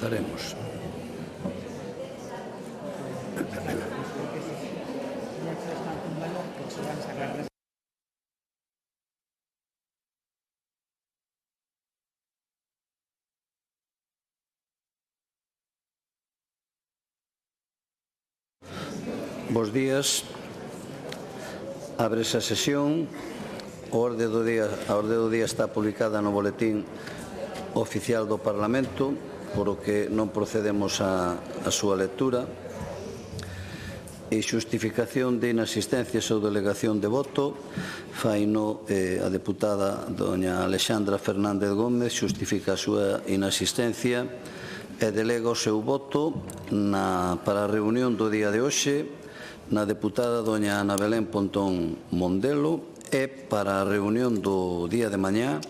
Comezaremos. Bos días. Ábrese a sesión. A orde do día está publicada no boletín oficial do Parlamento, por o que non procedemos a súa lectura. E xustificación de inasistencias ou delegación de voto faino a deputada doña Alexandra Fernández Gómez, xustifica a súa inasistencia e delega o seu voto para a reunión do día de hoxe na deputada doña Ana Belén Pontón Mondelo e para a reunión do día de mañá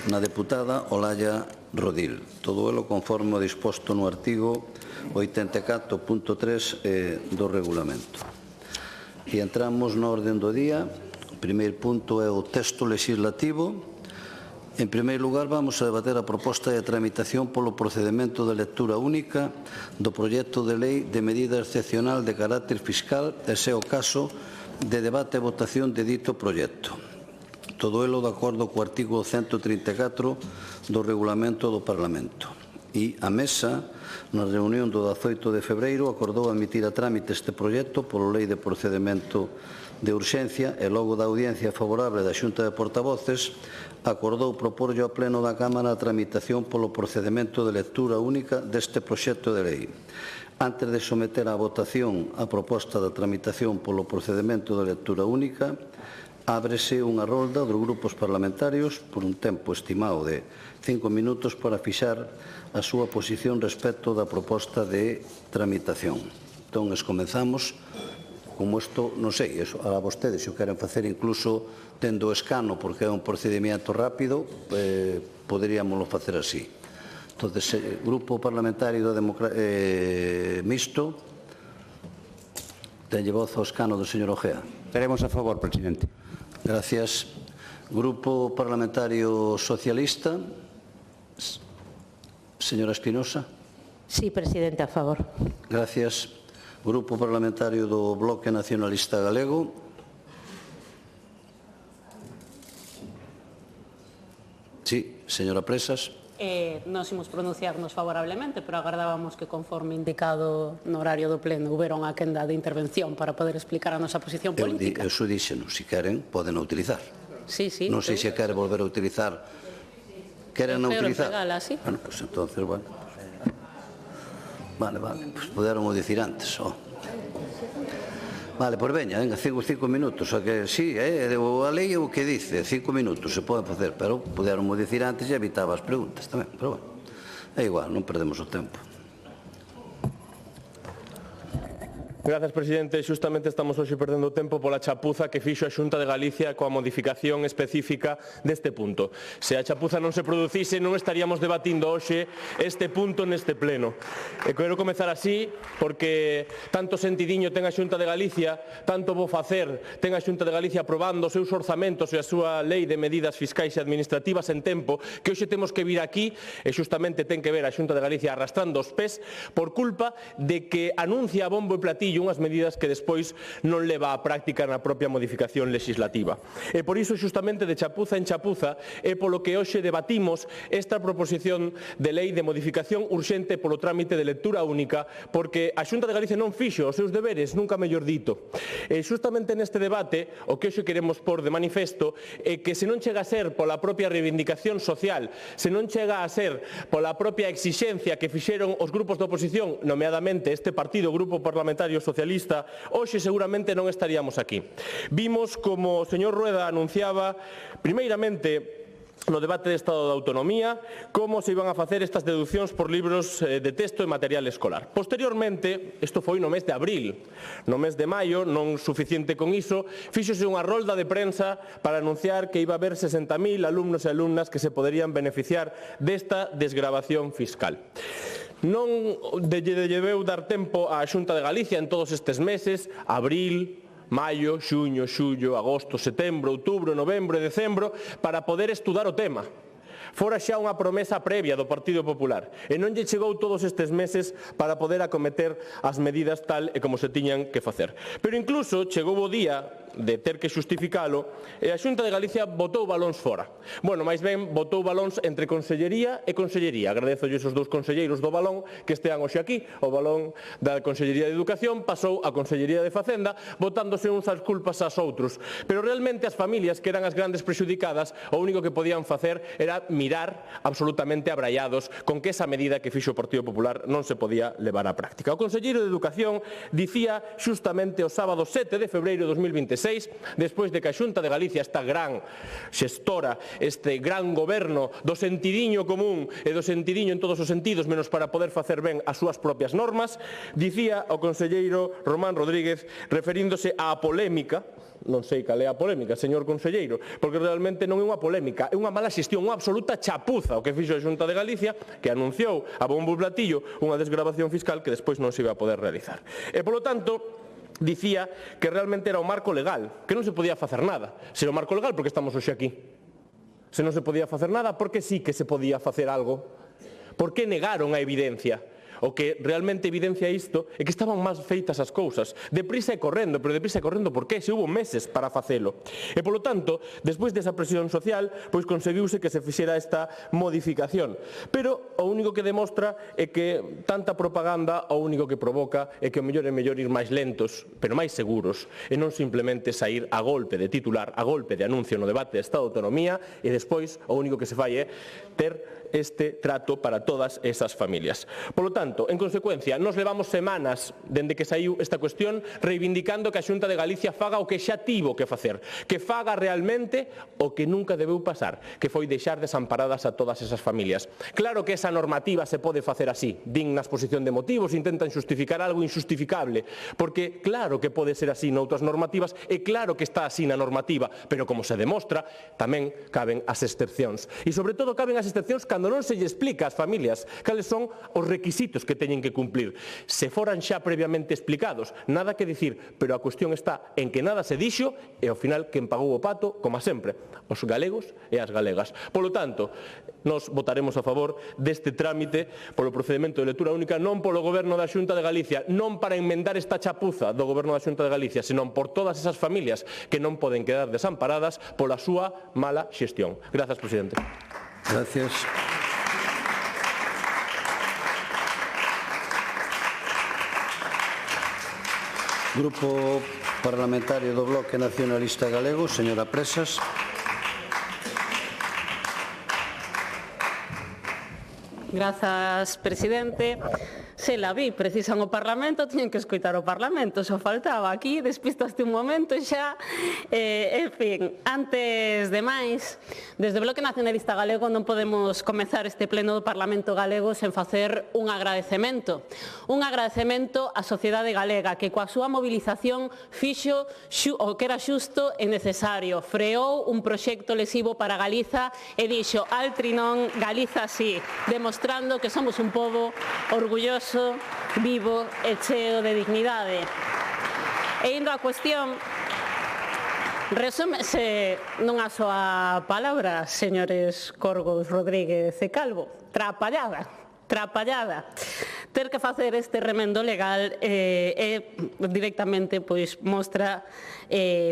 na deputada Olalla Rodil. Todo elo conforme o disposto no artigo 84.3 do regulamento. E entramos na orden do día. O primeiro punto é o texto legislativo. En primeiro lugar, vamos a debater a proposta de tramitación polo procedimento de lectura única do proxecto de lei de medida excepcional de carácter fiscal e, se é o caso, de debate e votación de dito proxecto. Todo elo de acordo co artigo 134 do Regulamento do Parlamento. E a Mesa, na reunión do 18 de febreiro, acordou admitir a trámite este proxecto polo lei de procedimento de urxencia e logo da audiencia favorable da Xunta de Portavoces acordou proporlle ao Pleno da Cámara a tramitación polo procedimento de lectura única deste proxecto de lei. Antes de someter á votación a proposta da tramitación polo procedimento de lectura única, ábrese unha rolda dos grupos parlamentarios por un tempo estimado de 5 minutos para fixar a súa posición respecto da proposta de tramitación. Entón, comenzamos. Como isto, non sei, a vostedes, se o queren facer incluso tendo o escano, porque é un procedimento rápido, poderíamoslo facer así. Entón, Grupo Parlamentario Mixto, tenlle voz ao escano do señor Ojea. Estaremos a favor, presidente. Gracias. Grupo Parlamentario Socialista, señora Espinosa. Sí, presidente, a favor. Gracias. Grupo Parlamentario do Bloque Nacionalista Galego. Sí, señora Presas. Nos imos pronunciarnos favorablemente, pero agardábamos que, conforme indicado no horario do pleno, houbera unha quenda de intervención para poder explicar a nosa posición política. Eu díxeno, se queren, poden utilizar. Sí, sí. Non sei se quere volver a utilizar. Queren utilizar? Sí. Bueno, pues entonces, bueno. Vale, pues puderon o dicir antes. Vale, pois veña, 5 minutos. Sí, a lei é o que dice, 5 minutos se pode facer, pero puderon o dicir antes e evitaba as preguntas tamén. Pero bueno, é igual, non perdemos o tempo. Grazas, presidente. Xustamente estamos hoxe perdendo tempo pola chapuza que fixo a Xunta de Galicia coa modificación específica deste punto. Se a chapuza non se producise, non estaríamos debatindo hoxe este punto neste pleno. E quero comezar así, porque tanto sentidiño ten a Xunta de Galicia, tanto bo facer ten a Xunta de Galicia aprobando os seus orzamentos e a súa lei de medidas fiscais e administrativas en tempo, que hoxe temos que vir aquí e xustamente ten que ver a Xunta de Galicia arrastrando os pés por culpa de que anuncia a bombo e platillo unhas medidas que despois non leva á práctica na propia modificación legislativa. E por iso, xustamente, de chapuza en chapuza, é polo que hoxe debatimos esta proposición de lei de modificación urxente polo trámite de lectura única, porque a Xunta de Galicia non fixo os seus deberes, nunca mellor dito. E xustamente neste debate, o que hoxe queremos pôr de manifesto é que se non chega a ser pola propia reivindicación social, se non chega a ser pola propia exixencia que fixeron os grupos de oposición, nomeadamente este partido, Grupo Parlamentario Socialista, hoxe seguramente non estaríamos aquí. Vimos como o señor Rueda anunciaba, primeiramente, no debate de Estado de Autonomía, como se iban a facer estas deduccións por libros de texto e material escolar. Posteriormente, isto foi no mes de abril, no mes de maio, non suficiente con iso, fíxose unha rolda de prensa para anunciar que iba a haber 60.000 alumnos e alumnas que se poderían beneficiar desta desgravación fiscal. Non debeu dar tempo á Xunta de Galicia en todos estes meses, abril, maio, xuño, xullo, agosto, setembro, outubro, novembro e decembro, para poder estudar o tema. Fora xa unha promesa previa do Partido Popular e non lle chegou todos estes meses para poder acometer as medidas tal e como se tiñan que facer. Pero incluso chegou o día de ter que xustificalo e a Xunta de Galicia botou balóns fora. Bueno, máis ben, botou balóns entre Consellería e Consellería. Agradezo esos dous conselleiros do balón que estean hoxe aquí. O balón da Consellería de Educación pasou a Consellería de Facenda, botándose uns as culpas ás outros. Pero realmente as familias que eran as grandes prexudicadas, o único que podían facer era mirar absolutamente abraiados con que esa medida que fixo o Partido Popular non se podía levar á práctica. O conselleiro de Educación dicía xustamente o sábado 7 de febreiro de 2026, despois de que a Xunta de Galicia, esta gran xestora, este gran goberno do sentidiño común e do sentidiño en todos os sentidos, menos para poder facer ben as súas propias normas, dicía o conselleiro Román Rodríguez, referíndose á polémica, non sei cal é a polémica, señor conselleiro, porque realmente non é unha polémica, é unha mala xestión, unha absoluta chapuza o que fixo a Xunta de Galicia, que anunciou a bombo e platillo unha desgravación fiscal que despois non se iba a poder realizar. E, polo tanto, dicía que realmente era o marco legal, que non se podía facer nada. Se era o marco legal, porque estamos hoxe aquí? Se non se podía facer nada, por que sí que se podía facer algo? Por que negaron a evidencia? O que realmente evidencia isto é que estaban máis feitas as cousas, deprisa e correndo, pero deprisa e correndo por qué? Se hubo meses para facelo. E, polo tanto, despois desa presión social, pois conseguiuse que se fixera esta modificación. Pero o único que demostra é que tanta propaganda o único que provoca é que o mellor é mellor ir máis lentos, pero máis seguros, e non simplemente sair a golpe de titular, a golpe de anuncio no debate de Estado de Autonomía, e despois o único que se fai é ter este trato para todas esas familias. Polo tanto, en consecuencia, nos levamos semanas dende que saiu esta cuestión reivindicando que a Xunta de Galicia faga o que xa tivo que facer, que faga realmente o que nunca debeu pasar, que foi deixar desamparadas a todas esas familias. Claro que esa normativa se pode facer así, din na exposición de motivos, intentan xustificar algo inxustificable, porque claro que pode ser así noutras normativas e claro que está así na normativa, pero como se demostra, tamén caben as excepcións. E sobre todo caben as excepcións cando non se lle explica ás familias cales son os requisitos que teñen que cumplir. Se foran xa previamente explicados, nada que dicir, pero a cuestión está en que nada se dixo e ao final quen pagou o pato, como sempre, os galegos e as galegas. Polo tanto, nos votaremos a favor deste trámite polo procedimento de lectura única, non polo Goberno da Xunta de Galicia, non para enmendar esta chapuza do Goberno da Xunta de Galicia, senón por todas esas familias que non poden quedar desamparadas pola súa mala xestión. Grazas, presidente. Gracias. Grupo Parlamentario do Bloque Nacionalista Galego, señora Presas. Grazas, presidente. Se la vi, precisan o Parlamento, teñen que escoitar o Parlamento, só faltaba aquí, despistaste un momento xa. En fin, antes de máis, desde o Bloque Nacionalista Galego non podemos comezar este pleno do Parlamento Galego sen facer un agradecemento á sociedade galega que coa súa mobilización fixo o que era xusto e necesario, freou un proxecto lesivo para Galiza e dixo altri non, Galiza sí, demostrando que somos un pobo orgulloso, vivo e cheo de dignidade. E indo á cuestión, resúmese nunha soa palabra, señores Corgos, Rodríguez e Calvo: trapallada. Ter que facer este remendo legal directamente pois mostra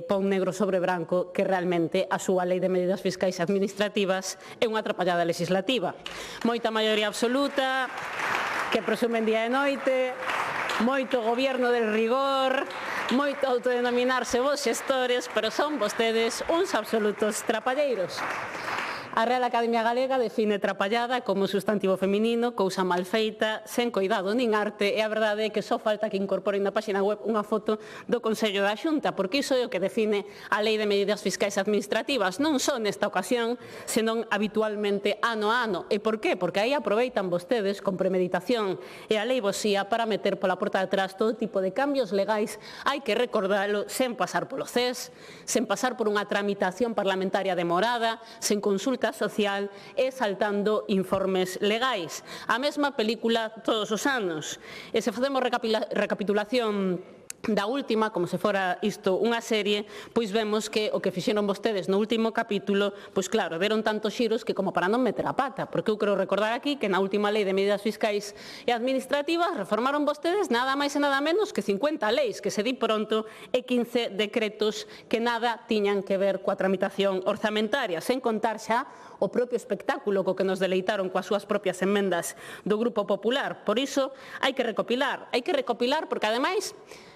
pon negro sobre branco que realmente a súa lei de medidas fiscais e administrativas é unha trapallada legislativa. Moita maioría absoluta, que presumen día e noite, moito goberno del rigor, moito autodenominarse vos xestores, pero son vostedes uns absolutos trapalleiros. A Real Academia Galega define trapallada como substantivo feminino, cousa mal feita, sen coidado nin arte, e a verdade é que só falta que incorporen na páxina web unha foto do Consello da Xunta, porque iso é o que define a Lei de Medidas Fiscais Administrativas, non só nesta ocasión, senón habitualmente ano a ano. E por qué? Porque aí aproveitan vostedes con premeditación e a lei vosía para meter pola porta de atrás todo tipo de cambios legais, hai que recordalo, sen pasar polo CES, sen pasar por unha tramitación parlamentaria demorada, sen consulta social e saltando informes legais. A mesma película todos os anos. E se facemos recapitulación da última, como se fora isto unha serie, pois vemos que o que fixeron vostedes no último capítulo, pois claro, deron tantos xiros que como para non meter a pata, porque eu quero recordar aquí que na última lei de medidas fiscais e administrativas reformaron vostedes nada máis e nada menos que 50 leis, que se di pronto, e 15 decretos que nada tiñan que ver coa tramitación orzamentaria, sen contar xa o propio espectáculo co que nos deleitaron coas súas propias enmendas do Grupo Popular. Por iso hai que recopilar porque ademais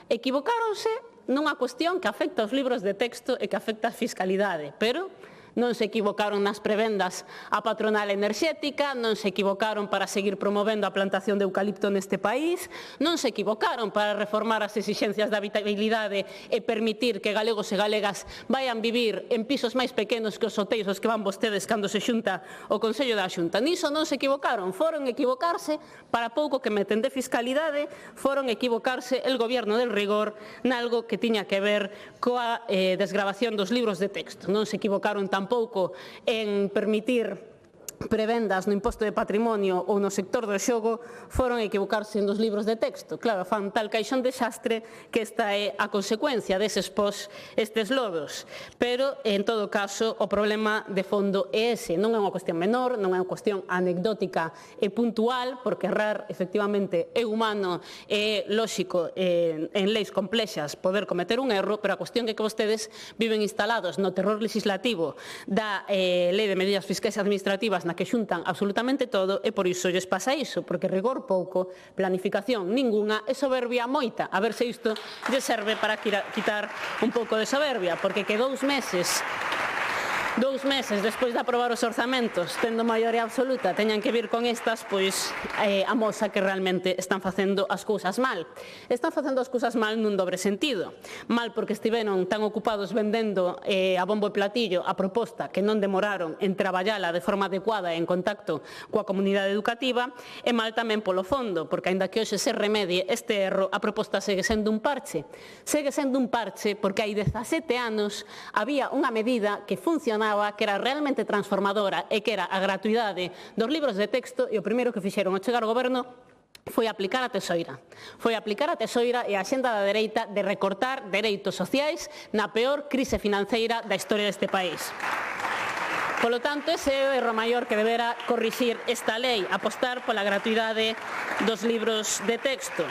equivocáronse nunha cuestión que afecta aos libros de texto e que afecta a fiscalidade, pero non se equivocaron nas prebendas á patronal enerxética, non se equivocaron para seguir promovendo a plantación de eucalipto neste país, non se equivocaron para reformar as exixencias de habitabilidade e permitir que galegos e galegas vayan vivir en pisos máis pequenos que os hotéis aos que van vostedes cando se xunta o Consello da Xunta. Niso non se equivocaron, foron equivocarse para pouco que meten de fiscalidade, foron equivocarse el goberno del rigor nalgo que tiña que ver coa desgravación dos libros de texto. Non se equivocaron tampouco en permitir prebendas no imposto de patrimonio ou no sector do xogo, foron equivocarse nos libros de texto. Claro, fan tal caixón de xastre que esta é a consecuencia deses estes logros. Pero, en todo caso, o problema de fondo é ese. Non é unha cuestión menor, non é unha cuestión anecdótica e puntual, porque errar, efectivamente, é humano, é lóxico en leis complexas poder cometer un erro, pero a cuestión é que vostedes viven instalados no terror legislativo da Lei de Medidas Fiscais e Administrativas na que xuntan absolutamente todo e por iso lles pasa iso, porque rigor pouco, planificación ninguna e soberbia moita. A ver se isto lles serve para quitar un pouco de soberbia, porque que 2 meses despois de aprobar os orzamentos, tendo maioría absoluta, teñan que vir con estas, pois amosa que realmente están facendo as cousas mal. Están facendo as cousas mal nun dobre sentido. Mal porque estiveron tan ocupados vendendo a bombo e platillo a proposta que non demoraron en traballala de forma adecuada en contacto coa comunidade educativa, e mal tamén polo fondo, porque aínda que hoxe se remedie este erro, a proposta segue sendo un parche. Segue sendo un parche porque hai 17 anos había unha medida que funcionaba, que era realmente transformadora e que era a gratuidade dos libros de texto, e o primeiro que fixeron ao chegar ao goberno foi aplicar a tesoira. Foi aplicar a tesoira e a axenda da dereita de recortar dereitos sociais na peor crise financeira da historia deste país. Polo tanto, ese é o erro maior que debera corrixir esta lei, apostar pola gratuidade dos libros de texto.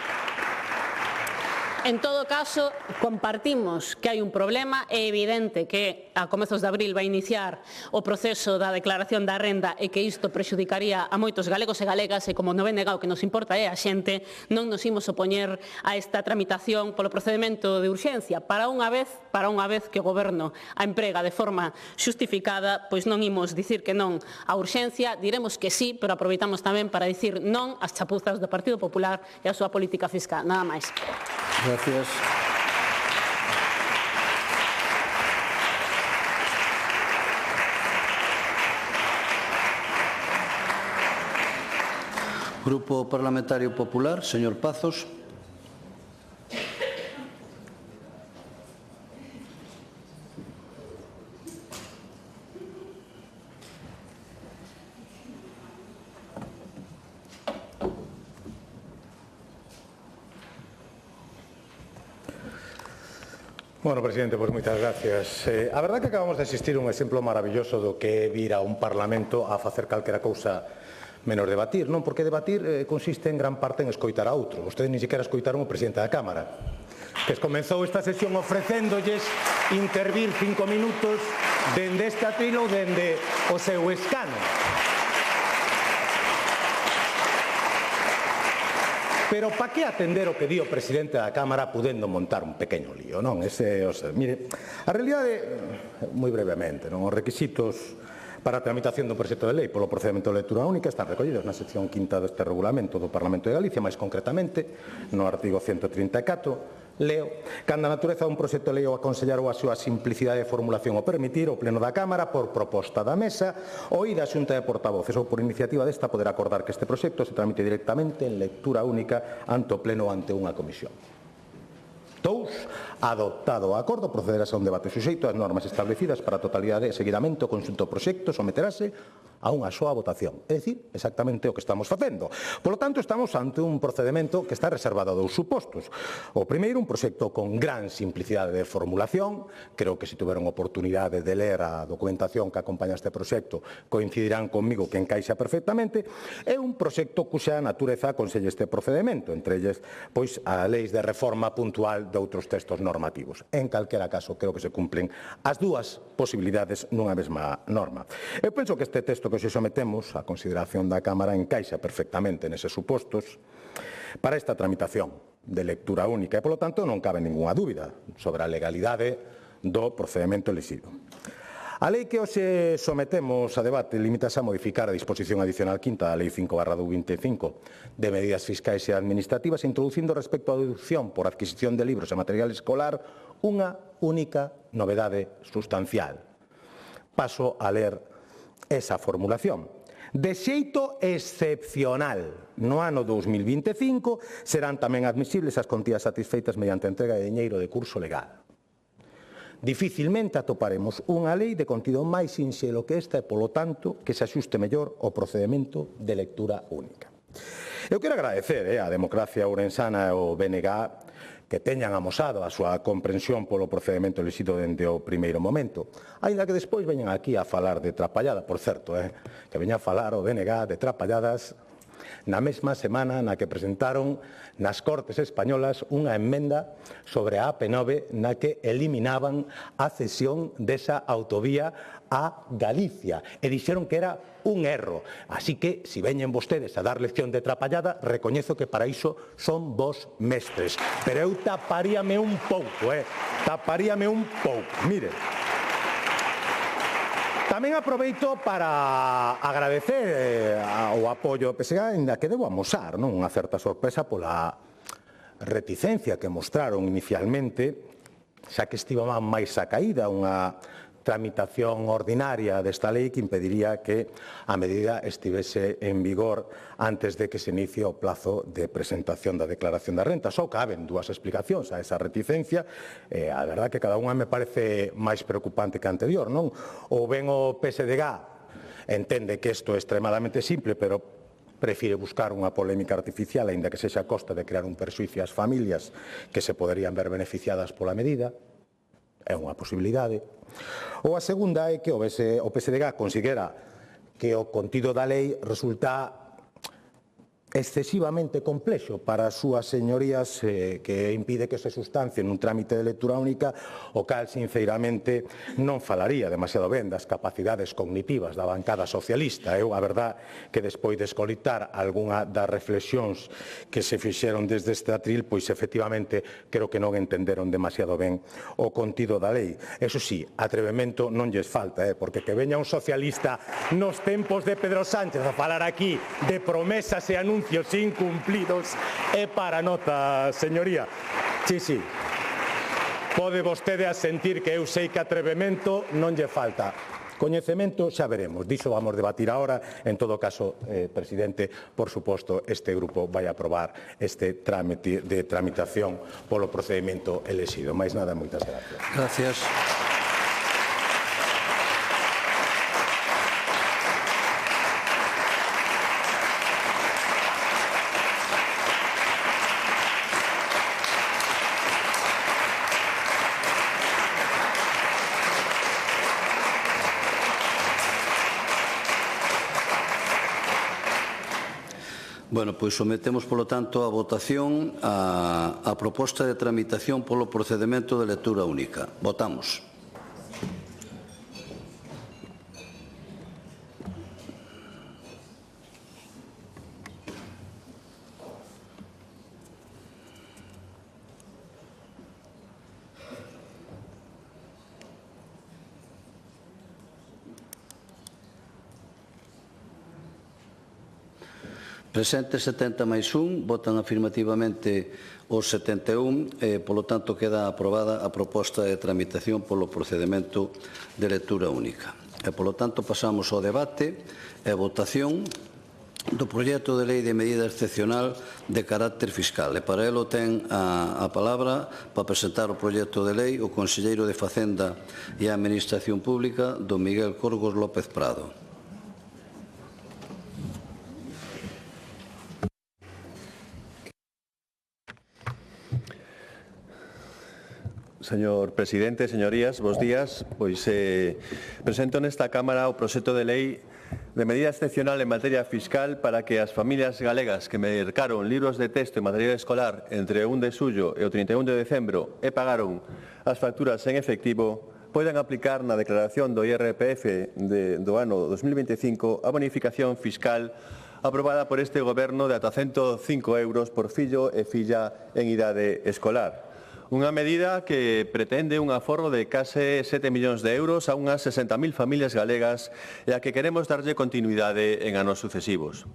En todo caso, compartimos que hai un problema. É evidente que a comezos de abril vai iniciar o proceso da declaración da renda e que isto prexudicaría a moitos galegos e galegas, e como non é negado que nos importa é a xente, non nos imos opoñer a esta tramitación polo procedimento de urxencia. Para unha vez que o Goberno a emprega de forma xustificada, pois non imos dicir que non á urxencia, diremos que sí, pero aproveitamos tamén para dicir non ás chapuzas do Partido Popular e a súa política fiscal. Nada máis. Gracias. Grupo Parlamentario Popular, señor Pazos. Bueno, presidente, pois moitas gracias. A verdade é que acabamos de asistir a un exemplo maravilloso do que é vir a un Parlamento a facer calquera cousa menos debatir, non? Porque debatir consiste en gran parte en escoitar a outro. Vostedes ni sequera escoitaron o presidente da Cámara, que comenzou esta sesión ofrecéndolles intervir 5 minutos dende este atril ou dende o seu escano. Pero pa que atender o que di o presidente da Cámara pudendo montar un pequeno lío, non? Mire, a realidade, moi brevemente, non? Os requisitos para a tramitación do proxecto de lei polo procedimento de lectura única están recollidos na sección 5ª deste regulamento do Parlamento de Galicia, máis concretamente no artigo 134, leo: cando a natureza dun proxecto de lei ou aconsellar ou a súa simplicidade de formulación o permitir, o Pleno da Cámara, por proposta da Mesa, ou da Xunta de Portavoces ou por iniciativa desta, poderá acordar que este proxecto se tramite directamente en lectura única ante o Pleno ou ante unha comisión. 2. Adoptado o acordo, procederase a un debate suxeito ás normas establecidas para a totalidade e seguidamente o conxunto do proxecto someterase a unha soa votación, é dicir, exactamente o que estamos facendo. Polo tanto, estamos ante un procedimento que está reservado a dous supostos. O primeiro, un proxecto con gran simplicidade de formulación, creo que se tiveron oportunidade de ler a documentación que acompaña este proxecto coincidirán conmigo que encaixa perfectamente, é un proxecto cuxa natureza aconsella este procedimento, entre elles, pois, a leis de reforma puntual de outros textos normativos. En calquera caso, creo que se cumplen as dúas posibilidades nunha mesma norma. Eu penso que este texto que hoxe sometemos a consideración da Cámara encaixa perfectamente neses supostos para esta tramitación de lectura única e, polo tanto, non cabe ningunha dúbida sobre a legalidade do procedimento elixido. A lei que hoxe sometemos a debate limítase a modificar a disposición adicional quinta da Lei 5/2025 de medidas fiscais e administrativas, introducindo respecto á deducción por adquisición de libros e material escolar unha única novedade sustancial. Paso a ler esa formulación. De xeito excepcional, no ano 2025 serán tamén admisibles as contías satisfeitas mediante a entrega de diñeiro de curso legal. Dificilmente atoparemos unha lei de contido máis sinxelo que esta e, polo tanto, que se axuste mellor ao procedimento de lectura única. Eu quero agradecer a Democracia Ourensana e ao BNG que teñan amosado a súa comprensión polo procedimento elixido dende o primeiro momento, aínda que despois veñan aquí a falar de trapallada, por certo, que veña a falar o BNG de trapalladas na mesma semana na que presentaron nas Cortes Españolas unha emenda sobre a AP9 na que eliminaban a cesión desa autovía a Galicia e dixeron que era un erro. Así que, se veñen vostedes a dar lección de trapallada, recoñezo que para iso son vos mestres. Pero eu taparíame un pouco, taparíame un pouco. Mire, tamén aproveito para agradecer o apoio do PSG, ainda que debo amosar unha certa sorpresa pola reticencia que mostraron inicialmente, xa que estimaban máis a caída unha tramitación ordinaria desta lei que impediría que a medida estivese en vigor antes de que se inicie o plazo de presentación da declaración da renta. Só caben dúas explicacións a esa reticencia. A verdade que cada unha me parece máis preocupante que a anterior, non? Ou ben o PSDG entende que isto é extremadamente simple, pero prefire buscar unha polémica artificial, aínda que sexa a costa de crear un perxuicio ás familias que se poderían ver beneficiadas pola medida. É unha posibilidade. Ou a segunda é que o PSDG considera que o contido da lei resulta excesivamente complexo para as súas señorías que impide que se sustancie nun trámite de lectura única, o cal, sinceramente, non falaría demasiado ben das capacidades cognitivas da bancada socialista. Eu, a verdade, que despois de escoitar algunha das reflexións que se fixeron desde este atril, pois, efectivamente, creo que non entenderon demasiado ben o contido da lei. Eso sí, atrevemento non lles falta, porque que veña un socialista nos tempos de Pedro Sánchez a falar aquí de promesas e anuncios incumplidos é para nota, señoría. Sí. Pode vostede asentir que eu sei que atrevemento non lle falta. Coñecemento xa veremos, diso vamos debatir agora. En todo caso, presidente, por suposto, este grupo vai aprobar este trámite de tramitación polo procedimento elixido. Mais nada, moitas gracias. Gracias. Bueno, pois sometemos, polo tanto, a votación a proposta de tramitación polo procedimento de lectura única. Votamos. Presentes 70 máis 1, votan afirmativamente os 71, polo tanto queda aprobada a proposta de tramitación polo procedimento de lectura única. E polo tanto pasamos ao debate e votación do proxecto de lei de medida excepcional de carácter fiscal. E para elo ten a palabra para presentar o proxecto de lei o conselleiro de Facenda e a Administración Pública, don Miguel Corgos López Prado. Señor presidente, señorías, bos días. Pois presento nesta Cámara o proxecto de lei de medida excepcional en materia fiscal para que as familias galegas que mercaron libros de texto e material escolar entre o 1 de xullo e o 31 de decembro e pagaron as facturas en efectivo poden aplicar na declaración do IRPF do ano 2025 a bonificación fiscal aprobada por este Goberno de ata 105 euros por fillo e filla en idade escolar. Unha medida que pretende un aforro de case 7 millóns de euros a unhas 60.000 familias galegas e a que queremos darlle continuidade en anos sucesivos.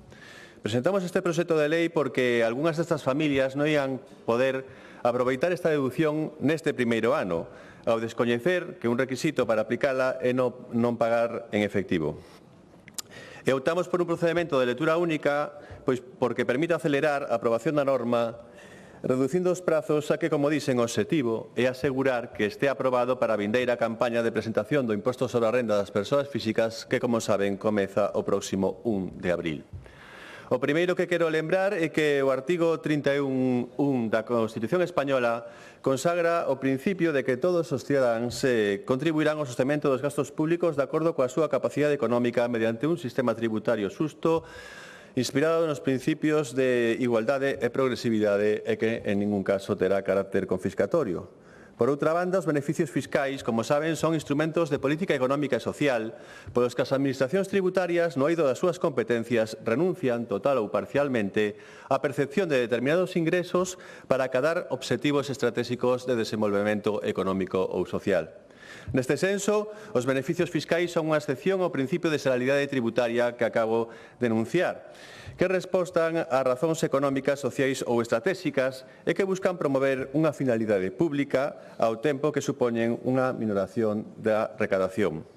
Presentamos este proxecto de lei porque algunhas destas familias non ian poder aproveitar esta deducción neste primeiro ano, ao descoñecer que un requisito para aplicala é non pagar en efectivo. E optamos por un procedimento de lectura única pois porque permite acelerar a aprobación da norma reducindo os prazos a que, como dicen, o obxectivo é asegurar que este aprobado para a vindeira campaña de presentación do imposto sobre a renda das persoas físicas que, como saben, comeza o próximo 1 de abril. O primeiro que quero lembrar é que o artigo 31.1 da Constitución Española consagra o principio de que todos os cidadáns contribuirán ao sostemento dos gastos públicos de acordo coa súa capacidade económica mediante un sistema tributario xusto inspirado nos principios de igualdade e progresividade e que en ningún caso terá carácter confiscatorio. Por outra banda, os beneficios fiscais, como saben, son instrumentos de política económica e social polos que as administracións tributarias, no eido das súas competencias, renuncian total ou parcialmente á percepción de determinados ingresos para acadar obxectivos estratégicos de desenvolvemento económico ou social. Neste senso, os beneficios fiscais son unha excepción ao principio de xeralidade tributaria que acabo de enunciar, que respostan a razóns económicas, sociais ou estratégicas e que buscan promover unha finalidade pública ao tempo que supoñen unha minoración da recadación.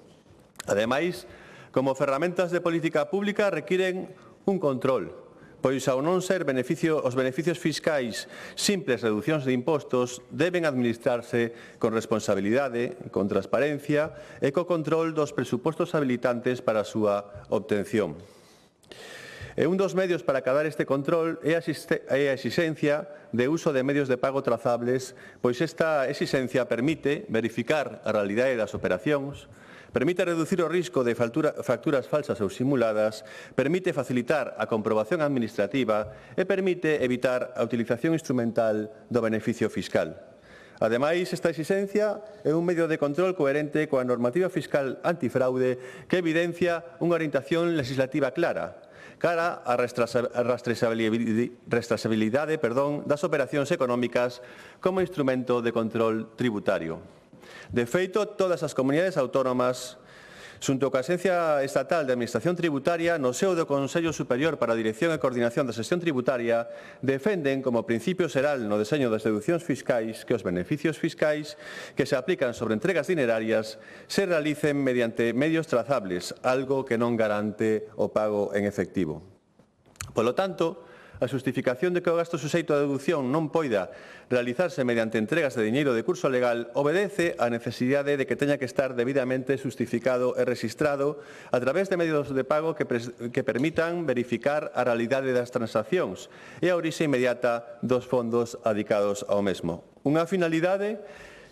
Ademais, como ferramentas de política pública requiren un control, pois ao non ser os beneficios fiscais simples reducións de impostos deben administrarse con responsabilidade, con transparencia e co control dos presupostos habilitantes para a súa obtención. E un dos medios para acadar este control é a exixencia de uso de medios de pago trazables, pois esta exixencia permite verificar a realidade das operacións, permite reducir o risco de facturas falsas ou simuladas, permite facilitar a comprobación administrativa e permite evitar a utilización instrumental do beneficio fiscal. Ademais, esta exixencia é un medio de control coherente coa normativa fiscal antifraude que evidencia unha orientación legislativa clara, cara á rastreabilidade das operacións económicas como instrumento de control tributario. De feito, todas as comunidades autónomas, xunto coa Axencia Estatal de Administración Tributaria, no seo do Consello Superior para a Dirección e Coordinación da Xestión Tributaria, defenden como principio xeral no deseño das deduccións fiscais que os beneficios fiscais que se aplican sobre entregas dinerarias se realicen mediante medios trazables, algo que non garante o pago en efectivo. Polo tanto, a xustificación de que o gasto suxeito a deducción non poida realizarse mediante entregas de diñeiro de curso legal obedece á necesidade de que teña que estar debidamente xustificado e rexistrado a través de medios de pago que permitan verificar a realidade das transaccións e a orixe inmediata dos fondos adicados ao mesmo. Unha finalidade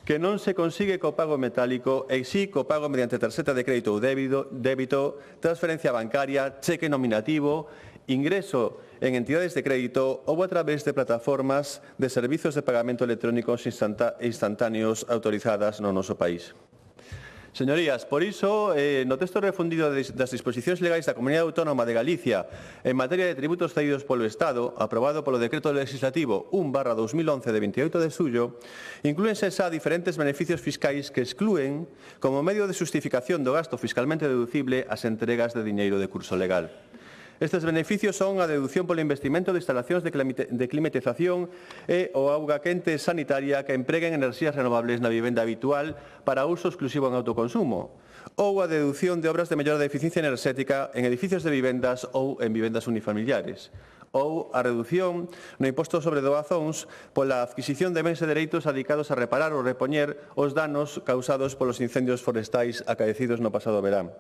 que non se consigue co pago metálico e si co pago mediante tarxeta de crédito ou débito, transferencia bancaria, cheque nominativo, ingreso en entidades de crédito ou a través de plataformas de servizos de pagamento electrónicos instantáneos autorizadas no noso país. Señorías, por iso, no texto refundido das disposicións legais da Comunidade Autónoma de Galicia en materia de tributos cedidos polo Estado, aprobado polo Decreto Legislativo 1/2011 de 28 de xullo, inclúense xa diferentes beneficios fiscais que exclúen como medio de xustificación do gasto fiscalmente deducible as entregas de diñeiro de curso legal. Estes beneficios son a deducción polo investimento de instalacións de climatización e o auga quente sanitaria que empreguen enerxías renovables na vivenda habitual para uso exclusivo en autoconsumo, ou a deducción de obras de mellora de eficiencia enerxética en edificios de vivendas ou en vivendas unifamiliares, ou a reducción no imposto sobre doazóns pola adquisición de bens e dereitos adicados a reparar ou repoñer os danos causados polos incendios forestais acaecidos no pasado verán.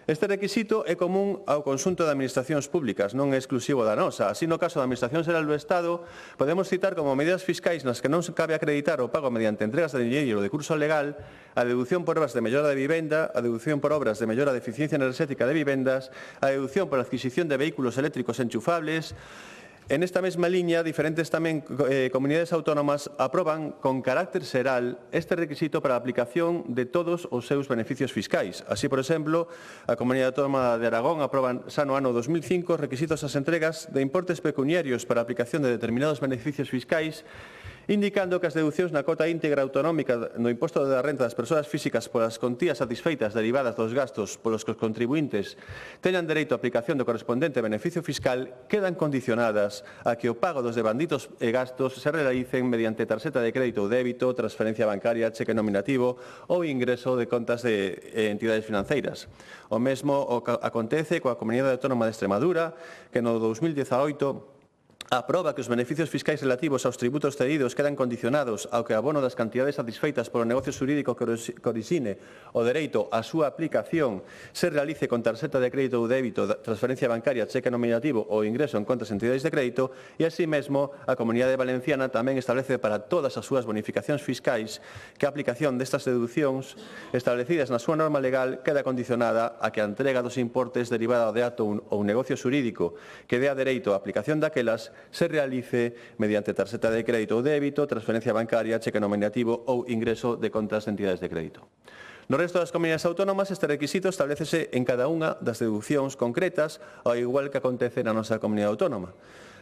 Este requisito é común ao conxunto de administracións públicas, non é exclusivo da nosa. Así, no caso da Administración Xeral do Estado, podemos citar como medidas fiscais nas que non se cabe acreditar o pago mediante entregas de diñeiro de curso legal a deducción por obras de mellora de vivenda, a deducción por obras de mellora de eficiencia enerxética de vivendas, a deducción por adquisición de vehículos eléctricos enchufables. En esta mesma liña, diferentes tamén comunidades autónomas aproban con carácter xeral este requisito para a aplicación de todos os seus beneficios fiscais. Así, por exemplo, a Comunidade Autónoma de Aragón aproban xa no ano 2005 requisitos ás entregas de importes pecuniarios para a aplicación de determinados beneficios fiscais, indicando que as deducións na cota íntegra autonómica no imposto da renta das persoas físicas polas contías satisfeitas derivadas dos gastos polos que os contribuintes teñan dereito á aplicación do correspondente beneficio fiscal quedan condicionadas a que o pago dos devanditos e gastos se realicen mediante tarxeta de crédito ou débito, transferencia bancaria, cheque nominativo ou ingreso de contas de entidades financeiras. O mesmo acontece coa Comunidade Autónoma de Extremadura, que no 2018 aproba que os beneficios fiscais relativos aos tributos cedidos quedan condicionados ao que abono das cantidades satisfeitas polo negocio xurídico que orixine o dereito á súa aplicación se realice con tarxeta de crédito ou débito, transferencia bancaria, cheque nominativo ou ingreso en contas de entidades de crédito e, así mesmo, a Comunidade Valenciana tamén establece para todas as súas bonificacións fiscais que a aplicación destas deducións establecidas na súa norma legal queda condicionada a que a entrega dos importes derivada de acto ou negocio xurídico que dea dereito á aplicación daquelas se realice mediante tarxeta de crédito ou débito, transferencia bancaria, cheque nominativo ou ingreso de contas de entidades de crédito. No resto das comunidades autónomas, este requisito establecese en cada unha das deducións concretas, ao igual que acontece na nosa comunidade autónoma.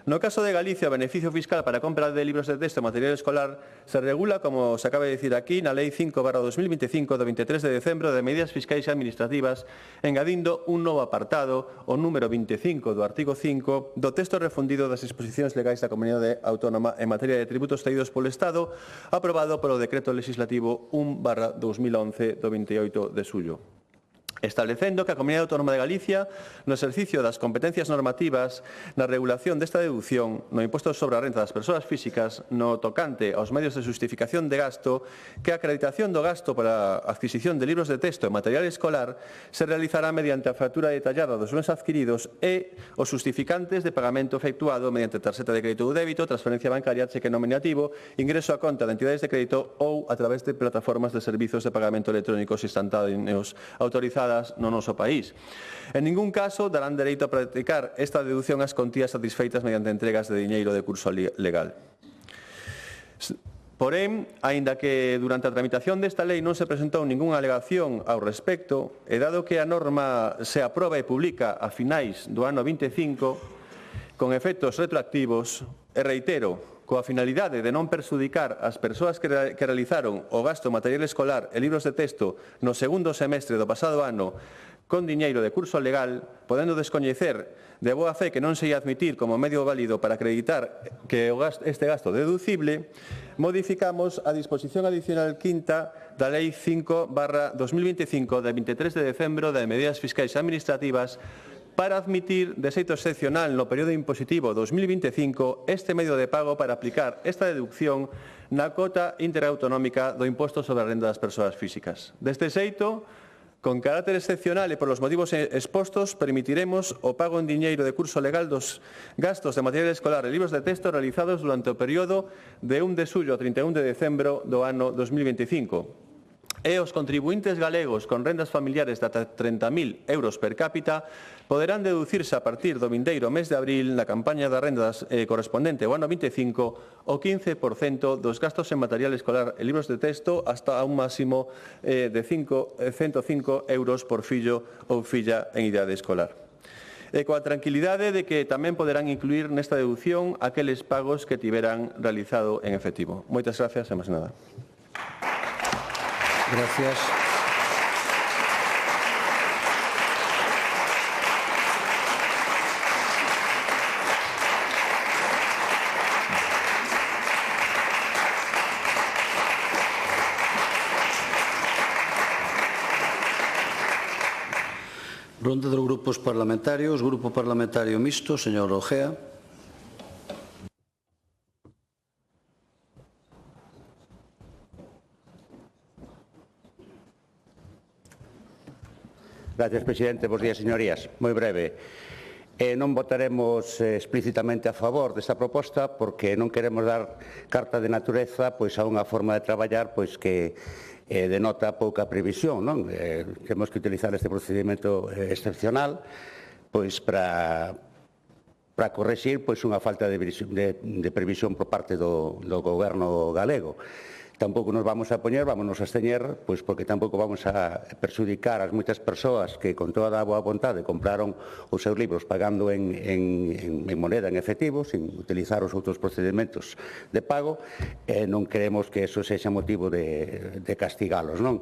No caso de Galicia, o beneficio fiscal para a compra de libros de texto e material escolar se regula, como se acaba de decir aquí, na Lei 5/2025 do 23 de decembro de medidas fiscais e administrativas, engadindo un novo apartado, o número 25 do artigo 5 do texto refundido das disposicións legais da Comunidade Autónoma en materia de tributos cedidos polo Estado, aprobado polo Decreto Legislativo 1/2011 do 28 de xullo. Establecendo que a Comunidade Autónoma de Galicia, no exercicio das competencias normativas na regulación desta deducción no imposto sobre a renta das persoas físicas no tocante aos medios de justificación de gasto, que a acreditación do gasto para a adquisición de libros de texto e material escolar se realizará mediante a factura detallada dos bens adquiridos e os justificantes de pagamento efectuado mediante tarxeta de crédito ou débito, transferencia bancaria, cheque nominativo, ingreso a conta de entidades de crédito ou a través de plataformas de servizos de pagamento electrónicos instantáneos autorizadas no noso país. En ningún caso darán dereito a practicar esta deducción ás contías satisfeitas mediante entregas de diñeiro de curso legal. Porén, aínda que durante a tramitación desta lei non se presentou ningunha alegación ao respecto, e dado que a norma se aproba e publica a finais do ano 25, con efectos retroactivos, e reitero, coa finalidade de non perxudicar as persoas que realizaron o gasto material escolar e libros de texto no segundo semestre do pasado ano con diñeiro de curso legal, podendo descoñecer de boa fe que non se ia admitir como medio válido para acreditar que este gasto deducible, modificamos a disposición adicional quinta da Lei 5/2025 de 23 de decembro de medidas fiscais e administrativas para admitir de xeito excepcional no período impositivo 2025 este medio de pago para aplicar esta deducción na cota interautonómica do imposto sobre a renda das persoas físicas. Deste xeito, con carácter excepcional e por los motivos expostos, permitiremos o pago en diñeiro de curso legal dos gastos de material escolar e libros de texto realizados durante o período de 1 de xullo a 31 de decembro do ano 2025. E os contribuintes galegos con rendas familiares de ata 30.000 euros per cápita poderán deducirse a partir do vindeiro mes de abril na campaña de rendas correspondente ao ano 25 o 15% dos gastos en material escolar e libros de texto hasta un máximo de 105 euros por fillo ou filla en idade escolar. E coa tranquilidade de que tamén poderán incluir nesta deducción aqueles pagos que tiveran realizado en efectivo. Moitas gracias e máis nada. Gracias. Ronda de los grupos parlamentarios. Grupo Parlamentario Mixto, señor Ojea. Gracias, presidente. Bos días, señorías. Moi breve. Non votaremos explícitamente a favor desta proposta porque non queremos dar carta de natureza a unha forma de traballar que denota pouca previsión. Temos que utilizar este procedimento excepcional para correxir unha falta de previsión por parte do Goberno galego. Tampouco nos vamos a poñer, vámonos a absteñer, porque tampouco vamos a perxudicar as moitas persoas que con toda a boa vontade compraron os seus libros pagando en moneda, en efectivo, sin utilizar os outros procedimentos de pago. Non queremos que eso sexa motivo de castigalos, non?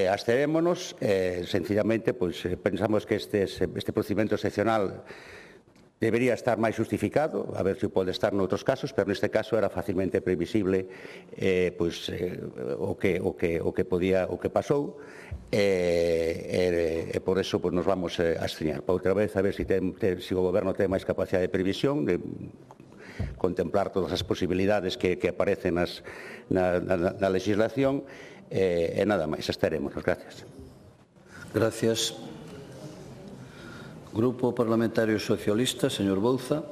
Absterémonos, sencillamente, pensamos que este procedimento excepcional debería estar máis justificado, a ver se pode estar noutros casos, pero neste caso era facilmente previsible o que pasou e por eso nos vamos a absteñar. Para outra vez, a ver se o Goberno ten máis capacidade de previsión, de contemplar todas as posibilidades que aparecen na legislación e nada máis, estaremos. Gracias. Gracias. Grupo Parlamentario Socialista, señor Bouza.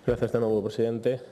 Gracias de novo, presidente.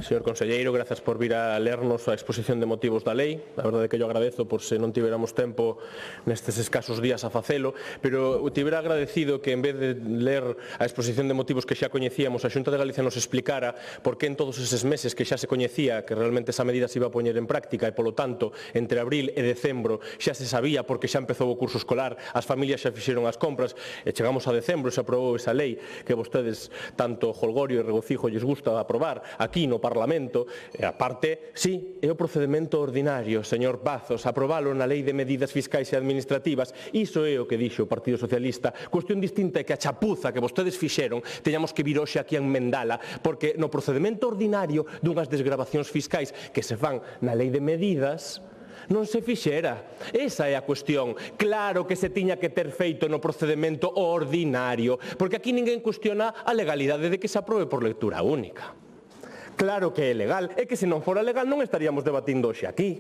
Señor conselleiro, grazas por vir a lernos a exposición de motivos da lei. A verdade é que yo agradezo por se non tiveramos tempo nestes escasos días a facelo, pero tivera agradecido que en vez de ler a exposición de motivos que xa coñecíamos, a Xunta de Galicia nos explicara por que en todos eses meses que xa se coñecía que realmente esa medida se iba a poñer en práctica e, polo tanto, entre abril e decembro xa se sabía porque xa empezou o curso escolar, as familias xa fixeron as compras e chegamos a decembro e se aprobou esa lei que vostedes tanto jolgorio e regocijo lles gusta aprobar aquí no Parlamento, e aparte, sí, é o procedimento ordinario, señor Pazos, aprobalo na Lei de Medidas Fiscais e Administrativas, iso é o que dixo o Partido Socialista. Cuestión distinta é que a chapuza que vostedes fixeron teñamos que vir hoxe aquí a enmendala, porque no procedimento ordinario dunhas desgravacións fiscais que se fan na Lei de Medidas non se fixera. Esa é a cuestión. Claro que se tiña que ter feito no procedimento ordinario, porque aquí ninguén cuestiona a legalidade de que se aprobe por lectura única. Claro que é legal, é que se non fora legal non estaríamos debatindo hoxe aquí.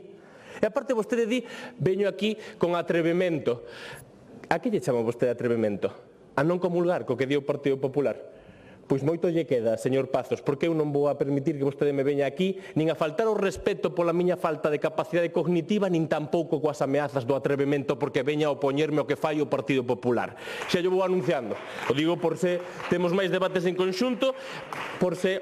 E aparte vostede di, veño aquí con atrevemento. A que lle chama vostede atrevemento? A non comulgar co que di o Partido Popular? Pois moito lle queda, señor Pazos, porque eu non vou a permitir que vostede me veña aquí nin a faltar o respeto pola miña falta de capacidade cognitiva nin tampouco coas ameazas do atrevemento porque veña a opoñerme ao que fai o Partido Popular. Xa yo vou anunciando. O digo por se temos máis debates en conxunto, por se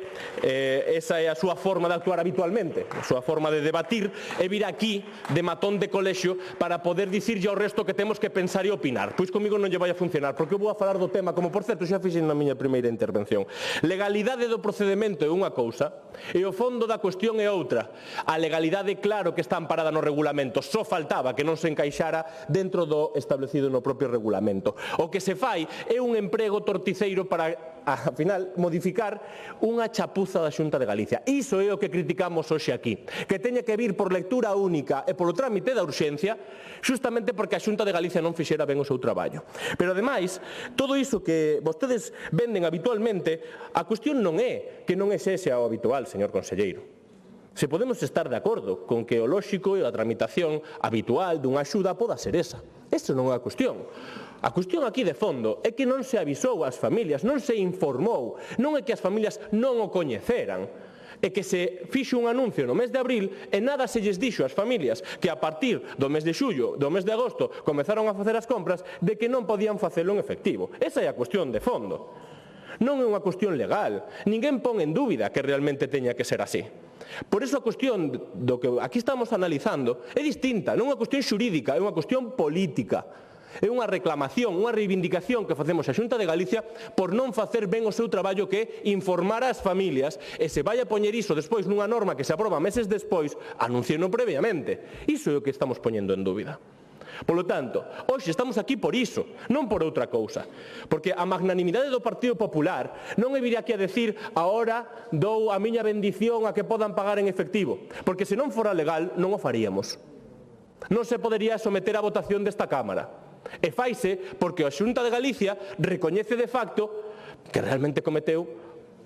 esa é a súa forma de actuar habitualmente, a súa forma de debatir e vir aquí de matón de colexio para poder dicirlle ao resto que temos que pensar e opinar. Pois comigo non lle vai a funcionar, porque eu vou a falar do tema, como por certo xa fixen na miña primeira intervención. Legalidade do procedimento é unha cousa e o fondo da cuestión é outra. A legalidade, claro que está amparada no regulamento, só faltaba que non se encaixara dentro do establecido no propio regulamento. O que se fai é un emprego torticeiro para, ao final, modificar unha chapuza da Xunta de Galicia. Iso é o que criticamos hoxe aquí, que teña que vir por lectura única e polo trámite da urxencia, justamente porque a Xunta de Galicia non fixera ben o seu traballo. Pero, ademais, todo iso que vostedes venden habitualmente, a cuestión non é que non é ese o habitual, señor conselleiro. Se podemos estar de acordo con que o lóxico e a tramitación habitual dunha axuda poda ser esa. Esa non é a cuestión. A cuestión aquí de fondo é que non se avisou ás familias, non se informou, non é que as familias non o coñeceran, é que se fixo un anuncio no mes de abril e nada se lles dixo ás familias que a partir do mes de xullo, do mes de agosto, comezaron a facer as compras de que non podían facelo en efectivo. Esa é a cuestión de fondo. Non é unha cuestión legal. Ninguén pon en dúbida que realmente teña que ser así. Por iso a cuestión do que aquí estamos analizando é distinta, non é unha cuestión xurídica, é unha cuestión política. É unha reclamación, unha reivindicación que facemos a Xunta de Galicia por non facer ben o seu traballo que é informar ás familias e se vai a poñer iso despois nunha norma que se aproba meses despois, anuncieno previamente. Iso é o que estamos poñendo en dúbida. Polo tanto, hoxe estamos aquí por iso, non por outra cousa. Porque a magnanimidade do Partido Popular non é vir aquí a decir agora dou a miña bendición a que podan pagar en efectivo, porque se non fora legal non o faríamos. Non se podería someter a votación desta Cámara. E faise porque a Xunta de Galicia recoñece de facto que realmente cometeu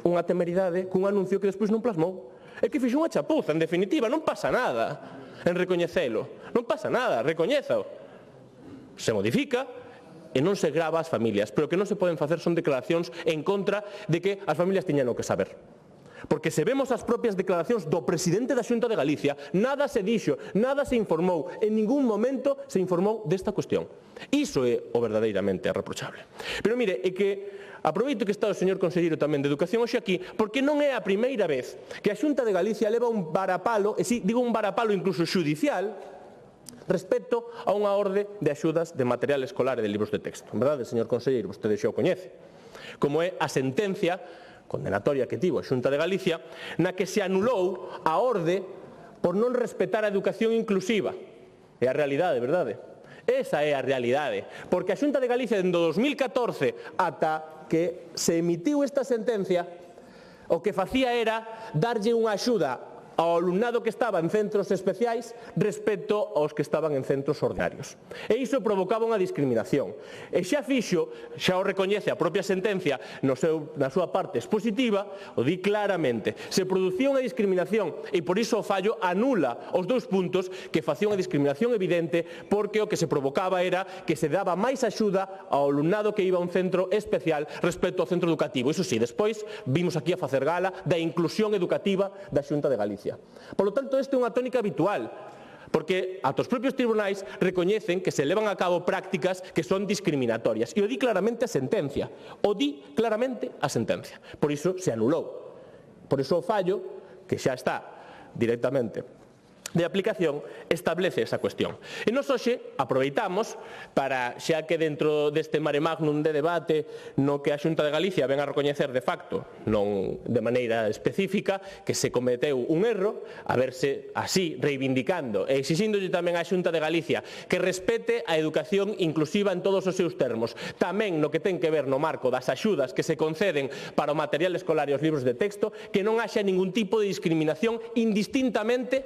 unha temeridade cun anuncio que despois non plasmou. É que fixo unha chapuza, en definitiva, non pasa nada en recoñecelo. Non pasa nada, recoñézao. Se modifica e non se grava as familias, pero o que non se poden facer son declaracións en contra de que as familias tiñan o que saber. Porque se vemos as propias declaracións do presidente da Xunta de Galicia, nada se dixo, nada se informou, en ningún momento se informou desta cuestión. Iso é o verdadeiramente reprochable. Pero mire, é que aproveito que está o señor conselleiro tamén de Educación hoxe aquí, porque non é a primeira vez que a Xunta de Galicia leva un varapalo, e si digo un varapalo incluso xudicial, respecto a unha orde de axudas de material escolar e de libros de texto. En verdade, señor conselleiro, vostede xa o coñece. Como é a sentencia condenatoria que tivo a Xunta de Galicia, na que se anulou a orde por non respetar a educación inclusiva. É a realidade, verdade? Esa é a realidade. Porque a Xunta de Galicia, dende 2014 ata que se emitiu esta sentencia, o que facía era darlle unha axuda ao alumnado que estaba en centros especiais respecto aos que estaban en centros ordinarios. E iso provocaba unha discriminación. E xa fixo, xa o recoñece a propia sentencia na súa parte expositiva, o di claramente. Se producía unha discriminación e por iso o fallo anula os dous puntos que facía unha discriminación evidente, porque o que se provocaba era que se daba máis axuda ao alumnado que iba a un centro especial respecto ao centro educativo. Iso sí, despois vimos aquí a facer gala da inclusión educativa da Xunta de Galicia. Por lo tanto, esta é unha tónica habitual, porque ata os propios tribunais recoñecen que se levan a cabo prácticas que son discriminatorias. E o di claramente a sentencia. O di claramente a sentencia. Por iso se anulou. Por iso o fallo, que xa está directamente de aplicación, establece esa cuestión. E nos hoxe aproveitamos para, xa que dentro deste mare magnum de debate no que a Xunta de Galicia ven a recoñecer de facto, non de maneira específica, que se cometeu un erro, a verse así reivindicando e exixíndolle tamén á Xunta de Galicia que respete a educación inclusiva en todos os seus termos, tamén no que ten que ver no marco das axudas que se conceden para o material escolar e os libros de texto, que non haxa ningún tipo de discriminación indistintamente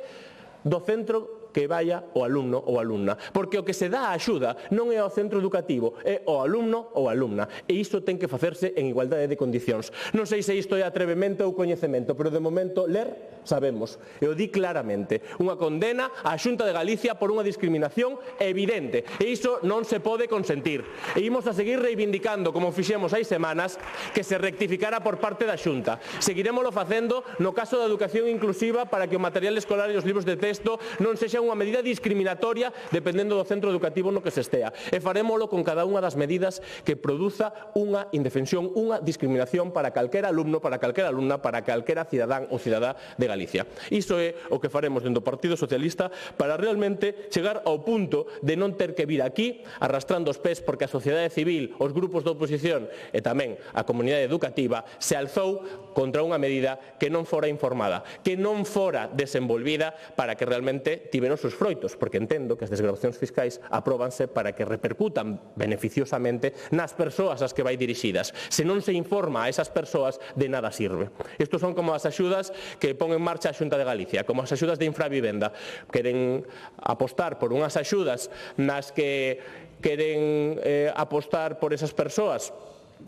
do centro que vaya o alumno ou alumna, porque o que se dá a axuda non é ao centro educativo, é ao alumno ou alumna, e isto ten que facerse en igualdade de condicións. Non sei se isto é atrevemento ou coñecemento, pero de momento ler sabemos, e o di claramente, unha condena á Xunta de Galicia por unha discriminación evidente, e iso non se pode consentir. E imos a seguir reivindicando, como fixemos hai semanas, que se rectificara por parte da Xunta. Seguiremoslo facendo no caso da educación inclusiva para que o material escolar e os libros de texto non sexa unha medida discriminatoria dependendo do centro educativo no que se estea. E farémolo con cada unha das medidas que produza unha indefensión, unha discriminación para calquera alumno, para calquera alumna, para calquera cidadán ou cidadá de Galicia. Iso é o que faremos dentro do Partido Socialista para realmente chegar ao punto de non ter que vir aquí arrastrando os pés porque a sociedade civil, os grupos de oposición e tamén a comunidade educativa se alzou contra unha medida que non fora informada, que non fora desenvolvida para que realmente tiveron os seus froitos, porque entendo que as desgravacións fiscais apróbanse para que repercutan beneficiosamente nas persoas ás que vai dirixidas. Se non se informa a esas persoas, de nada sirve. Estos son como as axudas que pon en marcha a Xunta de Galicia, como as axudas de infravivenda. Queren apostar por unhas axudas nas que queren apostar por esas persoas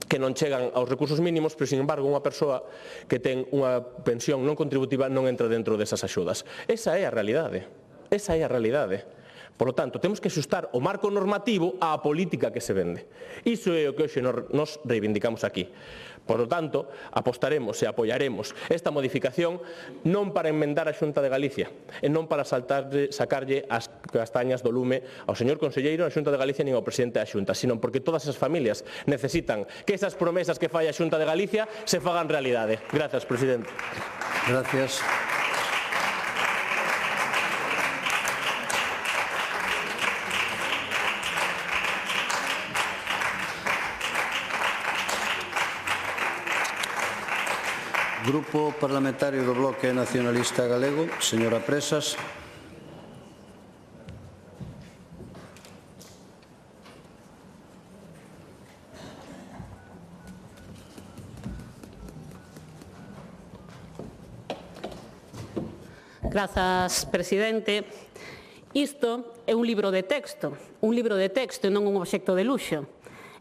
que non chegan aos recursos mínimos, pero, sin embargo, unha persoa que ten unha pensión non contributiva non entra dentro desas axudas. Esa é a realidade. Esa é a realidade. Por lo tanto, temos que xustar o marco normativo á política que se vende. Iso é o que hoxe nos reivindicamos aquí. Por lo tanto, apostaremos e apoiaremos esta modificación non para enmendar a Xunta de Galicia e non para sacarlle as castañas do lume ao señor conselleiro, a Xunta de Galicia nin ao presidente da Xunta, sino porque todas as familias necesitan que esas promesas que fai a Xunta de Galicia se fagan realidade. Grazas, presidente. Gracias. Grupo Parlamentario do Bloque Nacionalista Galego, señora Presas. Grazas, presidente. Isto é un libro de texto non un obxecto de luxo.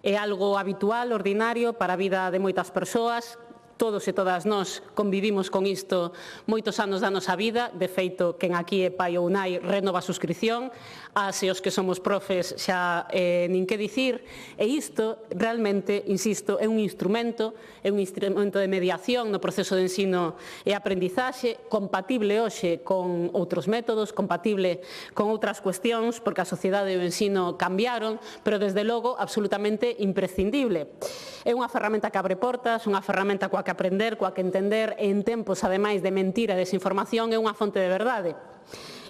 É algo habitual, ordinario, para a vida de moitas persoas. Todos e todas nós convivimos con isto moitos anos da nosa vida. De feito, quen aquí é pai ou nai renova a suscripción. As e os que somos profes xa nin que dicir. E isto, realmente, insisto, é un instrumento de mediación no proceso de ensino e aprendizaxe, compatible hoxe con outros métodos, compatible con outras cuestións, porque a sociedade e o ensino cambiaron, pero, desde logo, absolutamente imprescindible. É unha ferramenta que abre portas, unha ferramenta coa que aprender, coa que entender, e en tempos, ademais, de mentira e desinformación, é unha fonte de verdade.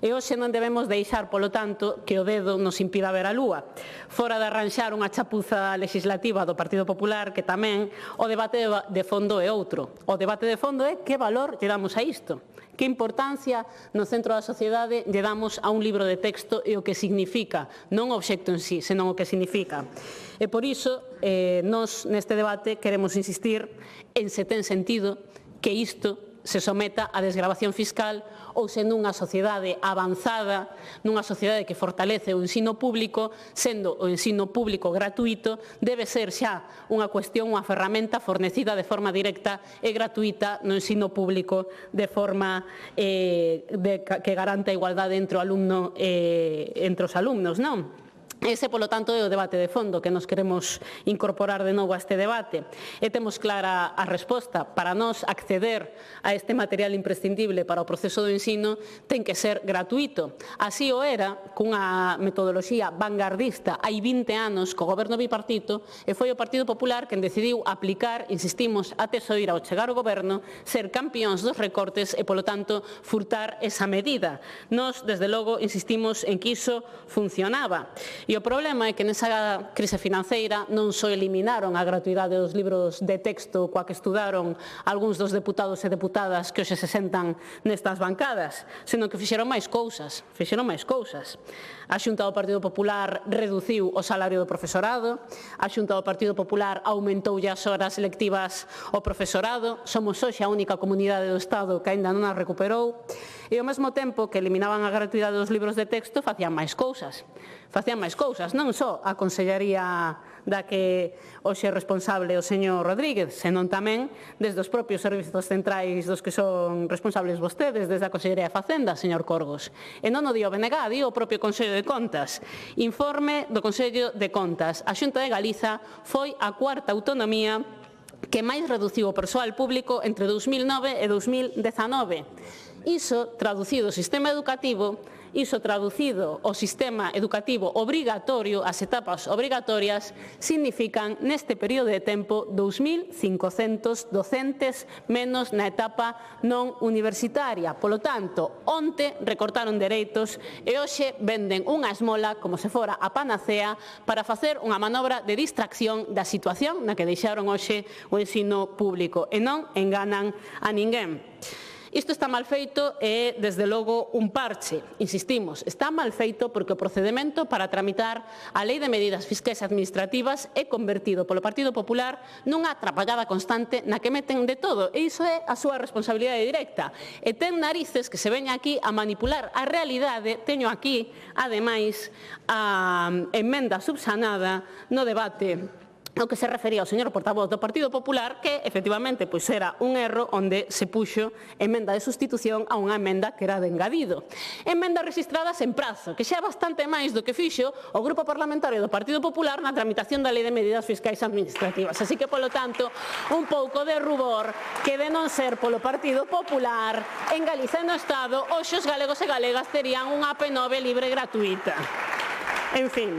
E hoxe non debemos deixar, polo tanto, que o dedo nos impida ver a lúa. Fora de arranxar unha chapuza legislativa do Partido Popular, que tamén o debate de fondo é outro. O debate de fondo é que valor lle damos a isto. Que importancia no centro da sociedade lle damos a un libro de texto e o que significa, non o obxecto en sí, senón o que significa. E por iso, nós neste debate queremos insistir en se ten sentido que isto se someta a desgravación fiscal ou se nunha sociedade avanzada, nunha sociedade que fortalece o ensino público, sendo o ensino público gratuito, debe ser xa unha cuestión, unha ferramenta fornecida de forma directa e gratuita no ensino público de forma que garanta a igualdade entre o alumno entre os alumnos, non? Ese, polo tanto, é o debate de fondo que nos queremos incorporar de novo a este debate. E temos clara a resposta. Para nós acceder a este material imprescindible para o proceso do ensino ten que ser gratuito. Así o era cunha metodoloxía vanguardista hai 20 anos co goberno bipartito, e foi o Partido Popular quen decidiu aplicar, insistimos, a tesoira ao chegar ao goberno, ser campións dos recortes e, polo tanto, furtar esa medida. Nós, desde logo, insistimos en que iso funcionaba. E o problema é que nesa crise financeira non só eliminaron a gratuidade dos libros de texto coa que estudaron algúns dos deputados e deputadas que hoxe se sentan nestas bancadas, senón que fixeron máis cousas. A Xunta do Partido Popular reduciu o salario do profesorado, a Xunta do Partido Popular aumentoulle as horas lectivas ao profesorado, somos hoxe a única comunidade do Estado que aínda non a recuperou, e ao mesmo tempo que eliminaban a gratuidade dos libros de texto, facían máis cousas, non só a Consellería da que hoxe é responsable o señor Rodríguez, senón tamén desde os propios servizos centrais dos que son responsables vostedes, desde a Consellería de Facenda, señor Corgos. E non o di o BNG, di o propio Consello de Contas. Informe do Consello de Contas. A Xunta de Galiza foi a cuarta autonomía que máis reduciu o persoal público entre 2009 e 2019. Iso, traducido ao sistema educativo, o sistema educativo obrigatorio, as etapas obrigatorias, significan neste período de tempo 2.500 docentes menos na etapa non universitaria. Polo tanto, onte recortaron dereitos e hoxe venden unha esmola como se fora a panacea para facer unha manobra de distracción da situación na que deixaron hoxe o ensino público e non enganan a ninguén. Isto está mal feito e, desde logo, un parche. Insistimos, está mal feito porque o procedemento para tramitar a Lei de Medidas Fiscais e Administrativas é convertido polo Partido Popular nunha atrapallada constante na que meten de todo, e iso é a súa responsabilidade directa. E ten narices que se veña aquí a manipular a realidade. Teño aquí, ademais, a emenda subsanada no debate o que se refería ao señor portavoz do Partido Popular, que efectivamente pois era un erro onde se puxo emenda de sustitución a unha emenda que era de engadido. Emendas registradas en prazo, que xa é bastante máis do que fixo o Grupo Parlamentario do Partido Popular na tramitación da Lei de Medidas Fiscais Administrativas. Así que, polo tanto, un pouco de rubor que, de non ser polo Partido Popular, en Galiza e no Estado, hoxe os galegos e galegas terían unha AP9 libre e gratuita. En fin.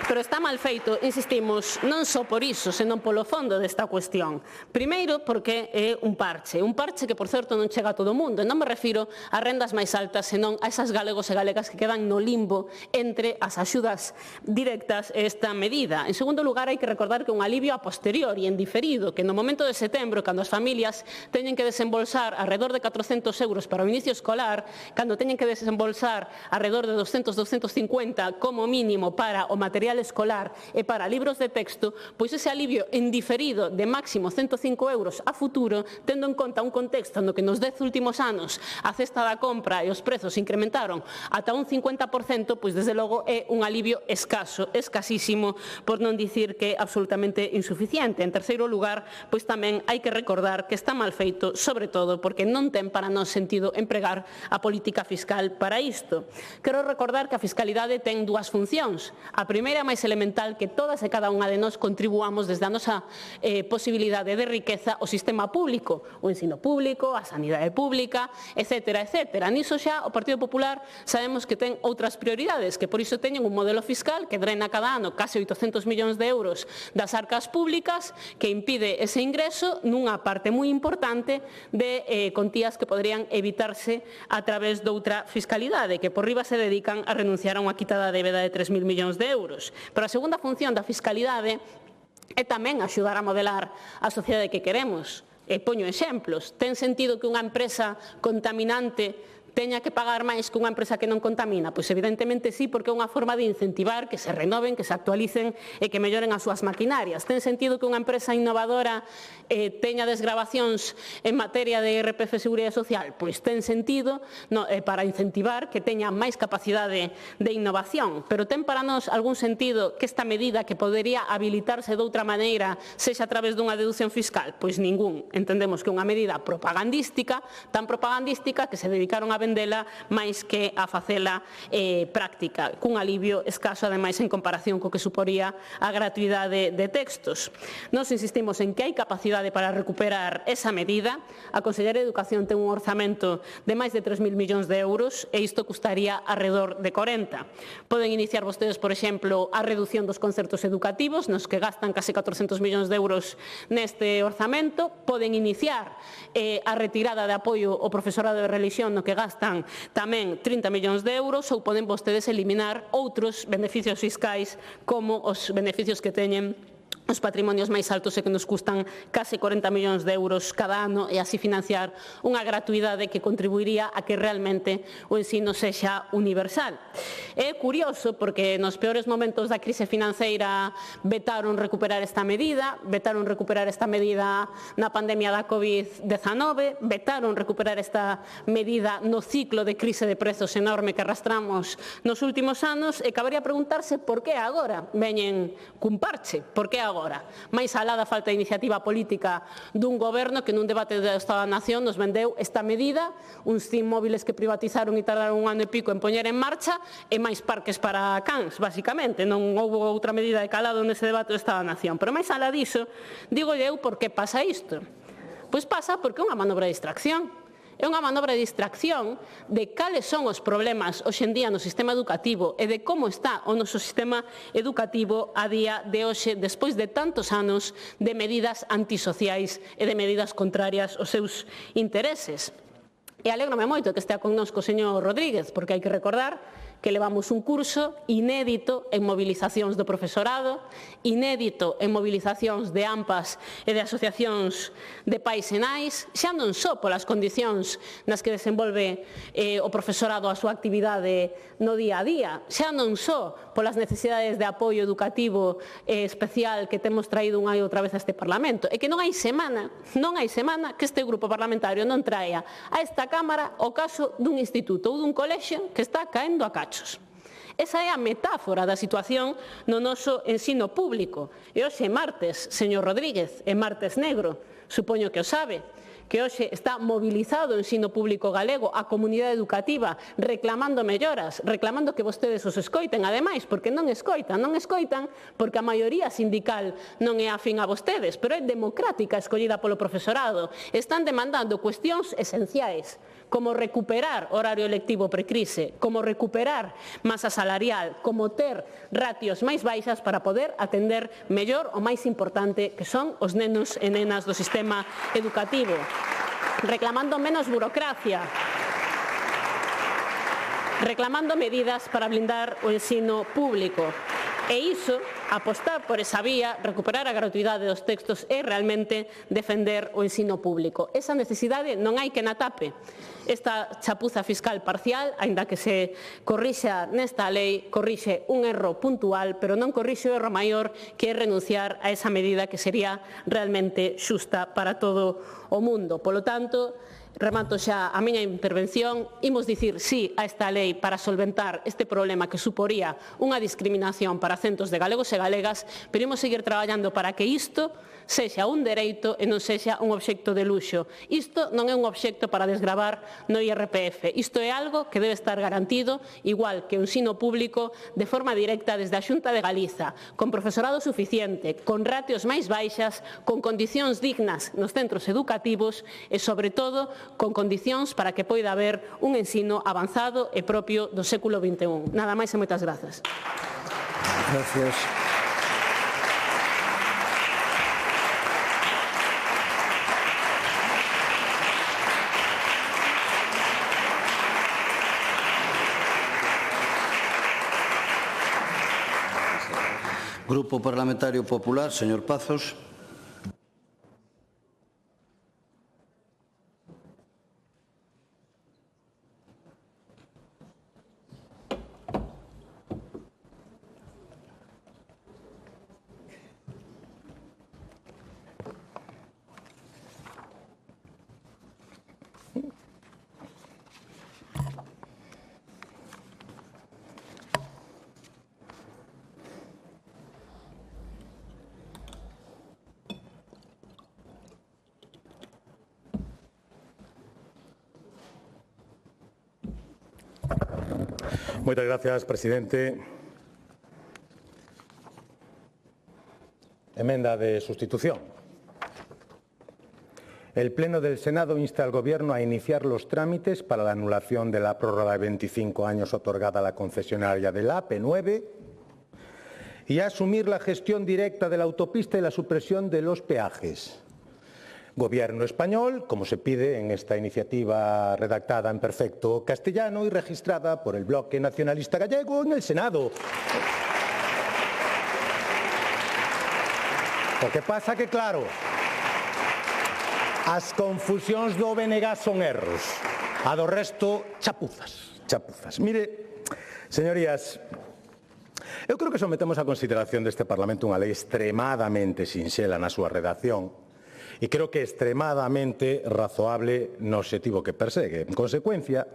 Pero está mal feito, insistimos, non só por iso, senón polo fondo desta cuestión. Primeiro, porque é un parche que, por certo, non chega a todo o mundo. E non me refiro a rendas máis altas, senón a esas galegos e galegas que quedan no limbo entre as axudas directas e esta medida. En segundo lugar, hai que recordar que un alivio a posteriori, en diferido, que no momento de setembro, cando as familias teñen que desembolsar alrededor de 400 euros para o inicio escolar, cando teñen que desembolsar alrededor de 200-250 como mínimo para o material material escolar e para libros de texto, pois ese alivio en diferido de máximo 105 euros a futuro, tendo en conta un contexto no que nos 10 últimos anos a cesta da compra e os prezos incrementaron ata un 50%, pois desde logo é un alivio escaso, escasísimo, por non dicir que é absolutamente insuficiente. En terceiro lugar, pois tamén hai que recordar que está mal feito, sobre todo porque non ten para nós sentido empregar a política fiscal para isto. Quero recordar que a fiscalidade ten dúas funcións. A primeira, máis elemental, que todas e cada unha de nós contribuamos desde a nosa posibilidade de riqueza ao sistema público, o ensino público, a sanidade pública, etcétera, etcétera. Niso xa o Partido Popular sabemos que ten outras prioridades, que por iso teñen un modelo fiscal que drena cada ano case 800 millóns de euros das arcas públicas, que impide ese ingreso nunha parte moi importante de contías que poderían evitarse a través doutra fiscalidade, que por riba se dedican a renunciar a unha quitada de débeda de 3.000 millóns de euros. Pero a segunda función da fiscalidade é tamén axudar a modelar a sociedade que queremos. E poño exemplos. Ten sentido que unha empresa contaminante teña que pagar máis que unha empresa que non contamina? Pois evidentemente sí, porque é unha forma de incentivar que se renoven, que se actualicen e que melloren as súas maquinarias. Ten sentido que unha empresa innovadora teña desgravacións en materia de IRPF e Seguridade Social? Pois ten sentido para incentivar que teña máis capacidade de innovación. Pero ten para nós algún sentido que esta medida, que podería habilitarse de outra maneira, sexa a través dunha deducción fiscal? Pois ningún. Entendemos que é unha medida propagandística, tan propagandística que se dedicaron a vendela máis que a facela práctica, cun alivio escaso, ademais, en comparación co que suporía a gratuidade de textos. Nos insistimos en que hai capacidade para recuperar esa medida. A Consellería de Educación ten un orzamento de máis de 3.000 millóns de euros e isto custaría alrededor de 40. Poden iniciar vostedes, por exemplo, a reducción dos concertos educativos, nos que gastan case 400 millóns de euros neste orzamento. Poden iniciar a retirada de apoio ao profesorado de religión, no que gastan tamén 30 millóns de euros, ou poden vostedes eliminar outros beneficios fiscais, como os beneficios que teñen os patrimonios máis altos e que nos custan case 40 millóns de euros cada ano, e así financiar unha gratuidade que contribuiría a que realmente o ensino sexa universal. É curioso porque nos peores momentos da crise financeira vetaron recuperar esta medida na pandemia da COVID-19, vetaron recuperar esta medida no ciclo de crise de prezos enorme que arrastramos nos últimos anos, e cabería preguntarse por que agora veñen cun parche, por que agora? Mais alá da falta de iniciativa política dun goberno que nun debate do Estado da Nación nos vendeu esta medida, uns CIM móviles que privatizaron e tardaron un ano e pico en poñer en marcha, e máis parques para cans, basicamente. Non houve outra medida de calado nese debate do Estado da Nación. Pero máis alá diso, digo eu por que pasa isto. Pois pasa porque é unha manobra de distracción. É unha manobra de distracción de cales son os problemas hoxe en día no sistema educativo e de como está o noso sistema educativo a día de hoxe, despois de tantos anos de medidas antisociais e de medidas contrarias aos seus intereses. E alégrome moito que estea connosco o señor Rodríguez, porque hai que recordar que levamos un curso inédito en movilizacións do profesorado, inédito en movilizacións de AMPAs e de asociacións de pais e nais, xa non só polas condicións nas que desenvolve o profesorado a súa actividade no día a día, xa non só polas necesidades de apoio educativo especial que temos traído unha e outra vez a este Parlamento. É que non hai semana que este grupo parlamentario non traia a esta Cámara o caso dun instituto ou dun colexio que está caendo a cachos. Esa é a metáfora da situación no noso ensino público. E hoxe é martes, señor Rodríguez, é martes negro, supoño que o sabe, que hoxe está mobilizado o ensino público galego, a comunidade educativa, reclamando melloras, reclamando que vostedes os escoiten, ademais, porque non escoitan porque a maioría sindical non é afín a vostedes, pero é democrática, escollida polo profesorado. Están demandando cuestións esenciais, como recuperar horario lectivo precrise, como recuperar masa salarial, como ter ratios máis baixas para poder atender mellor o máis importante, que son os nenos e nenas do sistema educativo. Reclamando menos burocracia, reclamando medidas para blindar o ensino público. E iso, apostar por esa vía, recuperar a gratuidade dos textos é realmente defender o ensino público. Esa necesidade non hai que na tape. Esta chapuza fiscal parcial, aínda que se corrixa nesta lei, corrixe un erro puntual, pero non corrixe o erro maior, que é renunciar a esa medida que sería realmente xusta para todo o mundo. Polo tanto, remato xa a miña intervención, imos dicir sí a esta lei para solventar este problema que suporía unha discriminación para centos de galegos e galegas, pero imos seguir traballando para que isto sexa un dereito e non sexa un obxecto de luxo. Isto non é un obxecto para desgravar no IRPF. Isto é algo que debe estar garantido, igual que o ensino público, de forma directa desde a Xunta de Galiza, con profesorado suficiente, con ratios máis baixas, con condicións dignas nos centros educativos e, sobre todo, con condicións para que poida haber un ensino avanzado e propio do século XXI. Nada máis e moitas grazas. Gracias. Grupo Parlamentario Popular, señor Pazos. Moitas gracias, presidente. Emenda de sustitución. El Pleno del Senado insta al Gobierno a iniciar los trámites para la anulación de la prórroga de 25 años otorgada a la concesionaria del AP9 y a asumir la gestión directa de la autopista y la supresión de los peajes. Gobierno español, como se pide en esta iniciativa redactada en perfecto castellano y registrada por el Bloque Nacionalista Gallego en el Senado. O que pasa que, claro, as confusións do BNG son erros, a do resto, chapuzas. Mire, señorías, eu creo que sometemos a consideración deste Parlamento unha lei extremadamente sinxela na súa redacción e creo que extremadamente razoable no obxectivo que persegue. En consecuencia,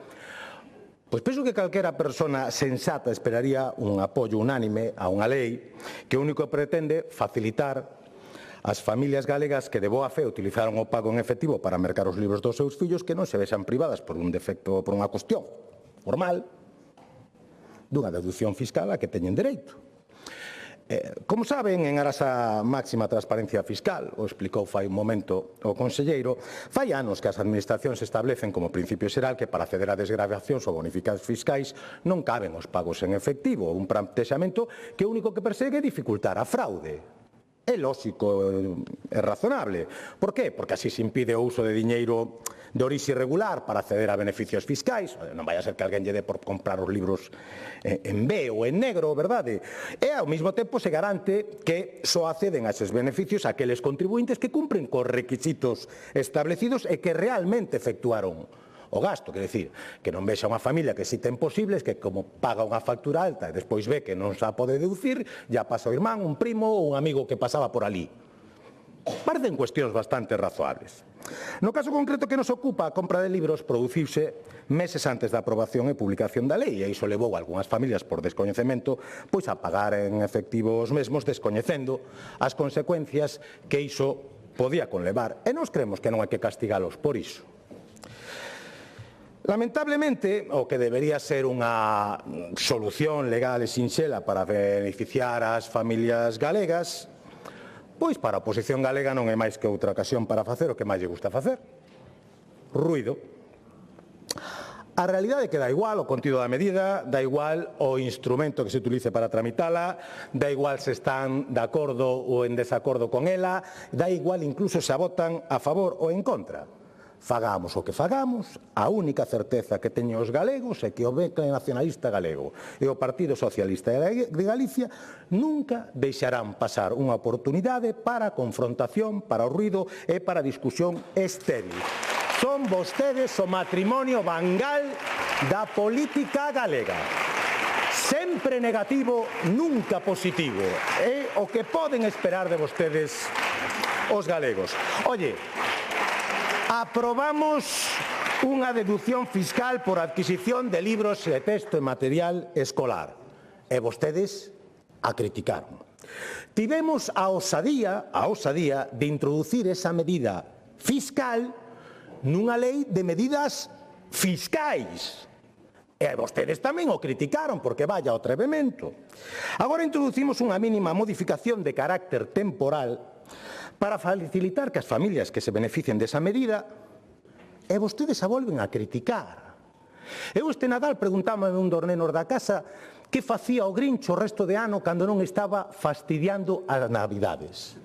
pois penso que calquera persona sensata esperaría un apoio unánime a unha lei que o único que pretende facilitar as familias galegas que de boa fe utilizaron o pago en efectivo para mercar os libros dos seus fillos que non se vexan privadas por un defecto, por unha cuestión formal dunha deducción fiscal a que teñen dereito. Como saben, en aras a máxima transparencia fiscal, o explicou fai un momento o conselleiro, fai anos que as administracións establecen como principio xeral que para acceder a desgravacións ou bonificacións fiscais non caben os pagos en efectivo, un plantexamento que o único que persegue é dificultar a fraude. É lóxico, é razonable. Por qué? Porque así se impide o uso de diñeiro de orixe irregular para acceder a beneficios fiscais. Non vai a ser que alguén lle dé por comprar os libros en B ou en negro, verdade? E ao mesmo tempo se garante que só acceden a eses beneficios aqueles contribuintes que cumpren cos requisitos establecidos e que realmente efectuaron o gasto, quer decir, que non vexa unha familia que si ten posibles, que como paga unha factura alta e despois ve que non se a pode deducir, ya pasa o irmán, un primo ou un amigo que pasaba por ali. Parecen cuestións bastante razoables. No caso concreto que nos ocupa, a compra de libros produciuse meses antes da aprobación e publicación da lei, e iso levou a algunhas familias por descoñecemento pois a pagar en efectivo os mesmos, descoñecendo as consecuencias que iso podía conlevar. E nos creemos que non hai que castigalos por iso. Lamentablemente, o que debería ser unha solución legal e sinxela para beneficiar as familias galegas, pois para a oposición galega non é máis que outra ocasión para facer o que máis lle gusta facer: ruído. A realidade é que dá igual o contido da medida, dá igual o instrumento que se utilice para tramitala, dá igual se están de acordo ou en desacordo con ela, dá igual incluso se a votan a favor ou en contra. Fagamos o que fagamos, a única certeza que teñen os galegos é que o Bloque Nacionalista Galego e o Partido Socialista de Galicia nunca deixarán pasar unha oportunidade para a confrontación, para o ruido e para a discusión estéril. Son vostedes o matrimonio bangal da política galega. Sempre negativo, nunca positivo. É o que poden esperar de vostedes os galegos. Oye, aprobamos unha deducción fiscal por adquisición de libros de texto e material escolar. E vostedes a criticaron. Tivemos a osadía de introducir esa medida fiscal nunha lei de medidas fiscais. E vostedes tamén o criticaron, porque vaya o atrevemento. Agora introducimos unha mínima modificación de carácter temporal para facilitar que as familias que se beneficien desa medida, e vostedes a volven a criticar. Eu este Nadal preguntábame un dos nenos da casa que facía o Grinch o resto de ano cando non estaba fastidiando as Navidades.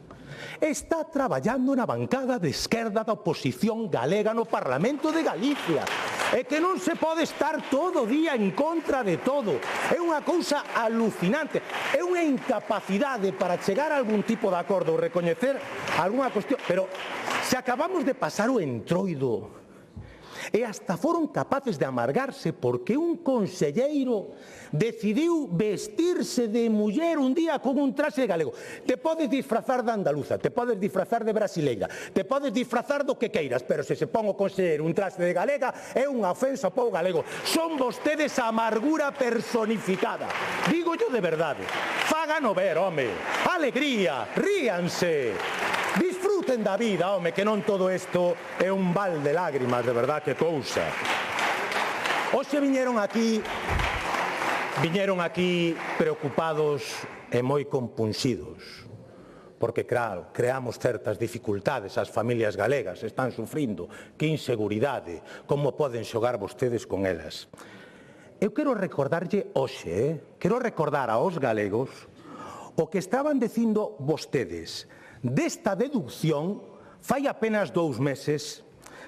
Está traballando na bancada de esquerda da oposición galega no Parlamento de Galicia. É que non se pode estar todo o día en contra de todo. É unha cousa alucinante. É unha incapacidade para chegar a algún tipo de acordo ou recoñecer algunha cuestión. Pero se acabamos de pasar o entroido e hasta foron capaces de amargarse porque un conselleiro decidiu vestirse de muller un día con un traxe de galego. Te podes disfrazar de andaluza, te podes disfrazar de brasileira, te podes disfrazar do que queiras, pero se pon o conselleiro un traxe de galega é unha ofensa ao povo galego. Son vostedes a amargura personificada. Digo yo de verdade. Fágano ver, home. Alegría, ríanse. Disfruten da vida, home, que non todo isto é un val de lágrimas, de verdad, que cousa. Hoxe viñeron aquí preocupados e moi compunxidos, porque, claro, creamos certas dificultades, as familias galegas están sufrindo, que inseguridade, como poden xogar vostedes con elas. Eu quero recordarlle hoxe, quero recordar aos galegos o que estaban dicindo vostedes desta deducción fai apenas 2 meses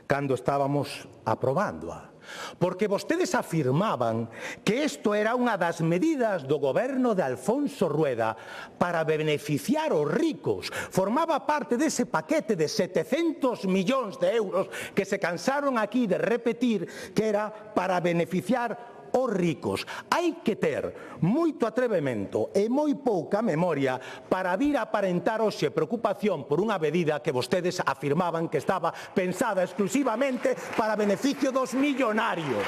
cando estábamos aprobándoa. Porque vostedes afirmaban que isto era unha das medidas do goberno de Alfonso Rueda para beneficiar os ricos. Formaba parte dese paquete de 700 millóns de euros que se cansaron aquí de repetir que era para beneficiar os ricos. Hai que ter moito atrevemento e moi pouca memoria para vir a aparentar hoxe preocupación por unha medida que vostedes afirmaban que estaba pensada exclusivamente para beneficio dos millonarios.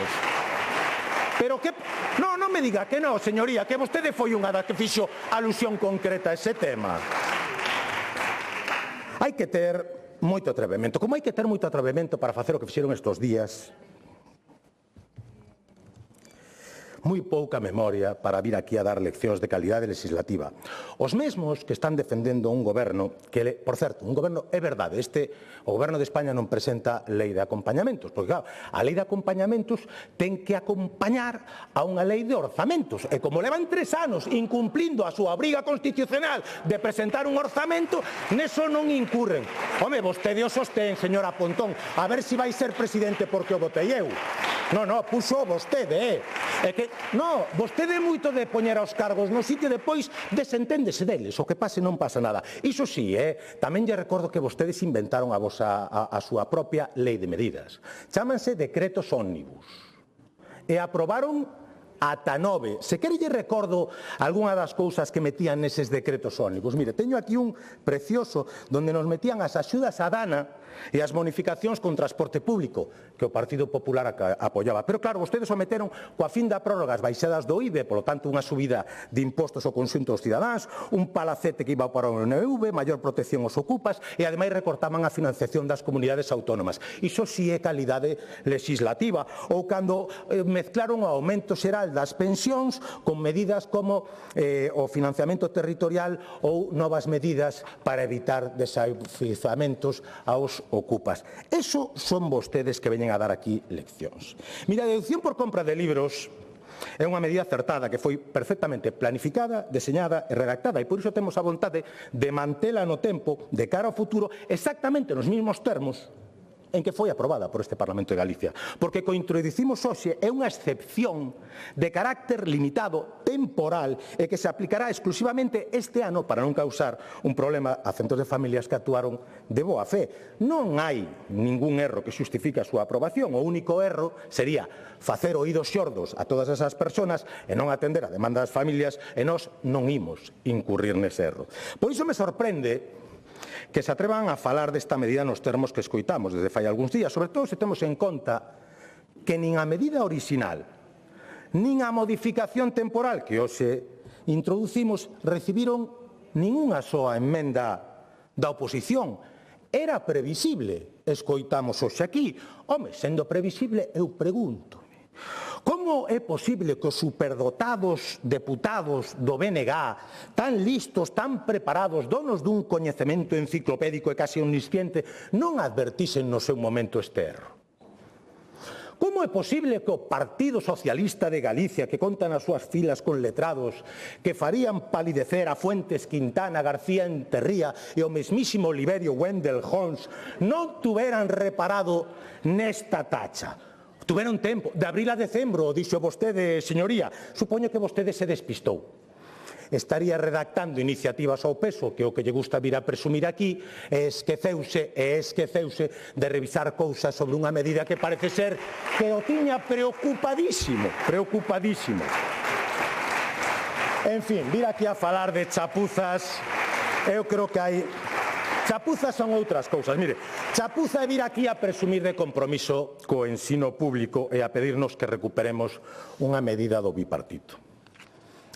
Pero que... Non me diga que non, señoría, que vostede foi unha da que fixo alusión concreta a ese tema. Hai que ter moito atrevemento. Como hai que ter moito atrevemento para facer o que fixeron estes días, moi pouca memoria para vir aquí a dar leccións de calidade legislativa. Os mesmos que están defendendo un goberno que, por certo, un goberno, é verdade, o goberno de España non presenta lei de acompañamentos, porque, claro, a lei de acompañamentos ten que acompañar a unha lei de orzamentos, e como levan 3 anos incumplindo a súa obriga constitucional de presentar un orzamento, neso non incurren. Home, vostede o sostén, señora Pontón, a ver se vai ser presidente porque o votei eu. Non, puxo vostede, É que, vostede é moito de poñer aos cargos no sitio e depois desenténdese deles, o que pase non pasa nada. Iso sí, tamén lle recordo que vostedes inventaron a súa propia lei de medidas. Chámanse decretos ómnibus. E aprobaron ata 9. Se quere lle recordo algunha das cousas que metían neses decretos ómnibus. Mire, teño aquí un precioso donde nos metían as axudas a Dana e as bonificacións con transporte público que o Partido Popular apoiaba. Pero claro, vostedes o meteron coa fin da prórroga as baixadas do IBE, polo tanto unha subida de impostos ao conxunto dos cidadáns, un palacete que iba para o NV, maior protección aos ocupas e ademais recortaban a financiación das comunidades autónomas. Iso si é calidade legislativa. Ou cando mezclaron o aumento xeral das pensións con medidas como o financiamento territorial ou novas medidas para evitar desafiuzamentos aos ocupas. Eso son vostedes que veñen a dar aquí leccións. Mira, a deducción por compra de libros é unha medida acertada que foi perfectamente planificada, deseñada e redactada e por iso temos a vontade de mantela no tempo de cara ao futuro exactamente nos mesmos termos en que foi aprobada por este Parlamento de Galicia, porque co introducimos hoxe é unha excepción de carácter limitado, temporal, e que se aplicará exclusivamente este ano para non causar un problema a centos de familias que actuaron de boa fe. Non hai ningún erro que xustifique a súa aprobación, o único erro sería facer oídos xordos a todas esas persoas e non atender a demanda das familias, e nós non imos incurrir nese erro. Por iso me sorprende que se atrevan a falar desta medida nos termos que escoitamos desde fai algúns días, sobre todo se temos en conta que nin a medida orixinal, nin a modificación temporal que hoxe introducimos recibiron ningunha soa emenda da oposición. Era previsible, escoitamos hoxe aquí. Home, sendo previsible, eu pregunto, como é posible que os superdotados deputados do BNG, tan listos, tan preparados, donos dun coñecemento enciclopédico e casi omnisciente, non advertisen no seu momento este erro? Como é posible que o Partido Socialista de Galicia, que conta nas súas filas con letrados que farían palidecer a Fuentes Quintana, García Enterría e o mesmísimo Oliverio Wendell Holmes, non tuveran reparado nesta tacha? Tuveron tempo, de abril a decembro, dixo vostede, señoría. Supoño que vostede se despistou. Estaría redactando iniciativas ao peso, que o que lle gusta vir a presumir aquí, e esqueceuse de revisar cousas sobre unha medida que parece ser que o tiña preocupadísimo. En fin, vir aquí a falar de chapuzas, eu creo que hai... Chapuzas son outras cousas. Mire, chapuza é vir aquí a presumir de compromiso co ensino público e a pedirnos que recuperemos unha medida do bipartito.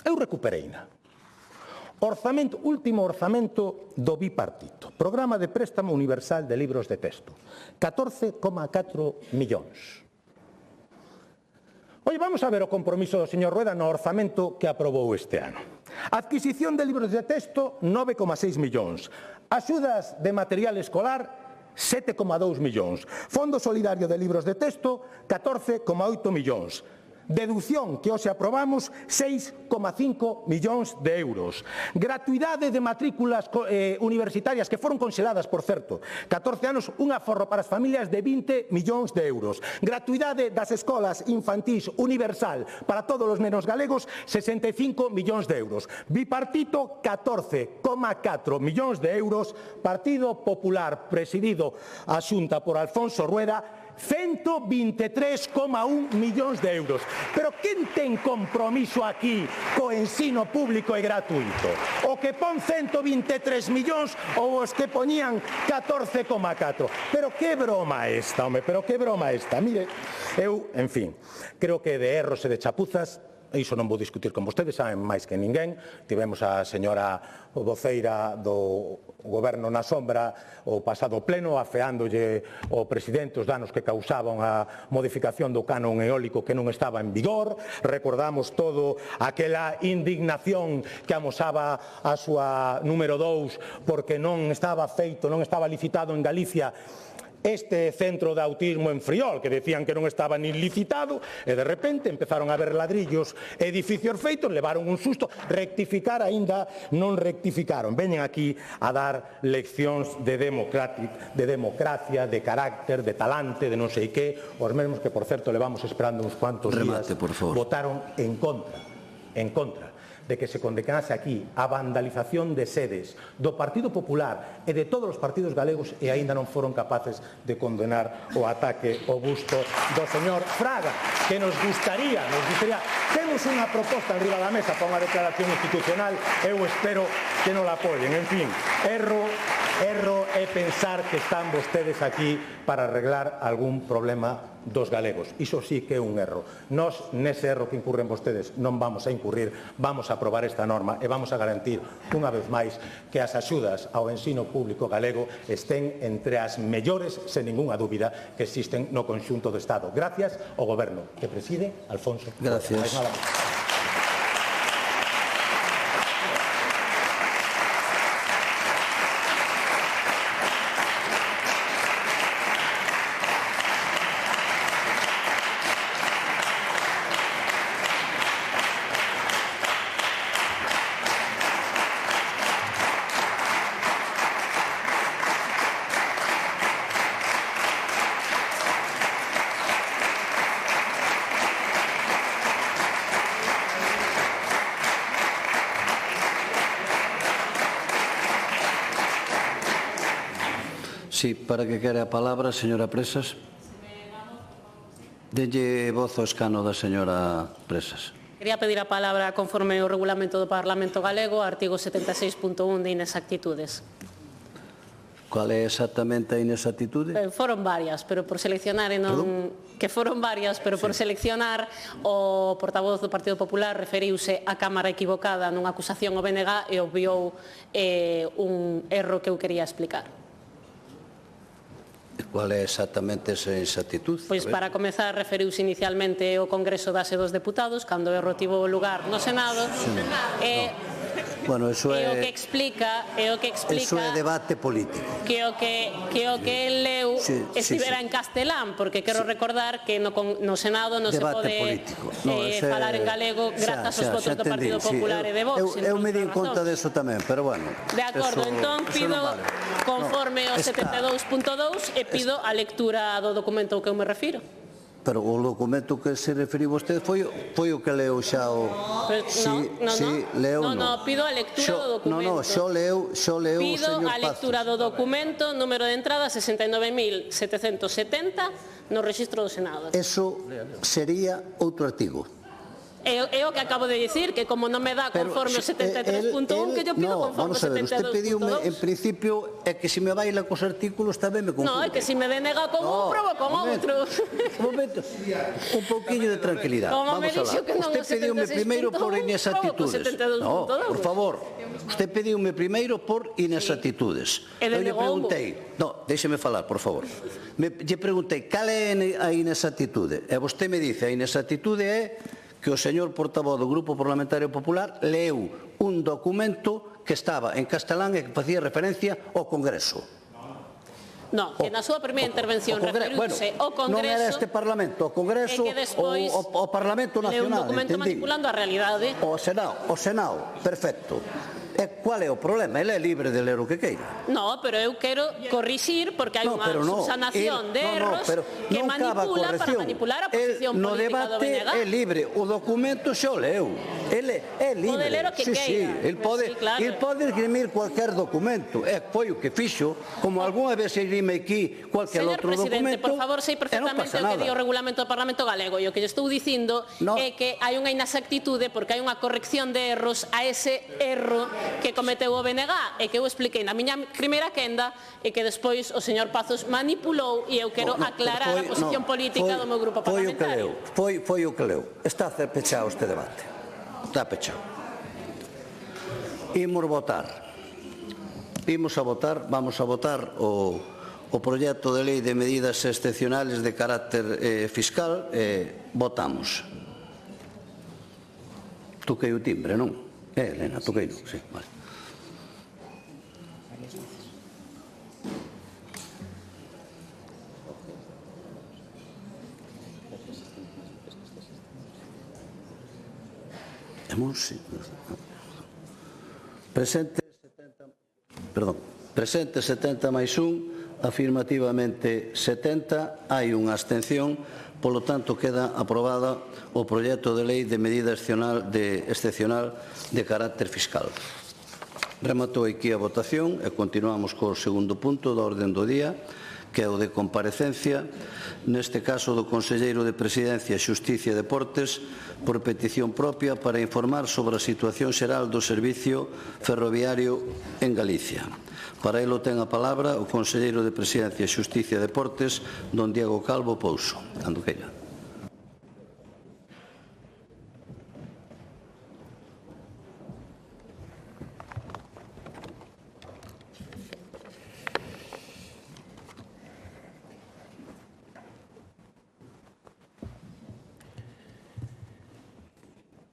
Eu recupereina. Último orzamento do bipartito. Programa de préstamo universal de libros de texto. 14,4 millóns. Oye, vamos a ver o compromiso do señor Rueda no orzamento que aprobou este ano. Adquisición de libros de texto, 9,6 millóns. Axudas de material escolar, 7,2 millóns. Fondo solidario de libros de texto, 14,8 millóns. Deducción que hoxe aprobamos, 6,5 millóns de euros. Gratuidade de matrículas universitarias que foron conxeladas, por certo. 14 anos, un aforro para as familias de 20 millóns de euros. Gratuidade das escolas infantís universal para todos os nenos galegos, 65 millóns de euros. Bipartito, 14,4 millóns de euros. Partido Popular, presidido a Xunta por Alfonso Rueda, 123,1 millóns de euros. Pero quen ten compromiso aquí co ensino público e gratuito? O que pon 123 millóns ou os que poñían 14,4? Pero que broma esta, home, pero que broma esta. Mire, eu, en fin, creo que de erros e de chapuzas iso non vou discutir con vostedes, saben máis que ninguén. Tivemos a señora voceira do Goberno na sombra o pasado pleno afeándolle ao presidente os danos que causaban a modificación do canon eólico que non estaba en vigor. Recordamos todo aquela indignación que amosaba a súa número 2 porque non estaba feito, non estaba licitado en Galicia este centro de autismo en Friol, que decían que non estaba nin licitado, e de repente empezaron a ver ladrillos, edificios feitos, levaron un susto, rectificar aínda non rectificaron. Veñen aquí a dar leccións de democracia, de carácter, de talante, de non sei que, os mesmos que, por certo, levamos esperando uns cuantos días, votaron en contra de que se condenase aquí a vandalización de sedes do Partido Popular e de todos os partidos galegos e aínda non foron capaces de condenar o ataque ao busto do señor Fraga, que nos gustaría, temos unha proposta arriba da mesa para unha declaración institucional, eu espero que non la apoyen. En fin, erro é pensar que están vostedes aquí para arreglar algún problema dos galegos. Iso sí que é un erro. Nós, nese erro que incurren vostedes, non vamos a incurrir, vamos a aprobar esta norma e vamos a garantir, unha vez máis, que as axudas ao ensino público galego estén entre as mellores, sen ninguna dúbida, que existen no conxunto do Estado. Gracias ao Goberno que preside Alfonso. Gracias. Sí, para que quere a palabra, señora Presas. Denlle voz ao escano da señora Presas. Quería pedir a palabra conforme o regulamento do Parlamento Galego, artigo 76.1 de inexactitudes. Cual é exactamente a inexactitude? Foron varias, pero por seleccionar e non... Que foron varias, pero por seleccionar, o portavoz do Partido Popular referiuse á Cámara equivocada nunha acusación ao BNG e obviou un erro que eu quería explicar. Cual é exactamente esa inexactitude? Pois para comezar, referiuse inicialmente ao Congreso das e dos Deputados, cando o erro tivo lugar no Senado, Bueno, eso é o é... que explica Eso é debate político. que o que el leu estivera en castelán, porque quero recordar que no Senado non se Debate pode político. No, falar en galego grazas aos votos do Partido Popular e de Vox. Eu me di en conta deso tamén, pero bueno. De acordo, entón pido conforme ao 72.2 e pido a lectura do documento ao que eu me refiro. Pero o documento que se referiu vostede foi o que leu xa o... No, pido a lectura do documento. No, xo leu o señor Pazos. Pido a lectura do documento, número de entrada 69.770 no rexistro do Senado. Eso sería outro artigo. É o que acabo de dicir, que como non me dá conforme o 73.1, que yo pido conforme o 72.2. Usted pediume, en principio, é que se me baila cos artículos tamén me confunde. No, é que se me denega con un, probo con outro. Un momento, un pouquinho de tranquilidade. Como me Vamos a dixo que non o Usted pediume primeiro por inexactitudes. No, por favor. Usted pediume primeiro por inexactitudes. Eu lle preguntei, no, déxeme falar, por favor. Lle preguntei, cal é a inexactitude? E vostede me dice, a inexactitude é que o señor portavoz do Grupo Parlamentario Popular leu un documento que estaba en castelán e que facía referencia ao Congreso. No, que na súa primeira intervención referiuse ao Congreso. Non era este Parlamento, o Congreso ou o Parlamento Nacional, leu un documento manipulando a realidade. O Senado, perfecto. E qual é o problema? Ele é libre de ler o que queira. No, pero eu quero corrixir porque hai unha subsanación de erros que manipula para manipular a posición política do BNG. No debate é libre, o documento xa o leu. Ele é libre. Pode ler o que queira. Ele pode esgrimir cualquier documento. É foi o que fixo, como algunha vez esgrime aquí cualquier outro documento. Señor Presidente, por favor, sei perfectamente o que di o regulamento do Parlamento Galego e o que lle estou dicindo é que hai unha inexactitude porque hai unha corrección de erros a ese erro que cometeu o BNG e que eu expliquei na miña primeira quenda e que despois o señor Pazos manipulou e eu quero aclarar a posición política do meu grupo parlamentario. Foi o que leu. Está pechado este debate. Está pechado. Imos vamos a votar o proxecto de lei de medidas excepcionales de carácter fiscal. Votamos. Toquei o timbre, non? Elena, toquei, sí, vale. Presente 70 máis 1, afirmativamente 70, hai unha abstención. Polo tanto, queda aprobada o proxecto de lei de medida excepcional de carácter fiscal. Rematou aquí a votación e continuamos co segundo punto da orde do día, que é o de comparecencia, neste caso do Conselleiro de Presidencia, Xusticia e Deportes, por petición propia para informar sobre a situación xeral do servicio ferroviario en Galicia. Para elo ten a palabra o Conselleiro de Presidencia, Xusticia e Deportes, don Diego Calvo Pouso. Cando queira.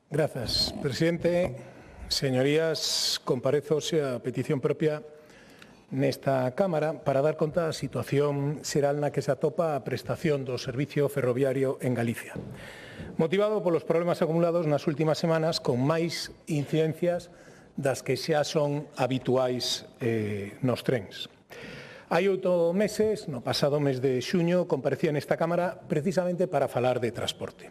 Grazas, presidente. Señorías, comparezose a petición propia nesta Cámara para dar conta da situación xeral na que se atopa a prestación do servicio ferroviario en Galicia, motivado polos problemas acumulados nas últimas semanas con máis incidencias das que xa son habituais nos trens. Hai 8 meses, no pasado mes de xuño, comparecía nesta Cámara precisamente para falar de transporte.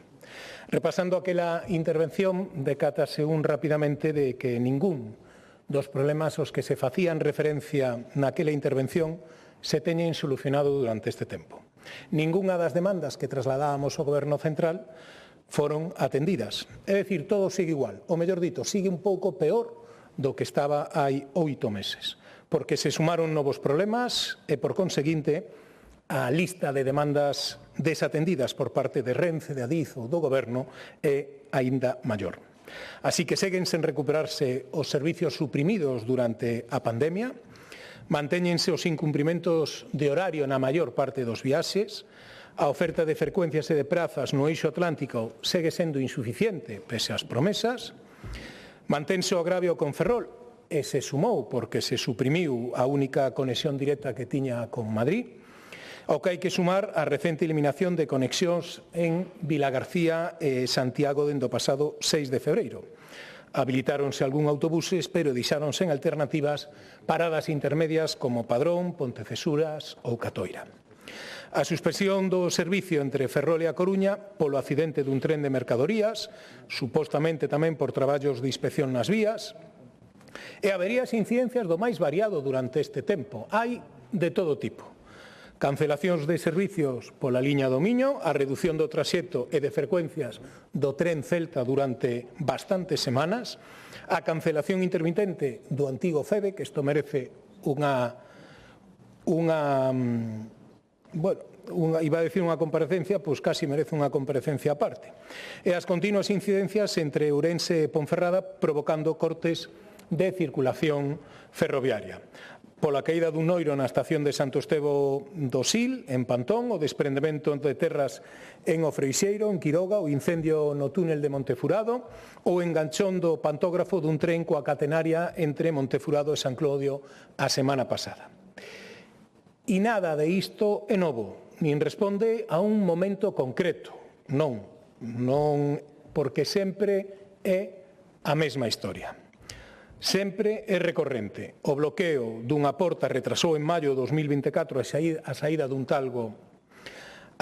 Repasando aquela intervención, decátase rapidamente de que ningún dos problemas aos que se facían referencia naquela intervención se teñen solucionado durante este tempo. Ningunha das demandas que trasladábamos ao Goberno Central foron atendidas. É dicir, todo sigue igual. O mellor dito, sigue un pouco peor do que estaba hai 8 meses. Porque se sumaron novos problemas e, por conseguinte, a lista de demandas desatendidas por parte de Renfe, de Adif ou do Goberno é aínda maior. Así que seguen sen recuperarse os servicios suprimidos durante a pandemia, mantéñense os incumprimentos de horario na maior parte dos viaxes, a oferta de frecuencias e de prazas no eixo atlántico segue sendo insuficiente pese ás promesas, mantense o agravio con Ferrol e se sumou porque se suprimiu a única conexión directa que tiña con Madrid, ao que hai que sumar a recente eliminación de conexións en Vilagarcía e Santiago dende o pasado 6 de febreiro. Habilitáronse algún autobuses, pero deixáronse en alternativas paradas intermedias como Padrón, Pontecesuras ou Catoira. A suspensión do servicio entre Ferrol e A Coruña polo accidente dun tren de mercadorías, supostamente tamén por traballos de inspección nas vías, e averías e incidencias do máis variado durante este tempo. Hai de todo tipo. Cancelacións de servicios pola liña do Miño, a reducción do traxecto e de frecuencias do tren Celta durante bastantes semanas, a cancelación intermitente do antigo FEBE, que isto merece iba a decir unha comparecencia, pois casi merece unha comparecencia aparte. E as continuas incidencias entre Ourense e Ponferrada provocando cortes de circulación ferroviaria. Pola caída dun noiro na estación de Santo Estevo do Sil, en Pantón, o desprendemento de terras en O Freixeiro, en Quiroga, o incendio no túnel de Montefurado, ou enganchón do pantógrafo dun tren coa catenaria entre Montefurado e San Clodio a semana pasada. E nada de isto é novo, nin responde a un momento concreto. Non, porque sempre é a mesma historia. Sempre é recorrente. O bloqueo dunha porta retrasou en maio de 2024 a saída dun talgo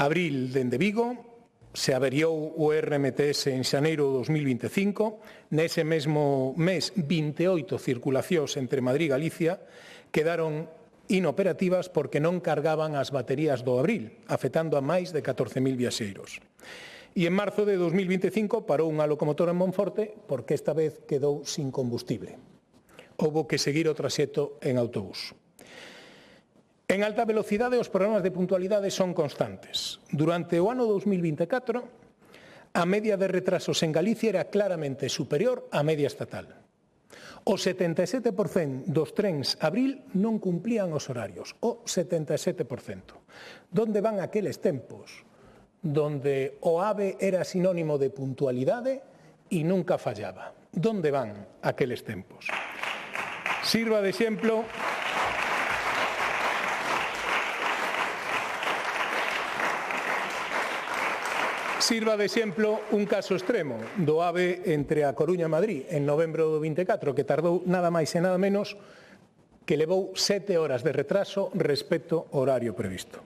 Abril dende Vigo, se averiou o RMTS en xaneiro de 2025, nese mesmo mes 28 circulacións entre Madrid e Galicia quedaron inoperativas porque non cargaban as baterías do Abril, afectando a máis de 14.000 viaxeiros. E en marzo de 2025 parou unha locomotora en Monforte porque esta vez quedou sin combustible. Houbo que seguir o traxecto en autobús. En alta velocidade os problemas de puntualidade son constantes. Durante o ano 2024 a media de retrasos en Galicia era claramente superior á media estatal. O 77% dos trens Abril non cumplían os horarios, o 77%. Donde van aqueles tempos donde o AVE era sinónimo de puntualidade e nunca fallaba? Donde van aqueles tempos? Sirva de exemplo un caso extremo do AVE entre A Coruña e Madrid en novembro do 24, que tardou nada máis e nada menos que levou 7 horas de retraso respecto ao horario previsto.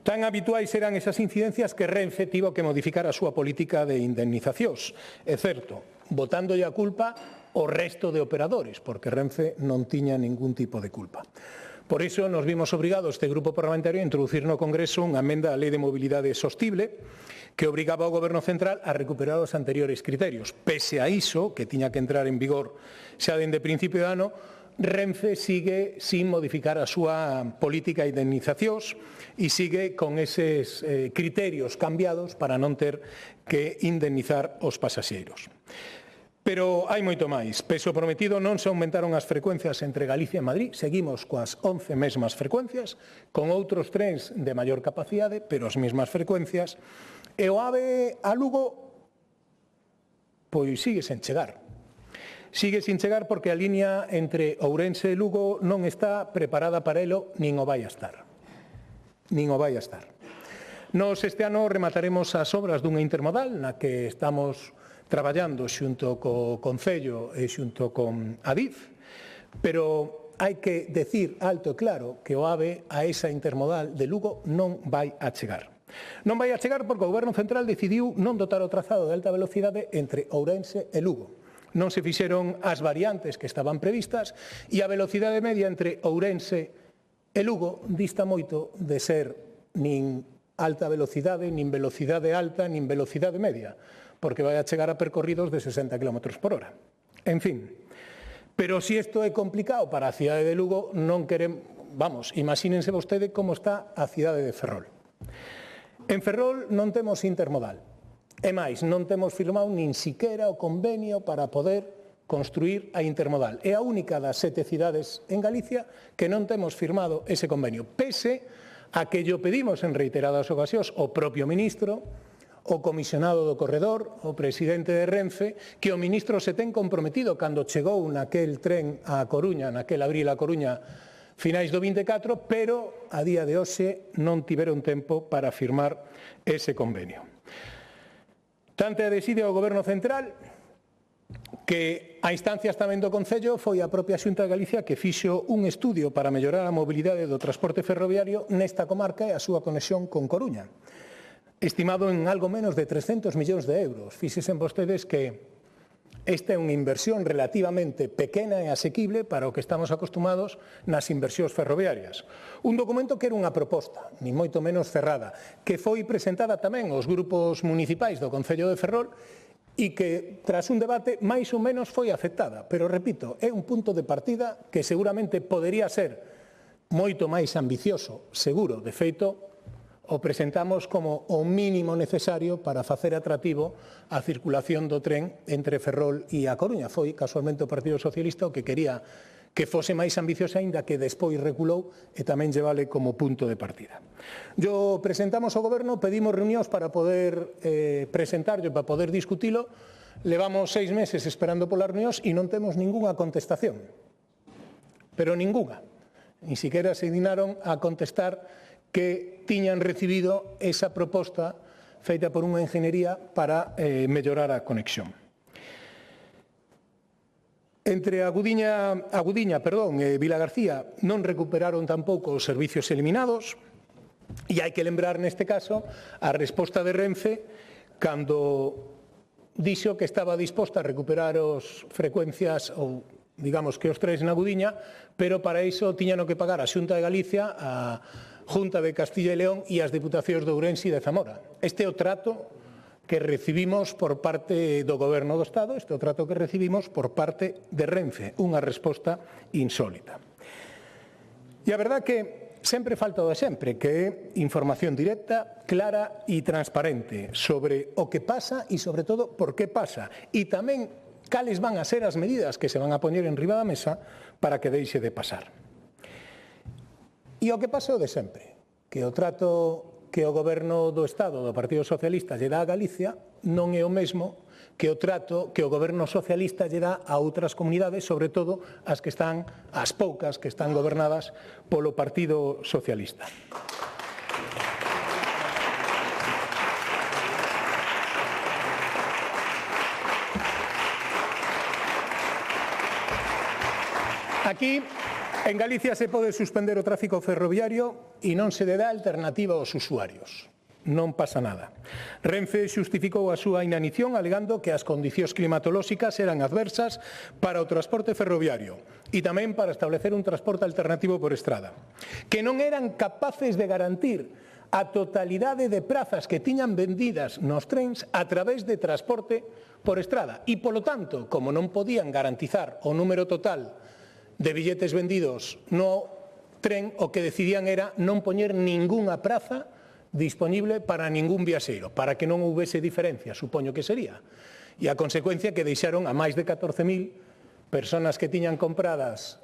Tan habituais eran esas incidencias que Renfe tivo que modificar a súa política de indemnizacións. É certo, botándolle a culpa ao resto de operadores, porque Renfe non tiña ningún tipo de culpa. Por iso nos vimos obrigados este grupo parlamentario a introducir no Congreso unha emenda á Lei de Mobilidade Sostible que obrigaba ao Goberno Central a recuperar os anteriores criterios. Pese a iso, que tiña que entrar en vigor xa dende principio de ano, Renfe sigue sin modificar a súa política de indemnizacións e sigue con eses criterios cambiados para non ter que indemnizar os pasaxeiros. Pero hai moito máis. Pese ao prometido, non se aumentaron as frecuencias entre Galicia e Madrid. Seguimos coas 11 mesmas frecuencias, con outros trens de maior capacidade, pero as mesmas frecuencias. E o AVE a Lugo, pois sigue sen chegar. Sigue sin chegar porque a línea entre Ourense e Lugo non está preparada para elo, nin o vai a estar. Nin o vai a estar. Nos este ano remataremos as obras dunha intermodal na que estamos traballando xunto co Concello e xunto con Adif, pero hai que decir alto e claro que o AVE a esa intermodal de Lugo non vai a chegar. Non vai a chegar porque o Goberno Central decidiu non dotar o trazado de alta velocidade entre Ourense e Lugo. Non se fixeron as variantes que estaban previstas e a velocidade media entre Ourense E Lugo dista moito de ser nin alta velocidade, nin velocidade alta, nin velocidade media, porque vai a chegar a percorridos de 60 km por hora. En fin, pero se isto é complicado para a cidade de Lugo, non queremos, vamos, imagínense vostede como está a cidade de Ferrol. En Ferrol non temos intermodal, e máis, non temos firmado nin siquera o convenio para poder construir a intermodal. É a única das 7 cidades en Galicia que non temos firmado ese convenio, pese a que llo pedimos en reiteradas ocasións o propio ministro, o comisionado do corredor, o presidente de Renfe, que o ministro se ten comprometido cando chegou naquel tren a Coruña, naquel abril a Coruña, finais do 24, pero a día de hoxe non tiveron tempo para firmar ese convenio. Tanto decide o Goberno Central que a instancias tamén do Concello foi a propia Xunta de Galicia que fixo un estudio para mellorar a mobilidade do transporte ferroviario nesta comarca e a súa conexión con Coruña, estimado en algo menos de 300 millóns de euros. Fíxense vostedes que esta é unha inversión relativamente pequena e asequible para o que estamos acostumados nas inversións ferroviarias. Un documento que era unha proposta, ni moito menos cerrada, que foi presentada tamén aos grupos municipais do Concello de Ferrol e que, tras un debate, máis ou menos foi aceptada. Pero, repito, é un punto de partida que seguramente podería ser moito máis ambicioso, seguro. De feito, o presentamos como o mínimo necesario para facer atractivo a circulación do tren entre Ferrol e a Coruña. Foi, casualmente, o Partido Socialista o que quería que fose máis ambiciosa, aínda que despois reculou e tamén lle vale como punto de partida. Yo presentamos ao Goberno, pedimos reunións para poder presentarlo, para poder discutilo. Levamos 6 meses esperando polas reunións e non temos ningunha contestación. Pero ningunha. Ni siquiera se dignaron a contestar que tiñan recibido esa proposta feita por unha enxeñería para mellorar a conexión. Entre Agudiña e Vilagarcía non recuperaron tampouco os servicios eliminados e hai que lembrar neste caso a resposta de Renfe cando dixo que estaba disposta a recuperar as frecuencias ou digamos que os trens na Agudiña, pero para iso tiñan que pagar a Xunta de Galicia, a Junta de Castilla e León e as Diputacións de Ourense e de Zamora. Este é o trato que recibimos por parte do Goberno do Estado, este é o trato que recibimos por parte de Renfe, unha resposta insólita. E a verdade que sempre falta o de sempre, que é información directa, clara e transparente sobre o que pasa e, sobre todo, por que pasa. E tamén cales van a ser as medidas que se van a poñer en riba da mesa para que deixe de pasar. E o que pasa é o de sempre, que o trato que o Goberno do Estado do Partido Socialista lle dá a Galicia non é o mesmo que o trato que o Goberno Socialista lle dá a outras comunidades, sobre todo as que están, as poucas que están gobernadas polo Partido Socialista. Aquí, en Galicia, se pode suspender o tráfico ferroviario e non se lle dá alternativa aos usuarios. Non pasa nada. Renfe xustificou a súa inanición alegando que as condicións climatolóxicas eran adversas para o transporte ferroviario e tamén para establecer un transporte alternativo por estrada. Que non eran capaces de garantir a totalidade de prazas que tiñan vendidas nos trens a través de transporte por estrada. E, polo tanto, como non podían garantizar o número total de billetes vendidos no tren, o que decidían era non poñer ningunha praza disponible para ningún viaxeiro, para que non houvese diferencia, supoño que sería. E a consecuencia que deixaron a máis de 14.000 personas que tiñan comprados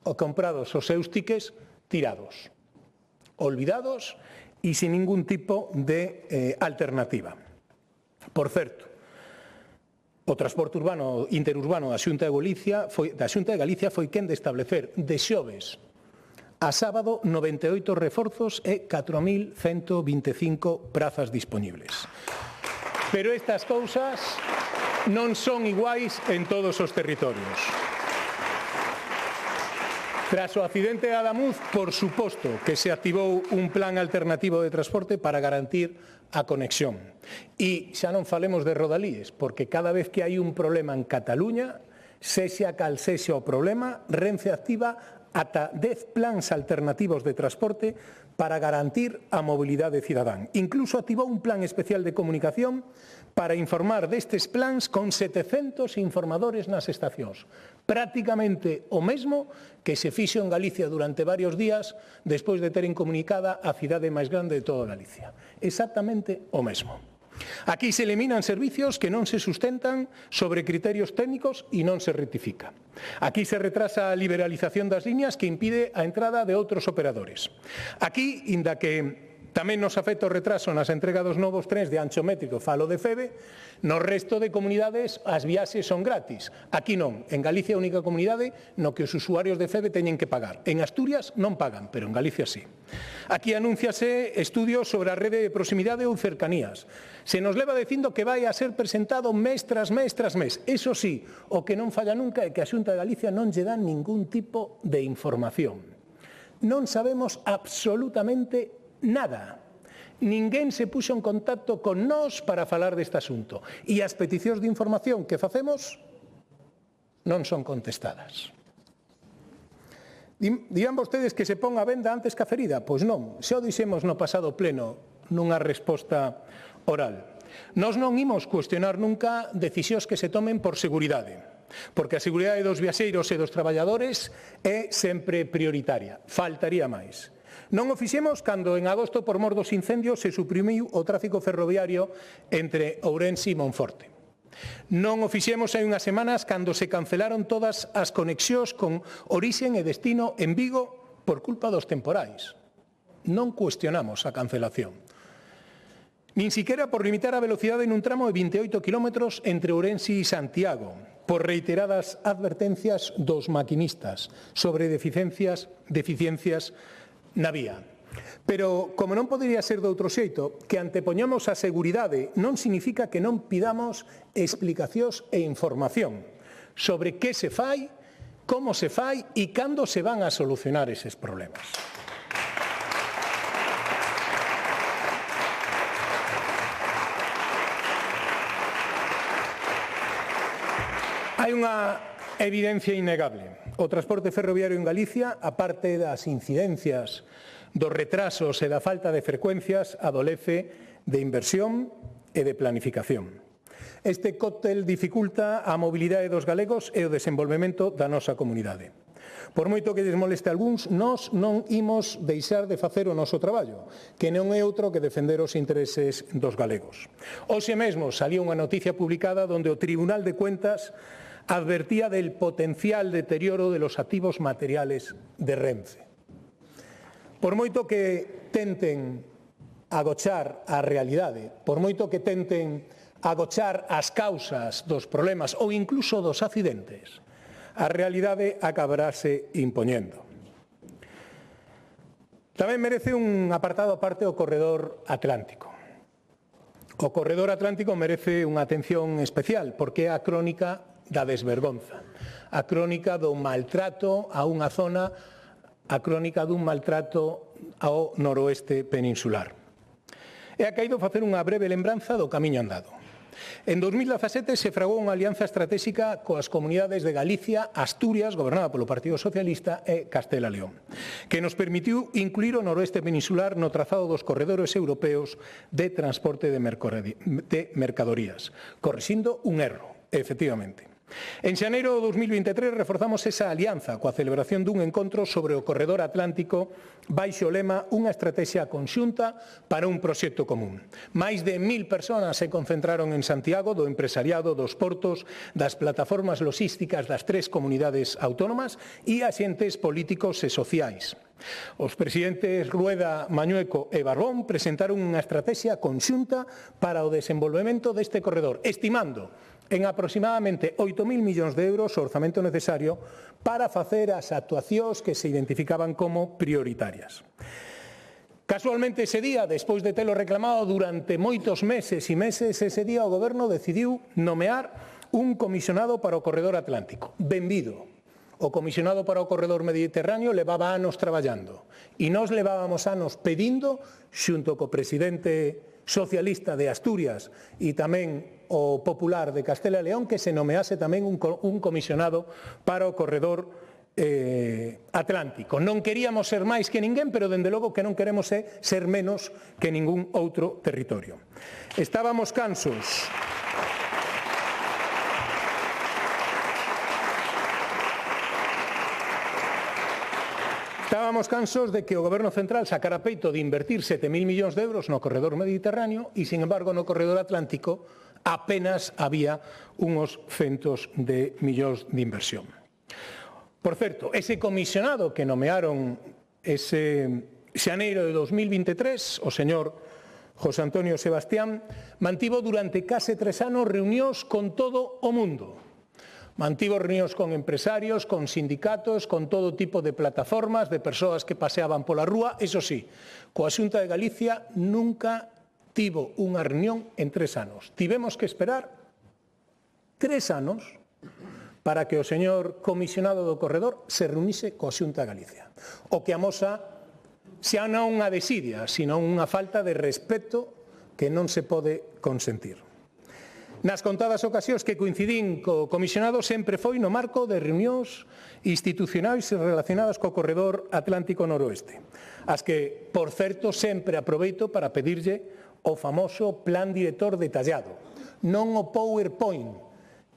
os seus tickets tirados, olvidados e sin ningún tipo de alternativa. Por certo, o transporte urbano interurbano da Xunta de Galicia foi quen de establecer de xoves a sábado 98 reforzos e 4.125 prazas disponibles. Pero estas cousas non son iguais en todos os territorios. Tras o accidente de Adamuz, por suposto que se activou un plan alternativo de transporte para garantir a conexión. E xa non falemos de rodalíes, porque cada vez que hai un problema en Cataluña, sexa cal sexa o problema, Renfe activa ata 10 plans alternativos de transporte para garantir a mobilidade cidadán. Incluso activou un plan especial de comunicación para informar destes plans con 700 informadores nas estacións. Prácticamente o mesmo que se fixo en Galicia durante varios días despois de ter incomunicada a cidade máis grande de toda Galicia. Exactamente o mesmo. Aquí se eliminan servicios que non se sustentan sobre criterios técnicos e non se rectifica. Aquí se retrasa a liberalización das liñas que impide a entrada de outros operadores. Aquí, inda que tamén nos afecta o retraso nas entrega dos novos trens de ancho métrico, falo de FEBE, no resto de comunidades as viaxes son gratis. Aquí non. En Galicia é a única comunidade no que os usuarios de FEBE teñen que pagar. En Asturias non pagan, pero en Galicia sí. Aquí anúnciase estudios sobre a rede de proximidade ou cercanías. Se nos leva dicindo que vai a ser presentado mes tras mes tras mes. Eso sí, o que non falla nunca é que a Xunta de Galicia non lle dá ningún tipo de información. Non sabemos absolutamente nada. Ninguén se puxo en contacto con nós para falar deste asunto. E as peticións de información que facemos non son contestadas. Dirán vostedes que se pon a venda antes que a ferida? Pois non, xa o dixemos no pasado pleno nunha resposta oral. Nós non imos cuestionar nunca decisións que se tomen por seguridade, porque a seguridade dos viaxeiros e dos traballadores é sempre prioritaria. Faltaría máis. Non o fixemos cando en agosto por mor dos incendios se suprimiu o tráfico ferroviario entre Ourense e Monforte. Non o fixemos hai unhas semanas cando se cancelaron todas as conexións con orixen e destino en Vigo por culpa dos temporais. Non cuestionamos a cancelación. Nin siquiera por limitar a velocidade nun tramo de 28 km entre Ourense e Santiago, por reiteradas advertencias dos maquinistas sobre deficiencias na vía. Pero, como non podería ser de outro xeito, que antepoñamos a seguridade non significa que non pidamos explicacións e información sobre que se fai, como se fai e cando se van a solucionar eses problemas. Hai unha evidencia innegable. O transporte ferroviario en Galicia, aparte das incidencias, dos retrasos e da falta de frecuencias, adolece de inversión e de planificación. Este cóctel dificulta a mobilidade dos galegos e o desenvolvemento da nosa comunidade. Por moito que lles moleste a algúns, nós non imos deixar de facer o noso traballo, que non é outro que defender os intereses dos galegos. Hoxe mesmo salía unha noticia publicada onde o Tribunal de Cuentas advertía del potencial deterioro de los activos materiales de Renfe. Por moito que tenten agochar a realidade, por moito que tenten agochar as causas dos problemas ou incluso dos accidentes, a realidade acabarase impoñendo. Tamén merece un apartado aparte o corredor atlántico. O corredor atlántico merece unha atención especial porque é a crónica da desvergonza, a crónica do maltrato a unha zona, a crónica dun maltrato ao noroeste peninsular. E acaído facer unha breve lembranza do camiño andado. En 2017 se fragou unha alianza estratégica coas comunidades de Galicia, Asturias, gobernada polo Partido Socialista, e Castela e León, que nos permitiu incluir o noroeste peninsular no trazado dos corredores europeos de transporte de mercadorías, corrixindo un erro, efectivamente. En xaneiro de 2023 reforzamos esa alianza coa celebración dun encontro sobre o corredor atlántico baixo o lema unha estratexia conxunta para un proxecto común. Máis de 1000 persoas se concentraron en Santiago, do empresariado, dos portos, das plataformas logísticas das 3 comunidades autónomas e axentes políticos e sociais. Os presidentes Rueda, Mañueco e Barbón presentaron unha estratexia conxunta para o desenvolvemento deste corredor, estimando en aproximadamente 8.000 millóns de euros o orzamento necesario para facer as actuacións que se identificaban como prioritarias. Casualmente ese día, despois de telo reclamado durante moitos meses e meses, ese día o Goberno decidiu nomear un comisionado para o corredor atlántico. Benvido. O comisionado para o corredor mediterráneo levaba anos traballando e nós levábamos anos pedindo, xunto co presidente socialista de Asturias e tamén o popular de Castela e León, que se nomease tamén un comisionado para o corredor Atlántico. Non queríamos ser máis que ninguén, pero dende logo que non queremos ser menos que ningún outro territorio. Estábamos cansos de que o Goberno Central sacara peito de invertir 7.000 millóns de euros no corredor mediterráneo e, sin embargo, no corredor atlántico apenas había uns centos de millóns de inversión. Por certo, ese comisionado que nomearon ese xaneiro de 2023, o señor José Antonio Sebastián, mantivo durante case 3 anos reunións con todo o mundo. Mantivo reunións con empresarios, con sindicatos, con todo tipo de plataformas, de persoas que paseaban pola rúa. Eso sí, coa Xunta de Galicia nunca tivo unha reunión en 3 anos. Tivemos que esperar 3 anos para que o señor comisionado do corredor se reunise coa Xunta de Galicia. O que amosa xa non unha desidia, sino unha falta de respeto que non se pode consentir. Nas contadas ocasións que coincidín co comisionado sempre foi no marco de reunións institucionais relacionadas co corredor Atlántico Noroeste, as que, por certo, sempre aproveito para pedirlle o famoso plan director detallado, non o PowerPoint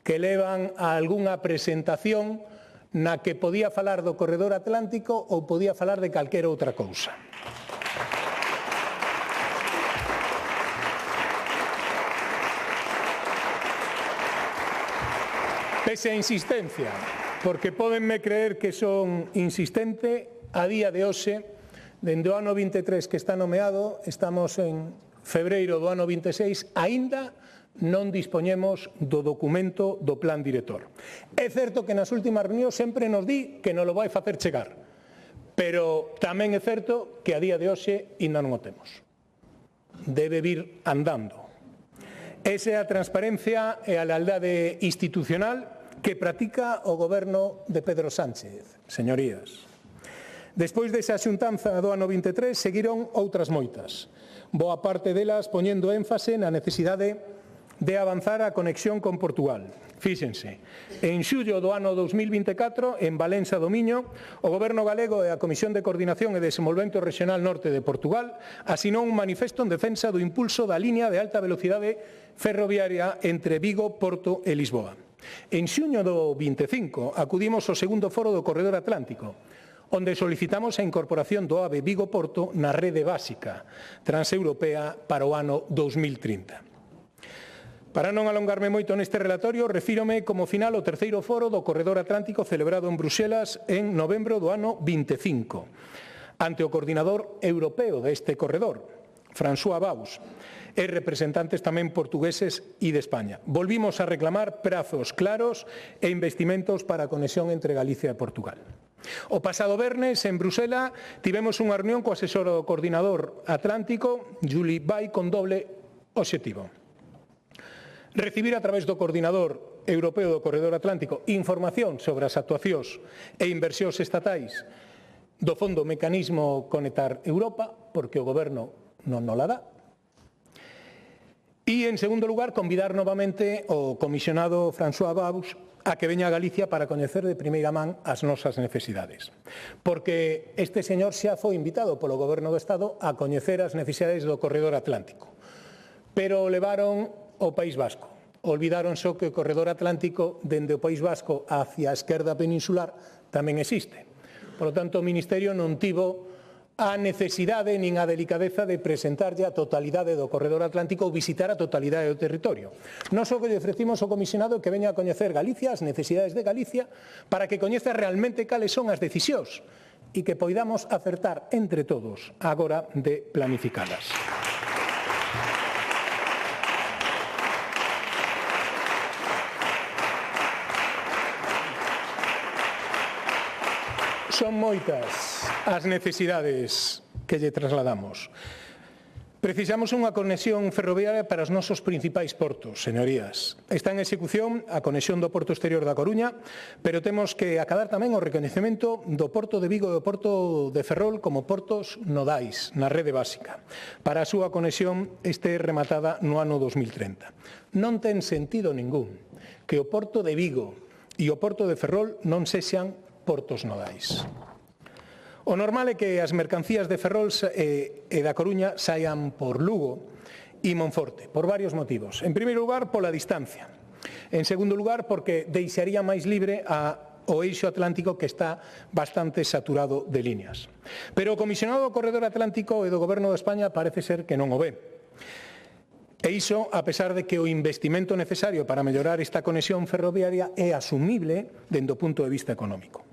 que levan a algunha presentación na que podía falar do corredor Atlántico ou podía falar de calquera outra cousa. Pese a insistencia, porque pódenme creer que son insistente, a día de hoxe, dende o ano 23 que está nomeado, estamos en febreiro do ano 26, aínda non dispoñemos do documento do plan director. É certo que nas últimas reunións sempre nos di que nos lo vai facer chegar, pero tamén é certo que a día de hoxe aínda non o temos. Debe vir andando. Esa é a transparencia e a lealdade institucional que practica o goberno de Pedro Sánchez, señorías. Despois desa xuntanza do ano 23 seguiron outras moitas, boa parte delas poñendo énfase na necesidade de avanzar a conexión con Portugal. Fíxense, en xullo do ano 2024, en Valença do Miño, o Goberno galego e a Comisión de Coordinación e Desenvolvemento Regional Norte de Portugal asinou un manifesto en defensa do impulso da línea de alta velocidade ferroviaria entre Vigo, Porto e Lisboa. En xuño do 25 acudimos ao segundo foro do Corredor Atlántico, onde solicitamos a incorporación do AVE Vigo-Porto na rede básica transeuropea para o ano 2030. Para non alongarme moito neste relatorio, refírome como final ao terceiro foro do Corredor Atlántico celebrado en Bruxelas en novembro do ano 25, ante o coordinador europeo deste corredor, François Baus, e representantes tamén portugueses e de España. Volvimos a reclamar prazos claros e investimentos para a conexión entre Galicia e Portugal. O pasado vernes, en Bruxelas, tivemos unha reunión co asesor do coordinador atlántico, Juli Bay, con doble obxectivo. Recibir a través do coordinador europeo do Corredor Atlántico información sobre as actuacións e inversións estatais do Fondo Mecanismo Conectar Europa, porque o Goberno non nola dá. E, en segundo lugar, convidar novamente o comisionado François Baus a que veña a Galicia para coñecer de primeira man as nosas necesidades. Porque este señor xa foi invitado polo Goberno do Estado a coñecer as necesidades do Corredor Atlántico. Pero levaron ao País Vasco. Olvidaron só que o Corredor Atlántico dende o País Vasco hacia a esquerda peninsular tamén existe. Por lo tanto, o Ministerio non tivo a necesidade nin a delicadeza de presentarlle a totalidade do Corredor Atlántico ou visitar a totalidade do territorio. Nós o que lle ofrecimos ao comisionado que veña a coñecer Galicia, as necesidades de Galicia, para que coñeza realmente cales son as decisións e que poidamos acertar entre todos a hora de planificalas. Son moitas as necesidades que lle trasladamos. Precisamos unha conexión ferroviaria para os nosos principais portos, señorías. Está en execución a conexión do Porto Exterior da Coruña, pero temos que acadar tamén o recoñecemento do Porto de Vigo e do Porto de Ferrol como portos nodais na rede básica. Para a súa conexión este rematada no ano 2030. Non ten sentido ningún que o Porto de Vigo e o Porto de Ferrol non sexan portos nodais. O normal é que as mercancías de Ferrol e da Coruña saian por Lugo e Monforte, por varios motivos. En primeiro lugar, pola distancia. En segundo lugar, porque deixaría máis libre o eixo atlántico que está bastante saturado de líneas. Pero o comisionado do Corredor Atlántico e do Goberno de España parece ser que non o ve. E iso, a pesar de que o investimento necesario para mellorar esta conexión ferroviaria é asumible dende o punto de vista económico.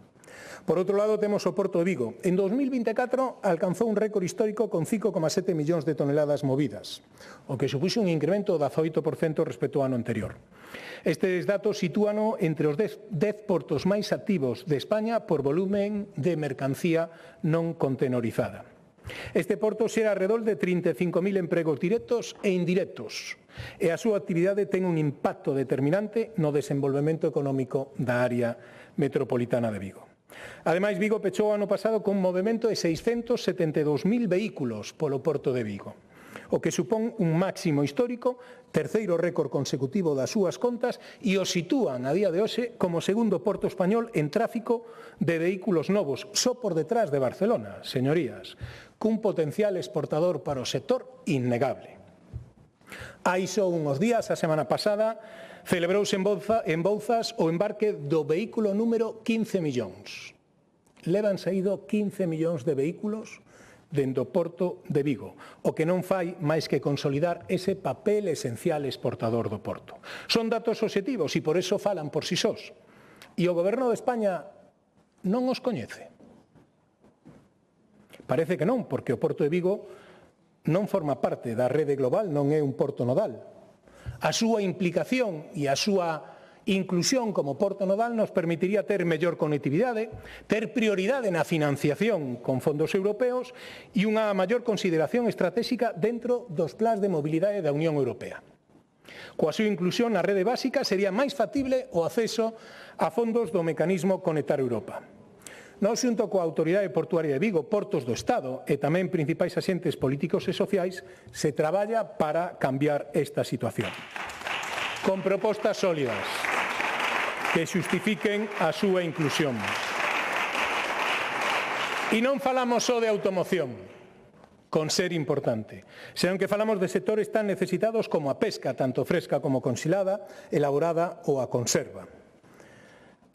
Por outro lado, temos o Porto de Vigo. En 2024 alcanzou un récord histórico con 5,7 millóns de toneladas movidas, o que supuxo un incremento de 18% respecto ao ano anterior. Estes datos sitúano entre os 10 portos máis activos de España por volumen de mercancía non contenorizada. Este porto xera alrededor de 35.000 empregos directos e indirectos, e a súa actividade ten un impacto determinante no desenvolvemento económico da área metropolitana de Vigo. Ademais, Vigo pechou o ano pasado con un movimento de 672.000 vehículos polo Porto de Vigo, o que supón un máximo histórico, terceiro récord consecutivo das súas contas e o sitúan a día de hoxe como segundo porto español en tráfico de vehículos novos, só por detrás de Barcelona, señorías, cun potencial exportador para o sector innegable. Hai só uns días, a semana pasada, celebrouse en Bouzas o embarque do vehículo número 15 millóns. Levan saído 15 millóns de vehículos dende o Porto de Vigo, o que non fai máis que consolidar ese papel esencial exportador do Porto. Son datos obxectivos e por iso falan por si sós. E o Goberno de España non os coñece. Parece que non, porque o Porto de Vigo non forma parte da rede global, non é un porto nodal. A súa implicación e a súa inclusión como porto nodal nos permitiría ter mellor conectividade, ter prioridade na financiación con fondos europeos e unha maior consideración estratégica dentro dos plans de mobilidade da Unión Europea. Coa súa inclusión na rede básica sería máis factible o acceso a fondos do mecanismo Conectar Europa. Nós, xunto coa Autoridade Portuaria de Vigo, Portos do Estado e tamén principais axentes políticos e sociais, se traballa para cambiar esta situación, con propostas sólidas que xustifiquen a súa inclusión. E non falamos só de automoción, con ser importante, senón que falamos de sectores tan necesitados como a pesca, tanto fresca como conxelada, elaborada ou a conserva.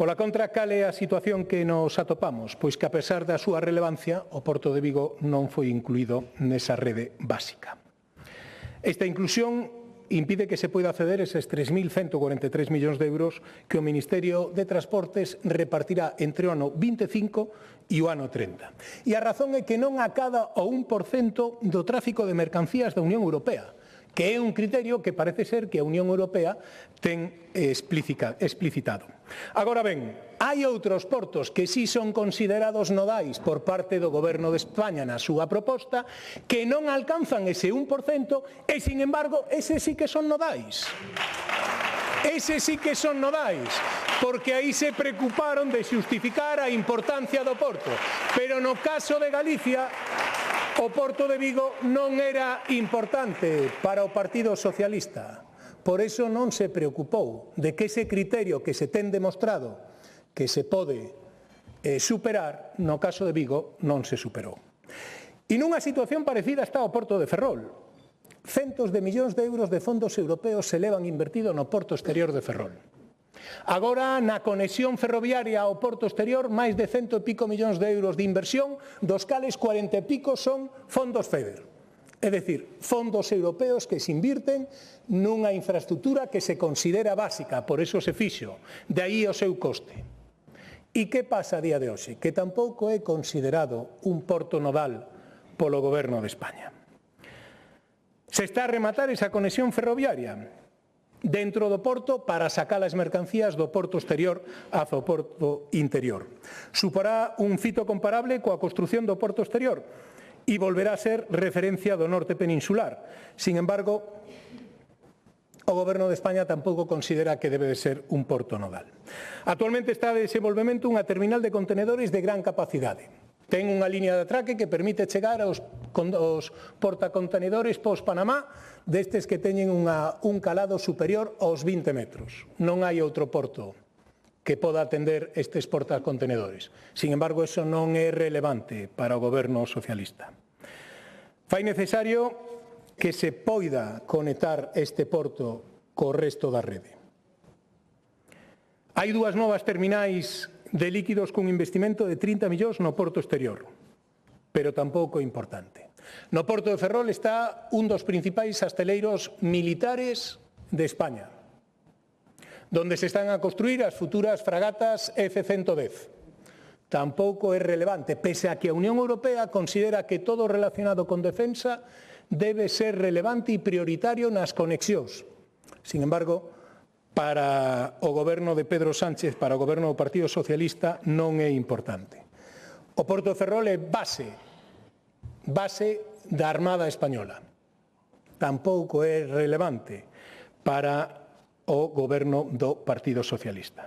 Pola contra, cal é a situación que nos atopamos? Pois que, a pesar da súa relevancia, o Porto de Vigo non foi incluído nesa rede básica. Esta inclusión impide que se poida acceder a eses 3.143 millóns de euros que o Ministerio de Transportes repartirá entre o ano 25 e o ano 30. E a razón é que non acada o 1% do tráfico de mercancías da Unión Europea, que é un criterio que parece ser que a Unión Europea ten explicitado. Agora ben, hai outros portos que sí son considerados nodais por parte do Goberno de España na súa proposta que non alcanzan ese 1% e, sin embargo, eses sí que son nodais. Eses sí que son nodais, porque aí se preocuparon de xustificar a importancia do porto. Pero no caso de Galicia, o Porto de Vigo non era importante para o Partido Socialista. Por iso non se preocupou de que ese criterio que se ten demostrado que se pode superar, no caso de Vigo non se superou. E nunha situación parecida está o Porto de Ferrol. Centos de millóns de euros de fondos europeos se levan invertido no Porto Exterior de Ferrol. Agora, na conexión ferroviaria ao Porto Exterior, máis de 100 e pico millóns de euros de inversión, dos cales 40 e pico son fondos FEDER. É dicir, fondos europeos que se invirten nunha infraestructura que se considera básica, por eso se fixo, de aí o seu coste. E que pasa a día de hoxe? Que tampouco é considerado un porto nodal polo Goberno de España. Se está a rematar esa conexión ferroviaria dentro do porto para sacar as mercancías do porto exterior hacia o porto interior. Suporá un fito comparable coa construción do porto exterior e volverá a ser referencia do norte peninsular. Sin embargo, o Goberno de España tampouco considera que debe de ser un porto nodal. Actualmente está de desenvolvemento unha terminal de contenedores de gran capacidade. Ten unha liña de atraque que permite chegar aos portacontenedores pos-Panamá destes que teñen un calado superior aos 20 metros. Non hai outro porto que poda atender estes portacontenedores. Sin embargo, eso non é relevante para o goberno socialista. Fai necesario que se poida conectar este porto co resto da rede. Hai dúas novas terminais de líquidos cun investimento de 30 millóns no porto exterior, pero tampouco importante. No porto de Ferrol está un dos principais asteleiros militares de España, donde se están a construir as futuras fragatas F-110. Tampouco é relevante, pese a que a Unión Europea considera que todo relacionado con defensa debe ser relevante e prioritario nas conexións. Sin embargo, para o goberno de Pedro Sánchez, para o goberno do Partido Socialista, non é importante. O porto de Ferrol é base da Armada Española. Tampouco é relevante para o goberno do Partido Socialista.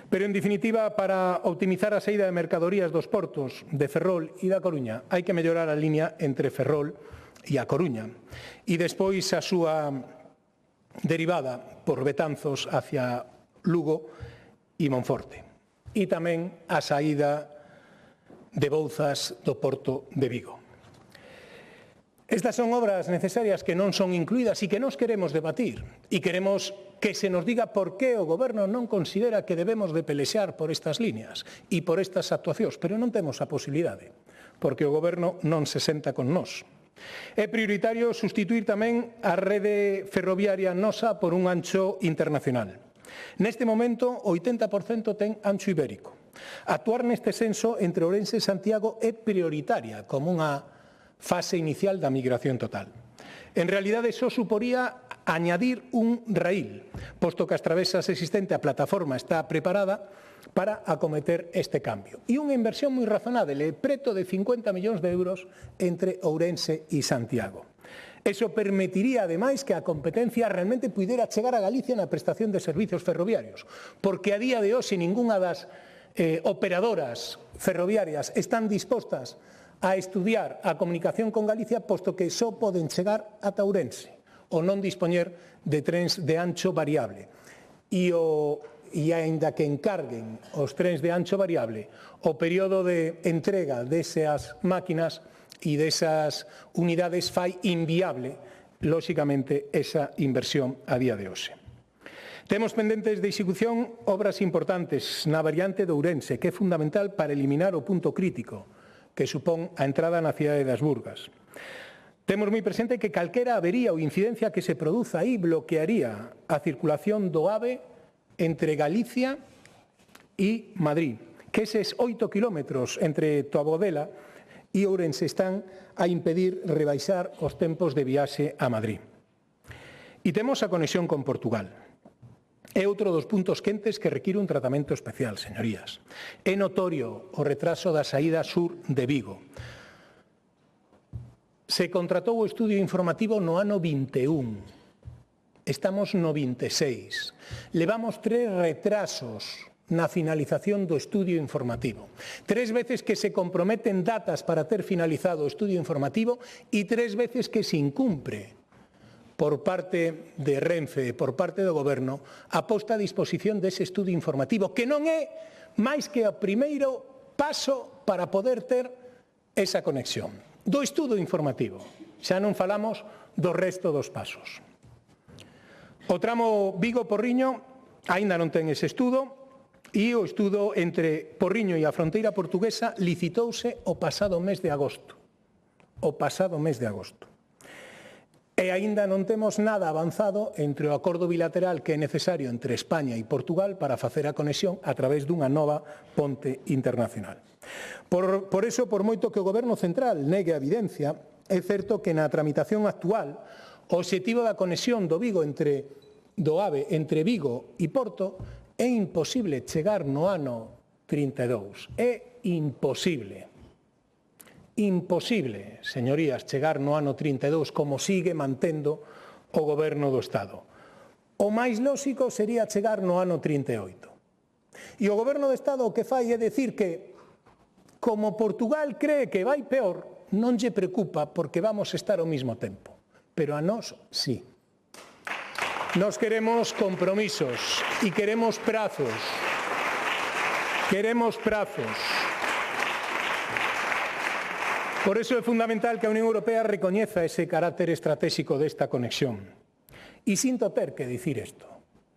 Pero, en definitiva, para optimizar a saída de mercadorías dos portos de Ferrol e da Coruña, hai que mellorar a liña entre Ferrol e a Coruña. E despois a súa derivada por Betanzos hacia Lugo e Monforte. E tamén a saída de Bouzas do porto de Vigo. Estas son obras necesarias que non son incluídas e que nós queremos debatir e queremos que se nos diga por que o goberno non considera que debemos de pelexar por estas líneas e por estas actuacións, pero non temos a posibilidade, porque o goberno non se senta con nós. É prioritario sustituir tamén a rede ferroviaria nosa por un ancho internacional. Neste momento, o 80% ten ancho ibérico. Actuar neste senso entre Ourense e Santiago é prioritaria como unha fase inicial da migración total. En realidade, só suporía añadir un raíl, posto que as travesas existente a plataforma está preparada para acometer este cambio. E unha inversión moi razonable, preto de 50 millóns de euros entre Ourense e Santiago. Eso permitiría, ademais, que a competencia realmente pudera chegar a Galicia na prestación de servizos ferroviarios, porque a día de hoxe ningunha das operadoras ferroviarias están dispostas a estudiar a comunicación con Galicia, posto que só poden chegar ata Ourense, ou non dispoñer de trens de ancho variable. E aínda que encarguen os trens de ancho variable, o período de entrega desas máquinas e desas unidades fai inviable, lóxicamente, esa inversión a día de hoxe. Temos pendentes de execución obras importantes na variante de Ourense, que é fundamental para eliminar o punto crítico que supón a entrada na cidade das Burgas. Temos moi presente que calquera avería ou incidencia que se produza aí bloquearía a circulación do AVE entre Galicia e Madrid, que eses 8 kilómetros entre Toabodela e Ourense están a impedir rebaixar os tempos de viaxe a Madrid. E temos a conexión con Portugal. É outro dos puntos quentes que require un tratamento especial, señorías. É notorio o retraso da saída sur de Vigo. Se contratou o estudio informativo no ano 21. Estamos no 26. Levamos 3 retrasos na finalización do estudio informativo. 3 veces que se comprometen datas para ter finalizado o estudio informativo e 3 veces que se incumpre por parte de Renfe, por parte do Goberno, a posta a disposición dese estudio informativo, que non é máis que o primeiro paso para poder ter esa conexión. Do estudo informativo. Xa non falamos do resto dos pasos. O tramo Vigo-Porriño aínda non ten ese estudo e o estudo entre Porriño e a fronteira portuguesa licitouse o pasado mes de agosto. O pasado mes de agosto. E aínda non temos nada avanzado entre o acordo bilateral que é necesario entre España e Portugal para facer a conexión a través dunha nova ponte internacional. Por eso, por moito que o Goberno central negue a evidencia, é certo que na tramitación actual o obxectivo da conexión do AVE entre Vigo e Porto é imposible chegar no ano 32. É imposible. Imposible, señorías, chegar no ano 32 como sigue mantendo o Goberno do Estado. O máis lóxico sería chegar no ano 38. E o Goberno do Estado o que fai é decir que, como Portugal cree que vai peor, non lle preocupa porque vamos estar ao mesmo tempo. Pero a nós, sí. Nós queremos compromisos e queremos prazos Queremos prazos. Por eso é fundamental que a Unión Europea recoñeza ese carácter estratégico desta conexión. E sinto ter que dicir isto,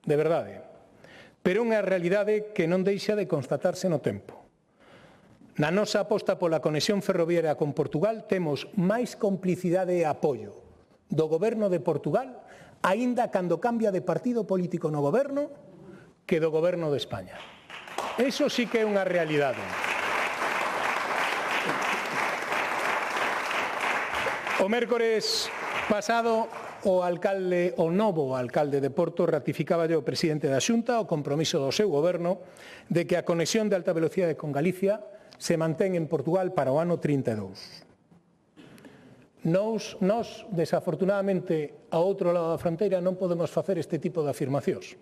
de verdade, pero é unha realidade que non deixa de constatarse no tempo. Na nosa aposta pola conexión ferroviaria con Portugal temos máis complicidade e apoio do Goberno de Portugal, aínda cando cambia de partido político no Goberno, que do Goberno de España. Eso sí que é unha realidade. O mércores pasado, o novo alcalde de Porto ratificaba o presidente da Xunta o compromiso do seu goberno de que a conexión de alta velocidade con Galicia se mantén en Portugal para o ano 32. Nós, desafortunadamente, ao outro lado da fronteira non podemos facer este tipo de afirmacións.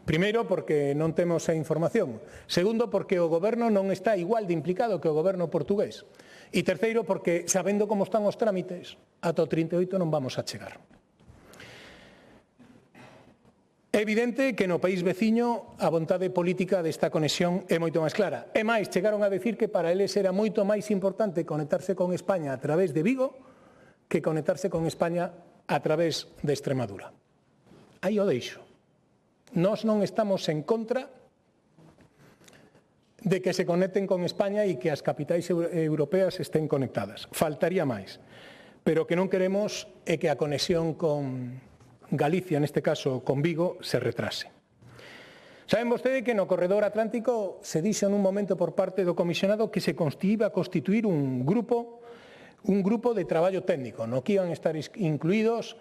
Primeiro, porque non temos a información. Segundo, porque o goberno non está igual de implicado que o goberno portugués. E terceiro, porque, sabendo como están os trámites, ata o 38 non vamos a chegar. É evidente que no país veciño a vontade política desta conexión é moito máis clara. É máis, chegaron a decir que para eles era moito máis importante conectarse con España a través de Vigo que conectarse con España a través de Extremadura. Aí o deixo. Nós non estamos en contra de que se conecten con España e que as capitais europeas estén conectadas. Faltaría máis. Pero o que non queremos é que a conexión con Galicia, neste caso con Vigo, se retrase. Saben vostede que no corredor atlántico se dixo nun momento por parte do comisionado que se iba a constituir un grupo de traballo técnico, no que iban a estar incluídos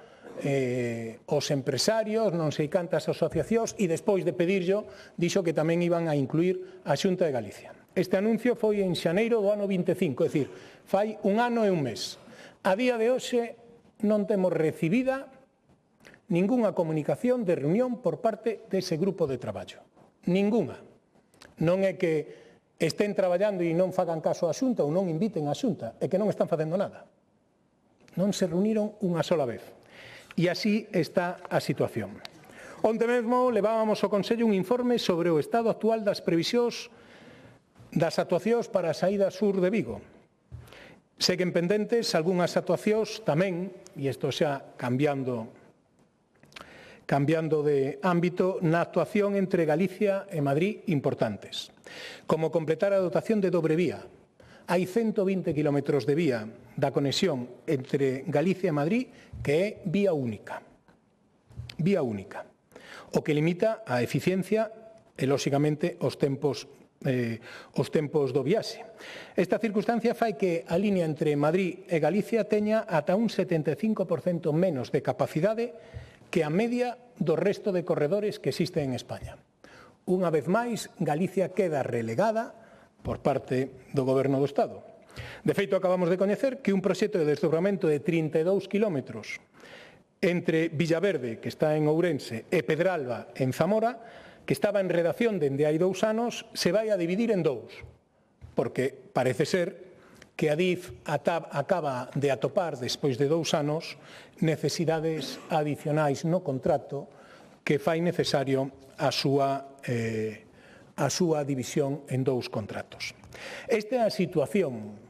os empresarios, non sei cantas asociacións, e despois de pedirlo, dixo que tamén iban a incluir a Xunta de Galicia. Este anuncio foi en xaneiro do ano 25, é dicir, fai un ano e un mes. A día de hoxe non temos recibida ningunha comunicación de reunión por parte dese grupo de traballo. Ningunha. Non é que estén traballando e non fagan caso á Xunta ou non inviten á Xunta, é que non están facendo nada. Non se reuniron unha sola vez. E así está a situación. Onte mesmo levábamos ao Consello un informe sobre o estado actual das previsións das actuacións para a saída sur de Vigo. Seguen pendentes algunhas actuacións tamén, e isto xa cambiando de ámbito, na actuación entre Galicia e Madrid importantes, como completar a dotación de dobre vía. Hai 120 kilómetros de vía da conexión entre Galicia e Madrid que é vía única. Vía única. O que limita a eficiencia e, lóxicamente, os tempos do viaxe. Esta circunstancia fai que a línea entre Madrid e Galicia teña ata un 75% menos de capacidade que a media do resto de corredores que existen en España. Unha vez máis, Galicia queda relegada por parte do Goberno do Estado. De feito, acabamos de coñecer que un proxecto de desdobramento de 32 kilómetros entre Villaverde, que está en Ourense, e Pedralba, en Zamora, que estaba en redacción dende hai 2 anos, se vai a dividir en 2, porque parece ser que a DIF acaba de atopar, despois de 2 anos, necesidades adicionais no contrato que fai necesario a súa división en 2 contratos. Esta é a situación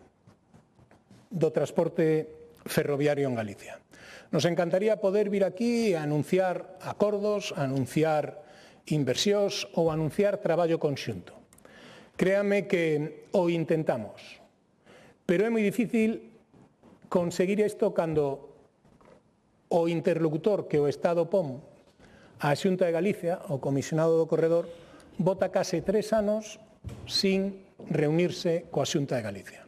do transporte ferroviario en Galicia. Nos encantaría poder vir aquí a anunciar acordos, a anunciar inversións ou a anunciar traballo conxunto. Créame que o intentamos, pero é moi difícil conseguir isto cando o interlocutor que o Estado pon a Xunta de Galicia, o comisionado do corredor, vota case 3 anos sin reunirse coa Xunta de Galicia.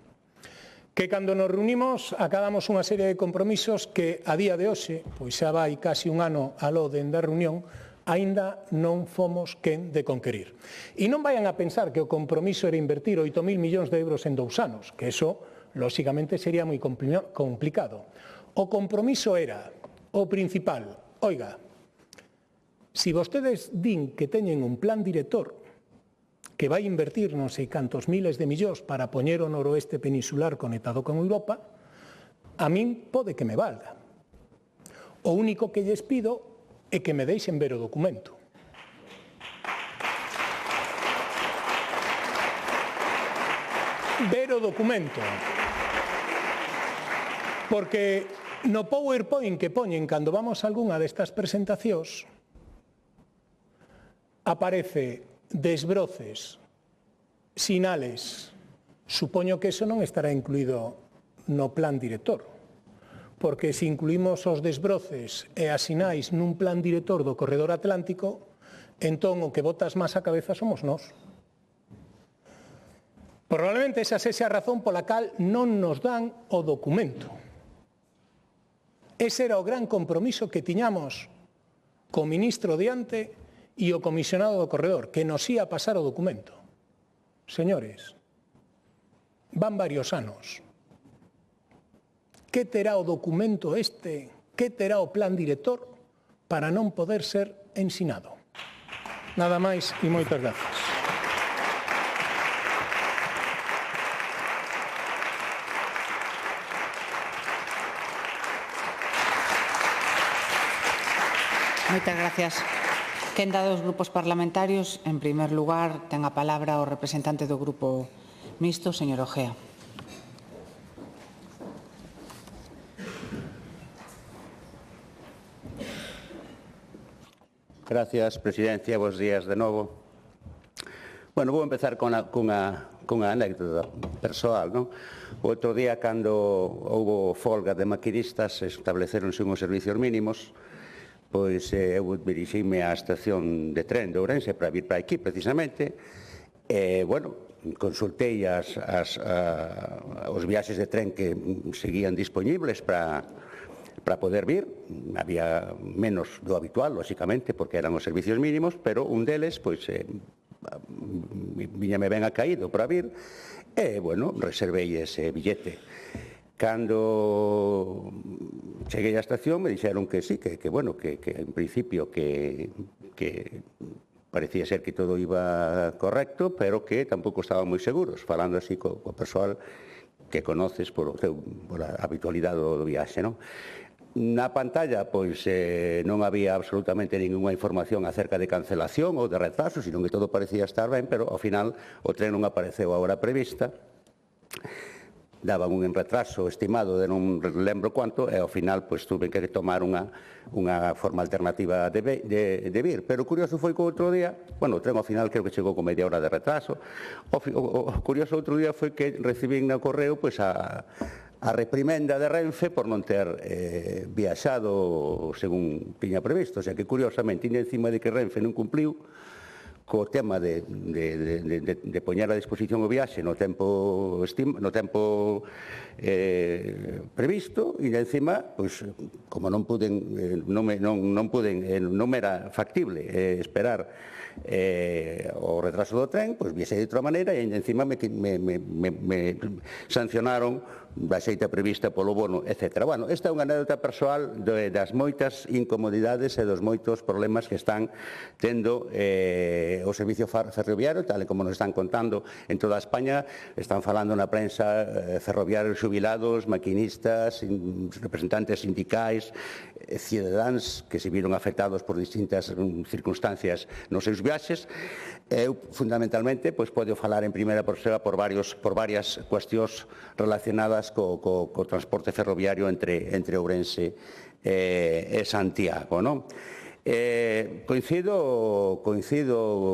Que cando nos reunimos acabamos unha serie de compromisos que a día de hoxe, pois xa vai casi un ano aló dende a reunión, aínda non fomos quen de conquerir. E non vayan a pensar que o compromiso era invertir 8.000 millóns de euros en 2 anos, que eso, lóxicamente, sería moi complicado. O compromiso era, o principal, oiga, se vostedes din que teñen un plan director que vai invertir non sei cantos miles de millóns para poñer o noroeste peninsular conectado con Europa, a min pode que me valga. O único que lles pido é que me deixen ver o documento. ver o documento. Porque no PowerPoint que poñen cando vamos a algunha destas presentacións aparece desbroces, sinales. Supoño que eso non estará incluído no plan director, porque se incluímos os desbroces e as sinais nun plan director do Corredor Atlántico, entón o que botas máis a cabeza somos nós. Probablemente esa sexa a razón pola cal non nos dan o documento. Ese era o gran compromiso que tiñamos co ministro diante e o comisionado do corredor, que nos ia pasar o documento. Señores, van varios anos. Que terá o documento este, que terá o plan director para non poder ser ensinado? Nada máis e moitas gracias. Moitas gracias. Quenda dos grupos parlamentarios, en primer lugar, ten a palabra o representante do Grupo Mixto, señor Ojea. Gracias, Presidencia. Bos días de novo. Bueno, vou empezar cunha anécdota persoal, non? O outro día, cando houbo folga de maquinistas, estableceronse unhos servicios mínimos, pois eu dirixime á estación de tren de Ourense para vir para aquí, precisamente, e, bueno, consultei os viaxes de tren que seguían disponibles para poder vir. Había menos do habitual, lóxicamente, porque eran os servicios mínimos, pero un deles, pois, viñame ben acaído para vir, e, bueno, reservei ese billete. Cando cheguei á estación me dixeron que sí, que bueno, que en principio que parecía ser que todo iba correcto, pero que tampouco estaban moi seguros, falando así co persoal que conoces por a habitualidade do viaxe, non? Na pantalla, pois, non había absolutamente ninguna información acerca de cancelación ou de retraso, sino que todo parecía estar ben, pero ao final o tren non apareceu a hora prevista. Daban un retraso estimado de non lembro cuánto, e ao final pois tuve que tomar unha forma alternativa de vir. Pero o curioso foi que outro día, bueno, o tren ao final creo que chegou con media hora de retraso. O curioso outro día foi que recibín no correo pois a reprimenda de Renfe por non ter viaxado según tiña previsto. O sea que, curiosamente, indo encima de que Renfe non cumpliu co tema de poñer a disposición o viaxe no tempo previsto, e encima, pois, como non me era factible esperar o retraso do tren, pois viese de outra maneira, e encima me sancionaron da xeita prevista polo bono, etc. Bueno, esta é unha anécdota persoal das moitas incomodidades e dos moitos problemas que están tendo o servicio ferroviario, tal como nos están contando en toda España. Están falando na prensa ferroviarios xubilados, maquinistas, representantes sindicais, cidadáns que se viron afectados por distintas circunstancias nos seus viaxes. Eu, fundamentalmente, pois podo falar en primeira persoa por varias cuestións relacionadas co transporte ferroviario entre Ourense e Santiago, non? Coincido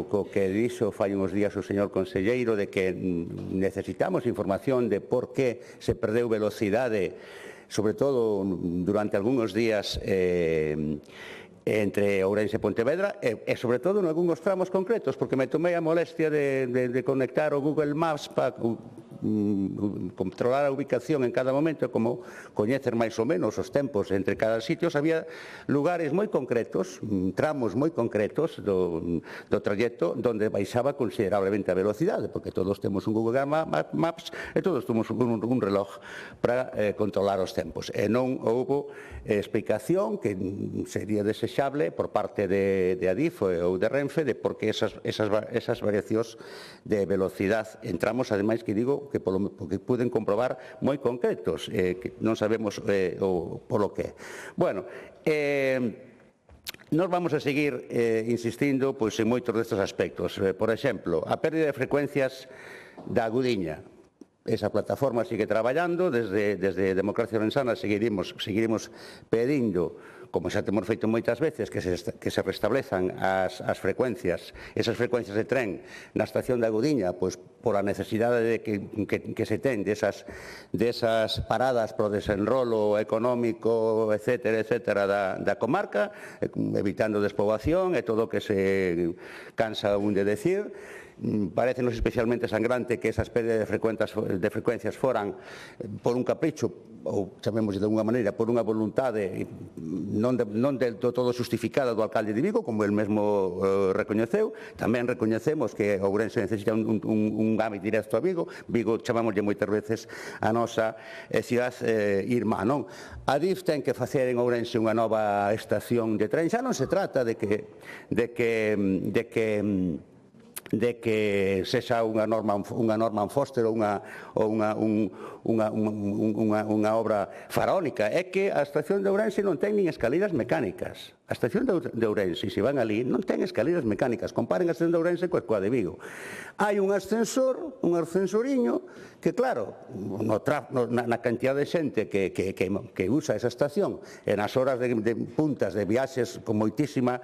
co que dixo fai uns días o señor conselleiro de que necesitamos información de por que se perdeu velocidade, sobre todo durante algúns días entre Ourense e Pontevedra, e sobre todo en algúns tramos concretos, porque me tomei a molestia de conectar o Google Maps para controlar a ubicación en cada momento, como coñecer máis ou menos os tempos entre cada sitio. Había lugares moi concretos, tramos moi concretos do trayecto onde baixaba considerablemente a velocidade, porque todos temos un Google Maps e todos temos un reloj para controlar os tempos. E non houbo explicación que sería desexable por parte de Adif ou de Renfe de por que esas variacións de velocidade en tramos, ademais que digo, porque puden comprobar moi concretos, que non sabemos polo que. Bueno, nós vamos a seguir insistindo pois, en moitos destes aspectos. Por exemplo, a pérdida de frecuencias da Agudiña. Esa plataforma sigue traballando, desde Democracia Ourensana seguiremos pedindo, como xa temos feito moitas veces, que se restablezan as frecuencias, esas frecuencias de tren na estación de Agudiña, pois pola necesidade que se ten desas paradas pro desenrolo económico, etcétera, da comarca, evitando despoboación e todo o que se cansa un de decir. Parécenos especialmente sangrante que esas pérdidas de frecuencias foran por un capricho, ou chamemos de alguna maneira, por unha voluntade non del todo justificada do alcalde de Vigo, como el mesmo recoñeceu. Tamén recoñecemos que Ourense necesita un gami directo a Vigo. Vigo chamámoslle moitas veces a nosa cidade irmá, non? A DIF ten que facer en Ourense unha nova estación de tren. Xa non se trata de que sexa unha Norman Foster ou unha obra faraónica. É que a estación de Ourense non ten nin escaleras mecánicas. A estación de Ourense, se van ali, non ten escaleras mecánicas. Comparen a estación de Ourense coa de Vigo. Hai un ascensoriño que, claro, na cantidad de xente que usa esa estación e nas horas de puntas de viaxes con moitísimos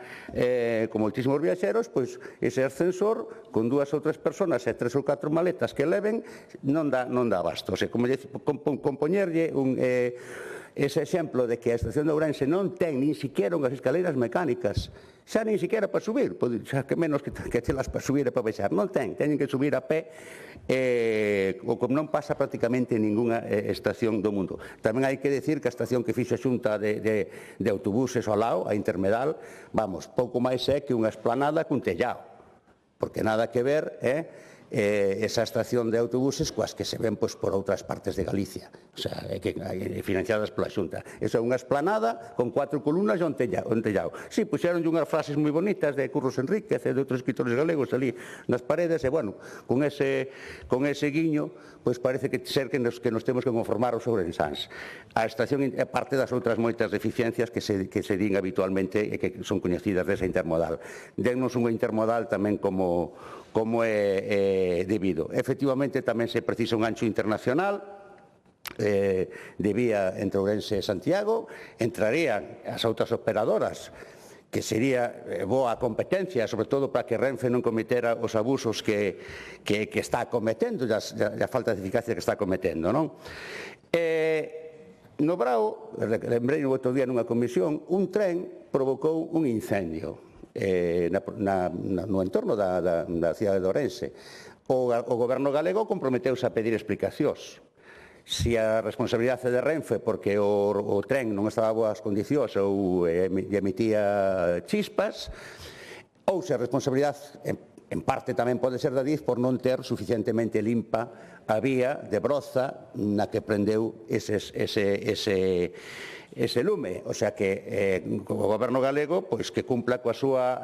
viaxeros, pois ese ascensor con 2 ou 3 personas e 3 ou 4 maletas que leven non dá abasto. O sea, como compoñerlle ese exemplo de que a estación de Ourense non ten nin siquiera unhas escaleras mecánicas, xa nin siquiera para subir, xa que menos que telas para subir e para baixar, non teñen que subir a pé, como non pasa prácticamente en ninguna estación do mundo. Tamén hai que decir que a estación que fixo a Xunta de autobuses ao lado, a Intermedal, vamos, pouco máis é que unha esplanada cun tellao, porque nada que ver, esa estación de autobuses coas que se ven por outras partes de Galicia, o sea, financiadas pola Xunta. Esa é unha esplanada con 4 columnas e un tellao. Si, puxeron unhas frases moi bonitas de Curros Enríquez e de outros escritores galegos ali nas paredes, e, bueno, con ese guiño, pois parece que nos temos que conformar os ourensáns. A estación é parte das outras moitas deficiencias que se din habitualmente e que son coñecidas desa intermodal. Dennos unha intermodal tamén como é debido. Efectivamente, tamén se precisa un ancho internacional de vía entre Ourense e Santiago. Entrarían as outras operadoras, que sería boa competencia, sobre todo para que Renfe non cometera os abusos que está cometendo, e a falta de eficacia que está cometendo, non? No Brao, lembrei o outro día nunha comisión, un tren provocou un incendio no entorno da cidade de Ourense. O goberno galego comprometeuse a pedir explicacións. Se a responsabilidade é de Renfe porque o tren non estaba a boas condicións ou emitía chispas, ou se a responsabilidade en parte tamén pode ser da DIF por non ter suficientemente limpa a vía de Broza na que prendeu ese lume. O sea que o goberno galego pois que cumpla coa súa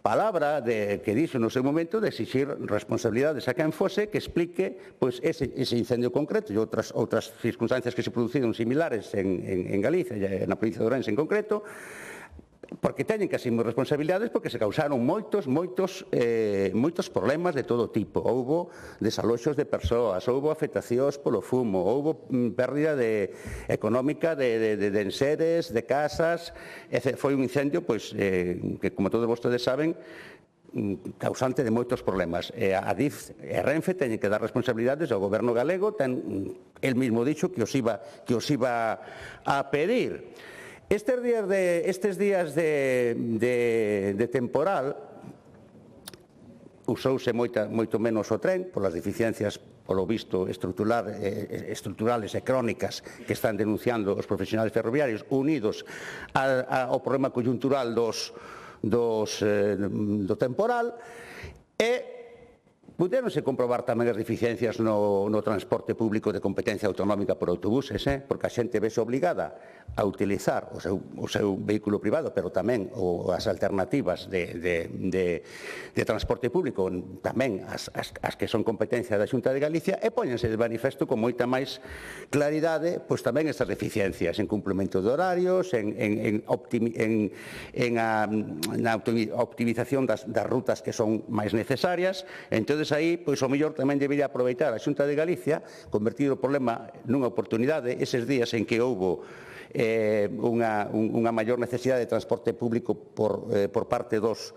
palabra que dixo no seu momento de exixir responsabilidades a quen fose que explique pois ese incendio concreto e outras circunstancias que se produciron similares en Galicia e na provincia de Ourense en concreto, porque teñen que asumir responsabilidades porque se causaron moitos problemas de todo tipo. Houbo desaloxos de persoas, houbo afectacións polo fumo, houbo pérdida económica de enseres, de casas. Foi un incendio que, como todos vostedes saben, causante de moitos problemas. A DIF e Renfe teñen que dar responsabilidades ao goberno galego, el mismo dixo que os iba a pedir. Estes días de temporal usouse moito menos o tren polas deficiencias, polo visto, estruturales e crónicas que están denunciando os profesionales ferroviarios unidos ao problema coyuntural do temporal, e puderonse comprobar tamén as deficiencias no transporte público de competencia autonómica por autobuses, porque a xente vese obligada a utilizar o seu vehículo privado, pero tamén as alternativas de transporte público, tamén as que son competencia da Xunta de Galicia, e póñense de manifesto con moita máis claridade pois tamén estas deficiencias en cumprimento de horarios, na optimización das rutas que son máis necesarias. Entón, entonces aí, pois, o mellor tamén debería aproveitar a Xunta de Galicia, convertir o problema nunha oportunidade, eses días en que houbo unha maior necesidade de transporte público por parte dos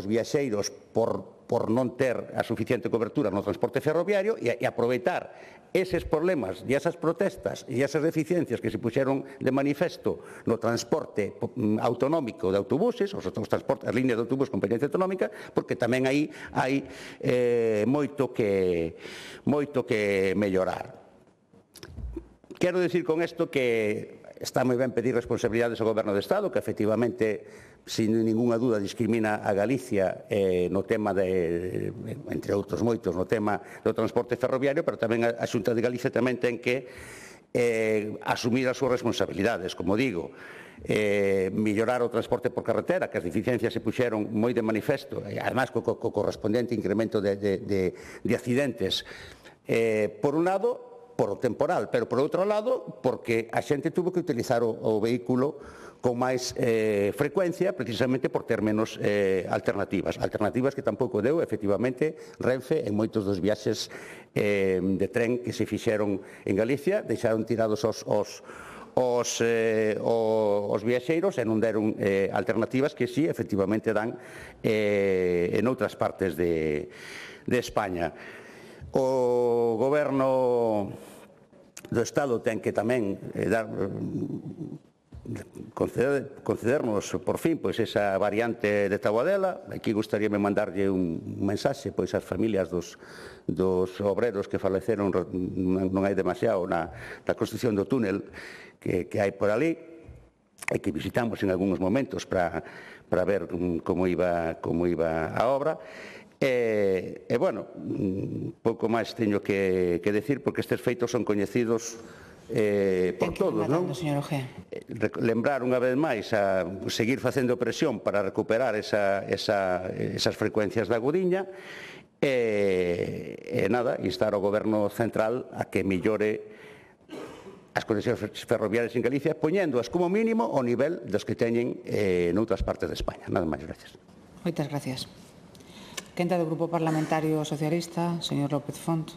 viaxeiros por non ter a suficiente cobertura no transporte ferroviario e aproveitar eses problemas e esas protestas e esas deficiencias que se puxeron de manifesto no transporte autonómico de autobuses, as líneas de autobús con competencia autonómica, porque tamén aí hai moito que mellorar. Quero dicir con isto que está moi ben pedir responsabilidades ao Goberno do Estado, que efectivamente, sin ningunha dúda, discrimina a Galicia no tema entre outros moitos, no tema do transporte ferroviario, pero tamén a Xunta de Galicia tamén ten que asumir as súas responsabilidades, como digo, mellorar o transporte por carretera, que as deficiencias se puxeron moi de manifesto, además co correspondente incremento de accidentes, por un lado, por o temporal, pero por outro lado, porque a xente tuvo que utilizar o vehículo con máis frecuencia, precisamente por ter menos alternativas que tampouco deu, efectivamente, Renfe en moitos dos viaxes de tren que se fixeron en Galicia, deixaron tirados os viaxeiros e non deron alternativas que sí, efectivamente, dan en outras partes de España. O Goberno do Estado ten que tamén concedernos, por fin, pois esa variante de Taboadela. Aquí gustaríame mandarlle un mensaxe pois ás familias dos obreros que faleceron non hai demasiado na construción do túnel que hai por ali e que visitamos en algúns momentos para ver como iba a obra. Bueno, pouco máis teño que decir, porque estes feitos son coñecidos por todos, non? Lembrar unha vez máis a seguir facendo presión para recuperar esas frecuencias da Gudiña e nada, instar ao Goberno Central a que mellore as conexións ferroviarias en Galicia, poñéndoas como mínimo ao nivel dos que teñen noutras partes de España. Nada máis, gracias. Moitas gracias. Quenda do Grupo Parlamentario Socialista, señor López Font.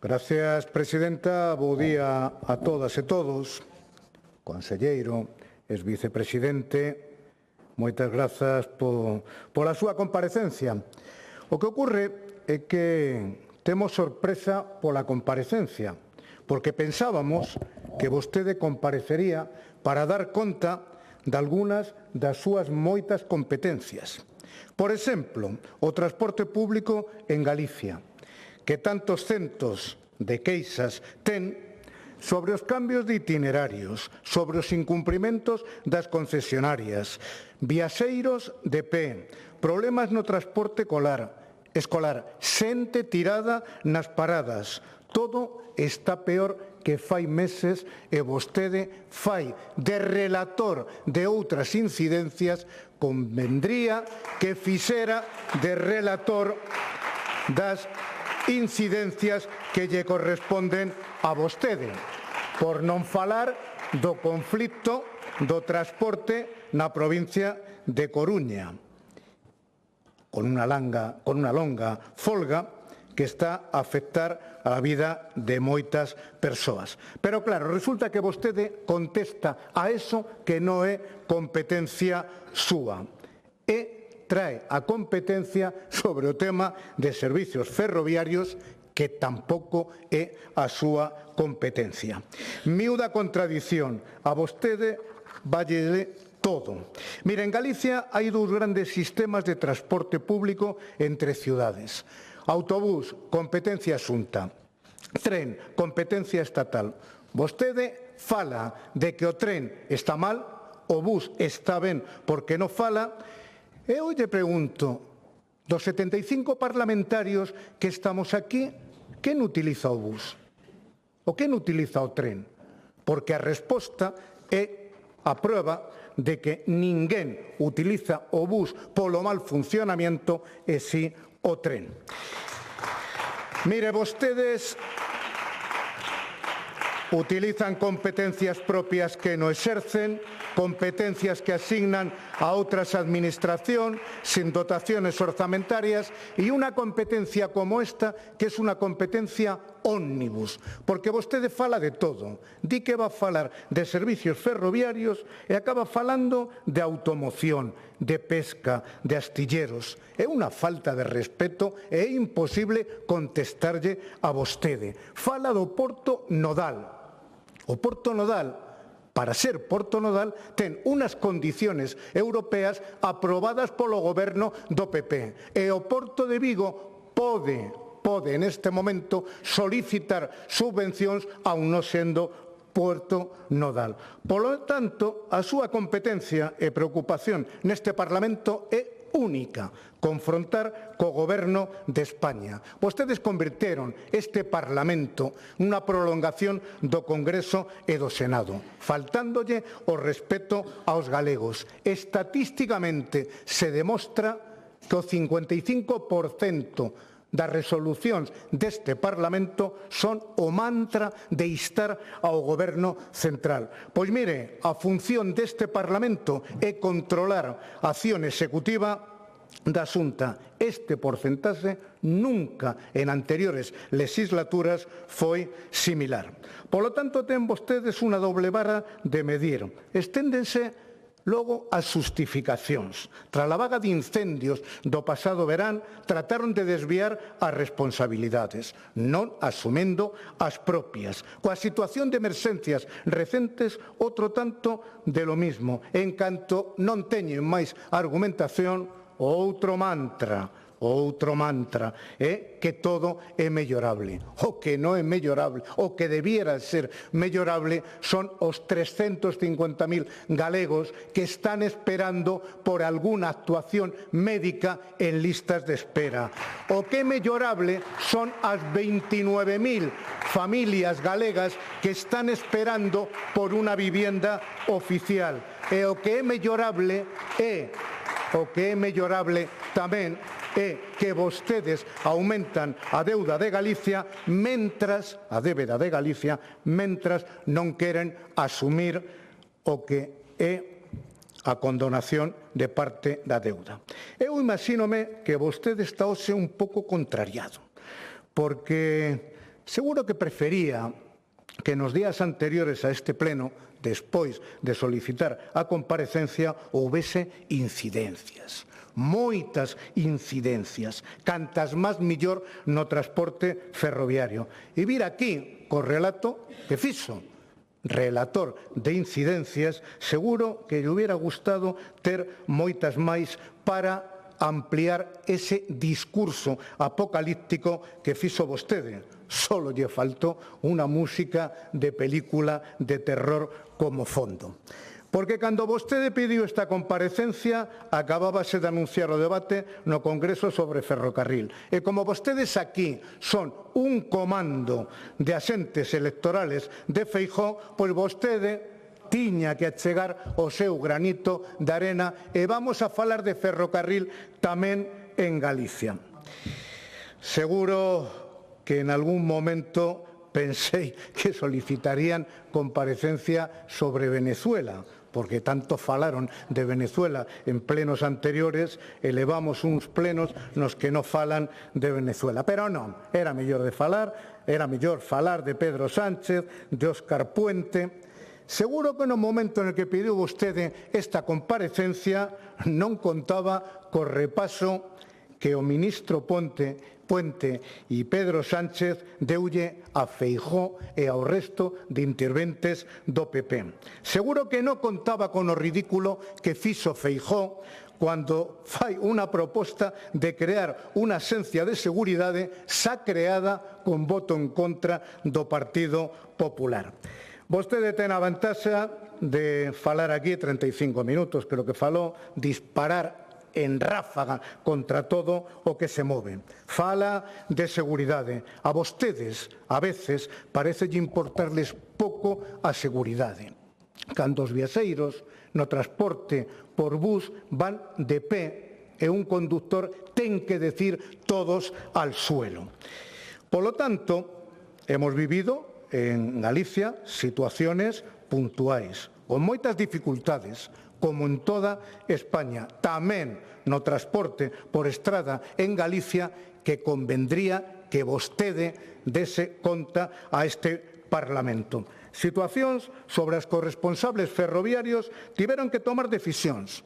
Gracias, presidenta. Bo día a todas e todos. Conselleiro, ex-vicepresidente, moitas grazas pola súa comparecencia. O que ocorre é que temos sorpresa pola comparecencia, porque pensábamos que vostede comparecería para dar conta de algunhas das súas moitas competencias. Por exemplo, o transporte público en Galicia, que tantos centos de queixas ten sobre os cambios de itinerarios, sobre os incumprimentos das concesionarias, viaxeiros de pé, problemas no transporte escolar, xente tirada nas paradas. Todo está peor que fai meses e vostede fai de relator de outras incidencias, convendría que fixera de relator das incidencias que lle corresponden a vostede, por non falar do conflito do transporte na provincia de Coruña, con unha longa folga que está a afectar a vida de moitas persoas. Pero claro, resulta que vostede contesta a eso que non é competencia súa. Trae a competencia sobre o tema de servicios ferroviarios, que tampouco é a súa competencia. Miúda contradición, a vostede vállelle todo. Mira, en Galicia hai dous grandes sistemas de transporte público entre ciudades. Autobús, competencia xunta. Tren, competencia estatal. Vostede fala de que o tren está mal, o bus está ben porque non fala. E eu lle pregunto, dos 75 parlamentarios que estamos aquí, quen utiliza o bus? O quen utiliza o tren? porque a resposta é a proba de que ninguén utiliza o bus polo mal funcionamento e si o tren. Mire, vostedes utilizan competencias propias que no exercen, competencias que asignan a outras administracións sin dotaciones orzamentarias e unha competencia como esta que é unha competencia ómnibus, porque vostede fala de todo, di que va a falar de servicios ferroviarios e acaba falando de automoción, de pesca, de astilleros. É unha falta de respeto e é imposible contestarlle a vostede. Fala do Porto Nodal. O Porto Nodal, para ser Porto Nodal, ten unhas condiciones europeas aprobadas polo goberno do PP. E o Porto de Vigo pode neste momento solicitar subvencións aun non sendo Porto Nodal. Polo tanto, a súa competencia e preocupación neste Parlamento é única, confrontar co goberno de España. Vostedes convirteron este Parlamento nunha prolongación do Congreso e do Senado, faltándolle o respeto aos galegos. Estatísticamente se demostra que o 55% das resolucións deste Parlamento son o mantra de instar ao Goberno central. Pois mire, a función deste Parlamento é controlar a acción executiva da Xunta. Este porcentaxe nunca en anteriores legislaturas foi similar. Polo tanto, ten vostedes unha doble vara de medir. Esténdense logo as xustificacións. Tras a vaga de incendios do pasado verán, trataron de desviar as responsabilidades, non asumendo as propias. Coa situación de emerxencias recentes, outro tanto de lo mismo. En canto non teñen máis argumentación, outro mantra é que todo é mellorable. O que non é mellorable, o que debiera ser mellorable son os 350.000 galegos que están esperando por algunha actuación médica en listas de espera. O que é mellorable son as 29.000 familias galegas que están esperando por unha vivienda oficial. E o que é mellorable tamén é que vostedes aumentan a débeda de Galicia mentras non queren asumir o que é a condonación de parte da deuda. Eu imagínome que vostede está hoxe un pouco contrariado, porque seguro que prefería que nos días anteriores a este pleno, despois de solicitar a comparecencia, houvese incidencias. Moitas incidencias, cantas máis millor no transporte ferroviario. E vir aquí co relato que fixo, relator de incidencias, seguro que lle hubiera gustado ter moitas máis para ampliar ese discurso apocalíptico que fixo vostede. Solo lle faltou unha música de película de terror como fondo. Porque cando vostede pediu esta comparecencia, acabábase de anunciar o debate no Congreso sobre ferrocarril. E como vostedes aquí son un comando de axentes electorales de Feijóo, pois vostede tiña que achegar o seu granito de arena e vamos a falar de ferrocarril tamén en Galicia. Seguro que en algún momento pensei que solicitarían comparecencia sobre Venezuela, porque tanto falaron de Venezuela en plenos anteriores, elevamos uns plenos nos que non falan de Venezuela. Pero non, era mellor falar de Pedro Sánchez, de Óscar Puente. Seguro que no momento en que pediu vostede esta comparecencia non contaba co repaso que o ministro Puente e Pedro Sánchez deulle a Feijóo e ao resto de interventes do PP. Seguro que non contaba con o ridículo que fixo Feijóo cando fai unha proposta de crear unha axencia de seguridade xa creada con voto en contra do Partido Popular. Vostede ten a vantaxa de falar aquí 35 minutos, creo que falou, disparar en ráfaga contra todo o que se move. Fala de seguridade. A vostedes, a veces, parece importarles pouco a seguridade. Cando os viaxeiros no transporte por bus van de pé e un conductor ten que decir todos al suelo. Polo tanto, hemos vivido en Galicia situaciones puntuais, con moitas dificultades, como en toda España, tamén no transporte por estrada en Galicia, que convendría que vostede dese conta a este Parlamento. Situacións sobre as corresponsables ferroviarios tiveron que tomar decisións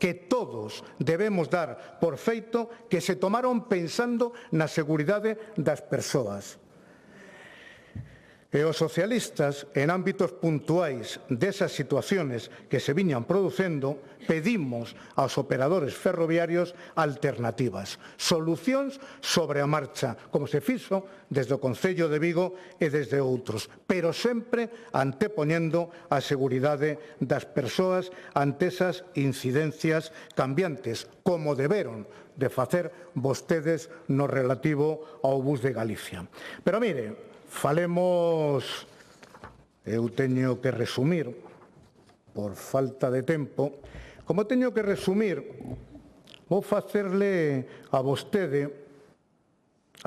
que todos debemos dar por feito que se tomaron pensando na seguridade das persoas. E os socialistas, en ámbitos puntuais desas situaciones que se viñan producendo, pedimos aos operadores ferroviarios alternativas, solucións sobre a marcha, como se fixo desde o Concello de Vigo e desde outros, pero sempre antepoñendo a seguridade das persoas ante esas incidencias cambiantes, como deberon de facer vostedes no relativo ao bus de Galicia. Pero mire, falemos, eu teño que resumir, por falta de tempo, como teño que resumir, vou facerle a vostede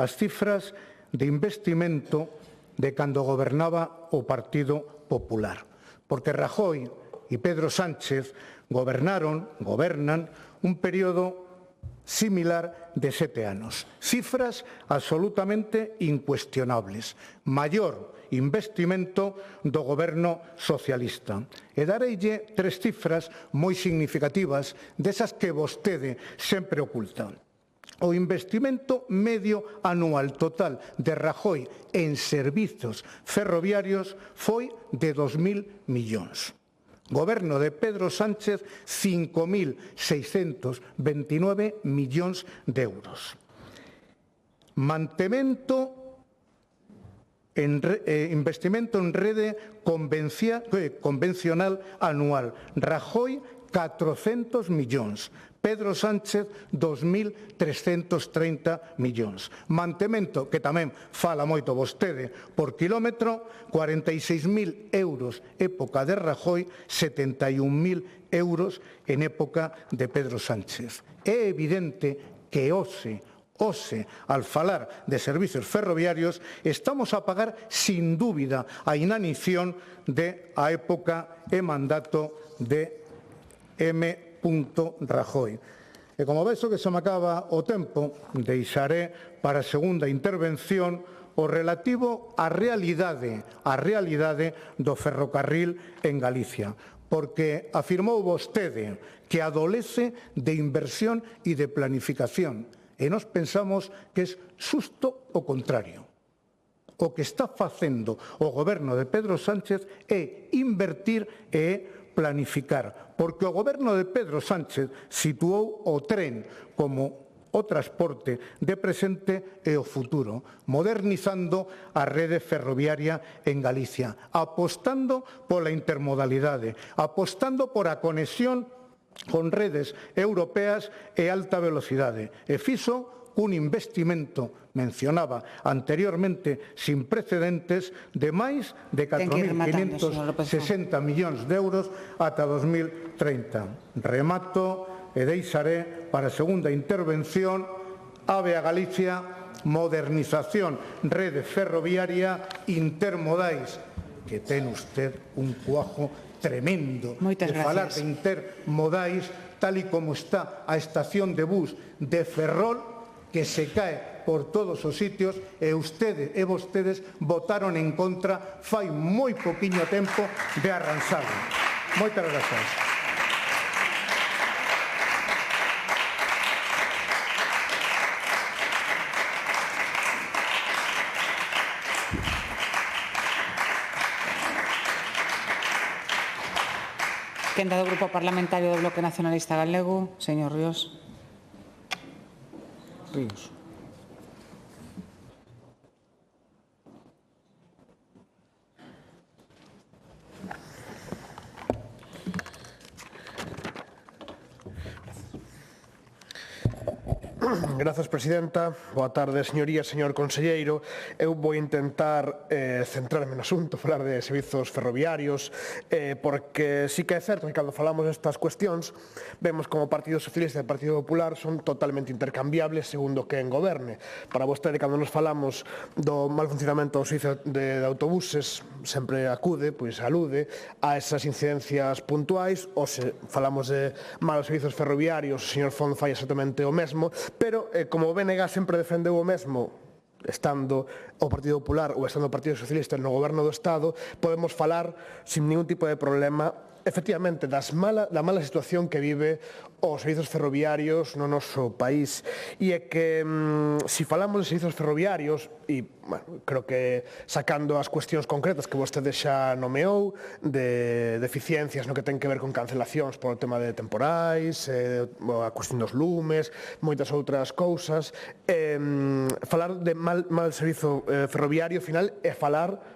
as cifras de investimento de cando gobernaba o Partido Popular, porque Rajoy e Pedro Sánchez gobernan un período similar de 7 anos. Cifras absolutamente incuestionables. Maior investimento do goberno socialista. E dareille 3 cifras moi significativas desas que vostede sempre oculta. O investimento medio anual total de Rajoy en servizos ferroviarios foi de 2.000 millóns. Goberno de Pedro Sánchez, 5.629 millóns de euros. Investimento en rede convencional anual. Rajoy, 400 millóns. Pedro Sánchez, 2.330 millóns. Mantemento, que tamén fala moito vostede, por quilómetro, 46.000 euros época de Rajoy, 71.000 euros en época de Pedro Sánchez. É evidente que hoxe, al falar de servizos ferroviarios, estamos a pagar sin dúbida a inanición de a época e mandato de M. Rajoy. E como vexo que se me acaba o tempo, deixaré para a segunda intervención o relativo á realidade do ferrocarril en Galicia, porque afirmou vostede que adolece de inversión e de planificación, e nós pensamos que é xusto o contrario. O que está facendo o goberno de Pedro Sánchez é invertir e planificar, porque o goberno de Pedro Sánchez situou o tren como o transporte de presente e o futuro, modernizando a rede ferroviaria en Galicia, apostando pola intermodalidade, apostando por a conexión con redes europeas e alta velocidade, e fixo un investimento, mencionaba anteriormente, sin precedentes, de máis de 4.560 millóns de euros ata 2030. Remato e deixaré para a segunda intervención AVE a Galicia, modernización, rede ferroviaria, intermodais, que ten usted un cuajo tremendo de falar de intermodais, tal e como está a estación de bus de Ferrol, que se cae por todos os sitios, e ustedes e vostedes votaron en contra fai moi poquinho tempo de arranxalo. Moitas grazas. Quenda do Grupo Parlamentario do Bloque Nacionalista Galego, señor Ríos. Grazas, Presidenta. Boa tarde, señorías, señor conselleiro. Eu vou intentar centrarme no asunto, falar de servizos ferroviarios, porque sí que é certo que cando falamos destas cuestións, vemos como o Partido Socialista e o Partido Popular son totalmente intercambiables segundo que en goberne. Para vostede, cando nos falamos do mal funcionamento do servizo de autobuses, sempre acude, pois alude a esas incidencias puntuais, ou se falamos de malos servizos ferroviarios, o señor Font fai exactamente o mesmo, pero como o BNG sempre defendeu o mesmo estando o Partido Popular ou estando o Partido Socialista no goberno do Estado, podemos falar sin ningún tipo de problema efectivamente da mala situación que vive os servizos ferroviarios no noso país. E é que, se falamos de servizos ferroviarios, e creo que sacando as cuestións concretas que vostede xa nomeou, de deficiencias no que ten que ver con cancelacións por o tema de temporais, a cuestión dos lumes, moitas outras cousas, falar de mal servizo ferroviario, ao final, é falar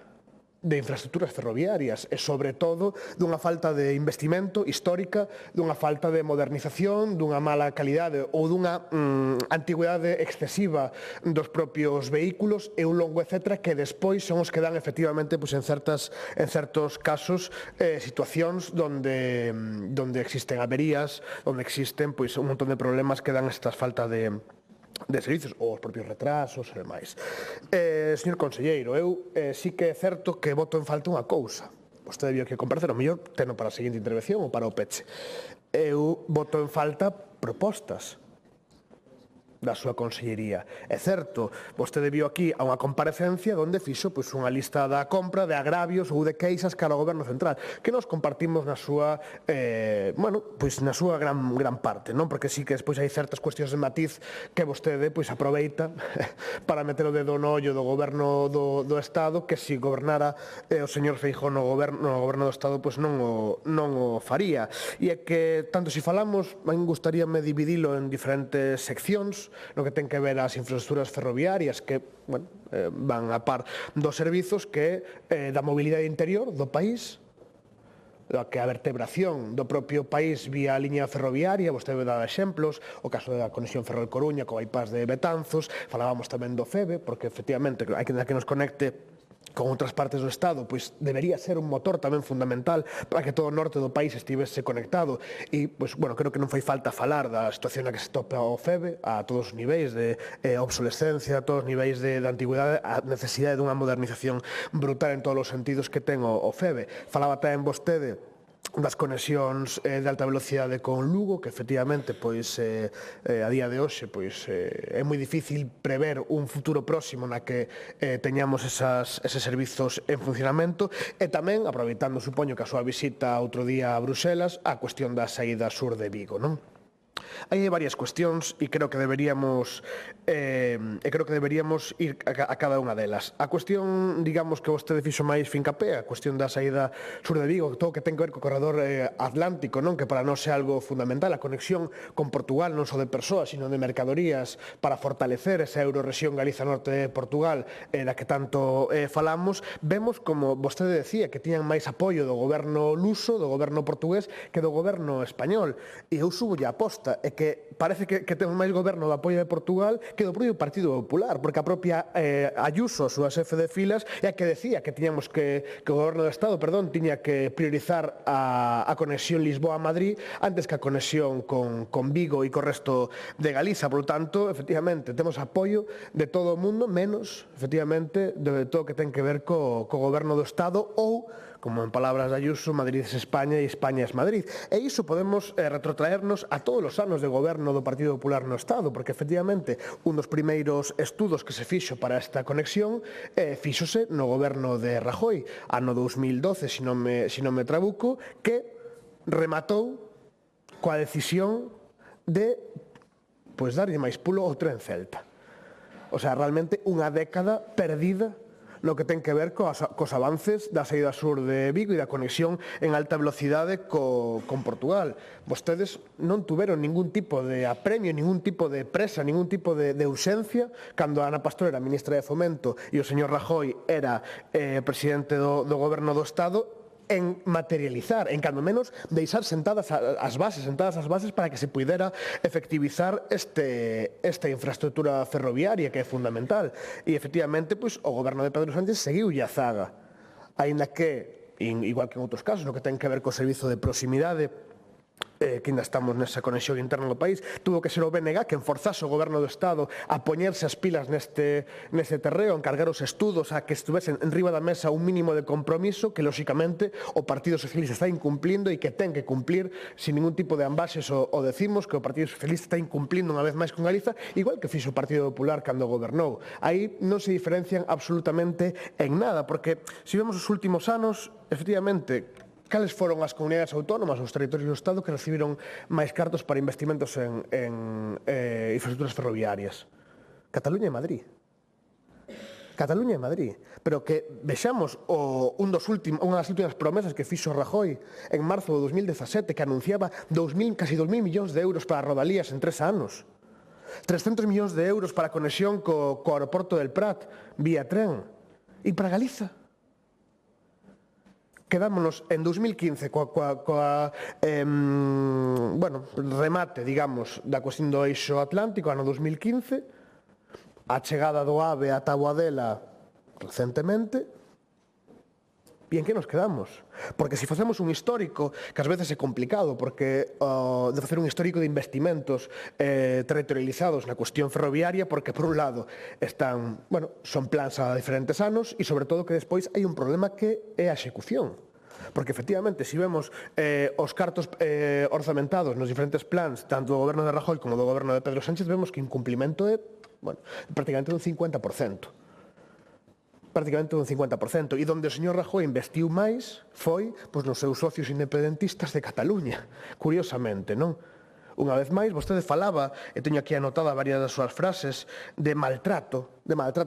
de infraestructuras ferroviarias e, sobre todo, dunha falta de investimento histórica, dunha falta de modernización, dunha mala calidade ou dunha antigüedade excesiva dos propios vehículos e un longo etcétera que despois son os que dan efectivamente en certos casos situacións onde existen averías, onde existen un montón de problemas que dan estas falta de servizos, ou os propios retrasos e demais. Señor conselleiro, eu sí que é certo que voto en falta unha cousa. Vostede viu que comparecer, o mellor teno para a seguinte intervención ou para o peche. Eu voto en falta propostas da súa consellería. É certo, vostede viu aquí a unha comparecencia onde fixo unha lista da compra de agravios ou de queixas cara ao goberno central, que nos compartimos na súa na súa gran parte, non? Porque sí que despois hai certas cuestións de matiz que vostede aproveita para meter o dedo no ollo do goberno do Estado, que se gobernara o señor Feijóo no goberno do Estado non o faría. E é que, tanto se falamos, gustaríame dividilo en diferentes seccións, no que ten que ver as infraestructuras ferroviarias que van a par dos servizos que da mobilidade interior do país, que a vertebración do propio país vía a liña ferroviaria, vostede dá exemplos, o caso da conexión Ferrol-Coruña co bypass de Betanzos, falábamos tamén do FEBE, porque efectivamente hai que nos conecte con outras partes do Estado, pois debería ser un motor tamén fundamental para que todo o norte do país estivese conectado. E, creo que non fai falta falar da situación na que se topa o FEBE a todos os niveis de obsolescencia, a todos os niveis de antigüedade, a necesidade dunha modernización brutal en todos os sentidos que ten o FEBE. Falaba tamén vostede das conexións de alta velocidade con Lugo, que efectivamente a día de hoxe é moi difícil prever un futuro próximo na que teñamos eses servizos en funcionamento, e tamén, aproveitando, supoño, que a súa visita outro día a Bruselas, a cuestión da saída sur de Vigo, non? Hai varias cuestións e creo que deberíamos ir a cada unha delas. A cuestión, digamos, que vostede fixo máis fincapé, a cuestión da saída sur de Vigo, todo o que ten que ver co corredor atlántico, non? Que para nós é algo fundamental, a conexión con Portugal, non só de persoas, sino de mercadorías, para fortalecer esa eurorrexión Galiza-Norte de Portugal, da que tanto falamos. Vemos, como vostede decía, que tiñan máis apoio do goberno luso, do goberno portugués, que do goberno español. E eu subo a aposta, é que parece que temos máis goberno do apoio de Portugal que do propio Partido Popular, porque a propia Ayuso, a súa xefe de filas, é a que decía que tiñamos que o goberno do Estado, tiña que priorizar a conexión Lisboa-Madrid antes que a conexión con Vigo e co resto de Galiza. Por lo tanto, efectivamente, temos apoio de todo o mundo, menos, efectivamente, de todo o que ten que ver co goberno do Estado ou, como en palabras de Ayuso, Madrid es España e España es Madrid. E iso podemos retrotraernos a todos os anos de goberno do Partido Popular no Estado, porque efectivamente un dos primeiros estudos que se fixo para esta conexión fíxose no goberno de Rajoy, ano 2012, se non me trabuco, que rematou coa decisión de darlle máis pulo ao tren Celta. O sea, realmente unha década perdida no que ten que ver cos avances da saída sur de Vigo e da conexión en alta velocidade con Portugal. Vostedes non tuveron ningún tipo de apremio, ningún tipo de presa, ningún tipo de urxencia cando Ana Pastor era ministra de Fomento e o señor Rajoy era presidente do goberno do Estado en materializar, en cando menos deixar sentadas as bases para que se puidera efectivizar esta infraestructura ferroviaria que é fundamental. E efectivamente, pois, o goberno de Pedro Sánchez seguiu a zaga, aínda que, igual que en outros casos, no que ten que ver co servizo de proximidade, que ainda estamos nesa conexión interna do país, tuvo que ser o BNG que enforzase o goberno do Estado a poñerse as pilas neste terreo, a encargar os estudos a que estuvesen en riba da mesa un mínimo de compromiso que, lóxicamente, o Partido Socialista está incumplindo e que ten que cumplir sin ningún tipo de ambaxes o decimos que o Partido Socialista está incumplindo unha vez máis con Galiza, igual que fixo o Partido Popular cando gobernou. Aí non se diferencian absolutamente en nada, porque se vemos os últimos anos, efectivamente, cales foron as comunidades autónomas, os territorios do Estado que recibiron máis cartos para investimentos en infraestructuras ferroviarias? Cataluña e Madrid. Cataluña e Madrid. Pero que vexamos unha das últimas promesas que fixo Rajoy en marzo de 2017, que anunciaba casi 2.000 millóns de euros para rodalías en 3 anos. 300 millóns de euros para a conexión co aeroporto del Prat vía tren. E para Galiza? Quedámonos en 2015 remate, digamos, da cuestión do eixo atlántico, ano 2015, a chegada do AVE a Taboadela recentemente, e en que nos quedamos? Porque se facemos un histórico, que ás veces é complicado, porque de facer un histórico de investimentos territorializados na cuestión ferroviaria, porque por un lado son plans a diferentes anos e sobre todo que despois hai un problema que é a execución. Porque efectivamente, se vemos os cartos orzamentados nos diferentes plans, tanto do goberno de Rajoy como do goberno de Pedro Sánchez, vemos que o incumplimento é prácticamente un 50%. Prácticamente un 50%. E onde o señor Rajoy investiu máis foi nos seus socios independentistas de Cataluña, curiosamente, non? Unha vez máis, vostede falaba, e teño aquí anotada varias das súas frases, de maltrato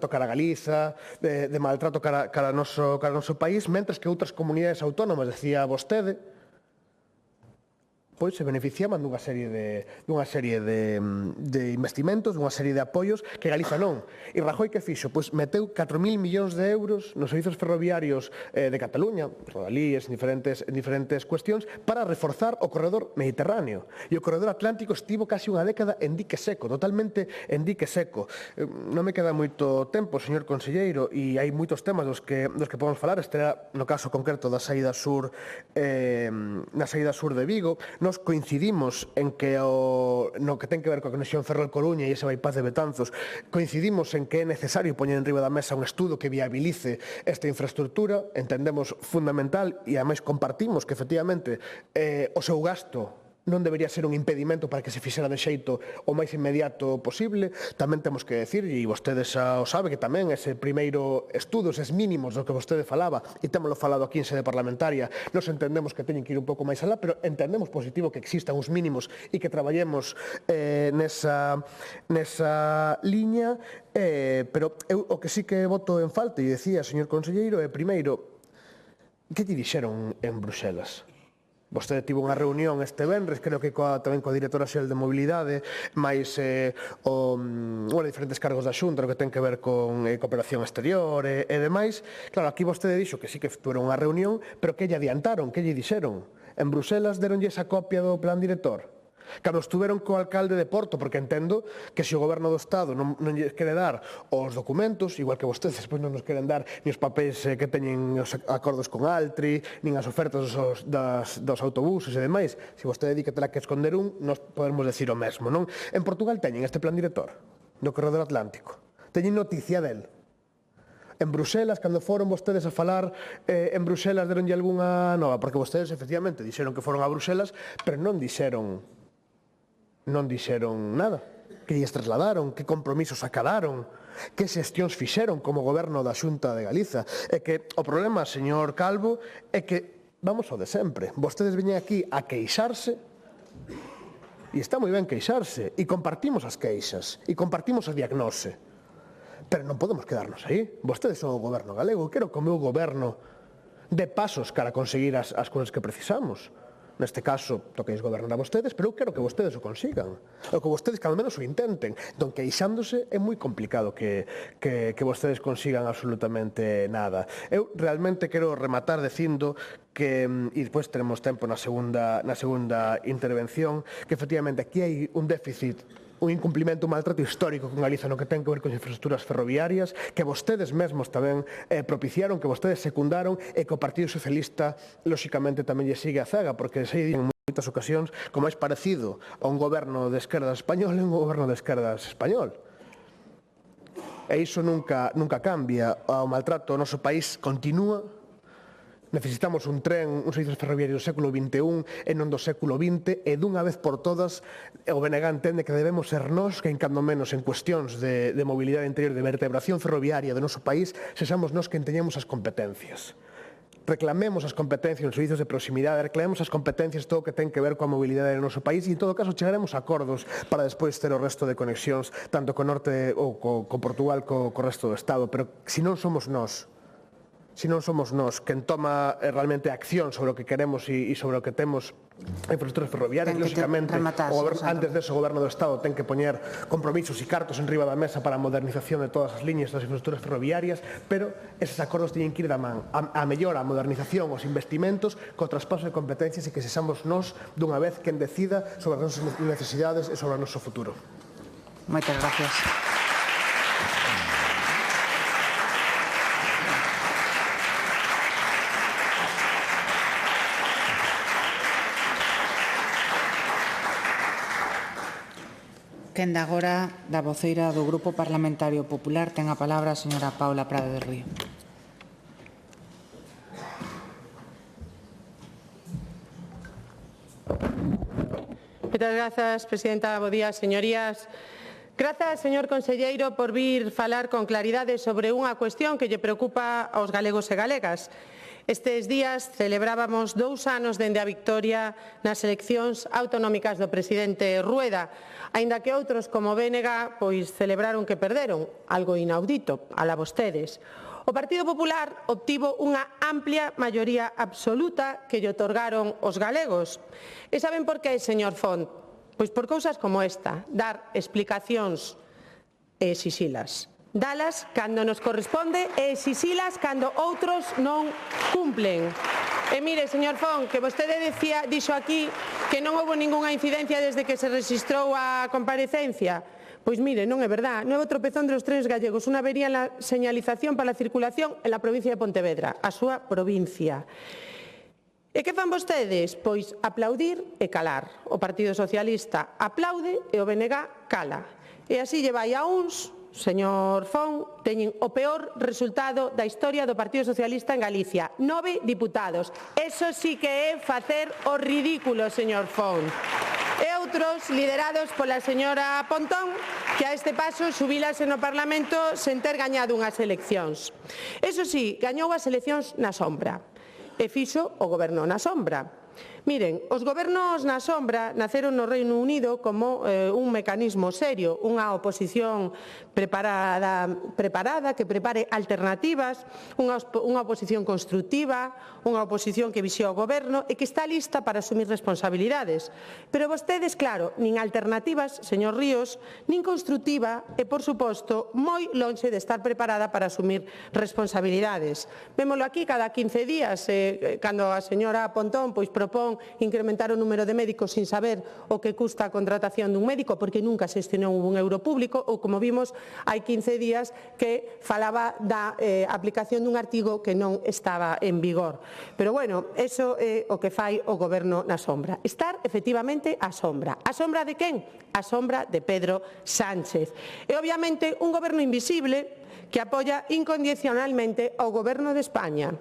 cara a Galiza, de maltrato cara ao noso país, mentres que outras comunidades autónomas, decía vostede, pois se beneficiaban dunha serie de investimentos, dunha serie de apoios que Galiza non. E Rajoy que fixo? Pois meteu 4.000 millóns de euros nos servizos ferroviarios de Cataluña, rodalíes, en diferentes cuestións, para reforzar o corredor mediterráneo. E o corredor atlántico estivo casi unha década en dique seco, totalmente en dique seco. Non me queda moito tempo, señor conselleiro, e hai moitos temas dos que podemos falar. Este era no caso concreto da saída sur de Vigo. Nos coincidimos en que no que ten que ver coa conexión Ferrol-Coruña e ese bypass de Betanzos, coincidimos en que é necesario poñer en riba da mesa un estudo que viabilice esta infraestructura, entendemos fundamental e ademais compartimos que efectivamente o seu gasto non debería ser un impedimento para que se fixera de xeito o máis inmediato posible. Tamén temos que decir, e vostede xa o sabe, que tamén ese primeiro estudo, eses mínimos do que vostede falaba, e témolo falado aquí en sede parlamentaria, nos entendemos que teñen que ir un pouco máis alá, pero entendemos positivo que existan uns mínimos e que traballemos nesa liña, pero eu o que sí que voto en falta, e decía, señor conselleiro, é primeiro, que lle dixeron en Bruxelas? Vostede tivo unha reunión este venres, creo que tamén coa directora xeral de mobilidade, máis diferentes cargos da Xunta, que ten que ver con cooperación exterior e demais. Claro, aquí vostede dixo que sí que tuveron unha reunión, pero que lle adiantaron, que lle dixeron? En Bruxelas deronlle esa copia do plan director? Cando estuveron co alcalde de Porto, porque entendo que se o goberno do Estado non lles quere dar os documentos, igual que vostedes despois non nos queren dar ni os papéis que teñen os acordos con Altri, nin as ofertas dos autobuses e demais, se vostede di que terá que esconder nós podemos decir o mesmo, non? En Portugal teñen este plan director no corredor atlántico, teñen noticia del. En Bruxelas, cando foron vostedes a falar en Bruxelas, deronlle algunha nova, porque vostedes efectivamente dixeron que foron a Bruxelas, pero non dixeron nada, que lles trasladaron, que compromisos acadaron, que xestións fixeron como goberno da Xunta de Galiza. É que o problema, señor Calvo, é que vamos ao de sempre. Vostedes veñen aquí a queixarse, e está moi ben queixarse, e compartimos as queixas, e compartimos a diagnose, pero non podemos quedarnos aí. Vostedes son o goberno galego, quero que o meu goberno dé pasos cara a conseguir as cousas que precisamos. neste caso toqueis gobernar a vostedes, pero eu quero que vostedes o consigan, ou que vostedes que ao menos o intenten. Don queixándose é moi complicado que vostedes consigan absolutamente nada. Eu realmente quero rematar dicindo que, e despois teremos tempo na segunda intervención, que efectivamente aquí hai un déficit, un incumplimento, un maltrato histórico con Galiza no que ten que ver con infraestructuras ferroviarias, que vostedes mesmos tamén propiciaron, que vostedes secundaron e que o Partido Socialista, lóxicamente, tamén lle sigue a zaga, porque se en moitas ocasións como é parecido a un goberno de esquerdas español e un goberno de esquerdas español. E iso nunca cambia. O maltrato ao noso país continúa. Necesitamos un tren, un servicio ferroviario do século XXI e non do século XX, e dunha vez por todas o BNG entende que debemos ser nós, que en cando menos en cuestións de mobilidade interior, de vertebración ferroviaria do noso país, sexamos nós quen teñemos as competencias. Reclamemos as competencias nos servicios de proximidade, reclamemos as competencias todo o que ten que ver coa mobilidade do noso país e en todo caso chegaremos a acordos para despois ter o resto de conexións tanto co norte ou co Portugal co resto do Estado, pero se non somos nós quen toma realmente acción sobre o que queremos e sobre o que temos en infraestructuras ferroviarias, lógicamente, antes dese o Goberno do Estado ten que poñer compromisos e cartos en riba da mesa para a modernización de todas as liñas das infraestructuras ferroviarias, pero eses acordos teñen que ir da man a mellora, a modernización, os investimentos, co traspaso de competencias e que sexamos nós, dunha vez, quen decida sobre as nosas necesidades e sobre o noso futuro. Moitas gracias. Quenda agora da voceira do Grupo Parlamentario Popular ten a palabra a señora Paula Prado del Río. Moitas grazas, presidenta. Bo día, señorías. Grazas, señor conselleiro, por vir falar con claridade sobre unha cuestión que lle preocupa aos galegos e galegas. Estes días celebrábamos 2 anos dende a victoria nas eleccións autonómicas do presidente Rueda, aínda que outros, como BNG, celebraron que perderon, algo inaudito, ala vostedes. O Partido Popular obtivo unha amplia maioría absoluta que lle otorgaron os galegos. E saben por que, señor Font? Pois por cousas como esta, dar explicacións e exixilas. Dalas cando nos corresponde e exixilas cando outros non cumplen. E mire, señor Font, que vostede dixo aquí que non houbo ningunha incidencia desde que se rexistrou a comparecencia. Pois mire, non é verdad. Nuevo tropezón de los trenes gallegos, unha avería en la señalización para a circulación en la provincia de Pontevedra, a súa provincia. E que fan vostedes? Pois aplaudir e calar. O Partido Socialista aplaude e o BNG cala. E así lle vai a uns, señor Font, teñen o peor resultado da historia do Partido Socialista en Galicia. 9 diputados. Eso sí que é facer o ridículo, señor Font. E outros, liderados pola señora Pontón, que a este paso xubilase no Parlamento sen ter gañado unhas eleccións. Eso sí, gañou as eleccións na sombra. E fixo o goberno na sombra. Miren, os gobernos na sombra naceron no Reino Unido como un mecanismo serio, unha oposición preparada que prepare alternativas, unha oposición constructiva, unha oposición que vixía o goberno e que está lista para asumir responsabilidades. Pero vostedes, claro, nin alternativas, señor Ríos, nin constructiva e, por suposto, moi lonxe de estar preparada para asumir responsabilidades. Vémolo aquí cada 15 días, cando a señora Pontón propón incrementar o número de médicos sin saber o que custa a contratación dun médico porque nunca se destinou un euro público, ou como vimos hai 15 días que falaba da aplicación dun artigo que non estaba en vigor. Pero bueno, eso é o que fai o goberno na sombra. Estar efectivamente á sombra. A sombra de quen? A sombra de Pedro Sánchez. E obviamente un goberno invisible que apoia incondicionalmente ao goberno de España,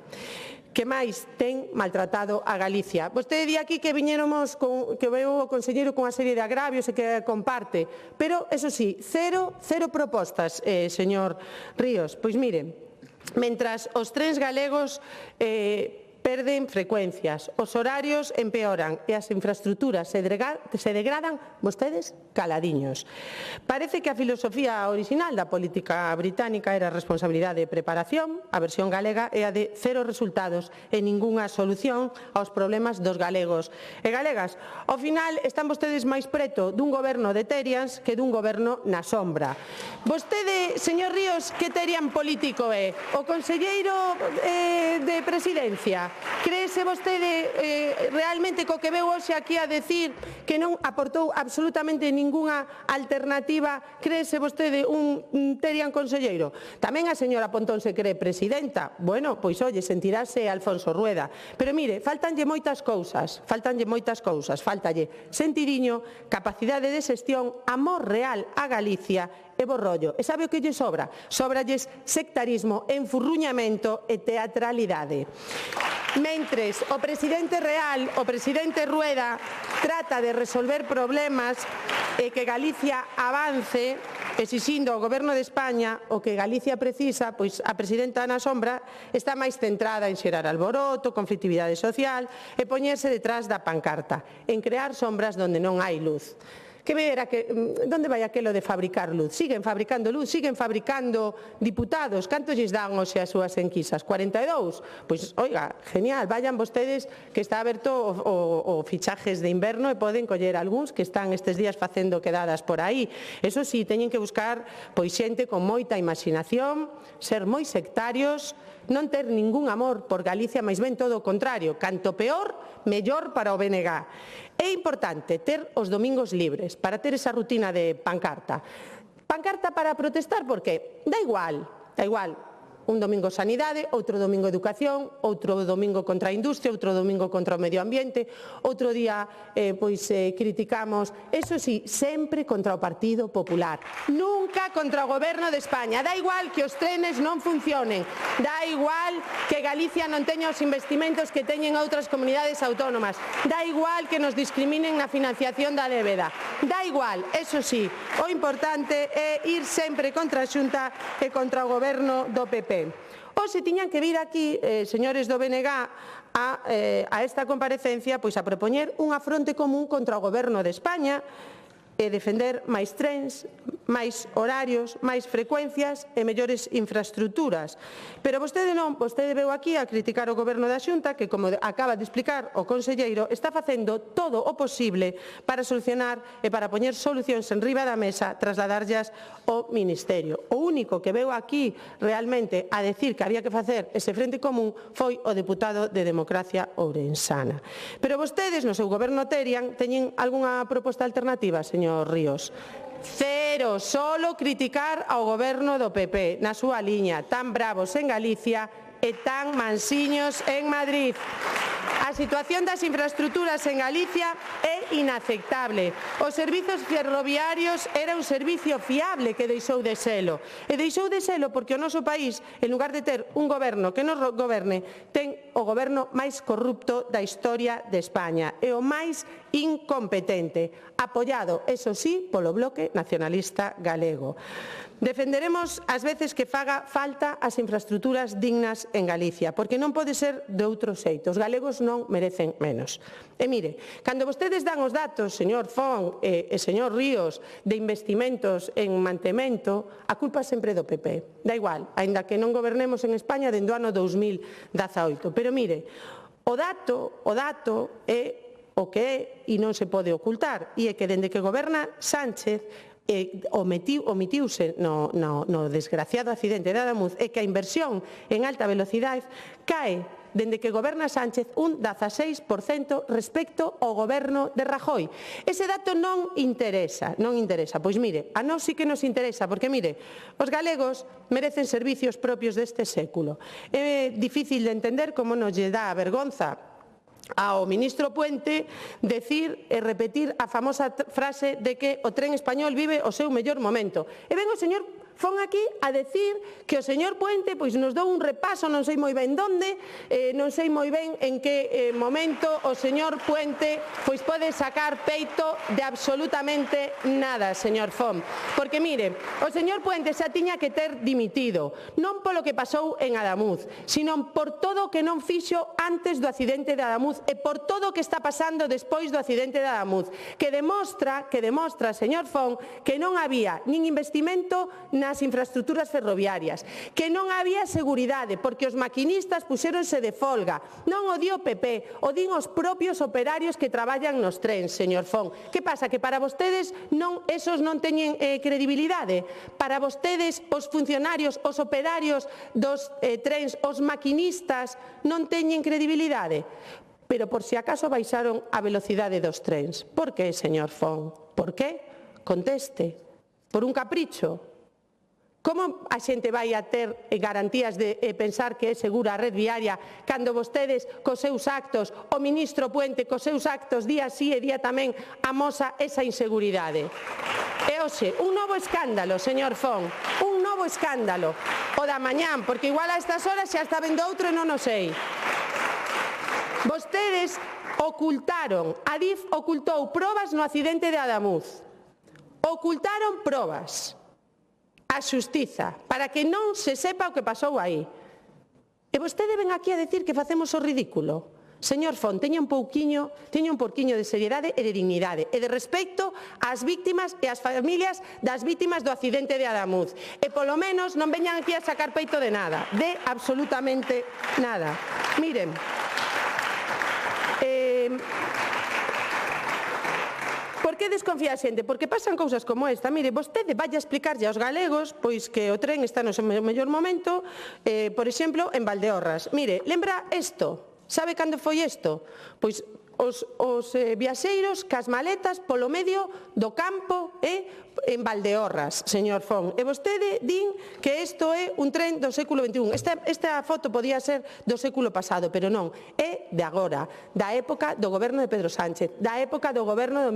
que máis ten maltratado a Galicia. Vostede di aquí que que veu o conselleiro con unha serie de agravios e que comparte, pero, eso sí, cero propostas, señor Ríos. Pois miren, mentras os trens galegos perden frecuencias, os horarios empeoran e as infraestructuras se degradan, vostedes caladiños. Parece que a filosofía original da política británica era a responsabilidade de preparación, a versión galega é a de cero resultados e ningunha solución aos problemas dos galegos e galegas. Ao final están vostedes máis preto dun goberno de Terians que dun goberno na sombra. Vostede, señor Ríos, que Terian político é? O conselleiro de Presidencia? Creese vostede realmente co que veu hoxe aquí a decir que non aportou absolutamente ningunha alternativa? Creese vostede un Terian conselleiro? Tamén a señora Pontón se cree presidenta. Bueno, pois olle, sentirase Alfonso Rueda. Pero mire, faltanlle moitas cousas, faltalle sentidiño, capacidade de xestión, amor real a Galicia e bo rollo. E sabe o que lle sobra? Sóbralles sectarismo, enfurruñamento e teatralidade. Mentres o presidente real, o presidente Rueda, trata de resolver problemas e que Galicia avance exixindo ao Goberno de España o que Galicia precisa, pois a presidenta na sombra está máis centrada en xerar alboroto, conflitividade social e poñerse detrás da pancarta, en crear sombras onde non hai luz. Que verá que onde vai aquelo de fabricar luz? Siguen fabricando luz, siguen fabricando diputados. Cantos lles dan hoxe as súas enquisas? 42? Pois, oiga, genial, vayan vostedes que está aberto o fichajes de inverno e poden coller algúns que están estes días facendo quedadas por aí. Eso sí, teñen que buscar pois xente con moita imaginación, ser moi sectarios, non ter ningún amor por Galicia, máis ben todo o contrario. Canto peor, mellor para o BNG. É importante ter os domingos libres para ter esa rutina de pancarta. Pancarta para protestar porque dá igual. Un domingo sanidade, outro domingo educación, outro domingo contra a industria, outro domingo contra o medio ambiente, outro día criticamos, eso sí, sempre contra o Partido Popular, nunca contra o Goberno de España. Dá igual que os trenes non funcionen, dá igual que Galicia non teña os investimentos que teñen outras comunidades autónomas, dá igual que nos discriminen na financiación da débeda, dá igual, eso sí, o importante é ir sempre contra a Xunta e contra o Goberno do PP. Hoxe tiñan que vir aquí, señores do BNG, a esta comparecencia pois a propoñer unha fronte común contra o Goberno de España e defender máis trens, máis horarios, máis frecuencias e mellores infraestructuras. Pero vostede non, vostede veu aquí a criticar o Goberno da Xunta que, como acaba de explicar o conselleiro, está facendo todo o posible para solucionar e para poñer solucións en riba da mesa, trasladarllas ao Ministerio. O único que veu aquí realmente a decir que había que facer ese frente común foi o deputado de Democracia Ourensana. Pero vostedes, no seu Goberno Terian, teñen algunha proposta alternativa, señor Ríos? Cero, solo criticar ao Goberno do PP na súa liña, tan bravos en Galicia e tan mansiños en Madrid. A situación das infraestructuras en Galicia é inaceptable. Os servizos ferroviarios era un servicio fiable que deixou de selo. E deixou de selo porque o noso país, en lugar de ter un goberno que nos goberne, ten o goberno máis corrupto da historia de España e o máis incompetente, apoiado, eso sí, polo Bloque Nacionalista Galego. Defenderemos as veces que faga falta as infraestructuras dignas en Galicia, porque non pode ser de outro xeito. Os galegos non merecen menos. E mire, cando vostedes dan os datos, señor Fon e señor Ríos, de investimentos en mantemento, a culpa sempre do PP. Da igual, aínda que non gobernemos en España dende o ano 2018. Pero mire, o dato é o que é e non se pode ocultar, e é que dende que goberna Sánchez omitiuse no desgraciado accidente de Adamuz e que a inversión en alta velocidade cae dende que goberna Sánchez un 16% respecto ao goberno de Rajoy. Ese dato non interesa. Pois mire, a nós sí que nos interesa, porque mire, os galegos merecen servicios propios deste século. É difícil de entender como nos lle dá a vergonza ao ministro Puente decir e repetir a famosa frase de que o tren español vive o seu mellor momento. E ven o señor Fon aquí a decir que o señor Puente pois nos dou un repaso, non sei moi ben onde, non sei moi ben en que momento o señor Puente pois pode sacar peito de absolutamente nada, señor Fon. Porque, mire, o señor Puente xa tiña que ter dimitido, non polo que pasou en Adamuz, sino por todo o que non fixo antes do accidente de Adamuz e por todo o que está pasando despois do accidente de Adamuz, que demostra, señor Fon, que non había nin investimento nas infraestructuras ferroviarias, que non había seguridade, porque os maquinistas puxéronse de folga. Non o di o PP, o din os propios operarios que traballan nos trens, señor Fon. Que pasa? Que para vostedes esos non teñen credibilidade? Para vostedes os funcionarios, os operarios dos trens, os maquinistas non teñen credibilidade? Pero por si acaso baixaron a velocidade dos trens. Por que, señor Fon? Por que? Conteste. Por un capricho? Como a xente vai a ter garantías de pensar que é segura a red viaria cando vostedes cos seus actos, o ministro Puente cos seus actos día sí e día tamén amosa esa inseguridade? E hoxe, un novo escándalo, señor Fon, un novo escándalo. O da mañán, porque igual a estas horas xa está vendo outro e non o sei. Vostedes ocultaron, Adif ocultou probas no accidente de Adamuz. Ocultaron probas a xustiza para que non se sepa o que pasou aí. E vostede ven aquí a decir que facemos o ridículo. Señor Fon, teña un pouquiño de seriedade e de dignidade e de respecto ás víctimas e ás familias das víctimas do accidente de Adamuz. E polo menos non veñan aquí a sacar peito de nada, de absolutamente nada. Miren, por que desconfía a xente? Porque pasan cousas como esta. Mire, vostede vai a explicarlle aos galegos pois que o tren está no seu mellor momento, por exemplo, en Valdeorras. Mire, lembra isto? Sabe cando foi isto? Pois os viaxeiros cas maletas polo medio do campo en Valdeorras, señor Fon. E vostede din que isto é un tren do século XXI. Esta foto podía ser do século pasado, pero non. É de agora, da época do goberno de Pedro Sánchez, da época do goberno do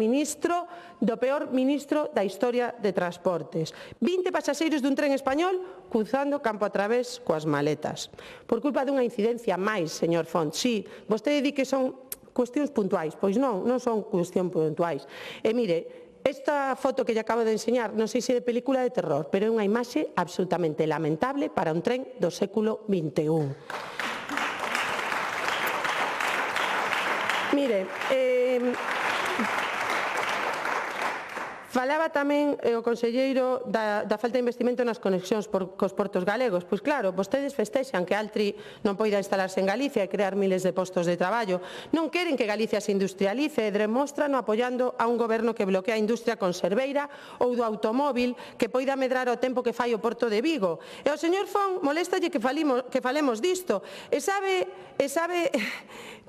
peor ministro da historia de transportes. 20 pasaxeiros dun tren español cruzando campo a través coas maletas. Por culpa dunha incidencia máis, señor Fon. Si, vostede di que son cuestións puntuais. Pois non son cuestións puntuais. E mire, esta foto que lle acabo de enseñar, non sei se é de película de terror, pero é unha imaxe absolutamente lamentable para un tren do século XXI. Mire, falaba tamén o conselleiro da falta de investimento nas conexións cos portos galegos. Pois claro, vostedes festexan que Altri non poida instalarse en Galicia e crear miles de postos de traballo. Non queren que Galicia se industrialice e demóstrano apoiando a un goberno que bloquea a industria conserveira ou do automóbil que poida medrar o tempo que fai o Porto de Vigo. E ao señor Fon moléstalle que falemos disto. E sabe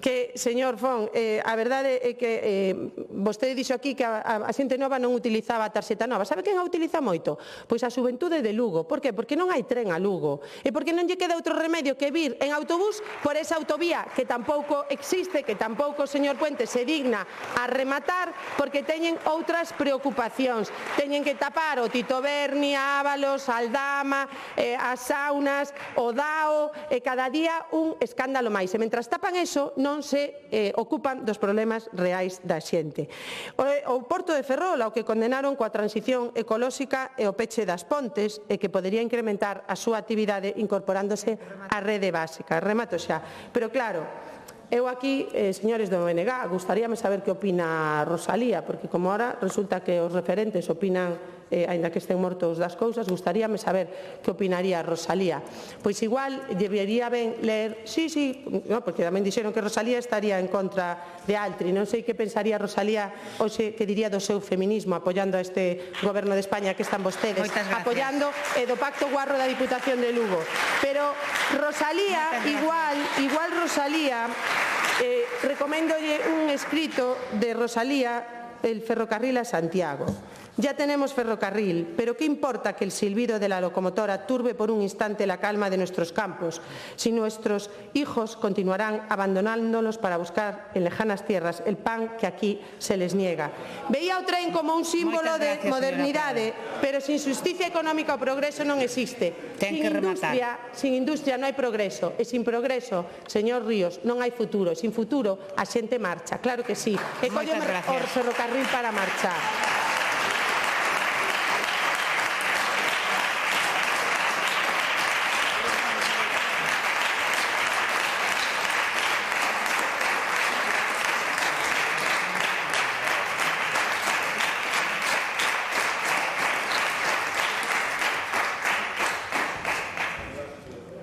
que, señor Fon, a verdade é que vostede dixo aquí que a xente nova non utilizaba a tarxeta nova. Sabe quen a utiliza moito? Pois a xuventude de Lugo. Por que? Porque non hai tren a Lugo. E porque non lle queda outro remedio que vir en autobús por esa autovía que tampouco existe, que tampouco o señor Puente se digna a rematar, porque teñen outras preocupacións. Teñen que tapar o Tito Berni, a Ábalos, a Aldama, as saunas, o Dao, e cada día un escándalo máis. E mentras tapan eso, non se ocupan dos problemas reais da xente. O Porto de Ferrol, ao que condenaron coa transición ecolóxica e o peche das pontes, e que podería incrementar a súa actividade incorporándose á rede básica. Remato xa. Pero claro, eu aquí, señores do BNG, gustaríame saber que opina Rosalía, porque como ahora resulta que os referentes opinan, aínda que estén mortos das cousas, gustaríame saber que opinaría Rosalía. Pois igual debería ben ler, porque tamén dixeron que Rosalía estaría en contra de Altri. Non sei que pensaría Rosalía hoxe, que diría do seu feminismo apoiando a este goberno de España que están vostedes apoiando, e do Pacto Guarro da Diputación de Lugo. Pero Rosalía, igual Rosalía, recoméndolle un escrito de Rosalía, El ferrocarril a Santiago. Ya tenemos ferrocarril, pero ¿qué importa que el silbido de la locomotora turbe por un instante la calma de nuestros campos, si nuestros hijos continuarán abandonándolos para buscar en lejanas tierras el pan que aquí se les niega? Veía o tren como un símbolo de modernidade, pero sin xusticia económica o progreso non existe. Sin industria non hai progreso, e sin progreso, señor Ríos, non hai futuro, e sin futuro a xente marcha, claro que sí, e colle o ferrocarril para marchar.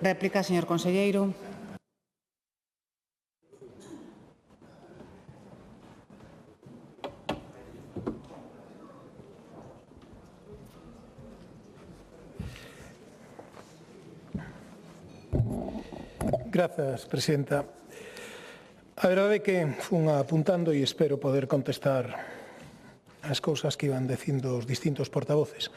Réplica, señor conselleiro. Grazas, presidenta. A verdade é que fun apuntando e espero poder contestar as cousas que iban dicindo os distintos portavoces.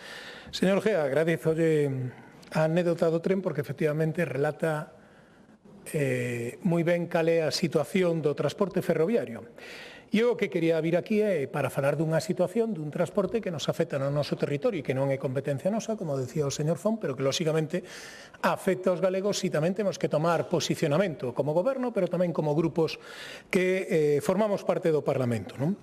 Señor Gea, agradezolle a anécdota do tren porque efectivamente relata moi ben cal é a situación do transporte ferroviario. E o que quería vir aquí é para falar dunha situación dun transporte que nos afecta no noso territorio e que non é competencia nosa, como decía o señor Fon, pero que lóxicamente afecta aos galegos e tamén temos que tomar posicionamento como goberno, pero tamén como grupos que formamos parte do Parlamento, non?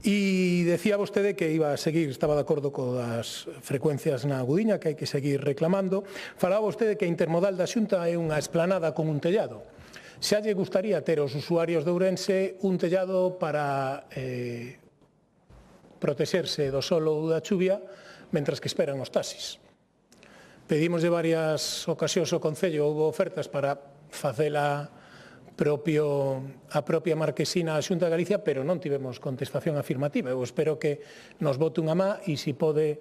E decía vostede que iba a seguir, estaba de acordo coas frecuencias na Gudiña, que hai que seguir reclamando. Falaba vostede que a intermodal da Xunta é unha esplanada con un tellado. Xa lle gustaría ter aos usuarios de Ourense un tellado para protexerse do sol ou da chuvia mentras que esperan os taxis. Pedimos de varias ocasións ao Concello, houve ofertas para facela a propia marquesina a Xunta de Galicia, pero non tivemos contestación afirmativa. Eu espero que nos vote unha má e se pode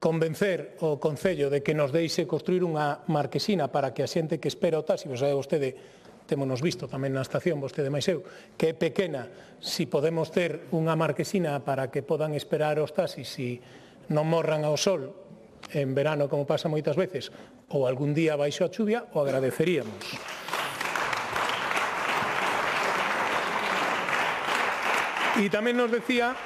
convencer o Concello de que nos deixe construir unha marquesina para que a xente que espera o taxi, pois vostede, témonos visto tamén na estación, vostede máis eu, que é pequena, si podemos ter unha marquesina para que podan esperar os taxis e non morran ao sol en verano, como pasa moitas veces, ou algún día baixo a chuvia, o agradeceríamos. E tamén nos decía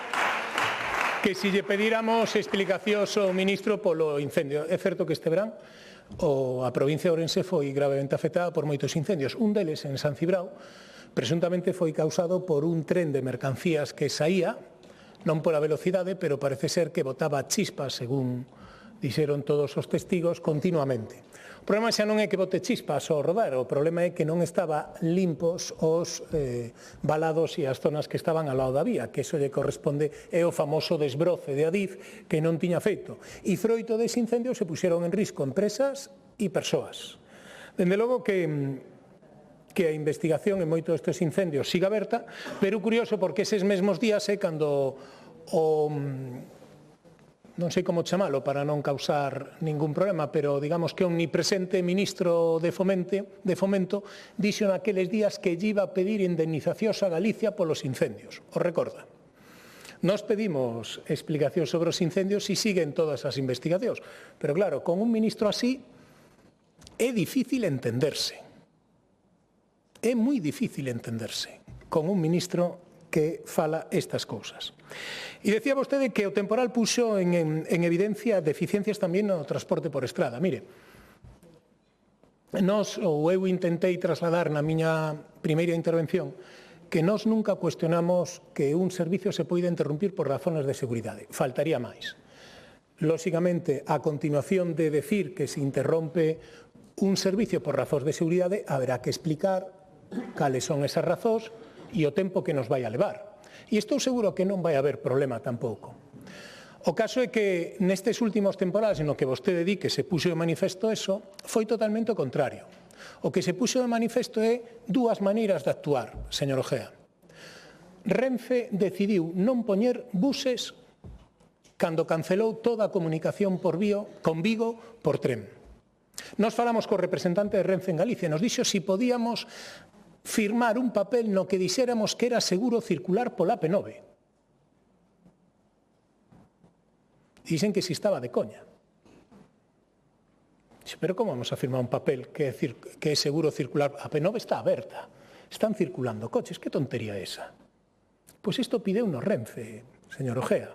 que se lle pedíramos explicacións ao ministro polo incendio. É certo que este verán a provincia de Ourense foi gravemente afectada por moitos incendios. Un deles en San Cibrao presuntamente foi causado por un tren de mercancías que saía, non pola velocidade, pero parece ser que botaba chispas, según dixeron todos os testigos, continuamente. O problema xa non é que bote chispas ao rodar, o problema é que non estaba limpos os valados e as zonas que estaban ao lado da vía, que iso lle corresponde é o famoso desbroce de Adif que non tiña feito. E froito dese incendio se puxeron en risco empresas e persoas. Dende logo que a investigación en moitos destes incendios siga aberta, pero curioso porque eses mesmos días é cando non sei como chamalo para non causar ningún problema, pero digamos que o omnipresente ministro de Fomento dixo naqueles días que lle iba a pedir indemnizacións a Galicia polos incendios. O recorda? Nos pedimos explicacións sobre os incendios e siguen todas as investigacións. Pero claro, con un ministro así é difícil entenderse. É moi difícil entenderse con un ministro que fala estas cousas. E decía vostede que o temporal puxo en evidencia deficiencias tamén no transporte por estrada. Mire, eu intentei trasladar na miña primeira intervención que nós nunca cuestionamos que un servicio se poida interrumpir por razones de seguridade. Faltaría máis. Lóxicamente, a continuación de decir que se interrompe un servicio por razóns de seguridade, haberá que explicar cales son esas razóns e o tempo que nos vai a levar. E estou seguro que non vai haber problema tampouco. O caso é que nestes últimos temporales no que vostede di que se puxo de manifesto eso, foi totalmente o contrario. O que se puxo de manifesto é dúas maneiras de actuar, señor Ojea. Renfe decidiu non poñer buses cando cancelou toda a comunicación con Vigo por tren. Nos falamos co representante de Renfe en Galicia, nos dixo si podíamos firmar un papel no que dixéramos que era seguro circular pola P9. Dicen que si estaba de coña. Pero como vamos a firmar un papel que é seguro circular? A P9 está aberta. Están circulando coches. Que tontería é esa? Pois isto pideunos Renfe, señor Ojea.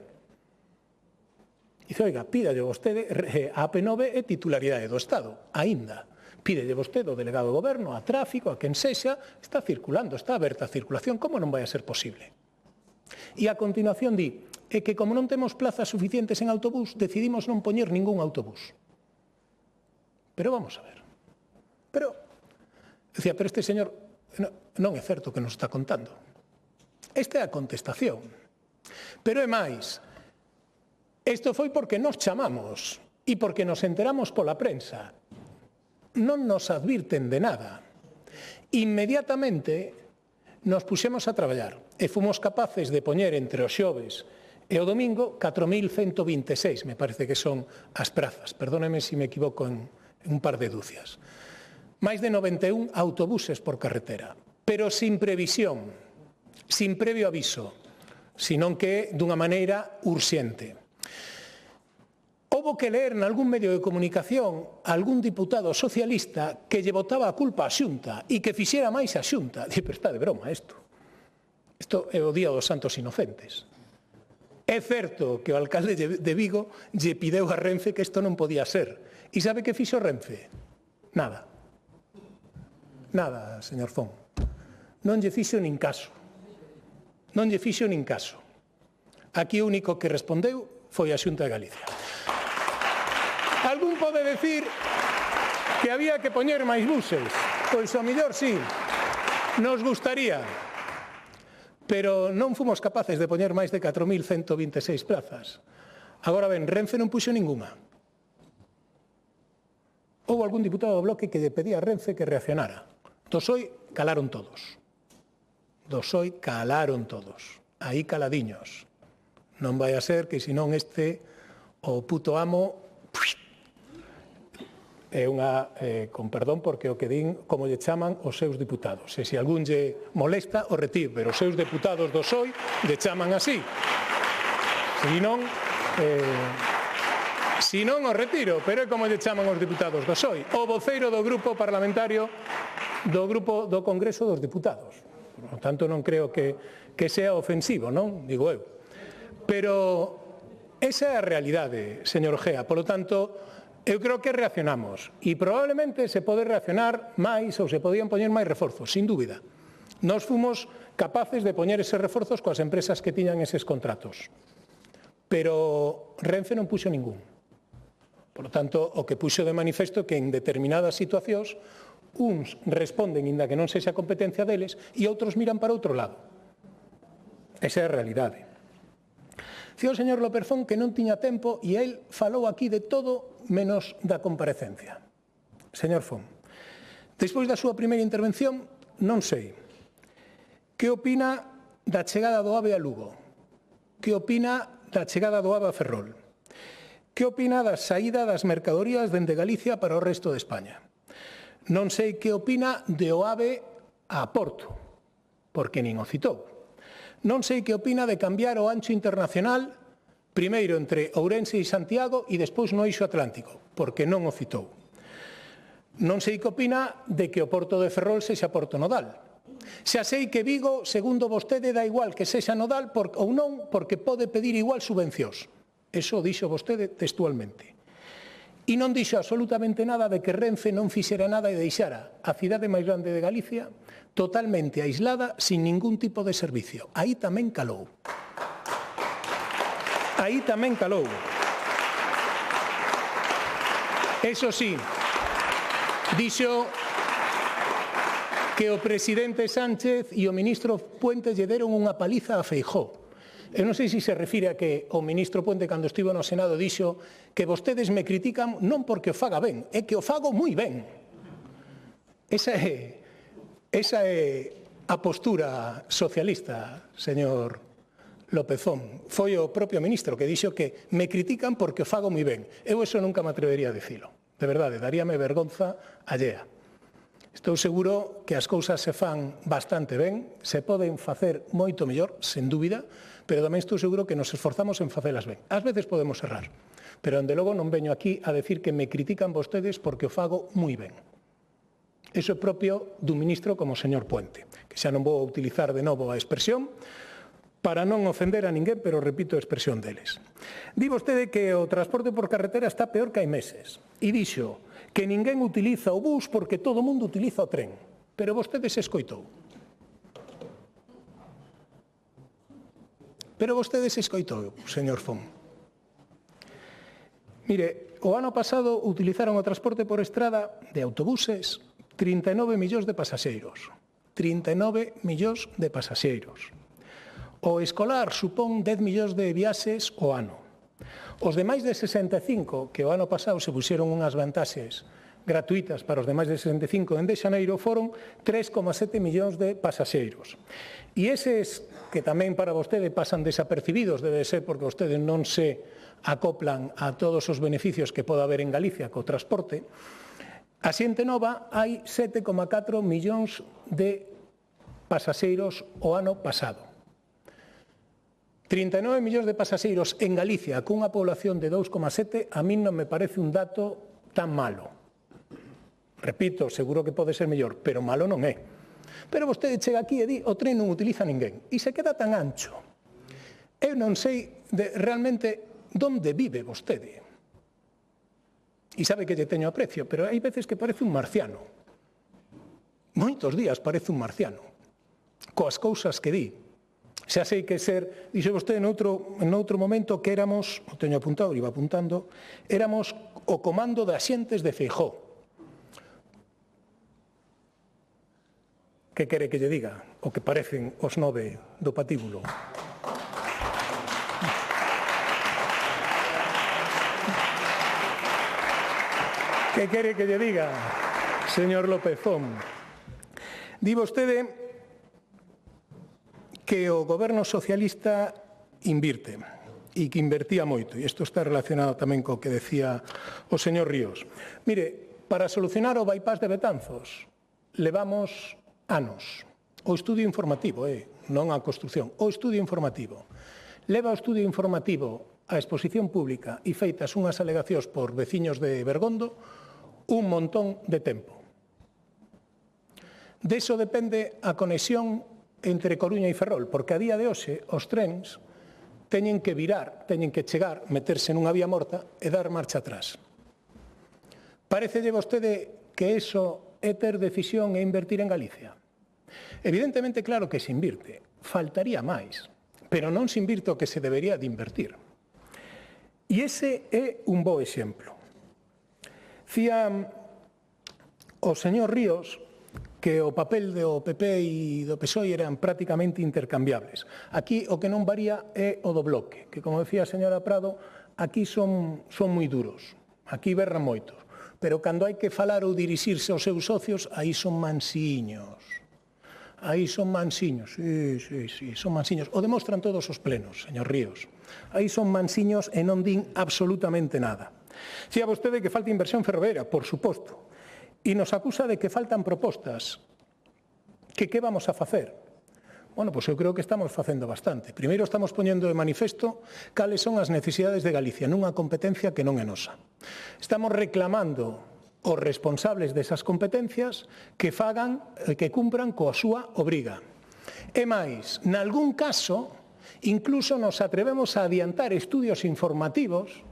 Dice, oiga, pídalle vostede, a AP9 é titularidade do Estado, aínda. Pídelle vostede ao delegado do goberno, a tráfico, a quen sexa, está circulando, está aberta a circulación, como non vai a ser posible? E a continuación di, é que como non temos plazas suficientes en autobús, decidimos non poñer ningún autobús. Pero vamos a ver. Pero este señor non é certo que nos está contando. Esta é a contestación. Pero é máis. Isto foi porque nos chamamos e porque nos enteramos pola prensa. Non nos advirten de nada. Inmediatamente nos puxemos a traballar e fomos capaces de poñer entre os xoves e o domingo 4.126, me parece que son as prazas. Perdóneme se me equivoco en un par de dúcias. Máis de 91 autobuses por carretera, pero sin previsión, sin previo aviso, senón que dunha maneira urxente. Houbo que ler nalgún medio de comunicación algún diputado socialista que lle botaba a culpa á Xunta e que fixera máis a Xunta. Dice, pero está de broma isto. Isto é o Día dos Santos Inocentes. É certo que o alcalde de Vigo lle pideu a Renfe que isto non podía ser. E sabe que fixo Renfe? Nada. Nada, señor Fon. Non lle fixo nin caso. Non lle fixo nin caso. Aquí o único que respondeu foi a Xunta de Galicia. Algún pode decir que había que poñer máis buses. Pois ao mellor sí, nos gustaría. Pero non fomos capaces de poñer máis de 4.126 plazas. Agora ben, Renfe non puxo ninguna. Houve algún diputado do Bloque que lle pedía a Renfe que reaccionara. Do PSOE calaron todos. Do PSOE calaron todos. Aí caladiños. Non vai a ser que senón o puto amo é unha, con perdón, porque o que din, como lle chaman os seus diputados. E se algún lle molesta, o retiro, pero os seus deputados do PSOE lle chaman así. Si non o retiro, pero é como lle chaman os diputados do PSOE. O voceiro do grupo parlamentario do Congreso dos Diputados. Por tanto, non creo que sea ofensivo, non? Digo eu. Pero esa é a realidade, señor Ojea. Por lo tanto, eu creo que reaccionamos. E probablemente se pode reaccionar máis ou se podían poñer máis reforzos, sin dúbida. Nós fomos capaces de poñer eses reforzos coas empresas que tiñan eses contratos. Pero Renfe non puxo ningún. Por lo tanto, o que puxo de manifesto que en determinadas situacións uns responden inda que non sexa competencia deles e outros miran para outro lado. Esa é a realidade. Dicía o señor López Fon que non tiña tempo e el falou aquí de todo menos da comparecencia. Señor Fon, despois da súa primeira intervención, non sei que opina da chegada do AVE a Lugo, que opina da chegada do AVE a Ferrol, que opina da saída das mercadorías dende Galicia para o resto de España. Non sei que opina de o AVE a Porto, porque nin o citou. Non sei que opina de cambiar o ancho internacional primeiro entre Ourense e Santiago e despois no eixo atlántico, porque non o citou. Non sei que opina de que o porto de Ferrol sexa porto nodal. Xa sei que Vigo, segundo vostede, dá igual que sexa nodal ou non, porque pode pedir igual subvencións. Eso dixo vostede textualmente. E non dixo absolutamente nada de que Renfe non fixera nada e deixara a cidade máis grande de Galicia totalmente aislada, sin ningún tipo de servicio. Aí tamén calou. Aí tamén calou. Eso sí, dixo que o presidente Sánchez e o ministro Puente lle deron unha paliza a Feijóo. Eu non sei se se refire a que o ministro Puente, cando estivo no Senado, dixo que vostedes me critican non porque o faga ben, é que o fago moi ben. Esa é a postura socialista, señor López Fon. Foi o propio ministro que dixo que me critican porque o fago moi ben. Eu eso nunca me atrevería a dicilo. De verdade, daríame vergonza allea. Estou seguro que as cousas se fan bastante ben, se poden facer moito mellor, sen dúbida, pero tamén estou seguro que nos esforzamos en facelas ben. Ás veces podemos errar, pero, dende logo, non veño aquí a decir que me critican vostedes porque o fago moi ben. Iso é propio dun ministro como o señor Puente, que xa non vou utilizar de novo a expresión para non ofender a ninguén, pero repito a expresión deles. Di vostede que o transporte por carretera está peor que hai meses. E dixo que ninguén utiliza o bus porque todo o mundo utiliza o tren. Pero vostede se escoitou. Pero vostede se escoitou, señor Fon. Mire, o ano pasado utilizaron o transporte por estrada de autobuses 39 millóns de pasaxeiros. 39 millóns de pasaxeiros. O escolar supón 10 millóns de viaxes ao ano. Os de máis de 65, que o ano pasado se puxeron unhas vantaxes gratuitas para os de máis de 65 en de xaneiro, foron 3,7 millóns de pasaxeiros. E eses que tamén para vostede pasan desapercibidos, debe ser porque vostede non se acoplan a todos os beneficios que pode haber en Galicia co transporte, a xente nova hai 7,4 millóns de pasaxeiros o ano pasado. 39 millóns de pasaxeiros en Galicia cunha población de 2,7 a min non me parece un dato tan malo. Repito, seguro que pode ser mellor, pero malo non é. Pero vostede chega aquí e di o tren non utiliza ninguén e se queda tan ancho. Eu non sei realmente onde vive vostede. E sabe que lle teño aprecio, pero hai veces que parece un marciano. Moitos días parece un marciano. Coas cousas que di. Xa sei que ser, dixo vostede noutro momento que éramos, o teño apuntado, iba apuntando, éramos o comando de axentes de Feijóo. Que quere que lle diga? O que parecen os 9 do patíbulo. Que quere que lle diga, señor López Fon? Di vostede que o goberno socialista invirte e que invertía moito, e isto está relacionado tamén co que decía o señor Ríos. Mire, para solucionar o bypass de Betanzos levamos anos. O estudio informativo, non a construción, o estudio informativo. Leva o estudio informativo a exposición pública e feitas unhas alegacións por veciños de Bergondo un montón de tempo. Deso depende a conexión entre Coruña e Ferrol, porque a día de hoxe os trens teñen que virar, teñen que chegar, meterse nunha vía morta e dar marcha atrás. Parécelle vostede que iso é ter decisión e invertir en Galicia? Evidentemente, claro que se invirte, faltaría máis, pero non se invirte o que se debería de invertir. E ese é un bo exemplo. Dicía o señor Ríos que o papel do PP e do PSOE eran prácticamente intercambiables. Aquí o que non varía é o do bloque, que, como decía a señora Prado, aquí son moi duros, aquí berran moito, pero cando hai que falar ou dirixirse aos seus socios, aí son mansiños. Aí son mansiños, sí, son mansiños. O demostran todos os plenos, señor Ríos. Aí son mansiños e non din absolutamente nada. Dicía vostede que falta inversión ferroviaria, por suposto. E nos acusa de que faltan propostas. Que vamos a facer? Bueno, pois eu creo que estamos facendo bastante. Primeiro estamos poñendo de manifesto cales son as necesidades de Galicia nunha competencia que non é nosa. Estamos reclamando os responsables desas competencias que cumpran coa súa obriga. E máis, nalgún caso, incluso nos atrevemos a adiantar estudios informativos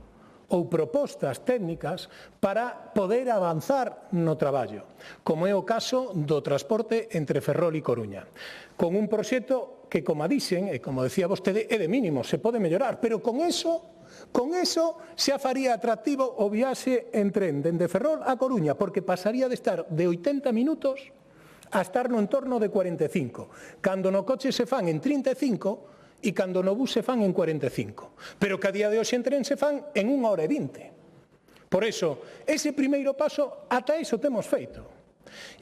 ou propostas técnicas para poder avanzar no traballo, como é o caso do transporte entre Ferrol e Coruña, con un proxecto que, como dixen, e como decía vostede, é de mínimo, se pode mellorar, pero con eso xa faría atractivo o viaxe en tren dende Ferrol a Coruña, porque pasaría de estar de 80 minutos a estar no entorno de 45, cando no coche se fan en 35 e cando no bus se fan en 45. Pero que a día de hoxe en tren se fan en 1 hora e 20. Por eso, ese primeiro paso, ata iso temos feito.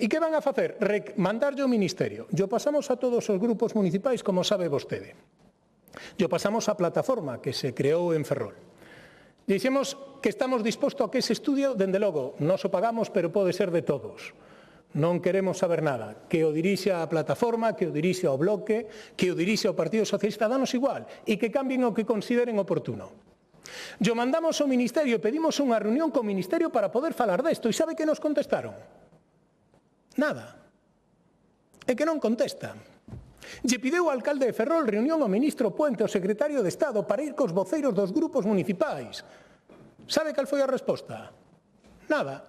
E que van a facer? Mandarlle ao Ministerio. Yo pasamos a todos os grupos municipais, como sabe vostede. Yo pasamos a plataforma que se creou en Ferrol. Dixemos que estamos dispostos a que ese estudio, dende logo, nos o pagamos, pero pode ser de todos. non queremos saber nada. Que o dirixa a plataforma, que o dirixa o Bloque, que o dirixa o Partido Socialista, danos igual, e que cambien o que consideren oportuno. Yo mandamos ao Ministerio e pedimos unha reunión co Ministerio para poder falar desto, e sabe que nos contestaron? Nada. É que non contesta. Lle pideu o alcalde de Ferrol reunión ao ministro Puente, ao secretario de Estado, para ir cos voceiros dos grupos municipais. Sabe cal foi a resposta? Nada.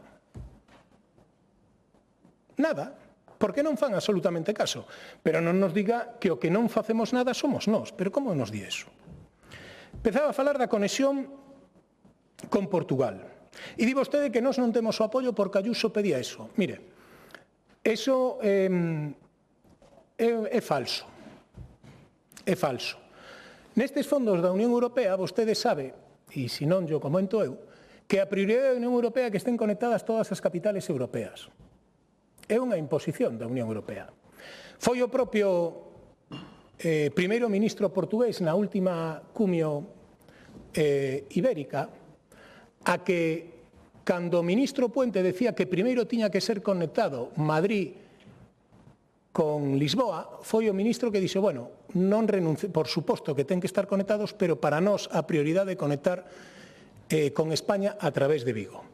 Nada, porque non fan absolutamente caso. Pero non nos diga que o que non facemos nada somos nós. Pero como nos di eso? Empezaba a falar da conexión con Portugal. E di vostede que nós non temos o apoio porque Ayuso pedía eso. Mire, eso é falso. É falso. Nestes fondos da Unión Europea, vostede sabe, e se non yo comento eu, que a prioridade da Unión Europea é que estén conectadas todas as capitales europeas. É unha imposición da Unión Europea. Foi o propio primeiro ministro portugués na última cumio ibérica a que, cando o ministro Puente decía que primeiro tiña que ser conectado Madrid con Lisboa, foi o ministro que dixo, bueno, non renuncie, por suposto que ten que estar conectados, pero para nós a prioridade é conectar con España a través de Vigo.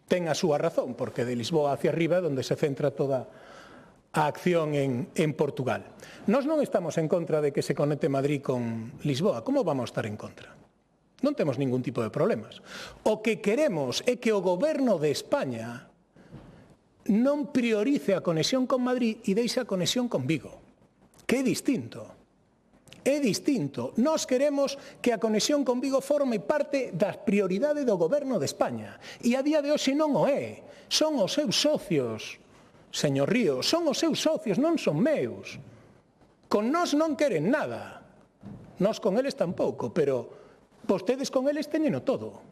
Ten a súa razón, porque de Lisboa hacia arriba é onde se centra toda a acción en Portugal. Nós non estamos en contra de que se conecte Madrid con Lisboa. Como vamos a estar en contra? Non temos ningún tipo de problemas. O que queremos é que o goberno de España non priorice a conexión con Madrid e deixe a conexión con Vigo, que é distinto. É distinto. Nós queremos que a conexión con Vigo forme parte das prioridades do goberno de España. E a día de hoxe non o é. Son os seus socios, señor Ríos, son os seus socios, non son meus. Con nós non queren nada. Nós con eles tampouco, pero vostedes con eles teñeno todo.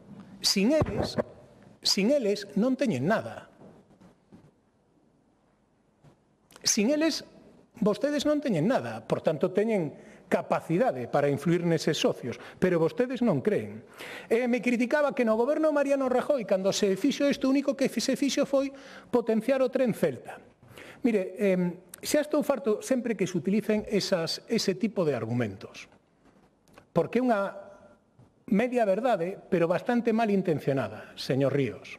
Sin eles non teñen nada. Sin eles, vostedes non teñen nada. Por tanto, teñen capacidade para influir neses socios, pero vostedes non creen. Me criticaba que no goberno Mariano Rajoy, cando se fixo isto, o único que se fixo foi potenciar o tren Celta. Mire, xa estou farto sempre que se utilicen ese tipo de argumentos, porque é unha media verdade, pero bastante mal intencionada, señor Ríos.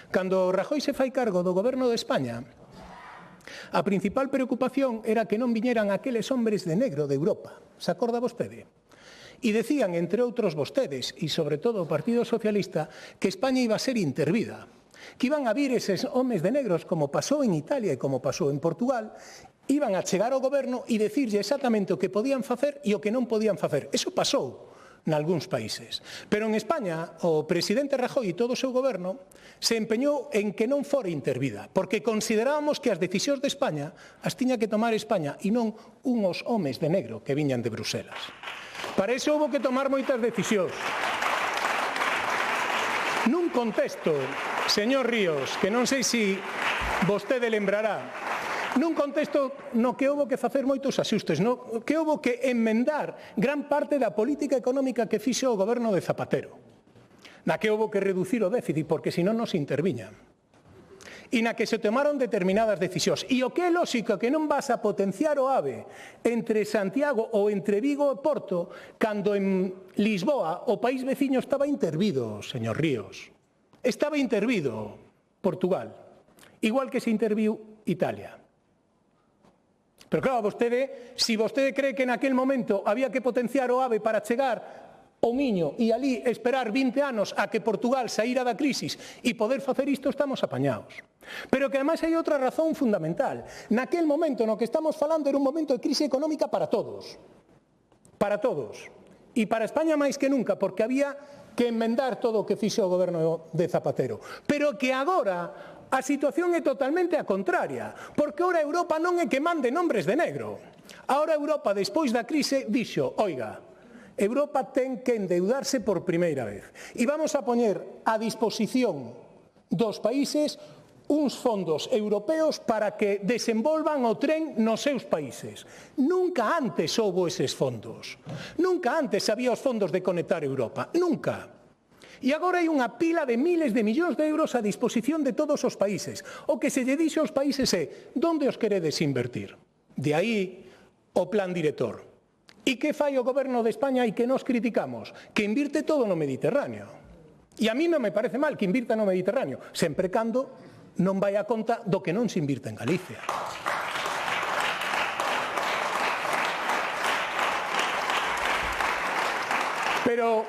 Cando Rajoy se fai cargo do goberno de España, a principal preocupación era que non viñeran aqueles hombres de negro de Europa. Se acorda vostede? E decían, entre outros vostedes, e sobre todo o Partido Socialista, que España iba a ser intervida, que iban a vir eses homes de negros, como pasou en Italia e como pasou en Portugal, iban a chegar ao goberno e dicirlle exactamente o que podían facer e o que non podían facer. Eso pasou nalgúns países. Pero en España, o presidente Rajoy e todo o seu goberno se empeñou en que non fora intervida, porque considerábamos que as decisións de España as tiña que tomar España e non unhos homes de negro que viñan de Bruselas. Para iso houve que tomar moitas decisións. Nun contexto, señor Ríos, que non sei se vostede lembrará, nun contexto no que houve que facer moitos axustes, no que houve que enmendar gran parte da política económica que fixo o goberno de Zapatero, na que houve que reducir o déficit, porque senón nos interviñan, e na que se tomaron determinadas decisións. E o que é lóxico que non vas a potenciar o AVE entre Santiago ou entre Vigo e Porto, cando en Lisboa o país veciño estaba intervido, señor Ríos. Estaba intervido Portugal, igual que se interviu Italia. Pero claro, si vostede cree que naquel momento había que potenciar o AVE para chegar ao Miño e ali esperar 20 anos a que Portugal saíra da crisis e poder facer isto, estamos apañados. Pero que ademais hai outra razón fundamental. Naquel momento no que estamos falando era un momento de crise económica para todos. Para todos. E para España máis que nunca, porque había que enmendar todo o que fixo o goberno de Zapatero. Pero que agora a situación é totalmente a contraria, porque ora Europa non é que mande nombres de negro. Ahora Europa, despois da crise, dixo, oiga, Europa ten que endeudarse por primeira vez. E vamos a poñer a disposición dos países uns fondos europeos para que desenvolvan o tren nos seus países. Nunca antes houbo eses fondos. Nunca antes había os fondos de Conectar Europa. Nunca. E agora hai unha pila de miles de millóns de euros a disposición de todos os países. O que se lle dixe aos países é: onde os queredes invertir? De aí o plan director. E que fai o goberno de España e que nos criticamos? Que invirte todo no Mediterráneo. E a mí non me parece mal que invirta no Mediterráneo, sempre cando non vai a conta do que non se invirte en Galicia. Pero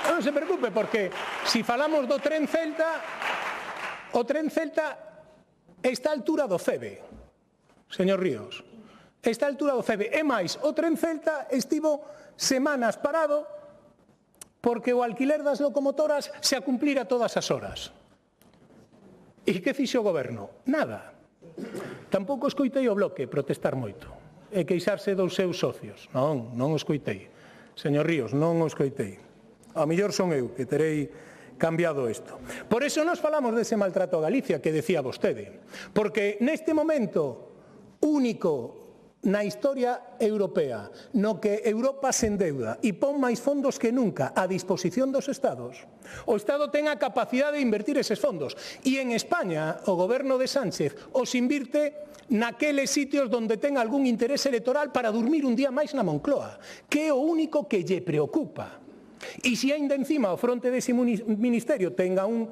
non se preocupe, porque se falamos do tren Celta, o tren Celta está a altura do FEBE, señor Ríos. Está a altura do FEBE. E máis, o tren Celta estivo semanas parado porque o alquiler das locomotoras se a cumplir a todas as horas. E que fixo o goberno? Nada. Tampouco escoitei o Bloque protestar moito e queixarse dos seus socios. Non o escoitei. Señor Ríos, non o escoitei. Ao mellor son eu que terei cambiado isto. Por eso nos falamos dese maltrato a Galicia que decía vostede. Porque neste momento único na historia europea no que Europa se endeuda e pon máis fondos que nunca a disposición dos Estados, o Estado ten a capacidade de invertir eses fondos. E en España o goberno de Sánchez os invirte naqueles sitios donde ten algún interés electoral para dormir un día máis na Moncloa, que é o único que lle preocupa. E se aínda encima ao fronte dese ministerio tenga un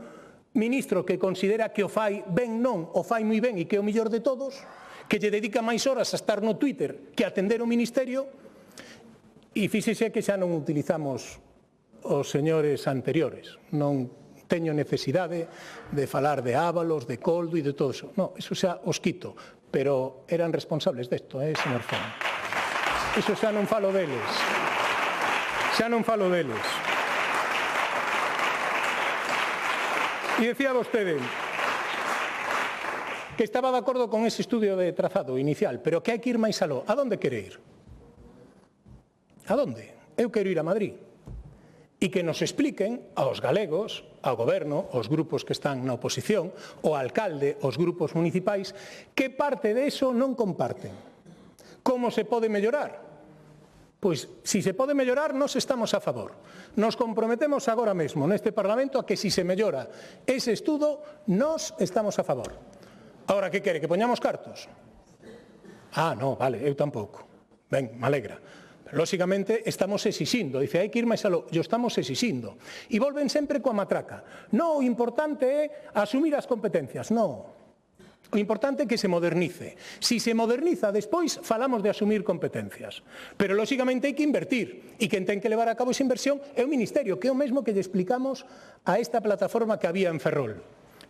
ministro que considera que o fai ben non, o fai moi ben e que é o mellor de todos, que lle dedica máis horas a estar no Twitter que a atender o ministerio, e fíxese que xa non utilizamos os señores anteriores. Non teño necesidade de falar de Ábalos, de Coldo e de todo eso. Non, eso xa os quito, pero eran responsables desto, señor Fon. Eso xa non falo deles. Xa non falo deles. E decía vostede que estaba de acordo con ese estudio de trazado inicial, pero que hai que ir máis aló. A donde quere ir? A donde? Eu quero ir a Madrid. E que nos expliquen aos galegos, ao goberno, aos grupos que están na oposición, ao alcalde, aos grupos municipais, que parte de eso non comparten. Como se pode mellorar? Pois, se se pode mellorar, nós estamos a favor. Nos comprometemos agora mesmo neste Parlamento a que se mellora ese estudo, nós estamos a favor. Ahora, que quere? Que poñamos cartos? Ah, no, vale, eu tampouco. Ben, me alegra. Pero, lóxicamente, estamos exixindo. Dice, hai que ir máis aló. Yo estamos exixindo. E volven sempre coa matraca. No, o importante é asumir as competencias. No. O importante é que se modernice. Si se moderniza despois, falamos de asumir competencias. Pero, lóxicamente, hai que invertir. E quen ten que levar a cabo esa inversión é o Ministerio, que é o mesmo que lle explicamos a esta plataforma que había en Ferrol.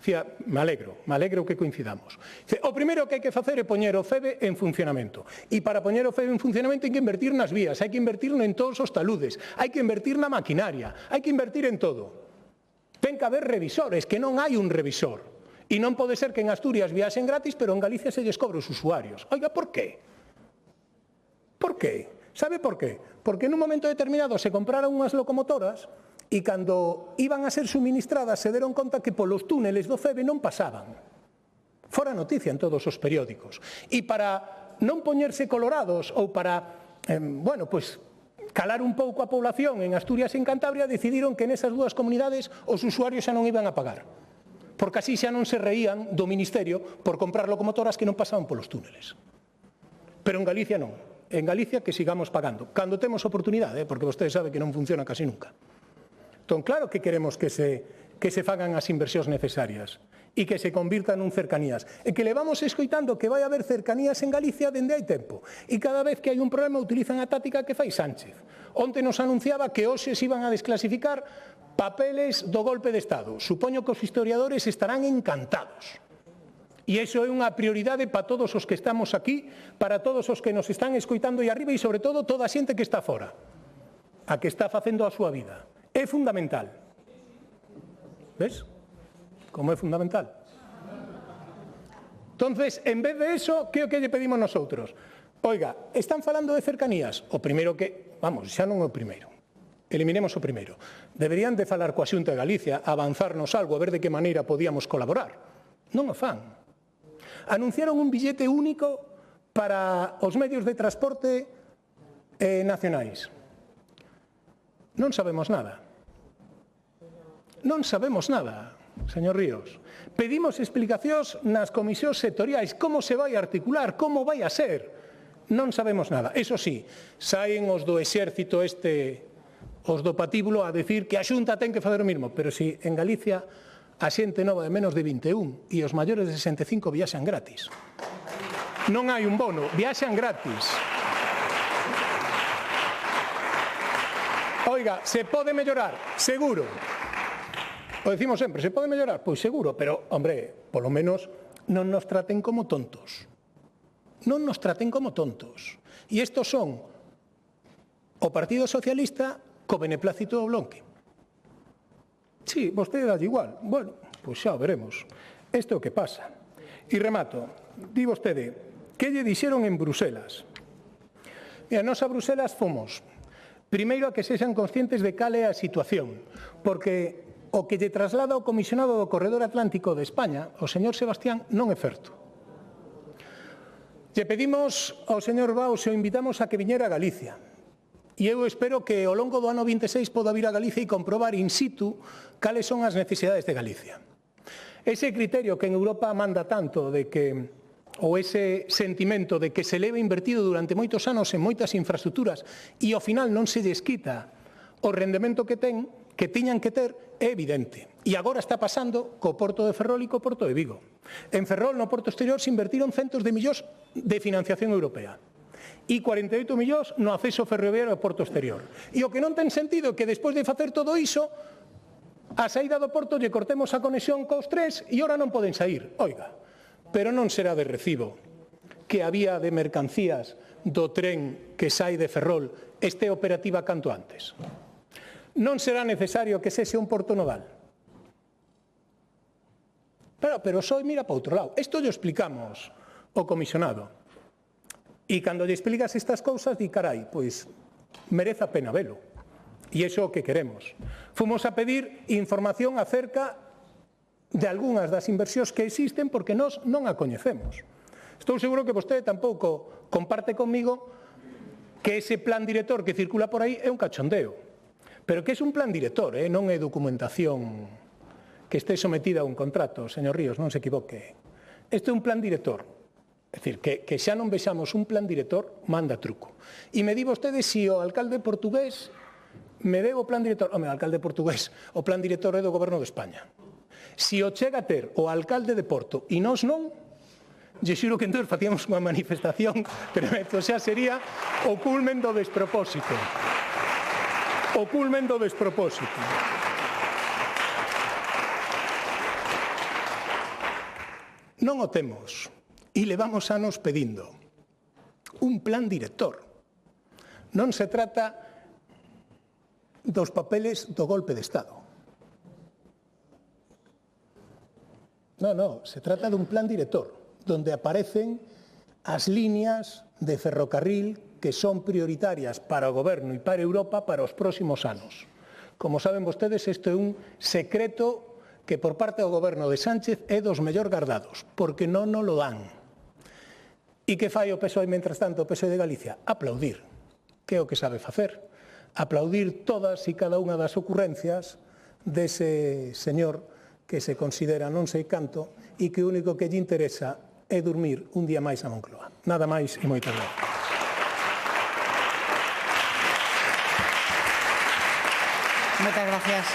Dicía, me alegro que coincidamos. Dice, o primeiro que hai que facer é poñer o FEBE en funcionamento. E para poñer o FEBE en funcionamento hai que invertir nas vías, hai que invertir en todos os taludes, hai que invertir na maquinaria, hai que invertir en todo. Ten que haber revisores, que non hai un revisor. E non pode ser que en Asturias viaxen gratis, pero en Galicia se lles cobre os usuarios. Oiga, por qué? Por qué? Sabe por qué? Porque en un momento determinado se compraron unhas locomotoras e cando iban a ser suministradas se deron conta que polos túneles do FEBE non pasaban. Fora noticia en todos os periódicos. E para non poñerse colorados ou para, calar un pouco a población en Asturias e en Cantabria, decidiron que nesas dúas comunidades os usuarios xa non iban a pagar. Porque así xa non se reían do Ministerio por comprar locomotoras que non pasaban polos túneles. Pero en Galicia non. En Galicia que sigamos pagando. Cando temos oportunidade, porque vostede sabe que non funciona casi nunca. Entón, claro que queremos que se fagan as inversións necesarias e que se convirtan nun cercanías. E que levamos escoitando que vai haber cercanías en Galicia dende hai tempo. E cada vez que hai un problema utilizan a táctica que fai Sánchez. Onte nos anunciaba que hoxe se iban a desclasificar papeles do golpe de Estado. Supoño que os historiadores estarán encantados. E iso é unha prioridade para todos os que estamos aquí, para todos os que nos están escoitando aí arriba e, sobre todo, toda a xente que está fora, a que está facendo a súa vida. É fundamental. ¿Ves? Como é fundamental. Entonces, en vez de eso, que é o que lle pedimos nosotros? Oiga, están falando de cercanías. O primeiro que, xa non é o primeiro. Eliminemos o primeiro. Deberían de falar coa Xunta de Galicia, avanzarnos algo, a ver de que maneira podíamos colaborar. Non o fan. Anunciaron un billete único para os medios de transporte nacionais. Non sabemos nada. non sabemos nada, señor Ríos. Pedimos explicacións nas comisións sectoriais, como se vai articular, como vai a ser. Non sabemos nada. Eso sí, saen os do exército os do patíbulo a decir que a Xunta ten que facer o mismo, pero si en Galicia a xente nova de menos de 21 e os maiores de 65 viaxan gratis. Non hai un bono, viaxan gratis. Oiga, se pode mellorar, seguro. O decimos sempre, se pode mellorar, pois seguro, pero, hombre, polo menos non nos traten como tontos. Non nos traten como tontos. E estos son o Partido Socialista co beneplácito do Bloque. Sí, vostede dá igual. Bueno, pois xa o veremos. Isto é o que pasa. E remato. Di vostede, que lle dixeron en Bruselas? Mira, nós a Bruselas fomos primeiro a que sexan conscientes de cal é a situación, porque o que lle traslada o comisionado do Corredor Atlántico de España, o señor Sebastián, non é certo. Lle pedimos ao señor Baus e o invitamos a que viñera a Galicia. E eu espero que ao longo do ano 26 poda vir a Galicia e comprobar in situ cales son as necesidades de Galicia. Ese criterio que en Europa manda tanto de que ou ese sentimento de que se leva invertido durante moitos anos en moitas infraestructuras e ao final non se lles quita o rendemento que tiñan que ter, é evidente. E agora está pasando co Porto de Ferrol e co Porto de Vigo. En Ferrol, no Porto Exterior, se invertiron centos de millóns de financiación europea e 48 millóns no acceso ferroviario ao Porto Exterior. E o que non ten sentido é que despois de facer todo iso, a saída do Porto lle cortemos a conexión cos tres e ora non poden sair. Oiga, pero non será de recibo que a vía de mercancías do tren que sai de Ferrol este operativa canto antes. Non será necesario que sexe un porto nodal. Pero só mira para outro lado. Isto lle explicamos ao comisionado. E cando lle explicas estas cousas, di, carai, pois merece a pena velo. E iso é o que queremos. Fomos a pedir información acerca de algunhas das inversións que existen porque nós non a coñecemos. Estou seguro que vostede tampouco comparte comigo que ese plan director que circula por aí é un cachondeo. Pero que é un plan director, non é documentación que este sometida a un contrato, señor Ríos, non se equivoque. Este é un plan director. É dicir, que xa non vexamos un plan director, manda truco. E me di vostede se o alcalde portugués me deu o plan director. Home, o alcalde portugués, o plan director é do Goberno de España. Se o chega a ter o alcalde de Porto e nós non, lle xuro que entón facíamos unha manifestación, pero xa sería o culmen do despropósito. O culmen do despropósito. Non o temos e levamos anos pedindo un plan director. Non se trata dos papeles do golpe de Estado. No, se trata dun plan director, donde aparecen as líneas de ferrocarril que son prioritarias para o Goberno e para Europa para os próximos anos. Como saben vostedes, isto é un secreto que por parte do Goberno de Sánchez é dos mellor gardados, porque non nos lo dan. E que fai o PSOE, mentras tanto, o PSOE de Galicia? Aplaudir, que é o que sabe facer. Aplaudir todas e cada unha das ocurrencias dese señor que se considera non sei canto e que o único que lle interesa é dormir un día máis a Moncloa. Nada máis e moitas gracias. Moitas gracias.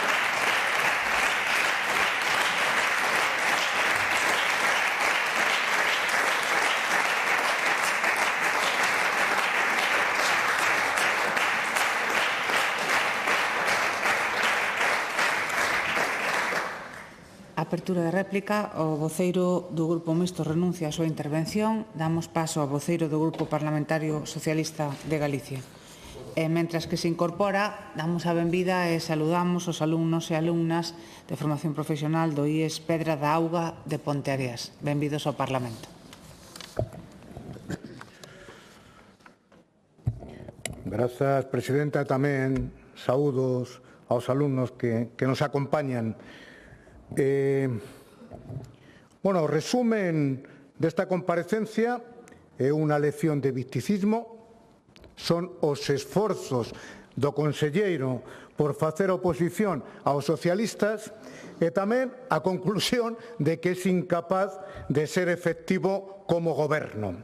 Apertura de réplica, o voceiro do Grupo Mixto renuncia a súa intervención. Damos paso ao voceiro do Grupo Parlamentario Socialista de Galicia. Mentras que se incorpora, damos a benvida e saludamos os alumnos e alumnas de formación profesional do IES Pedra da Auga de Ponteareas. Benvidos ao Parlamento. Grazas, Presidenta. Tamén saúdos aos alumnos que nos acompañan. O resumen desta comparecencia é unha lección de victicismo. Son os esforzos do conselleiro por facer oposición aos socialistas e tamén a conclusión de que é incapaz de ser efectivo como goberno.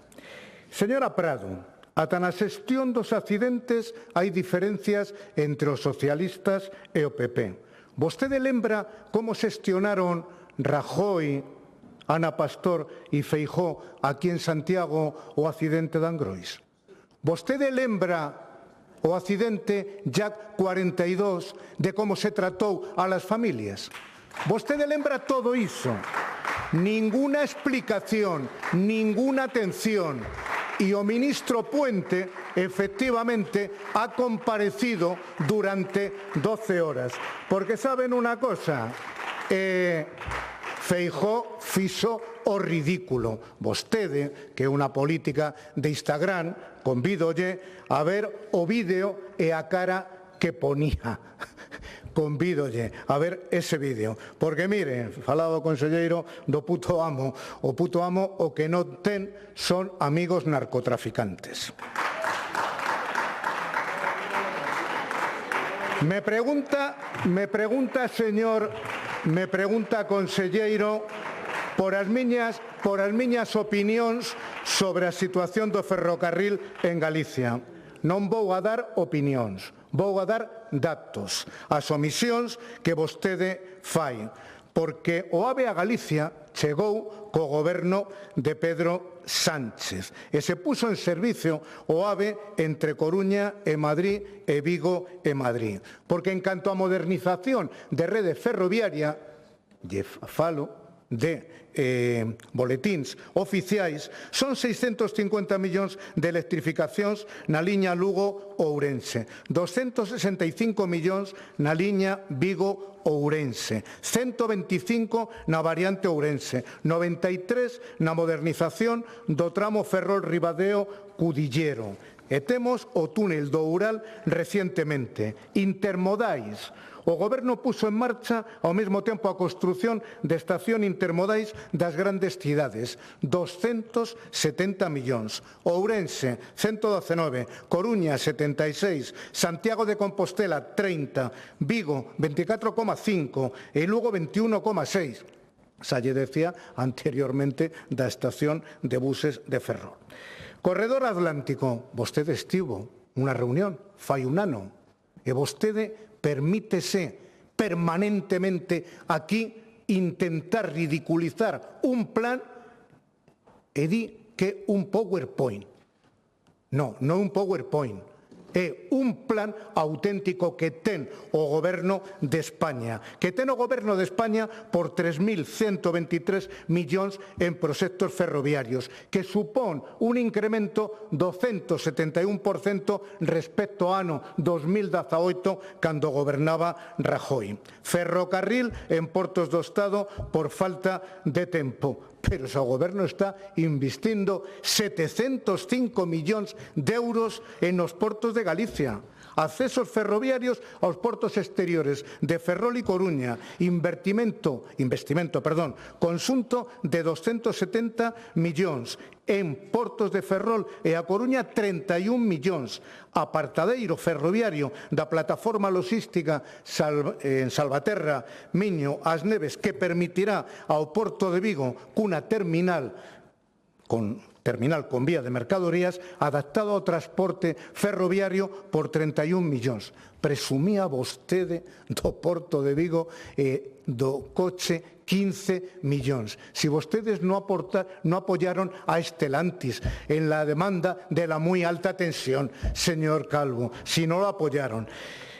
Señora Prado, ata na xestión dos accidentes hai diferencias entre os socialistas e o PP. Vostede lembra como xestionaron Rajoy, Ana Pastor e Feijóo aquí en Santiago o accidente de Angrois? Vostede lembra o accidente Jack 42 de como se tratou a las familias? Vostede lembra todo iso? Ninguna explicación, ninguna atención. E o ministro Puente, efectivamente, ha comparecido durante 12 horas. Porque saben unha cosa, Feijóo fixo o ridículo. Vostede, que é unha política de Instagram, convídolle a ver o vídeo e a cara que ponía. Convídolle a ver ese vídeo. Porque, mire, falaba o conselleiro do puto amo. O puto amo o que non ten son amigos narcotraficantes. Me pregunta, conselleiro, por as miñas opinións sobre a situación do ferrocarril en Galicia. Non vou a dar opinións, vou a dar datos, as omisións que vostede fai, porque o AVE a Galicia chegou co goberno de Pedro Sánchez e se puso en servicio o AVE entre Coruña e Madrid e Vigo e Madrid. Porque en canto a modernización de rede ferroviaria, lle falo de boletíns oficiais, son 650 millóns de electrificacións na liña Lugo-Ourense, 265 millóns na liña Vigo-Ourense, 125 na variante Ourense, 93 na modernización do tramo Ferrol-Ribadeo-Cudillero. E temos o túnel do Oural recientemente. Intermodais. O Goberno puso en marcha ao mesmo tempo a construción de estación intermodais das grandes cidades, 270 millóns. Ourense, 119, Coruña, 76, Santiago de Compostela, 30, Vigo, 24,5 e Lugo, 21,6. Xa lle decía anteriormente da estación de buses de Ferrol. Corredor Atlántico, vostede estivo unha reunión fai un ano e vostede permítese permanentemente aquí intentar ridiculizar un plan e di que un PowerPoint. Non, non un PowerPoint. É un plan auténtico que ten o Goberno de España. Que ten o Goberno de España por 3.123 millóns en proxectos ferroviarios, que supón un incremento do 171% respecto ao ano 2018, cando gobernaba Rajoy. Ferrocarril en portos do Estado por falta de tempo. Pero o Goberno está investindo 705 millóns de euros en os portos de Galicia. Accesos ferroviarios aos portos exteriores de Ferrol e Coruña. Conxunto de 270 millóns. En portos de Ferrol e a Coruña, 31 millóns. Apartadeiro ferroviario da plataforma logística en Salvaterra, Miño, As Neves, que permitirá ao Porto de Vigo cunha terminal con vía de mercadorías adaptado ao transporte ferroviario por 31 millóns. Presumía vostede do Porto de Vigo e do coche 15 millóns. Si vostedes no apoyaron a Stellantis en la demanda de la muy alta tensión, señor Calvo, si no lo apoyaron.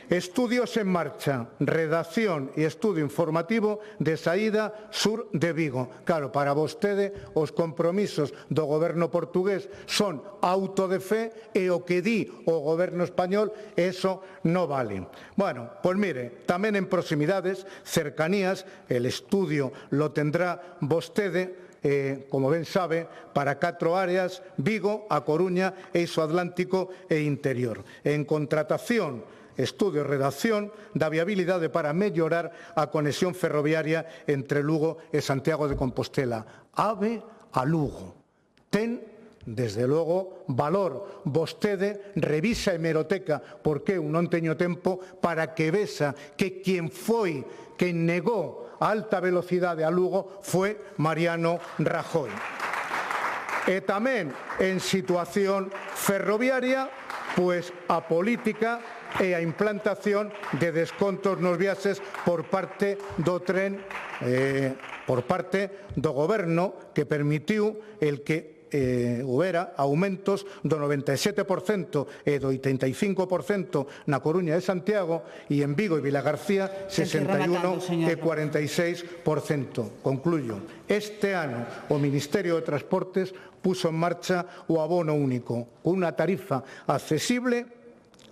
Estudios en marcha, redacción e estudio informativo de saída sur de Vigo. Claro, para vostede os compromisos do goberno portugués son auto de fe e o que di o goberno español, eso non vale. Bueno, pois mire, tamén en proximidades, cercanías, el estudio lo tendrá vostede, como ben sabe, para 4 áreas, Vigo, A Coruña, Eixo Atlántico e Interior. En contratación, estudio e redacción da viabilidade para mellorar a conexión ferroviaria entre Lugo e Santiago de Compostela. AVE a Lugo. Ten Desde logo, valor, vostede revisa a hemeroteca, porque eu non teño tempo, para que vexa que quen negou a alta velocidade a Lugo foi Mariano Rajoy. E tamén en situación ferroviaria, pois a política e a implantación de descontos nos viaxes por parte do tren, por parte do goberno, que permitiu el que houbera aumentos do 97% e do 85% na Coruña e Santiago, e en Vigo e Vilagarcía 61 e 46%. Concluyo. Este ano o Ministerio de Transportes puso en marcha o abono único, con unha tarifa accesible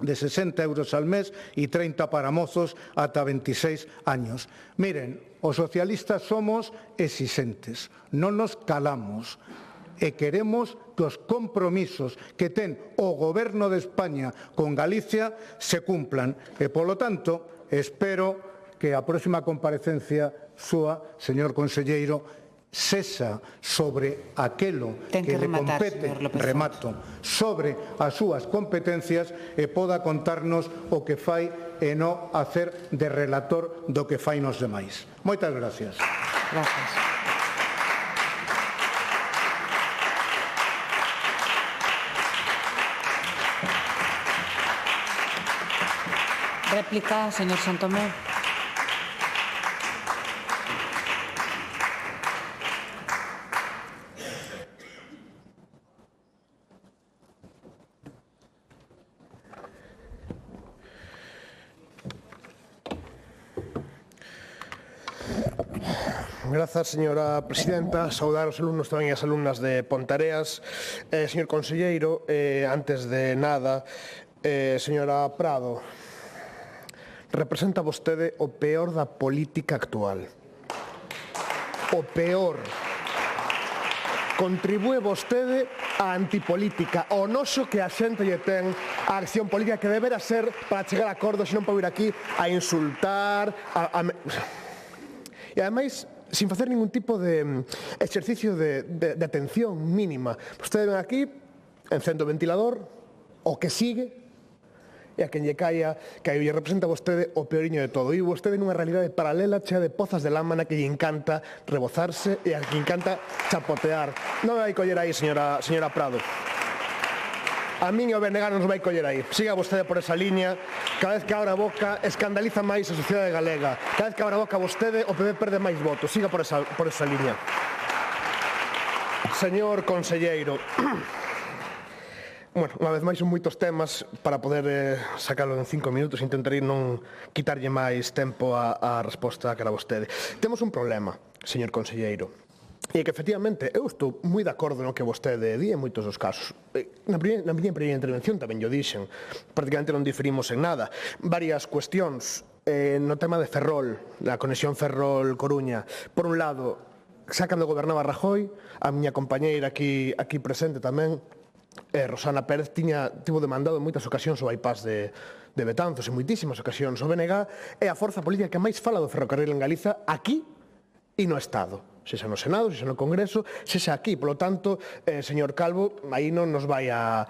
de 60 euros al mes e 30 para mozos ata 26 años. Miren, os socialistas somos exixentes, non nos calamos, e queremos que os compromisos que ten o Goberno de España con Galicia se cumplan. E, polo tanto, espero que a próxima comparecencia súa, señor conselleiro, sexa sobre aquelo que le compete, sobre as súas competencias, e poda contarnos o que fai e non hacer de relator do que fai nos demais. Moitas gracias. Gracias. Réplica, señor Santomé. Grazas, señora presidenta. Saudar os alumnos tamén e as alumnas de Pontareas. Señor conselleiro, antes de nada, señora Prado, representa vostede o peor da política actual. O peor. Contribúe vostede á antipolítica, ao noso que a xente lle ten a acción política que debera ser para chegar a acordos e non para ir aquí a insultar, e ademais sin facer ningún tipo de exercicio de atención mínima. Vostede ven aquí, encende o ventilador, o que sigue, e a quen lle caia, que lle representa a vostede o peoriño de todo. E vostede nunha realidade paralela chea de pozas de lama na que lle encanta rebozarse e a que lle encanta chapotear. Non vai coller aí, señora Prado. A min e o BNG non nos vai coller aí. Siga vostede por esa liña. Cada vez que abra a boca escandaliza máis a sociedade galega. Cada vez que abra a boca vostede, o PP perde máis votos. Siga por esa liña. Señor conselleiro, bueno, unha vez máis son moitos temas para poder sacalo en 5 minutos. Intentarei non quitarlle máis tempo a resposta que era vostede. Temos un problema, señor conselleiro, e que efectivamente eu estou moi de acordo no que vostede di en moitos dos casos. Na miña primeira intervención tamén yo dixen, prácticamente non diferimos en nada. Varias cuestións no tema de Ferrol, da conexión Ferrol-Coruña. Por un lado, xa cando gobernaba Rajoy, a miña compañeira aquí presente tamén, Rosana Pérez, tivo demandado en moitas ocasións o bypass de Betanzos, en moitísimas ocasións. O BNG é a forza política que máis fala do ferrocarril en Galiza aquí e no Estado, sexa no Senado, sexa no Congreso, sexa aquí. Polo tanto, señor Calvo, aí non nos vai a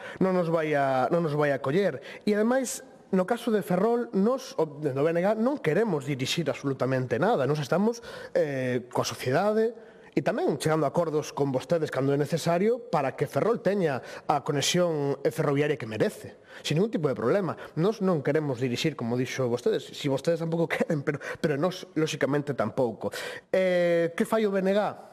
coller. E ademais, no caso de Ferrol, nos, no BNG, non queremos dirixir absolutamente nada. Nos estamos coa sociedade e tamén chegando a acordos con vostedes cando é necesario para que Ferrol teña a conexión ferroviaria que merece, sin ningún tipo de problema. Nos non queremos dirixir, como dixo vostedes, si vostedes tampouco queren, pero nos, lóxicamente, tampouco. Que fai o BNG?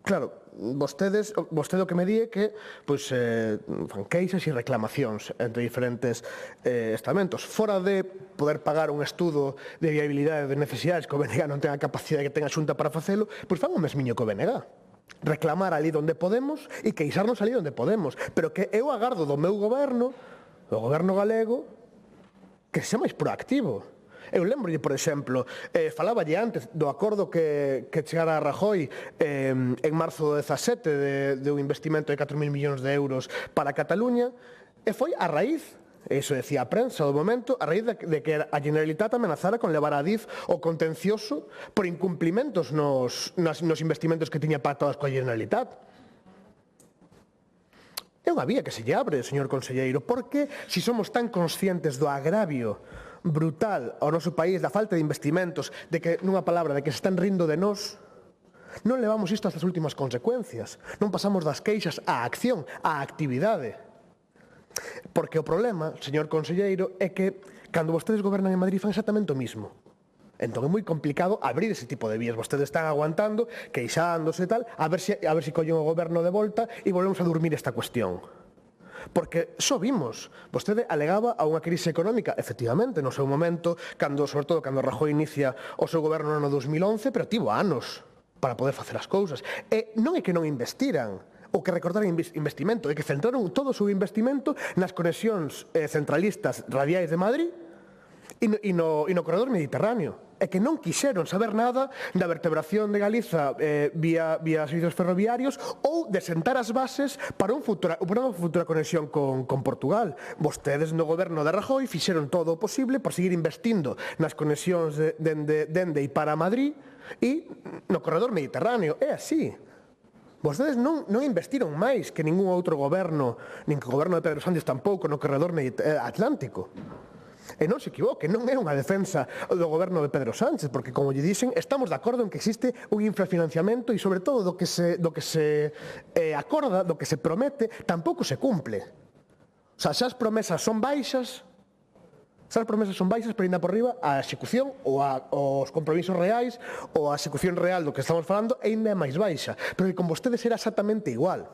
Claro, vostede o que me di é que fan queixas e reclamacións entre diferentes estamentos. Fora de poder pagar un estudo de viabilidade de necesidades que o BNG non ten a capacidade que ten a Xunta para facelo, pois fan o mesmiño que o BNG. Reclamar ali onde podemos e queixarnos ali onde podemos. Pero que eu agardo do meu goberno, do goberno galego, que sea máis proactivo. Eu lembrolle, por exemplo, faláballe antes do acordo que chegara a Rajoy en marzo do 17 de un investimento de 4.000 millóns de euros para Cataluña, e foi a raíz, iso decía a prensa do momento, a raíz de que a Generalitat amenazara con levar a Adif o contencioso por incumplimentos nos investimentos que tiña pactados coa Generalitat. É unha vía que se lle abre, señor conselleiro, porque se somos tan conscientes do agravio brutal ao noso país, da falta de investimentos, de que, nunha palabra, de que se están rindo de nós, non levamos isto a estas últimas consecuencias. Non pasamos das queixas á acción, á actividade. Porque o problema, señor conselleiro, é que cando vostedes gobernan en Madrid fan exactamente o mismo. Entón é moi complicado abrir ese tipo de vías. Vostedes están aguantando, queixándose e tal, a ver se collen o goberno de volta e volvemos a dormir esta cuestión. Porque só vimos, vostede alegaba a unha crise económica, efectivamente, no seu momento, sobre todo cando Rajoy inicia o seu goberno no ano 2011, pero tivo anos para poder facer as cousas. E non é que non investiran, ou que recortaran investimento, é que centraron todo o seu investimento nas conexións centralistas radiais de Madrid e no corredor mediterráneo. É que non quixeron saber nada da vertebración de Galiza vía servizos ferroviarios ou de sentar as bases para unha futura conexión con Portugal. Vostedes no goberno de Rajoy fixeron todo o posible por seguir investindo nas conexións dende e para Madrid e no corredor mediterráneo. É así. Vostedes non investiron máis que ningún outro goberno, nin que o goberno de Pedro Sánchez tampouco no corredor atlántico. E non se equivoque, non é unha defensa do goberno de Pedro Sánchez, porque, como lle dixen, estamos de acordo en que existe un infrafinanciamento e, sobre todo, do que se acorda, do que se promete, tampouco se cumple. O sea, xa as promesas son baixas, pero ainda por riba a execución ou os compromisos reais ou a execución real do que estamos falando ainda é máis baixa, pero que con vostedes era exactamente igual.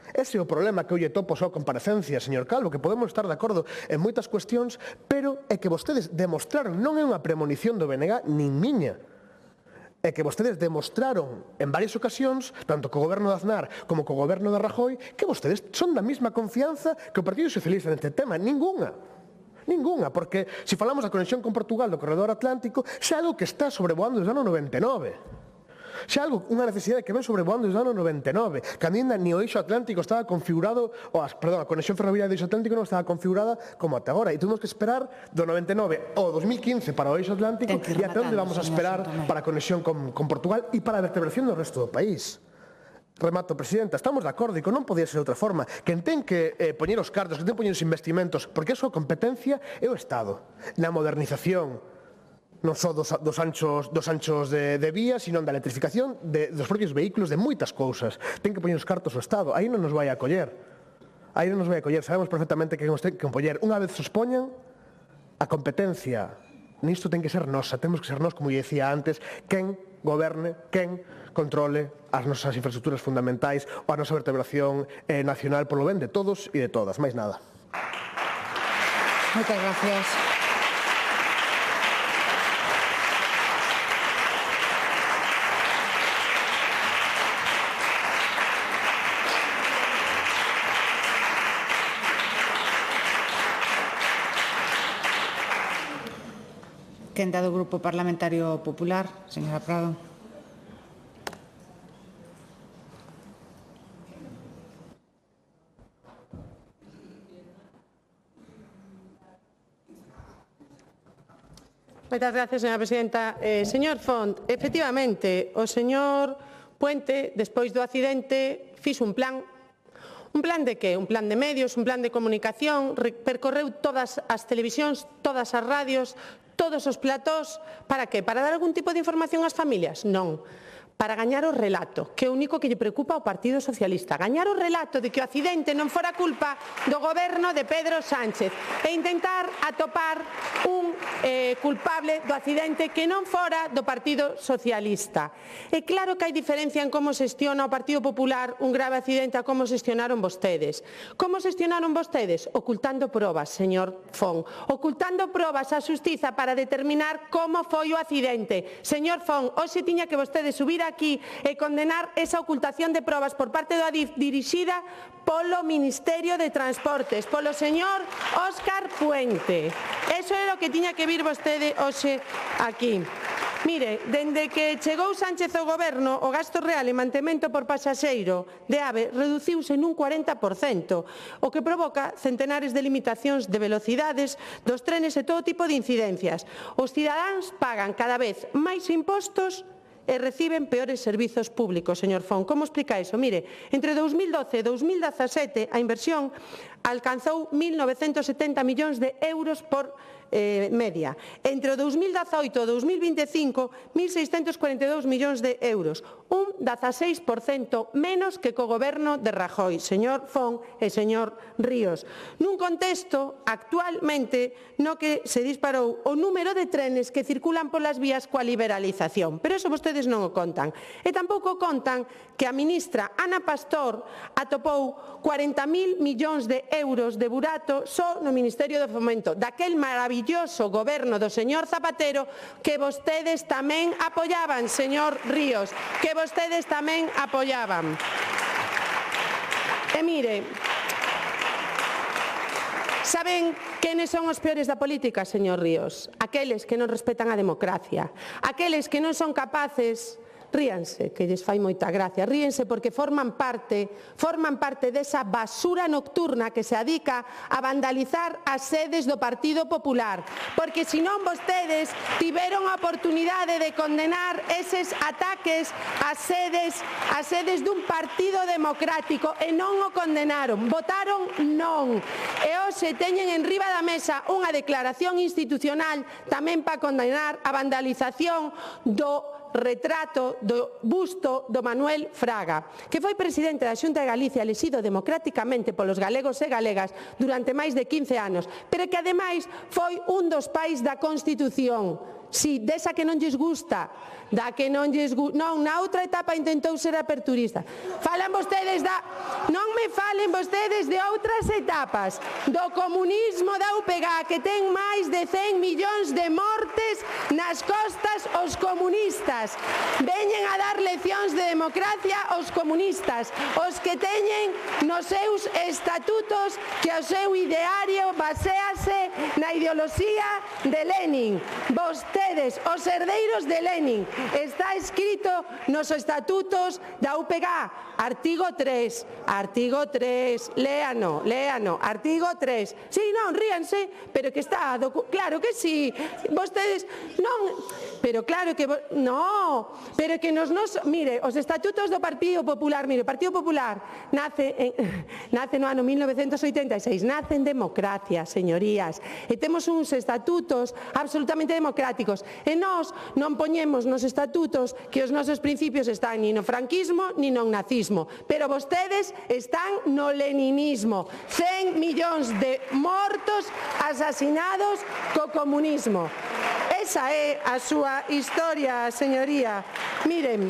Ese é o problema que hoxe topo a súa comparecencia, señor Calvo, que podemos estar de acordo en moitas cuestións, pero é que vostedes demostraron, non é unha premonición do BNG nin miña, é que vostedes demostraron en varias ocasións, tanto co goberno de Aznar como co goberno de Rajoy, que vostedes son da mesma confianza que o Partido Socialista neste tema. Ninguna, porque se falamos da conexión con Portugal do corredor atlántico, xa é algo que está sobrevoando desde o ano 99. Xa algo, unha necesidade que ven sobrevoando desde o ano 99, cando ainda ni o eixo atlántico estaba configurado, a conexión ferroviaria do eixo atlántico non estaba configurada como até agora, e tuvimos que esperar do 99 ao 2015 para o eixo atlántico, e até onde vamos a esperar para a conexión con Portugal e para a vertebración do resto do país. Remato, Presidenta, estamos de acordo e que non podía ser de outra forma. Quen ten que poñer os cartos, que ten que poñer os investimentos, porque a súa competencia é o Estado, na modernización, non só dos anchos de vía, sino da electrificación dos propios vehículos, de moitas cousas. Ten que poñer os cartos o Estado. Aí non nos vai a acoller. Sabemos perfectamente que nos ten que acoller. Unha vez se os poñan, a competencia nisto ten que ser nosa. Temos que ser nós, como dicía antes, quen goberne, quen controle as nosas infraestructuras fundamentais ou a nosa vertebración nacional polo ben de todos e de todas. Máis nada. Moitas gracias. Quenda do Grupo Parlamentario Popular, señora Prado. Moitas gracias, señora presidenta. Señor Font, efectivamente, o señor Puente, despois do accidente, fixo un plan. Un plan de que? Un plan de medios, un plan de comunicación, percorreu todas as televisións, todas as radios, todos os platós, para que? Para dar algún tipo de información ás familias? Non. Para gañar o relato, que é o único que lle preocupa ao Partido Socialista. Gañar o relato de que o accidente non fora culpa do goberno de Pedro Sánchez e intentar atopar un culpable do accidente que non fora do Partido Socialista. É claro que hai diferencia en como xestiona o Partido Popular un grave accidente a como xestionaron vostedes. Como xestionaron vostedes? Ocultando probas, señor Font. Ocultando probas á xustiza para determinar como foi o accidente. Señor Font, hoxe tiña que vostede subir aquí e condenar esa ocultación de probas por parte da dirixida polo Ministerio de Transportes, polo señor Óscar Puente. Eso é o que tiña que vir vostede hoxe aquí. Mire, dende que chegou Sánchez ao goberno, o gasto real en mantemento por pasaxeiro de AVE reduciuse nun 40%, o que provoca centenares de limitacións de velocidades dos trenes e todo tipo de incidencias. Os cidadáns pagan cada vez máis impostos e reciben peores servizos públicos, señor Fon. Como explica iso? Mire, entre 2012 e 2017 a inversión alcanzou 1.970 millóns de euros por media. Entre o 2018 e o 2025, 1.642 millóns de euros, un 16% menos que co goberno de Rajoy, señor Fon e señor Ríos. Nun contexto actualmente no que se disparou o número de trenes que circulan polas vías coa liberalización, pero eso vostedes non o contan. E tampouco contan que a ministra Ana Pastor atopou 40.000 millóns de euros de burato só no Ministerio do Fomento, daquel maravilloso goberno do señor Zapatero que vostedes tamén apoiaban, señor Ríos, que vostedes tamén apoiaban. E mire, saben quenes son os peores da política, señor Ríos? Aqueles que non respetan a democracia, aqueles que non son capaces. Ríanse, que lles fai moita gracia, ríense porque forman parte desa basura nocturna que se adica a vandalizar as sedes do Partido Popular, porque senón vostedes tiveron a oportunidade de condenar eses ataques ás sedes dun partido democrático e non o condenaron, votaron non. E hoxe teñen enriba da mesa unha declaración institucional tamén para condenar a vandalización do retrato do busto do Manuel Fraga, que foi presidente da Xunta de Galicia elexido democráticamente polos galegos e galegas durante máis de 15 anos, pero que ademais foi un dos pais da Constitución. Si, desa que non lles gusta, da que non lles gusta. Non, na outra etapa intentou ser aperturista. Falan vostedes da... Non me falen vostedes de outras etapas. Do comunismo da UPG, que ten máis de 100 millóns de mortes nas costas os comunistas. Veñen a dar leccións de democracia aos comunistas, os que teñen nos seus estatutos que o seu ideario basease na ideoloxía de Lenin. Vostedes, os herdeiros de Lenin, está escrito nos estatutos da UPG, artigo 3, léano, artigo 3. Si, non, ríanse, pero que está, claro que si, vostedes, non, pero claro que, no, pero que mire, os estatutos do Partido Popular, mire, o Partido Popular nace no ano 1986, nace en democracia, señorías, e temos uns estatutos absolutamente democráticos, e nós non poñemos nos estatutos que os nosos principios están ni no franquismo ni no nazismo, pero vostedes están no leninismo. 100 millóns de mortos asasinados co comunismo. Esa é a súa historia, señoría. Miren,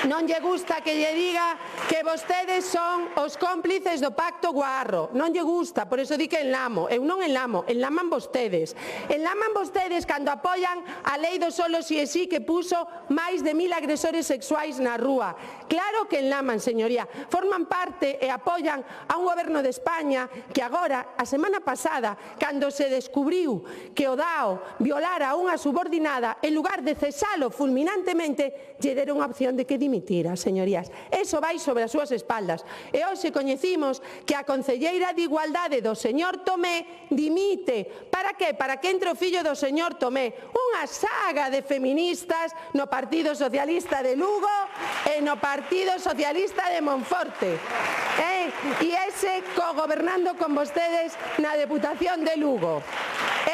non lle gusta que lle diga que vostedes son os cómplices do Pacto Guarro. Non lle gusta, por eso di que enlamo. Eu non enlamo, enlaman vostedes. Enlaman vostedes cando apoian a lei do solo si e si que puso máis de 1000 agresores sexuais na rúa. Claro que enlaman, señoría. Forman parte e apoian a un goberno de España que agora, a semana pasada, cando se descubriu que o DAO violara a unha subordinada, en lugar de cesalo fulminantemente, lle deron a opción de que dimitira, señorías. Eso vai sobre as súas espaldas. E hoxe coñecimos que a concelleira de Igualdade do señor Tomé dimite. Para que? Para que entre o fillo do señor Tomé. Unha saga de feministas no Partido Socialista de Lugo e no Partido Socialista de Monforte. E ese cogobernando con vostedes na Deputación de Lugo.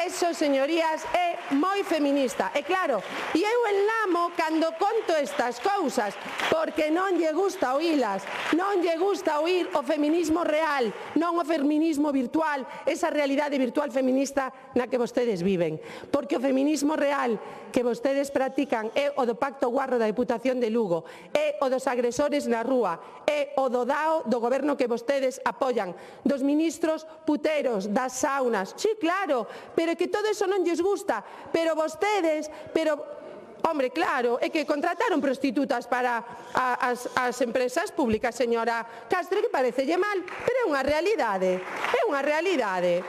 Eso, señorías, é moi feminista. E claro, e eu enlamo cando conto estas cousas, porque non lle gusta oílas, non lle gusta oír o feminismo real, non o feminismo virtual, esa realidade virtual feminista na que vostedes viven. Porque o feminismo real que vostedes practican é o do Pacto Guarro da Deputación de Lugo, é o dos agresores na rúa, é o do DAO do goberno que vostedes apoian, dos ministros puteros, das saunas. Sí, claro, pero que todo eso non lles gusta, pero vostedes, hombre, claro, é que contrataron prostitutas para as empresas públicas, señora Castro, que parecelle mal, pero é unha realidade,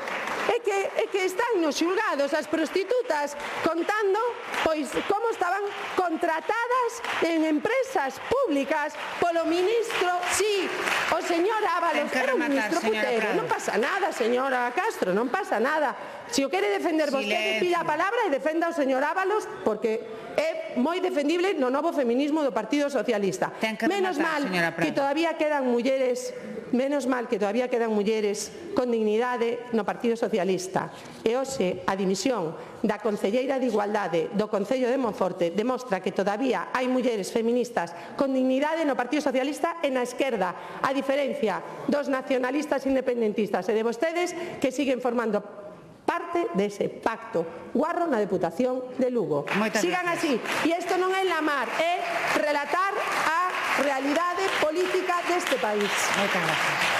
É que están nos xulgados as prostitutas contando pois como estaban contratadas en empresas públicas polo ministro, sí, os señor Ábalos era un ministro putero. Non pasa nada, señora Castro, non pasa nada. Se o quere defender vostede, pilla a palabra e defenda o señor Ábalos, porque é moi defendible no novo feminismo do Partido Socialista. Menos mal que todavía quedan mulleres con dignidade no Partido Socialista. E hoxe a dimisión da concelleira de Igualdade do Concello de Monforte demostra que todavía hai mulleres feministas con dignidade no Partido Socialista e na esquerda, a diferencia dos nacionalistas independentistas e de vostedes que siguen formando parte dese pacto guarro na Deputación de Lugo. Sigan así. E isto non é enlamar, é relatar a realidade política deste país. Moitas gracias.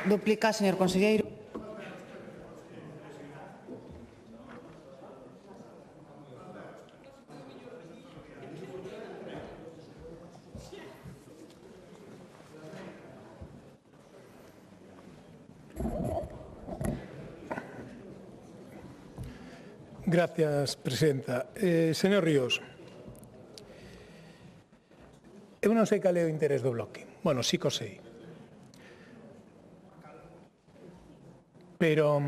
Duplica, señor conselleiro. Gracias, presidenta. Señor Ríos, eu non sei cal é o interés do bloque. Bueno, sí que o sei. Pero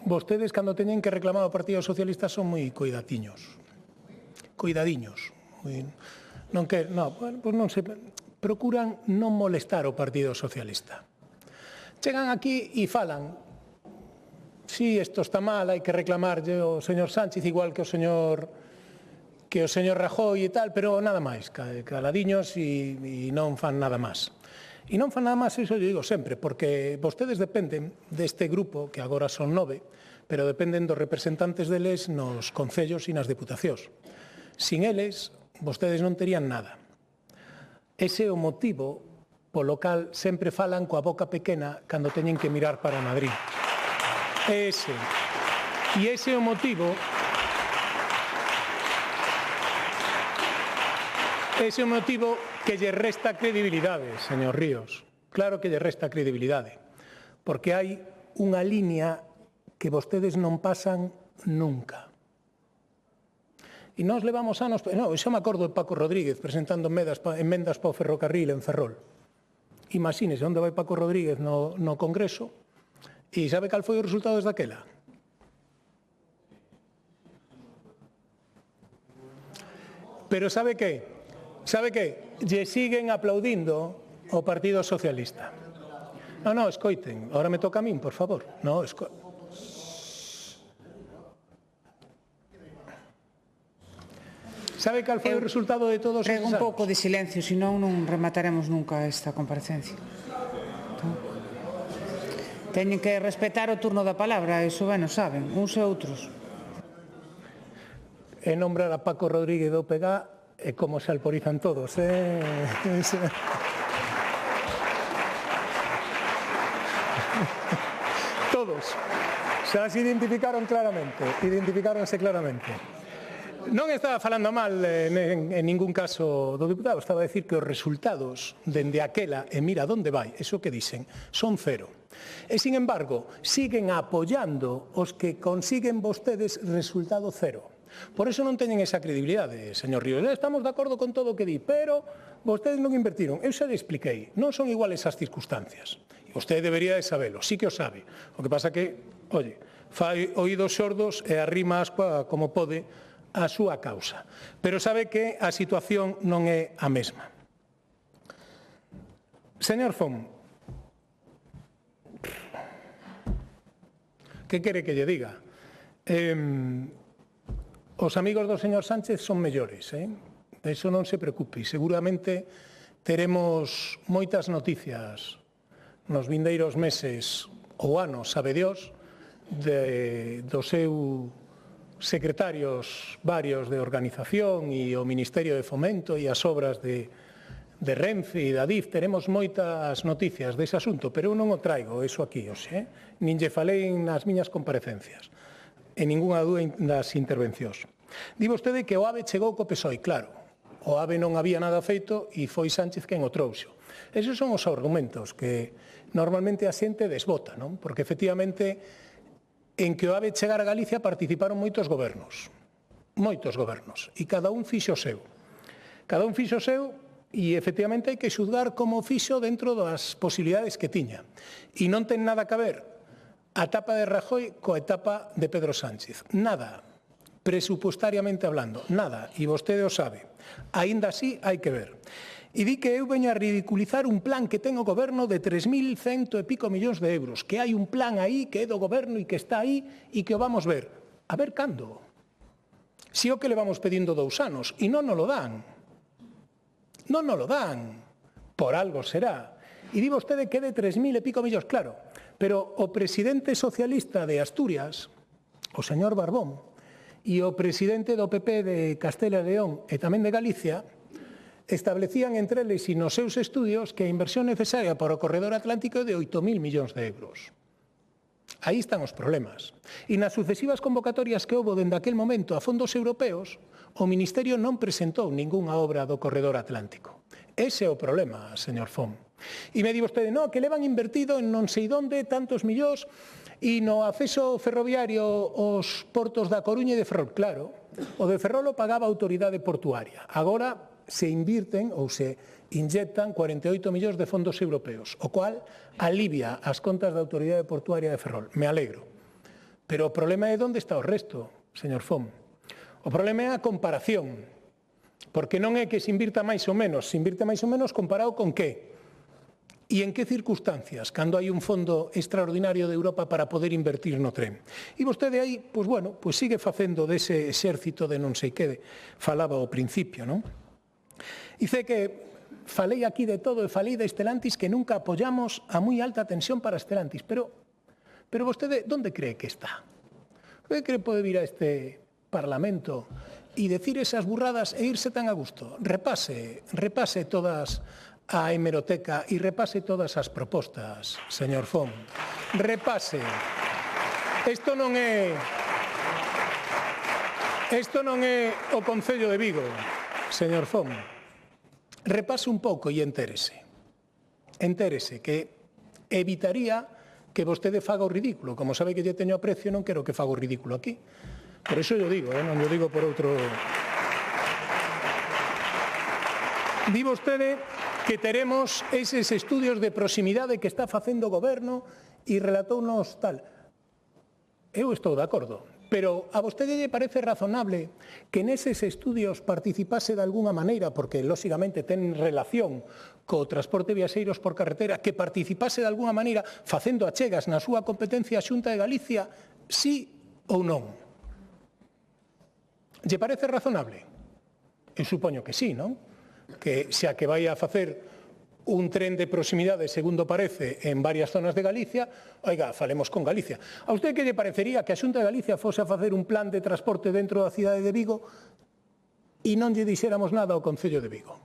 vostedes, cando teñen que reclamar ao Partido Socialista, son moi cuidadiños. Procuran non molestar o Partido Socialista. Chegan aquí e falan. Si isto está mal, hai que reclamarlle ao señor Sánchez igual que o señor Rajoy e tal, pero nada máis, caladiños e non fan nada máis. E non fan nada máis, iso eu digo sempre, porque vostedes dependen deste grupo, que agora son 9, pero dependen dos representantes deles nos concellos e nas deputacións. Sin eles, vostedes non terían nada. Ese é o motivo polo cal sempre falan coa boca pequena cando teñen que mirar para Madrid. Ese é o motivo que lle resta credibilidade, señor Ríos. Claro que lle resta credibilidade, porque hai unha línea que vostedes non pasan nunca. E nós levamos anos... Xa me acordo de Paco Rodríguez presentando emendas para o ferrocarril en Ferrol. Imagínese onde vai Paco Rodríguez no Congreso e sabe cal foi o resultado desde aquela? Pero sabe que? Lle siguen aplaudindo o Partido Socialista. Non, escoiten. Ahora me toca a min, por favor. Sabe cal foi o resultado de todos estes anos? Prego un pouco de silencio, senón non remataremos nunca esta comparecencia. Teñen que respetar o turno da palabra, iso ben o saben, uns e outros. E nombrar a Paco Rodríguez do PG e como se alporizan todos, Todos. Xa se identificáronse claramente. Non estaba falando mal en ningún caso do deputado, estaba a decir que os resultados dende aquela e mira onde vai, eso que dicen, son cero. E, sin embargo, siguen apoiando os que consiguen vostedes resultado cero. Por eso non teñen esa credibilidade, señor Ríos. Estamos de acordo con todo o que di, pero vostedes non invertiron. Eu xa le expliquei, non son iguales as circunstancias. E vostede debería de sabelo, sí que o sabe. O que pasa que, fai oídos xordos e arrima ascua como pode a súa causa. Pero sabe que a situación non é a mesma. Señor Fon, que quere que lle diga? Os amigos do señor Sánchez son mellores, de iso non se preocupe. Seguramente teremos moitas noticias nos vindeiros meses ou anos, sabe Dios, dos seus secretarios varios de organización e o Ministerio de Fomento e as obras de de Renfe e da DIF, teremos moitas noticias dese asunto, pero eu non o traigo eso aquí hoxe, nin lle falei nas miñas comparecencias, en ningunha das intervencións. Di vostede que o AVE chegou co PSOE, claro, o AVE non había nada feito e foi Sánchez quen o trouxo. Esos son os argumentos que normalmente a xente desbota, non? Porque efectivamente en que o AVE chegara a Galicia participaron moitos gobernos, e cada un fixo o seu. Cada un fixo o seu e efectivamente hai que xudgar como fixo dentro das posibilidades que tiña. E non ten nada que ver a etapa de Rajoy coa etapa de Pedro Sánchez. Nada, presupuestariamente hablando, nada, e vostede o sabe. Aínda así hai que ver. E di que eu veño a ridiculizar un plan que ten o goberno de 3.100 e pico millóns de euros, que hai un plan aí que é do goberno e que está aí e que o vamos ver. A ver cando? Si o que le vamos pedindo 2 anos e non nos lo dan. Non nos lo dan, por algo será. E di vostede que é de 3.000 e pico millóns, claro, pero o presidente socialista de Asturias, o señor Barbón, e o presidente do PP de Castela e León e tamén de Galicia, establecían entre eles e nos seus estudios que a inversión necesaria para o corredor atlántico é de 8.000 millóns de euros. Aí están os problemas. E nas sucesivas convocatorias que houbo dende aquel momento a fondos europeos, o Ministerio non presentou ningunha obra do corredor atlántico. Ese é o problema, señor Fon. E me di vostede, no, que levan invertido en non sei onde tantos millóns e no acceso ferroviario aos portos da Coruña e de Ferrol. Claro, o de Ferrol o pagaba a autoridade portuaria. Agora se invirten ou se inyectan 48 millóns de fondos europeos, o cual alivia as contas da autoridade portuaria de Ferrol. Me alegro. Pero o problema é onde está o resto, señor Fon. O problema é a comparación, porque non é que se invirta máis ou menos, se invirte máis ou menos comparado con que? E en que circunstancias, cando hai un fondo extraordinario de Europa para poder invertir no tren. E vostede aí, pois bueno, pois sigue facendo dese exército de non sei que falaba ao principio, non? Dice que falei aquí de todo e falei de Estelantis que nunca apoyamos a moi alta tensión para Estelantis, pero vostede, onde cree que está? ¿Onde cree que pode vir a este Parlamento e decir esas burradas e irse tan a gusto? Repase todas a hemeroteca e repase todas as propostas, señor Fon. Repase. Isto non é o Concello de Vigo, señor Fon. Repase un pouco e entérese. Entérese que evitaría que vostede faga o ridículo. Como sabe que lle teño aprecio, non quero que faga o ridículo aquí. Por iso yo digo, non yo digo por outro. Di vostede que teremos eses estudios de proximidade que está facendo o goberno e relatounos tal. Eu estou de acordo, pero a vostede lle parece razonable que neses estudios participase de alguna maneira, porque lóxicamente ten relación co transporte viaxeiros por carretera, que participase de alguna maneira facendo achegas na súa competencia a Xunta de Galicia, sí ou non? Lle parece razonable? Eu supoño que sí, non? Que xa que vai a facer un tren de proximidade, segundo parece, en varias zonas de Galicia, oiga, falemos con Galicia. A usted que lle parecería que a Xunta de Galicia fose a facer un plan de transporte dentro da cidade de Vigo e non lle dixéramos nada ao Concello de Vigo?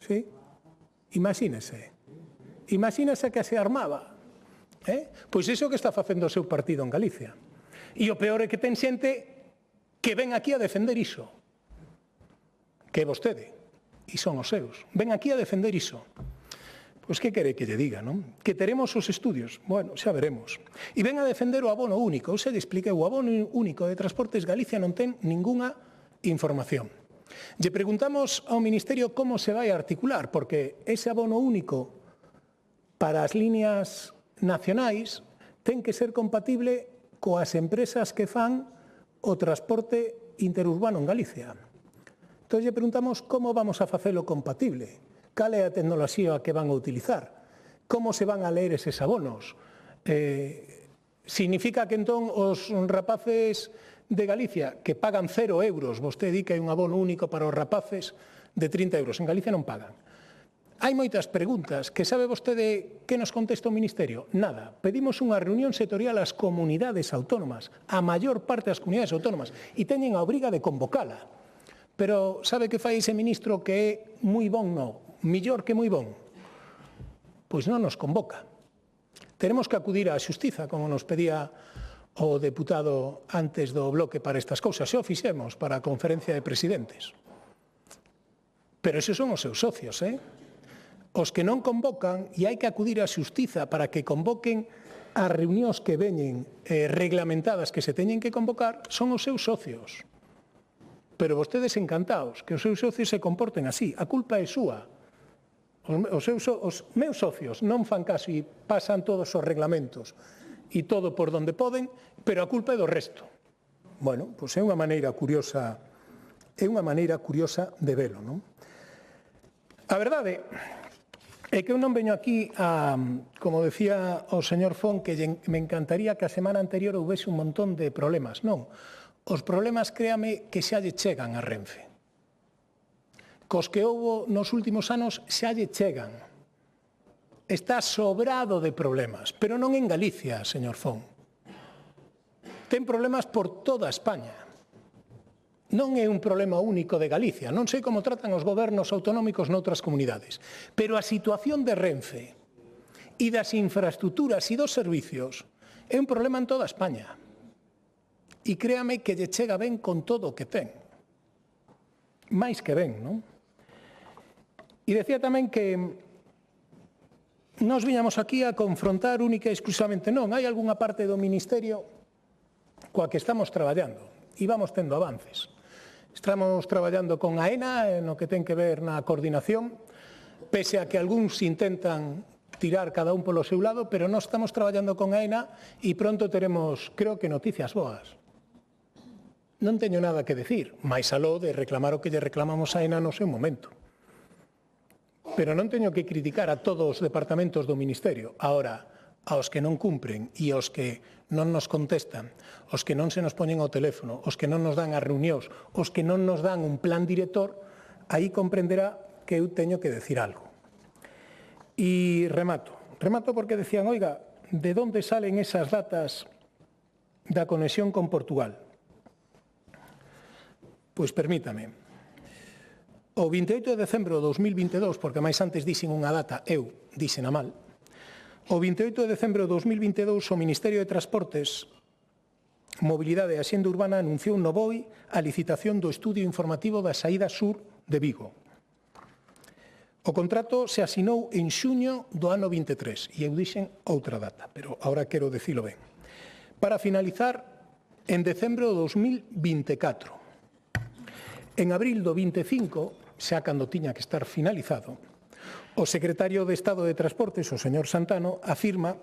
Sí? Imagínese. Imagínese que se armaba. Pois iso que está facendo o seu partido en Galicia. E o peor é que ten xente que ven aquí a defender iso, que é vostede, e son os seus. Ven aquí a defender iso. Pois que quere que lle diga, non? Que teremos os estudios. Bueno, xa veremos. E ven a defender o abono único. Eu se lle expliquei, o abono único de Transportes Galicia non ten ningunha información. Lle preguntamos ao Ministerio como se vai a articular, porque ese abono único para as líneas nacionais ten que ser compatible coas empresas que fan o transporte interurbano en Galicia. Entón, lle preguntamos como vamos a facelo compatible, cal é a tecnoloxía que van a utilizar, como se van a ler eses abonos. Significa que entón os rapaces de Galicia que pagan 0 euros, vostede di que hai un abono único para os rapaces de 30 euros, en Galicia non pagan. hai moitas preguntas que sabe vostede que nos contesta o Ministerio. Nada. Pedimos unha reunión sectorial ás comunidades autónomas, a maior parte das comunidades autónomas, e teñen a obriga de convocala. Pero sabe que fai ese ministro que é moi bon, non? Millor que moi bon? Pois non nos convoca. Teremos que acudir á xustiza, como nos pedía o deputado antes do bloque para estas cousas. Se o fixemos para a conferencia de presidentes. Pero esos son os seus socios, Os que non convocan, e hai que acudir á xustiza para que convoquen as reunións que veñen reglamentadas que se teñen que convocar, son os seus socios. Pero vostedes encantados que os seus socios se comporten así. A culpa é súa. Os meus socios non fan caso e pasan todos os reglamentos e todo por donde poden, pero a culpa é do resto. Bueno, pois é unha maneira curiosa de velo, non? A verdade é que eu non veño aquí como decía o señor Fon, que me encantaría que a semana anterior houvese un montón de problemas. Non, os problemas, créame, que xa lle chegan a Renfe. Cos que houbo nos últimos anos xa lle chegan. Está sobrado de problemas, pero non en Galicia, señor Fon. Ten problemas por toda España. Non é un problema único de Galicia, non sei como tratan os gobernos autonómicos noutras comunidades, pero a situación de Renfe e das infraestructuras e dos servicios é un problema en toda España. E créame que lle chega ben con todo o que ten. Mais que ben, non? E decía tamén que nos viñamos aquí a confrontar única e exclusivamente. Non, hai algunha parte do Ministerio coa que estamos traballando e vamos tendo avances. Estamos traballando con AENA no que ten que ver na coordinación, pese a que algúns intentan tirar cada un polo seu lado, pero nós estamos traballando con AENA e pronto teremos, creo que, noticias boas. Non teño nada que decir, máis aló de reclamar o que lle reclamamos a AENA no seu momento. Pero non teño que criticar a todos os departamentos do Ministerio. Ahora, aos que non cumpren e aos que non nos contestan, os que non se nos poñen ao teléfono, os que non nos dan as reunións, os que non nos dan un plan director, aí comprenderá que eu teño que decir algo. E remato porque decían, oiga, de onde salen esas datas da conexión con Portugal? Pois permítame. O 28 de decembro de 2022, porque máis antes dixen unha data, eu dixen a mal, o 28 de decembro de 2022 o Ministerio de Transportes, Mobilidade e Axenda Urbana anunciou no BOI a licitación do estudio informativo da saída sur de Vigo. O contrato se asinou en xuño do ano 23 e eu dixen outra data, pero agora quero dicilo ben. Para finalizar en decembro de 2024. En abril do 25, xa cando tiña que estar finalizado, o secretario de Estado de Transportes, o señor Santano, afirma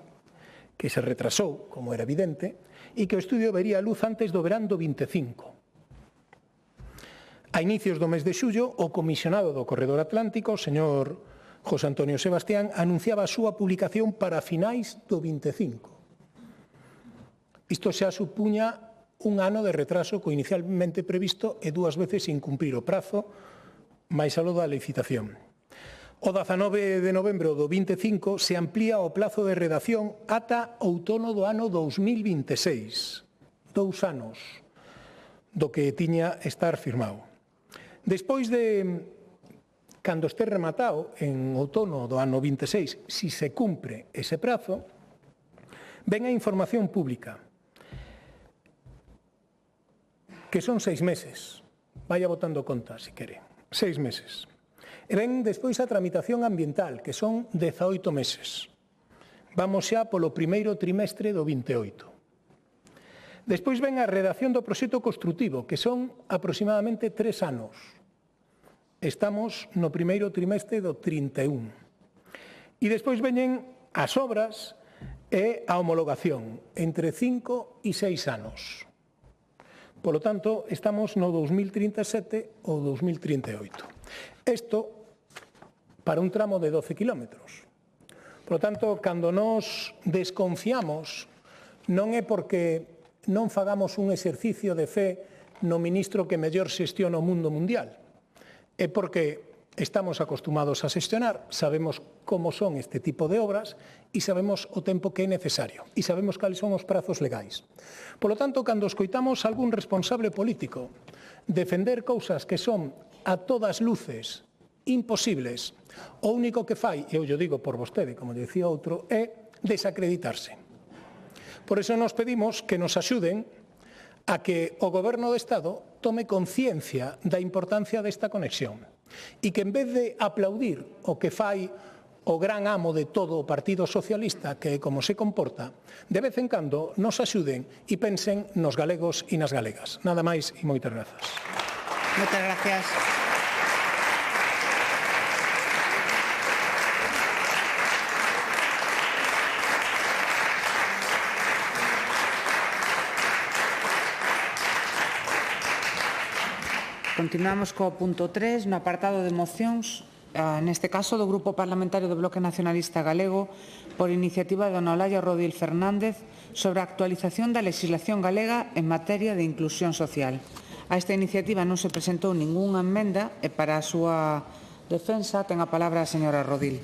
que se retrasou, como era evidente, e que o estudio vería a luz antes do verán do 25. A inicios do mes de xullo, o comisionado do Corredor Atlántico, o señor José Antonio Sebastián, anunciaba a súa publicación para finais do 25. Isto xa supuña un ano de retraso co inicialmente previsto e 2 veces incumprir o prazo máis aló da licitación. O 19 de novembro do 25 se amplía o plazo de redacción ata outono do ano 2026. 2 anos do que tiña estar firmado. Despois de, cando este rematado en outono do ano 26, si se cumpre ese prazo, ven a información pública, que son 6 meses. Vaya botando conta, se quere. 6 meses. E ven despois a tramitación ambiental, que son 18 meses. Vamos xa polo primeiro trimestre do 28. Despois ven a redacción do proxecto construtivo, que son aproximadamente 3 anos. Estamos no primeiro trimestre do 31. E despois veñen as obras e a homologación, entre 5 e 6 anos. Polo tanto, estamos no 2037 ou 2038. Isto para un tramo de 12 kilómetros. Por lo tanto, cando nos desconfiamos, non é porque non fagamos un exercicio de fe no ministro que mellor xestiona o mundo mundial. É porque Estamos acostumados a xestionar, sabemos como son este tipo de obras e sabemos o tempo que é necesario e sabemos cales son os prazos legais. Polo tanto, cando escoitamos algún responsable político defender cousas que son a todas luces imposibles, o único que fai, eu llo digo por vostede, como dicía outro, é desacreditarse. Por iso nos pedimos que nos axuden a que o Goberno do Estado tome conciencia da importancia desta conexión e que en vez de aplaudir o que fai o gran amo de todo o Partido Socialista, que é como se comporta, de vez en cando nos axuden e pensen nos galegos e nas galegas. Nada máis e moitas grazas. Moitas gracias. Continuamos co punto 3, no apartado de mocións, neste caso do Grupo Parlamentario do Bloque Nacionalista Galego, por iniciativa de dona Olalla Rodil Fernández, sobre a actualización da legislación galega en materia de inclusión social. A esta iniciativa non se presentou ningunha emenda e para a súa defensa ten a palabra a señora Rodil.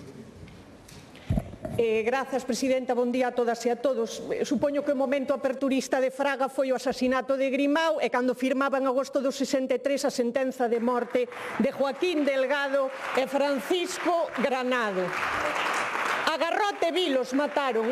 Grazas, presidenta. Bon día a todas e a todos. Supoño que o momento aperturista de Fraga foi o asasinato de Grimao e cando firmaba en agosto do 63 a sentenza de morte de Joaquín Delgado e Francisco Granado. A garrote vilos mataron,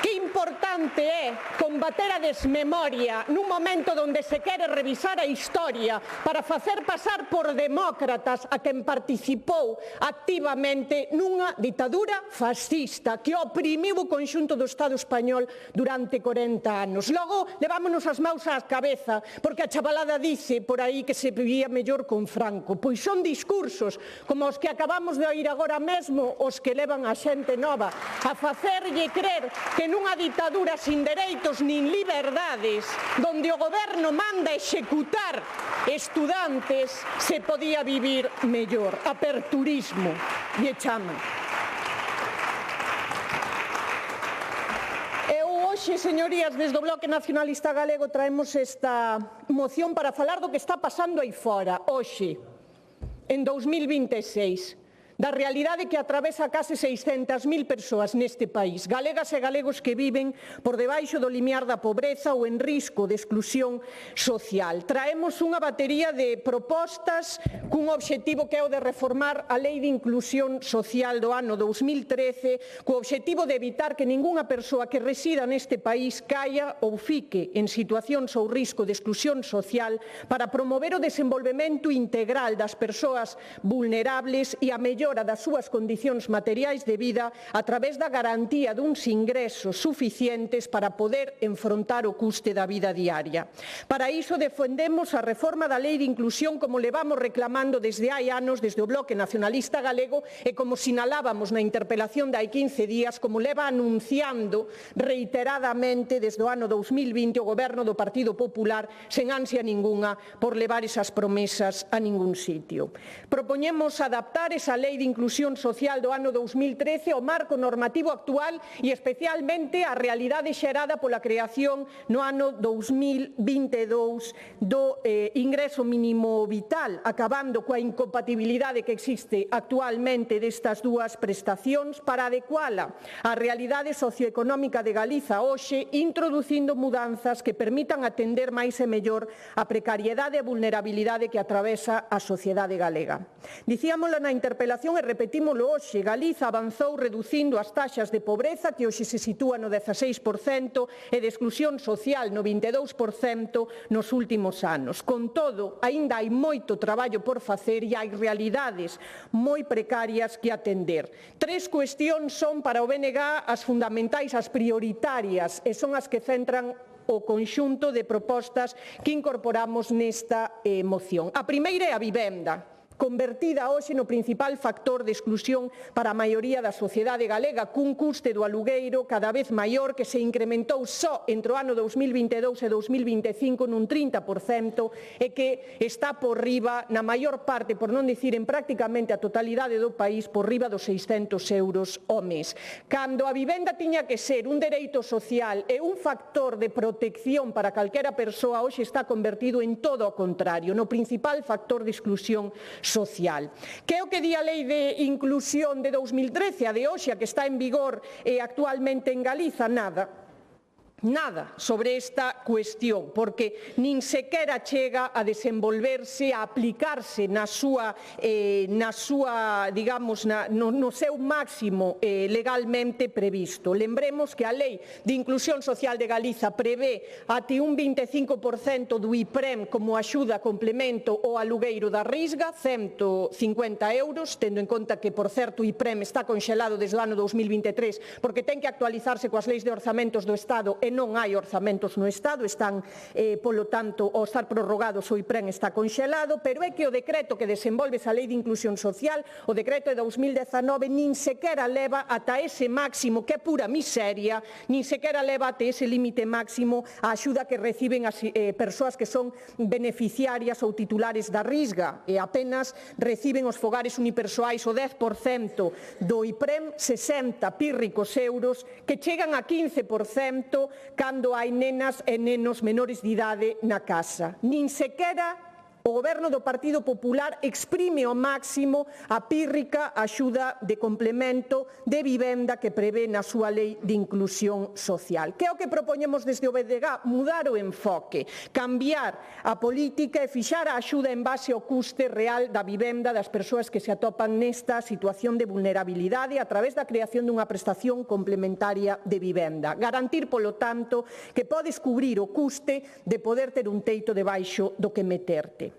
Que importante é combater a desmemoria nun momento onde se quere revisar a historia para facer pasar por demócratas a quen participou activamente nunha ditadura fascista que oprimiu o conxunto do Estado español durante 40 anos. Logo, levámonos as maus á cabeza porque a chavalada dice por aí que se vivía mellor con Franco. Pois son discursos como os que acabamos de oír agora mesmo os que levan a xente nova a facerlle crer que nunha ditadura sin dereitos nin liberdades, donde o goberno manda executar estudantes, se podía vivir mellor. Aperturismo, lle chaman. Hoxe, señorías, desde o Bloque Nacionalista Galego traemos esta moción para falar do que está pasando aí fora, hoxe, en 2026. Da realidade que atravesa case 600.000 persoas neste país, galegas e galegos que viven por debaixo do limiar da pobreza ou en risco de exclusión social. Traemos unha batería de propostas cun obxectivo que é o de reformar a Lei de Inclusión Social do ano 2013, co obxectivo de evitar que ningunha persoa que resida neste país caia ou fique en situacións ou risco de exclusión social para promover o desenvolvemento integral das persoas vulnerables e a mellora das súas condicións materiais de vida a través da garantía duns ingresos suficientes para poder enfrontar o custe da vida diaria. Para iso defendemos a reforma da Lei de Inclusión como levamos reclamando desde hai anos desde o Bloque Nacionalista Galego e como sinalábamos na interpelación de hai 15 días, como leva anunciando reiteradamente desde o ano 2020 o Goberno do Partido Popular sen ansia ningunha por levar esas promesas a ningún sitio. Propoñemos adaptar esa Lei de Inclusión Social do ano 2013 ao marco normativo actual e especialmente a realidade xerada pola creación no ano 2022 do ingreso mínimo vital, acabando coa incompatibilidade que existe actualmente destas dúas prestacións para adecuala á realidade socioeconómica de Galiza hoxe, introducindo mudanzas que permitan atender máis e mellor a precariedade e vulnerabilidade que atravesa a sociedade galega. Dicíamolo na interpelación e repetímolo hoxe, Galiza avanzou reducindo as taxas de pobreza que hoxe se sitúa no 16% e de exclusión social no 22% nos últimos anos. Con todo, aínda hai moito traballo por facer e hai realidades moi precarias que atender. Tres cuestións son para o BNG as fundamentais, as prioritarias e son as que centran o conxunto de propostas que incorporamos nesta moción. A primeira é a vivenda, convertida hoxe no principal factor de exclusión para a maioría da sociedade galega, cun custe do alugueiro cada vez maior que se incrementou só entre o ano 2022 e 2025 nun 30% e que está por riba, na maior parte, por non dicir en prácticamente a totalidade do país, por riba dos 600 euros ao mes. Cando a vivenda tiña que ser un dereito social e un factor de protección para calquera persoa, hoxe está convertido en todo o contrario, no principal factor de exclusión social. Que é o que di a Lei de Inclusión de 2013, a de hoxe, a que está en vigor actualmente en Galiza? Nada sobre esta cuestión, porque nin sequera chega a desenvolverse, a aplicarse no seu máximo legalmente previsto. Lembremos que a Lei de Inclusión Social de Galiza prevé até un 25% do IPREM como axuda, complemento ou alugueiro da Risga, 150 euros, tendo en conta que, por certo, o IPREM está conxelado desde o ano 2023, porque ten que actualizarse coas leis de orzamentos do Estado e non hai orzamentos no Estado, están, polo tanto, ao estar prorrogados o IPREM está conxelado, pero é que o decreto que desenvolve esa Lei de Inclusión Social, o decreto de 2019, nin sequera leva ata ese máximo, que é pura miseria, nin sequera leva ata ese límite máximo a axuda que reciben as persoas que son beneficiarias ou titulares da Risga, e apenas reciben os fogares unipersoais o 10% do IPREM, 60 pírricos euros, que chegan a 15% cando hai nenas e nenos menores de idade na casa. Nin sequera o Goberno do Partido Popular exprime ao máximo a pírrica axuda de complemento de vivenda que prevé na súa Lei de Inclusión Social. Que é o que propoñemos desde o BDG? Mudar o enfoque, cambiar a política e fixar a axuda en base ao custe real da vivenda das persoas que se atopan nesta situación de vulnerabilidade a través da creación dunha prestación complementaria de vivenda. Garantir, polo tanto, que podes cubrir o custe de poder ter un teito debaixo do que meterte.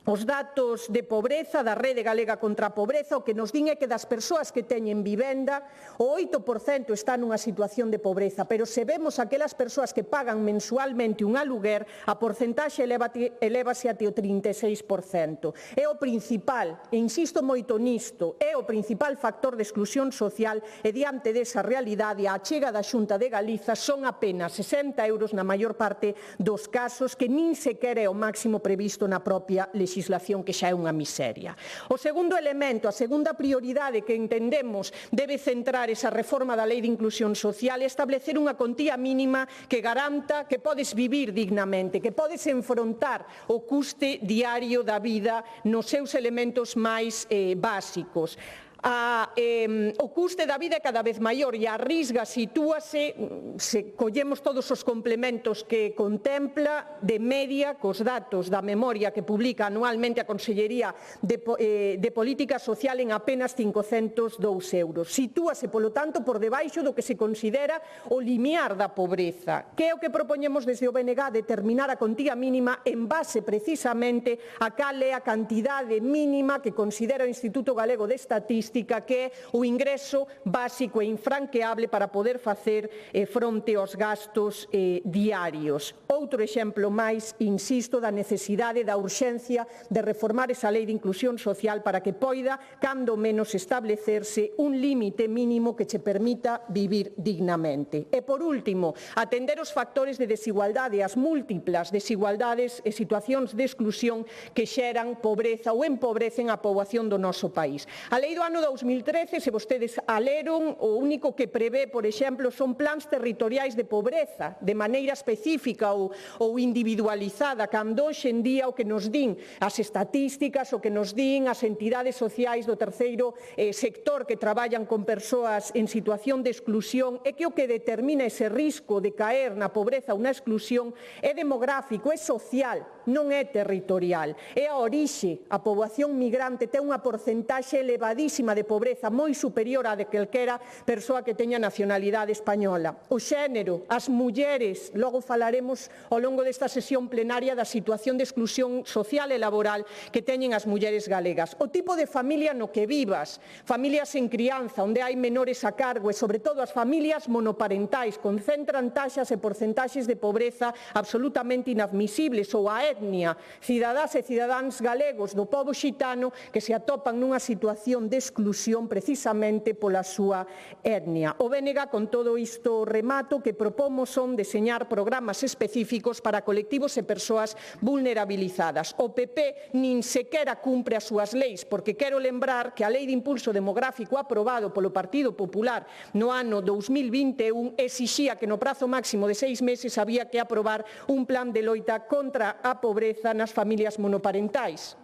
Os datos de pobreza da Rede Galega contra a Pobreza o que nos din é que das persoas que teñen vivenda o 8% está nunha situación de pobreza, pero se vemos aquelas persoas que pagan mensualmente un aluguer, a porcentaxe elévase até o 36%. É o principal, e insisto moito nisto, é o principal factor de exclusión social e diante desa realidade a achega da Xunta de Galiza son apenas 60 euros na maior parte dos casos, que nin sequera é o máximo previsto na propia legislación, que xa é unha miseria. O segundo elemento, a segunda prioridade que entendemos debe centrar esa reforma da Lei de Inclusión Social é establecer unha contía mínima que garanta que podes vivir dignamente, que podes enfrontar o custe diario da vida nos seus elementos máis básicos. O custe da vida é cada vez maior e a Risga sitúase, se collemos todos os complementos que contempla, de media, cos datos da memoria que publica anualmente a Consellería de Política Social, en apenas 502 euros. Sitúase, polo tanto, por debaixo do que se considera o limiar da pobreza. Que é o que propoñemos desde o BNG? Determinar a contía mínima en base precisamente a cal é a cantidade mínima que considera o Instituto Galego de Estatística, que é o ingreso básico e infranqueable para poder facer fronte aos gastos diarios. Outro exemplo máis, insisto, da necesidade, da urxencia de reformar esa Lei de Inclusión Social para que poida, cando menos, establecerse un límite mínimo que che permita vivir dignamente. E, por último, atender os factores de desigualdade, as múltiplas desigualdades e situacións de exclusión que xeran pobreza ou empobrecen a poboación do noso país. A Lei do ano 2013, se vostedes a leron, o único que prevé, por exemplo, son plans territoriais de pobreza, de maneira específica ou individualizada, cando hoxe en día o que nos din as estatísticas, o que nos din as entidades sociais do terceiro sector que traballan con persoas en situación de exclusión, é que o que determina ese risco de caer na pobreza ou na exclusión é demográfico, é social, non é territorial. É a orixe, a poboación migrante ten unha porcentaxe elevadísima de pobreza moi superior á de calquera persoa que teña nacionalidade española. O xénero, as mulleres, logo falaremos ao longo desta sesión plenaria da situación de exclusión social e laboral que teñen as mulleres galegas. O tipo de familia no que vivas, familias en crianza, onde hai menores a cargo e, sobre todo, as familias monoparentais concentran taxas e porcentaxes de pobreza absolutamente inadmisibles, ou a etnia, cidadás e cidadáns galegos do pobo xitano que se atopan nunha situación de exclusión precisamente pola súa etnia. O BNG, con todo isto remato, que propomos son deseñar programas específicos para colectivos e persoas vulnerabilizadas. O PP nin sequera cumpre as súas leis, porque quero lembrar que a Lei de Impulso Demográfico aprobado polo Partido Popular no ano 2021 exixía que no prazo máximo de 6 meses había que aprobar un plan de loita contra a pobreza nas familias monoparentais.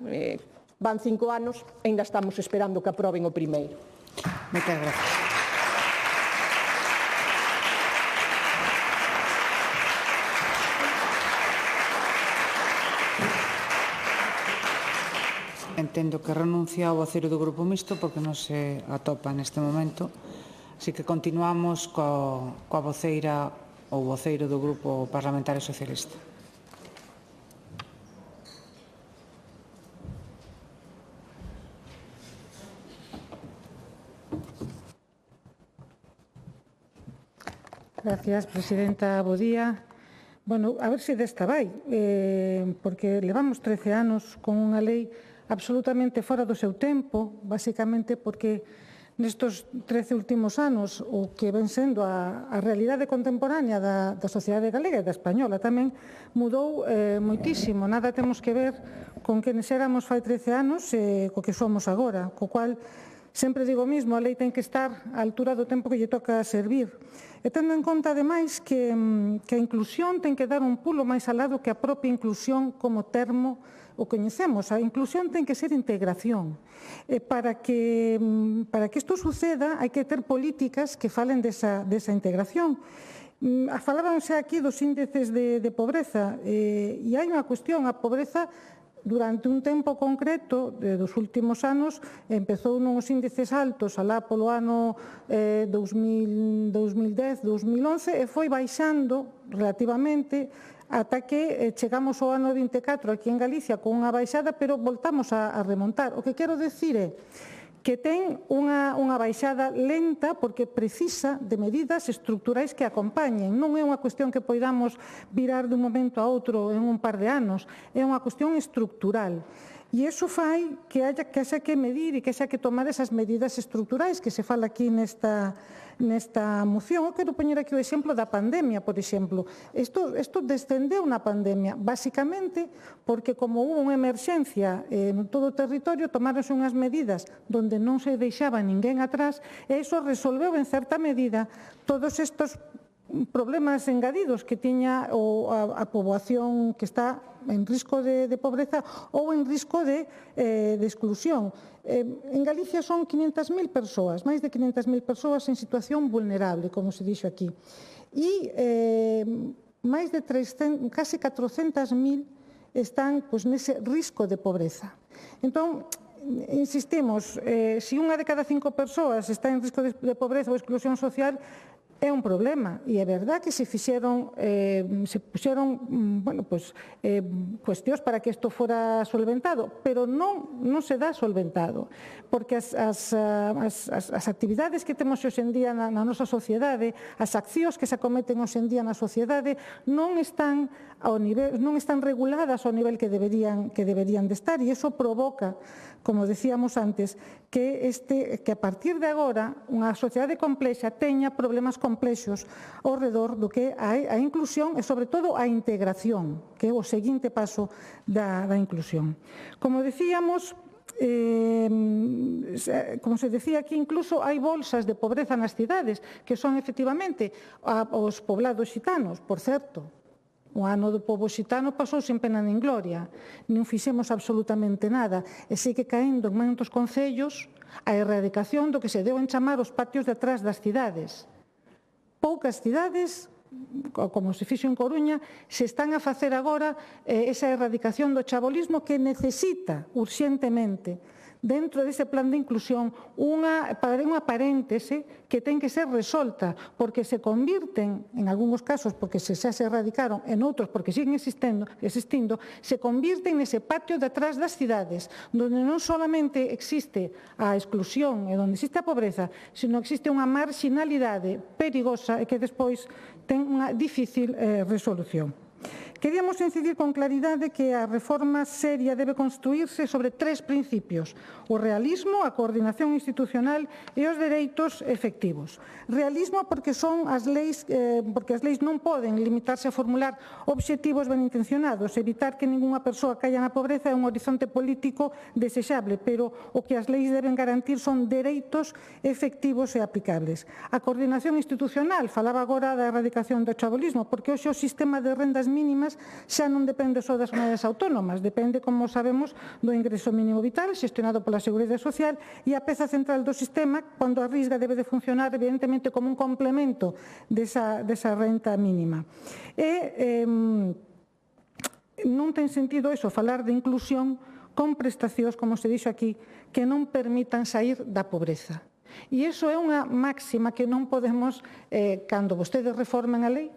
Van 5 anos e ainda estamos esperando que aproben o primeiro. Moitas gracias. Entendo que renuncia o voceiro do Grupo Mixto porque non se atopa neste momento. Así que continuamos coa voceira ou voceiro do Grupo Parlamentario Socialista. Gracias, presidenta. Bo día. Bueno, a ver se desta vai, porque levamos 13 anos con unha lei absolutamente fora do seu tempo, basicamente porque nestos 13 últimos anos o que ven sendo a realidade contemporánea da sociedade galega e da española tamén mudou moitísimo. Nada temos que ver con quenes éramos fai 13 anos e co que somos agora, co cual sempre digo o mismo, a lei ten que estar á altura do tempo que lle toca servir. E tendo en conta, ademais, que a inclusión ten que dar un pulo máis alado que a propia inclusión como termo o coñecemos. A inclusión ten que ser integración. Para que isto suceda, hai que ter políticas que falen desa integración. Falábanse aquí dos índices de pobreza e hai unha cuestión, a pobreza durante un tempo concreto dos últimos anos empezou nuns índices altos alá polo ano 2010-2011 e foi baixando relativamente ata que chegamos ao ano 24 aquí en Galicia con unha baixada, pero voltamos a remontar. O que quero dicir é que ten unha baixada lenta porque precisa de medidas estruturais que acompañen. Non é unha cuestión que poidamos virar dun momento a outro en un par de anos, é unha cuestión estrutural. E iso fai que haxa que medir e que haxa que tomar esas medidas estruturais que se fala aquí nesta moción. Eu quero poñer aquí o exemplo da pandemia, por exemplo. Isto descendeu na pandemia, basicamente porque como hubo unha emerxencia en todo o territorio, tomáronse unhas medidas onde non se deixaba ninguén atrás e iso resolveu en certa medida todos estes problemas engadidos que tiña a poboación que está en risco de pobreza ou en risco de exclusión. En Galicia son 500.000 persoas, máis de 500.000 persoas en situación vulnerable, como se dixo aquí. E máis de casi 400.000 están nese risco de pobreza. Entón, insistimos, se unha de cada 5 persoas está en risco de pobreza ou exclusión social, é un problema, e é verdad que se puxeron cuestións para que isto fora solventado, pero non se dá solventado, porque as actividades que temos hoxe en día na nosa sociedade, as accións que se acometen hoxe en día na sociedade non están reguladas ao nivel que deberían de estar, e iso provoca, como decíamos antes, que a partir de agora unha sociedade complexa teña problemas complexos ao redor do que a inclusión e, sobre todo, a integración, que é o seguinte paso da inclusión. Como decíamos, como se decía aquí, incluso hai bolsas de pobreza nas cidades, que son, efectivamente, os poblados xitanos, por certo. O ano do pobo xitano pasou sen pena nin gloria, non fixemos absolutamente nada, e segue caendo en moitos concellos a erradicación do que se deu en chamar os patios de atrás das cidades. Poucas cidades, como se fixo en Coruña, se están a facer agora esa erradicación do chabolismo que necesita urxentemente dentro dese plan de inclusión unha paréntese que ten que ser resolta, porque se convirten, en algúns casos porque xa se erradicaron, en outros porque siguen existindo, se convirten nese patio de atrás das cidades, onde non solamente existe a exclusión e onde existe a pobreza, sino existe unha marginalidade perigosa e que despois ten unha difícil resolución. Queríamos incidir con claridade que a reforma seria debe construírse sobre 3 principios: o realismo, a coordinación institucional e os dereitos efectivos. Realismo porque as leis non poden limitarse a formular obxectivos ben intencionados. Evitar que ningunha persoa caia na pobreza é un horizonte político desexable, pero o que as leis deben garantir son dereitos efectivos e aplicables. A coordinación institucional, falaba agora da erradicación do chabolismo, porque hoxe o sistema de rendas mínimas mínimas xa non depende só das comunidades autónomas, depende, como sabemos, do ingreso mínimo vital xestionado pola Seguridade Social e a peza central do sistema, cando a risga, debe de funcionar evidentemente como un complemento desa renta mínima. Non ten sentido iso, falar de inclusión con prestacións, como se dixo aquí, que non permitan sair da pobreza. E iso é unha máxima que non podemos, cando vostedes reformen a lei,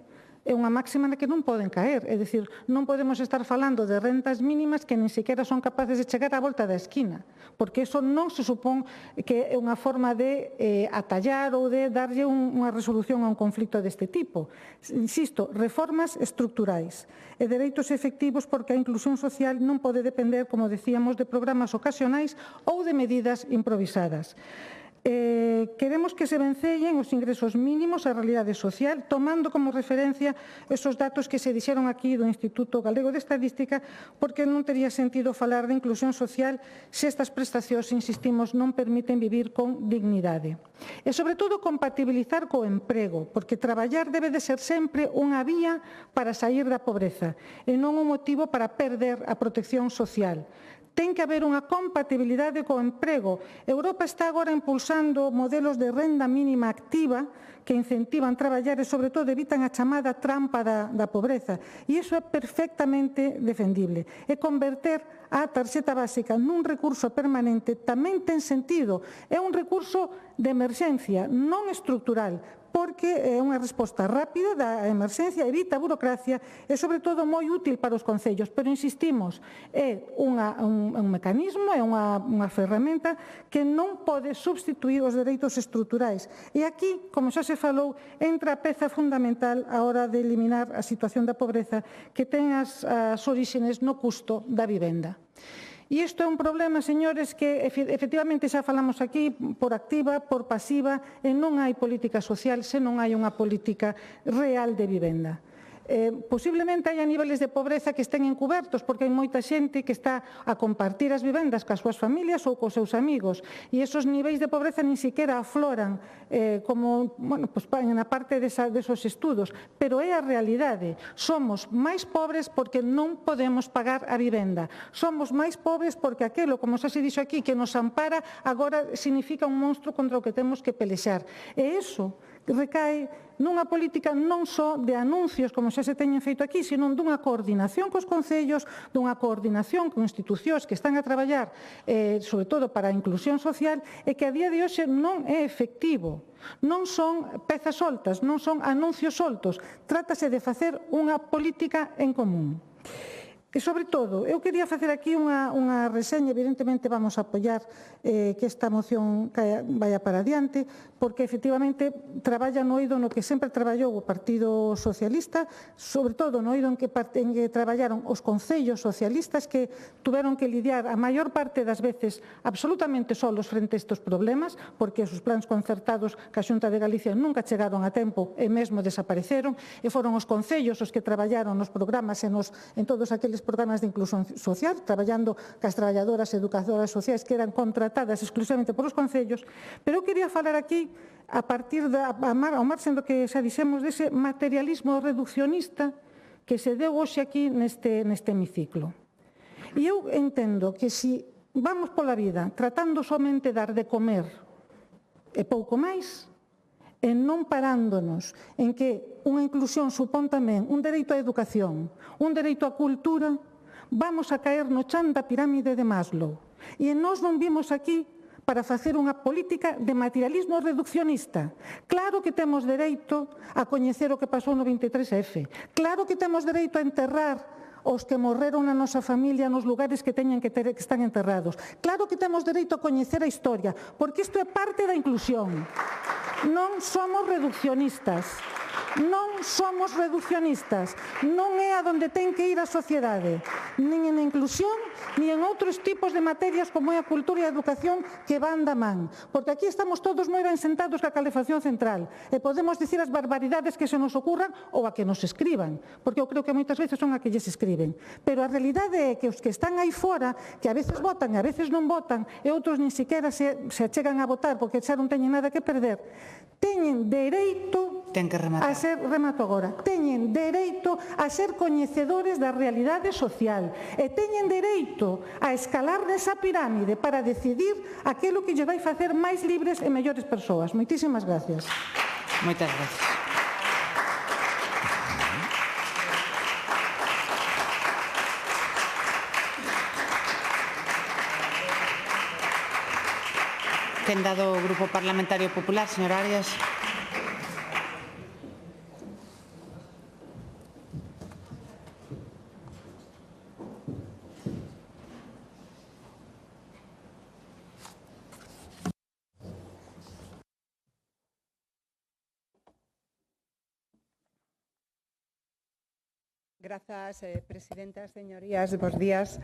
é unha máxima na que non poden caer. É dicir, non podemos estar falando de rentas mínimas que nin sequera son capaces de chegar á volta da esquina, porque iso non se supón que é unha forma de atallar ou de darlle unha resolución a un conflito deste tipo. Insisto, reformas estruturais e dereitos efectivos, porque a inclusión social non pode depender, como decíamos, de programas ocasionais ou de medidas improvisadas. Queremos que se vencellen os ingresos mínimos á realidade social, tomando como referencia esos datos que se dixeron aquí do Instituto Galego de Estadística, porque non tería sentido falar de inclusión social se estas prestacións, insistimos, non permiten vivir con dignidade. E, sobre todo, compatibilizar co emprego, porque traballar debe de ser sempre unha vía para sair da pobreza e non un motivo para perder a protección social. Ten que haber unha compatibilidade co emprego. Europa está agora impulsando modelos de renda mínima activa que incentivan traballar e, sobre todo, evitan a chamada trampa da pobreza. E iso é perfectamente defendible. E converter a tarxeta básica nun recurso permanente tamén ten sentido. É un recurso de emerxencia, non estrutural, porque é unha resposta rápida da emerxencia, evita a burocracia e, sobre todo, moi útil para os concellos. Pero, insistimos, é un mecanismo, é unha ferramenta que non pode substituir os dereitos estruturais. E aquí, como xa se falou, entra a peza fundamental a hora de eliminar a situación da pobreza que ten as orixines no custo da vivenda. E isto é un problema, señores, que efectivamente xa falamos aquí por activa, por pasiva, e non hai política social se non hai unha política real de vivenda. Posiblemente haya niveles de pobreza que estén encubertos, porque hai moita xente que está a compartir as vivendas cas súas familias ou cos seus amigos, e esos niveis de pobreza nin siquiera afloran como na parte desos estudos, pero é a realidade. Somos máis pobres porque non podemos pagar a vivenda. Somos máis pobres porque aquilo, como xa se dixo aquí, que nos ampara agora significa un monstro contra o que temos que pelexar. E iso recae nunha política non só de anuncios, como xa se teñen feito aquí, sino dunha coordinación cos concellos, dunha coordinación con institucións que están a traballar, sobre todo para a inclusión social, e que a día de hoxe non é efectivo. Non son pezas soltas, non son anuncios soltos. Trátase de facer unha política en común. E, sobre todo, eu quería facer aquí unha reseña. Evidentemente vamos a apoiar que esta moción vaya para adiante, porque efectivamente traballa no eido no que sempre traballou o Partido Socialista, sobre todo no eido en que traballaron os concellos socialistas, que tuveron que lidiar a maior parte das veces absolutamente solos frente a estes problemas, porque os plans concertados ca Xunta de Galicia nunca chegaron a tempo e mesmo desapareceron, e foron os concellos os que traballaron nos programas en todos aqueles programas de inclusión social, traballando cas traballadoras e educadoras sociais que eran contratadas exclusivamente por os concellos. Pero eu quería falar aquí, a partir ao marxen do que xa dixemos, dese materialismo reduccionista que se deu hoxe aquí neste hemiciclo. E eu entendo que se vamos pola vida tratando somente de dar de comer e pouco máis, e non parándonos en que unha inclusión supón tamén un dereito á educación, un dereito á cultura, vamos a caer no chan da pirámide de Maslow. E nós non vimos aquí para facer unha política de materialismo reduccionista. Claro que temos dereito a coñecer o que pasou no 23F. Claro que temos dereito a enterrar os que morreron na nosa familia nos lugares que teñen que están enterrados. Claro que temos dereito a coñecer a historia, porque isto é parte da inclusión. Non somos reduccionistas. Non somos reduccionistas. Non é a donde ten que ir a sociedade. Nin en inclusión, nin en outros tipos de materias como é a cultura e a educación que van da man. Porque aquí estamos todos moi ben sentados ca calefacción central e podemos dicir as barbaridades que se nos ocurran ou a que nos escriban, porque eu creo que moitas veces son a que lles escriben. Pero a realidade é que os que están aí fora, que a veces votan e a veces non votan, e outros nin siquiera se achegan a votar porque xa non teñen nada que perder, teñen dereito Ten que rematar. Remato agora. Teñen dereito a ser coñecedores da realidade social e teñen dereito a escalar nesa pirámide para decidir aquilo que lle vai facer máis libres e mellores persoas. Moitísimas gracias. Moitas gracias. Quen dado o Grupo Parlamentario Popular, señor Arias. Grazas, presidenta, señorías, bos días.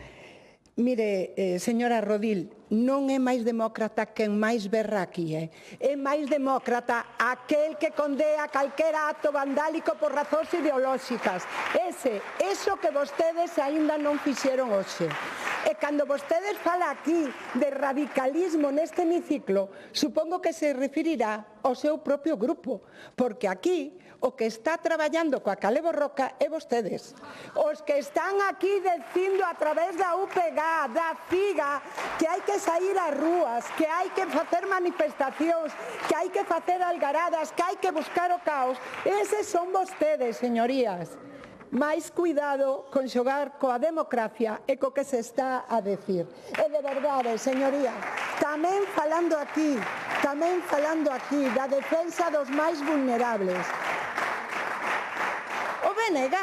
Mire, señora Rodil, non é máis demócrata quen máis berra aquí, é máis demócrata aquel que condea calquera acto vandálico por razóns ideolóxicas. Eso que vostedes aínda non fixeron hoxe. E cando vostedes fala aquí de radicalismo neste hemiciclo, supongo que se referirá ao seu propio grupo, porque aquí o que está traballando coa Cale Borroca é vostedes. Os que están aquí dicindo a través da UPG, da CIGA, que hai que sair ás rúas, que hai que facer manifestacións, que hai que facer algaradas, que hai que buscar o caos, eses son vostedes, señorías. Mais cuidado con xogar coa democracia e co que se está a decir. E de verdade, señoría, tamén falando aquí da defensa dos máis vulnerables. O BNG,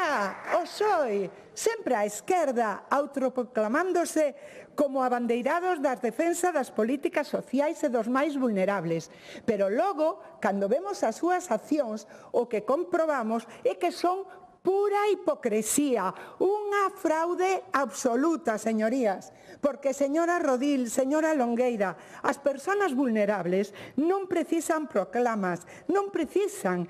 o PSOE, sempre á esquerda, autoproclamándose como abandeirados das defensas das políticas sociais e dos máis vulnerables. Pero logo, cando vemos as súas accións, o que comprobamos é que son pura hipocresía, unha fraude absoluta, señorías. Porque, señora Rodil, señora Longueira, as persoas vulnerables non precisan proclamas, non precisan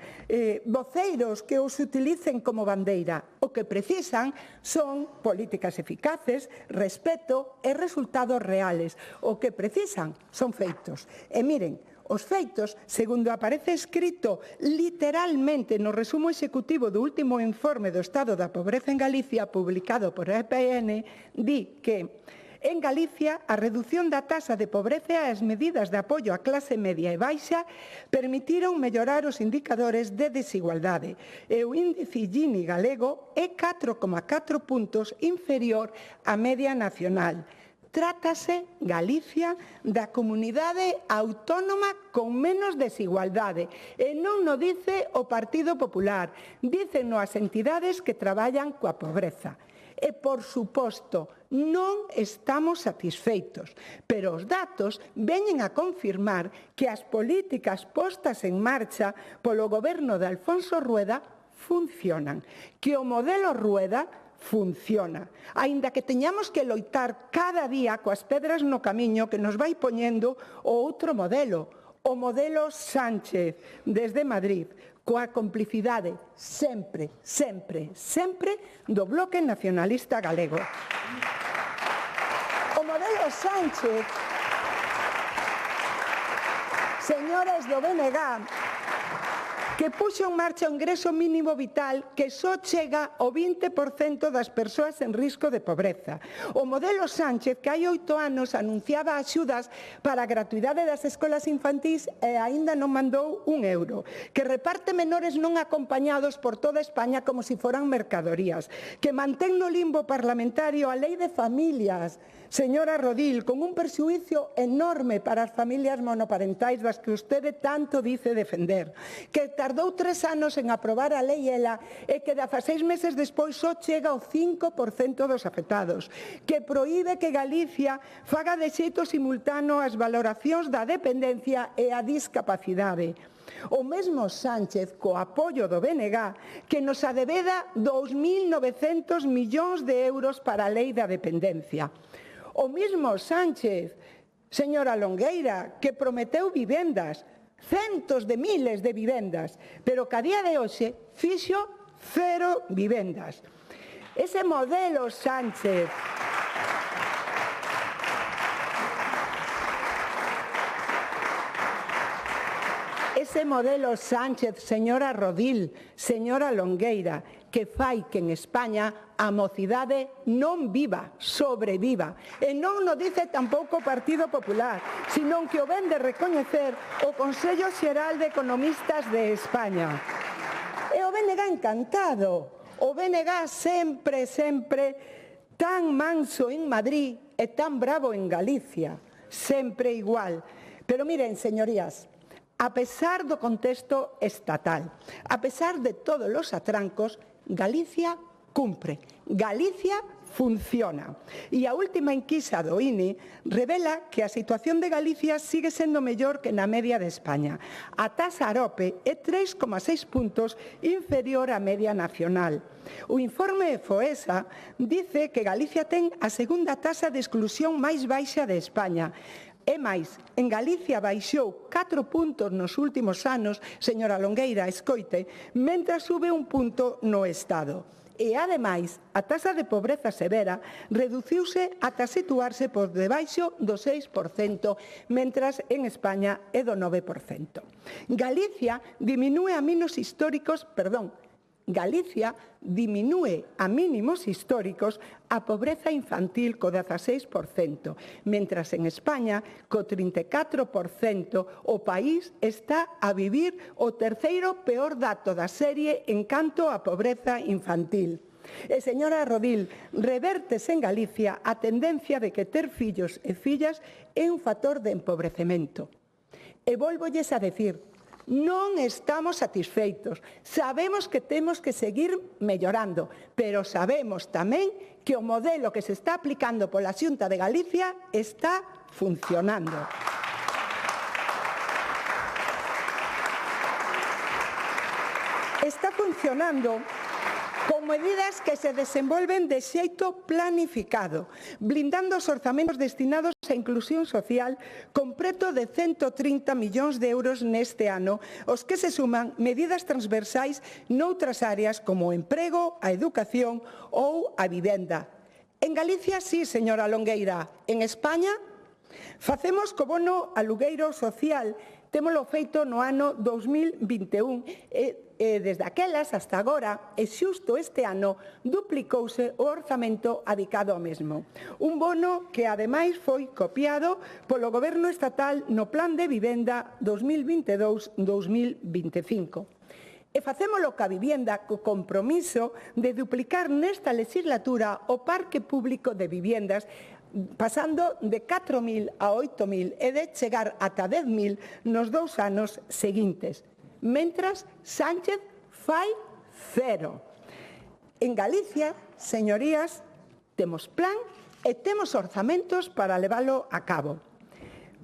voceiros que os utilicen como bandeira. O que precisan son políticas eficaces, respeto e resultados reales. O que precisan son feitos. E miren, os feitos, segundo aparece escrito literalmente no resumo executivo do último informe do Estado da Pobreza en Galicia, publicado por a EPN, di que en Galicia a reducción da taxa de pobreza e as medidas de apoio á clase media e baixa permitiron mellorar os indicadores de desigualdade e o índice Gini galego é 4,4 puntos inferior á media nacional. Trátase, Galicia, da comunidade autónoma con menos desigualdade. E non no dice o Partido Popular, díceno as entidades que traballan coa pobreza. E, por suposto, non estamos satisfeitos, pero os datos veñen a confirmar que as políticas postas en marcha polo goberno de Alfonso Rueda funcionan, que o modelo Rueda funciona, aínda que teñamos que loitar cada día coas pedras no camiño que nos vai poñendo o outro modelo, o modelo Sánchez, desde Madrid, coa complicidade sempre do Bloque Nacionalista Galego. O modelo Sánchez, señores do BNG, que puxo en marcha o ingreso mínimo vital que só chega ao 20% das persoas en risco de pobreza. O modelo Sánchez, que hai 8 anos anunciaba axudas para a gratuidade das escolas infantís e aínda non mandou un euro. Que reparte menores non acompañados por toda España como se foran mercadorías. Que mantén no limbo parlamentario a lei de familias, señora Rodil, con un perxuízo enorme para as familias monoparentais das que vostede tanto dice defender. Que tardou 3 anos en aprobar a lei ela e que 16 meses despois só chega ao 5% dos afectados, que proíbe que Galicia faga de xeito simultáneo as valoracións da dependencia e a discapacidade. O mesmo Sánchez, co apoio do BNG, que nos adebeda 2.900 millóns de euros para a lei da dependencia. O mesmo Sánchez, señora Longueira, que prometeu vivendas, centos de miles de vivendas, pero que a día de hoxe fixo 0 vivendas. Ese modelo Sánchez ese modelo Sánchez, señora Rodil, señora Longueira, que fai que en España a mocidade non viva, sobreviva. E non nos dice tampouco o Partido Popular, senón que o ven de recoñecer o Consello Xeral de Economistas de España. E o BNG encantado, o BNG sempre tan manso en Madrid e tan bravo en Galicia, sempre igual. Pero miren, señorías, a pesar do contexto estatal, a pesar de todos os atrancos, Galicia cumpre, Galicia funciona. E a última enquisa do INE revela que a situación de Galicia sigue sendo mellor que na media de España. A taxa AROPE é 3,6 puntos inferior á media nacional. O informe FOESA dice que Galicia ten a segunda taxa de exclusión máis baixa de España. É máis, en Galicia baixou 4 puntos nos últimos anos, señora Longueira, escoite, mentras sube un punto no Estado. E, ademais, a taxa de pobreza severa reduciuse ata situarse por debaixo do 6%, mentras en España é do 9%. Galicia diminúe a mínimos históricos a pobreza infantil co 16%, mentras en España, co 34%, o país está a vivir o terceiro peor dato da serie en canto a pobreza infantil. E, señora Rodil, revértese en Galicia a tendencia de que ter fillos e fillas é un factor de empobrecemento. E volvolles a decir, non estamos satisfeitos. Sabemos que temos que seguir mellorando, pero sabemos tamén que o modelo que se está aplicando pola Xunta de Galicia está funcionando. Está funcionando con medidas que se desenvolven de xeito planificado, blindando os orzamentos destinados á inclusión social con preto de 130 millóns de euros neste ano, os que se suman medidas transversais noutras áreas como o emprego, a educación ou a vivenda. En Galicia, sí, señora Longueira. En España, facemos co bono alugueiro social, témolo feito no ano 2021 e desde aquelas hasta agora, e xusto este ano, duplicouse o orzamento adicado ao mesmo. Un bono que, ademais, foi copiado polo Goberno estatal no Plan de Vivenda 2022-2025. E facémolo ca vivenda co compromiso de duplicar nesta legislatura o parque público de vivendas, pasando de 4.000 a 8.000 e de chegar ata 10.000 nos 2 anos seguintes. Mentras, Sánchez fai cero. En Galicia, señorías, temos plan e temos orzamentos para leválo a cabo.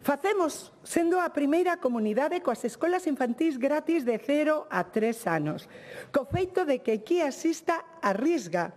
Facemos, sendo a primeira comunidade coas escolas infantís gratis de 0 a 3 anos, co feito de que aquí asista a Risga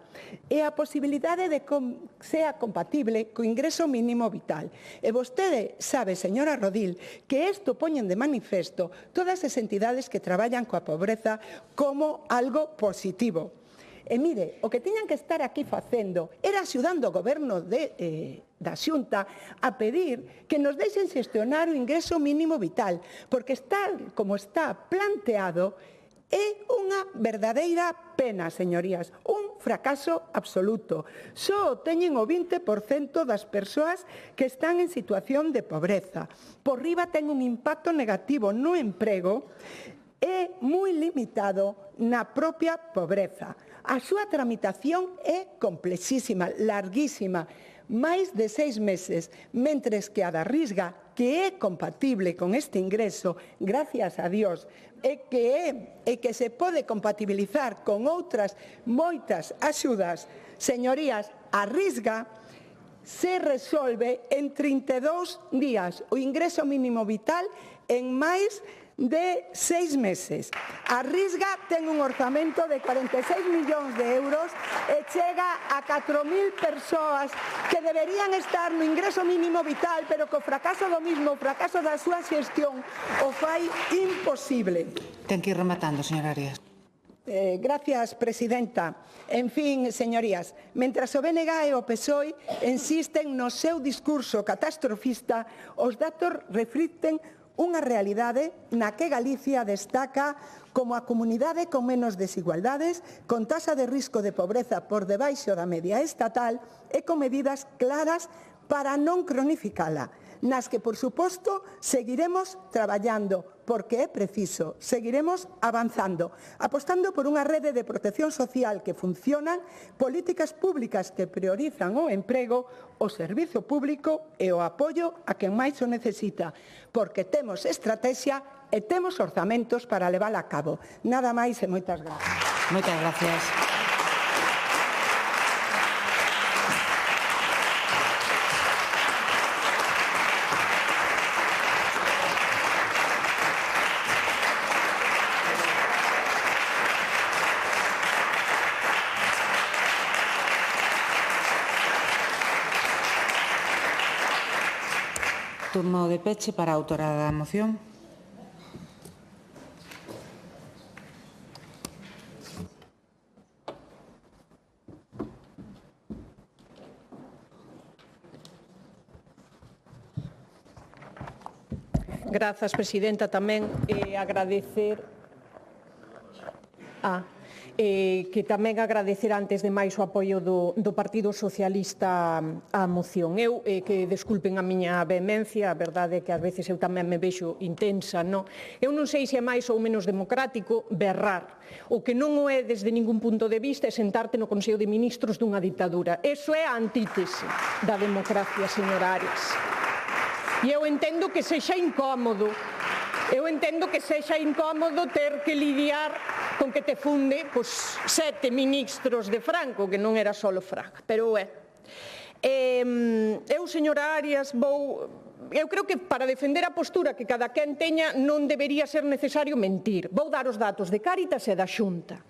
e a posibilidade de que sea compatible co ingreso mínimo vital. E vostede sabe, señora Rodil, que isto poñen de manifesto todas as entidades que traballan coa pobreza como algo positivo. E mire, o que tiñan que estar aquí facendo era axudando o goberno da Xunta a pedir que nos deixen xestionar o ingreso mínimo vital, porque tal como está planteado é unha verdadeira pena, señorías, un fracaso absoluto. Só teñen o 20% das persoas que están en situación de pobreza. Por riba ten un impacto negativo no emprego e moi limitado na propia pobreza. A súa tramitación é complexísima, larguísima, máis de 6 meses, mentres que a da Risga, que é compatible con este ingreso, gracias a Dios, e que se pode compatibilizar con outras moitas axudas, señorías, a Risga se resolve en 32 días o ingreso mínimo vital en máis de 6 meses. A Risga ten un orzamento de 46 millóns de euros e chega a 4.000 persoas que deberían estar no ingreso mínimo vital, pero co fracaso do mismo, o fracaso da súa xestión, o fai imposible. Ten que ir rematando, señora Arias. Gracias, presidenta. En fin, señorías, mentras o BNG e o PSOE insisten no seu discurso catastrofista, os datos reflicten Unha realidade na que Galicia destaca como a comunidade con menos desigualdades, con taxa de risco de pobreza por debaixo da media estatal e con medidas claras para non cronificala, nas que, por suposto, seguiremos traballando, porque é preciso, seguiremos avanzando, apostando por unha rede de protección social que funcionan, políticas públicas que priorizan o emprego, o servizo público e o apoio a quen máis o necesita, porque temos estrategia e temos orzamentos para levala a cabo. Nada máis e moitas gracias. Moitas gracias. Turno de peche para a autora da moción. Grazas, presidenta, tamén agradecer que tamén agradecer antes de máis o apoio do Partido Socialista á moción. Eu, que desculpen a miña vehemencia, a verdade é que ás veces eu tamén me vexo intensa, non? Eu non sei se é máis ou menos democrático berrar. O que non o é desde ningún punto de vista é sentarte no Consello de Ministros dunha ditadura. Eso é a antítese da democracia, señora Arias. E eu entendo que sexa incómodo. Eu entendo que sexa incómodo ter que lidiar con que te funde 7 ministros de Franco, que non era só Fraga, pero é. Eu, señora Arias, eu creo que para defender a postura que cada quen teña non debería ser necesario mentir. Vou dar os datos de Cáritas e da Xunta.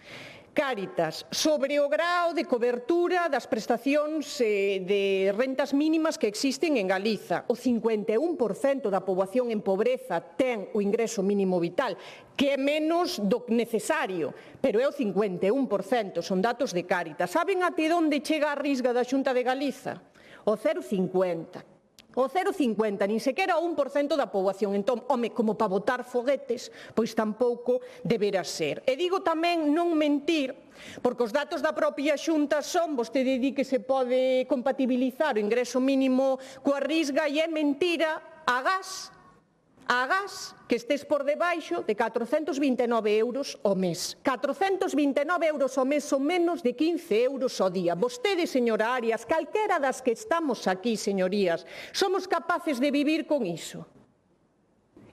Cáritas, sobre o grao de cobertura das prestacións de rentas mínimas que existen en Galiza. O 51% da poboación en pobreza ten o ingreso mínimo vital, que é menos do necesario, pero é o 51%, son datos de Cáritas. Saben até onde chega a risga da Xunta de Galiza? O 0,50%. O 0,50, nin sequera o 1% da poboación. Entón, home, como para botar foguetes, pois tampouco deberá ser. E digo tamén non mentir, porque os datos da propia Xunta son, vostede di que se pode compatibilizar o ingreso mínimo coa risga e é mentira a gas, que estés por debaixo de 429 euros ao mes. 429 euros ao mes son menos de 15 euros ao día. Vostede, señora Arias, calquera das que estamos aquí, señorías, somos capaces de vivir con iso.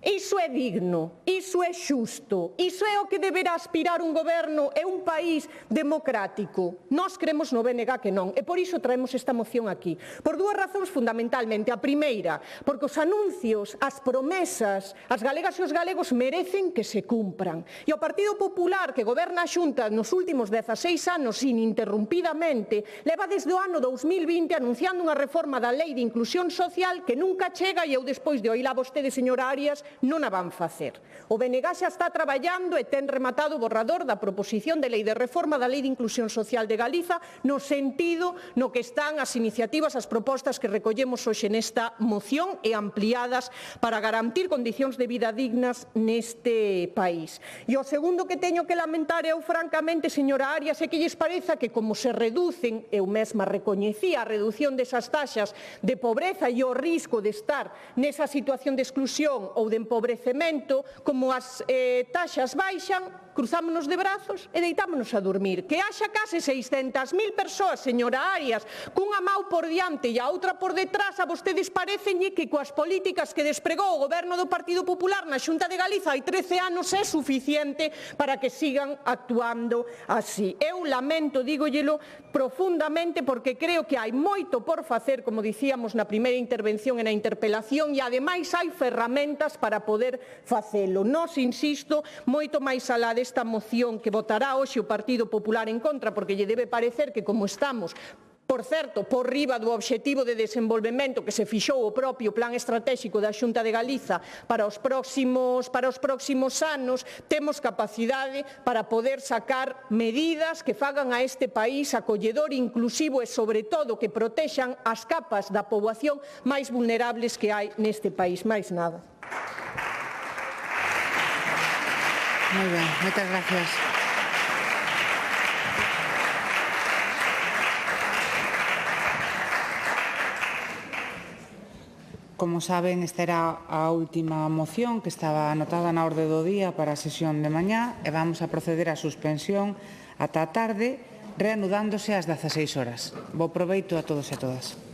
Iso é digno, iso é xusto, iso é o que deberá aspirar un goberno e un país democrático. Nós cremos no BNG que non, e por iso traemos esta moción aquí. Por dúas razóns fundamentalmente. A primeira, porque os anuncios, as promesas, as galegas e os galegos merecen que se cumpran. E o Partido Popular, que goberna a Xunta nos últimos 16 anos ininterrumpidamente, leva desde o ano 2020 anunciando unha reforma da Lei de Inclusión Social que nunca chega e eu despois de oíla vostede, señora Arias, non a van facer. O BNG xa está traballando e ten rematado o borrador da proposición de lei de reforma da Lei de Inclusión Social de Galiza no sentido no que están as iniciativas, as propostas que recollemos hoxe nesta moción e ampliadas para garantir condicións de vida dignas neste país. E o segundo que teño que lamentar eu, francamente, señora Arias, é que lles pareza que como se reducen, eu mesma recoñecía a reducción desas taxas de pobreza e o risco de estar nesa situación de exclusión ou de empobrecemento, como as taxas baixan, cruzámonos de brazos e deitámonos a dormir. Que haxa case 600.000 persoas, señora Arias, cunha mau por diante e a outra por detrás, a vostedes parecenlle que coas políticas que despregou o goberno do Partido Popular na Xunta de Galiza hai 13 anos é suficiente para que sigan actuando así. Eu lamento, dígollelo profundamente, porque creo que hai moito por facer, como dicíamos na primeira intervención e na interpelación, e ademais hai ferramentas para poder facelo. Nós, insisto, moito máis alá desta moción que votará hoxe o Partido Popular en contra, porque lle debe parecer que como estamos, por certo, por riba do obxectivo de desenvolvemento que se fixou o propio Plan Estratégico da Xunta de Galiza para os próximos anos, temos capacidade para poder sacar medidas que fagan a este país acolledor, inclusivo e, sobre todo, que protexan as capas da poboación máis vulnerables que hai neste país. Máis nada. Moi ben, moitas gracias. Como saben, esta era a última moción que estaba anotada na orde do día para a sesión de mañá e vamos a proceder á suspensión ata a tarde, reanudándose ás 16 horas. Bo proveito a todos e a todas.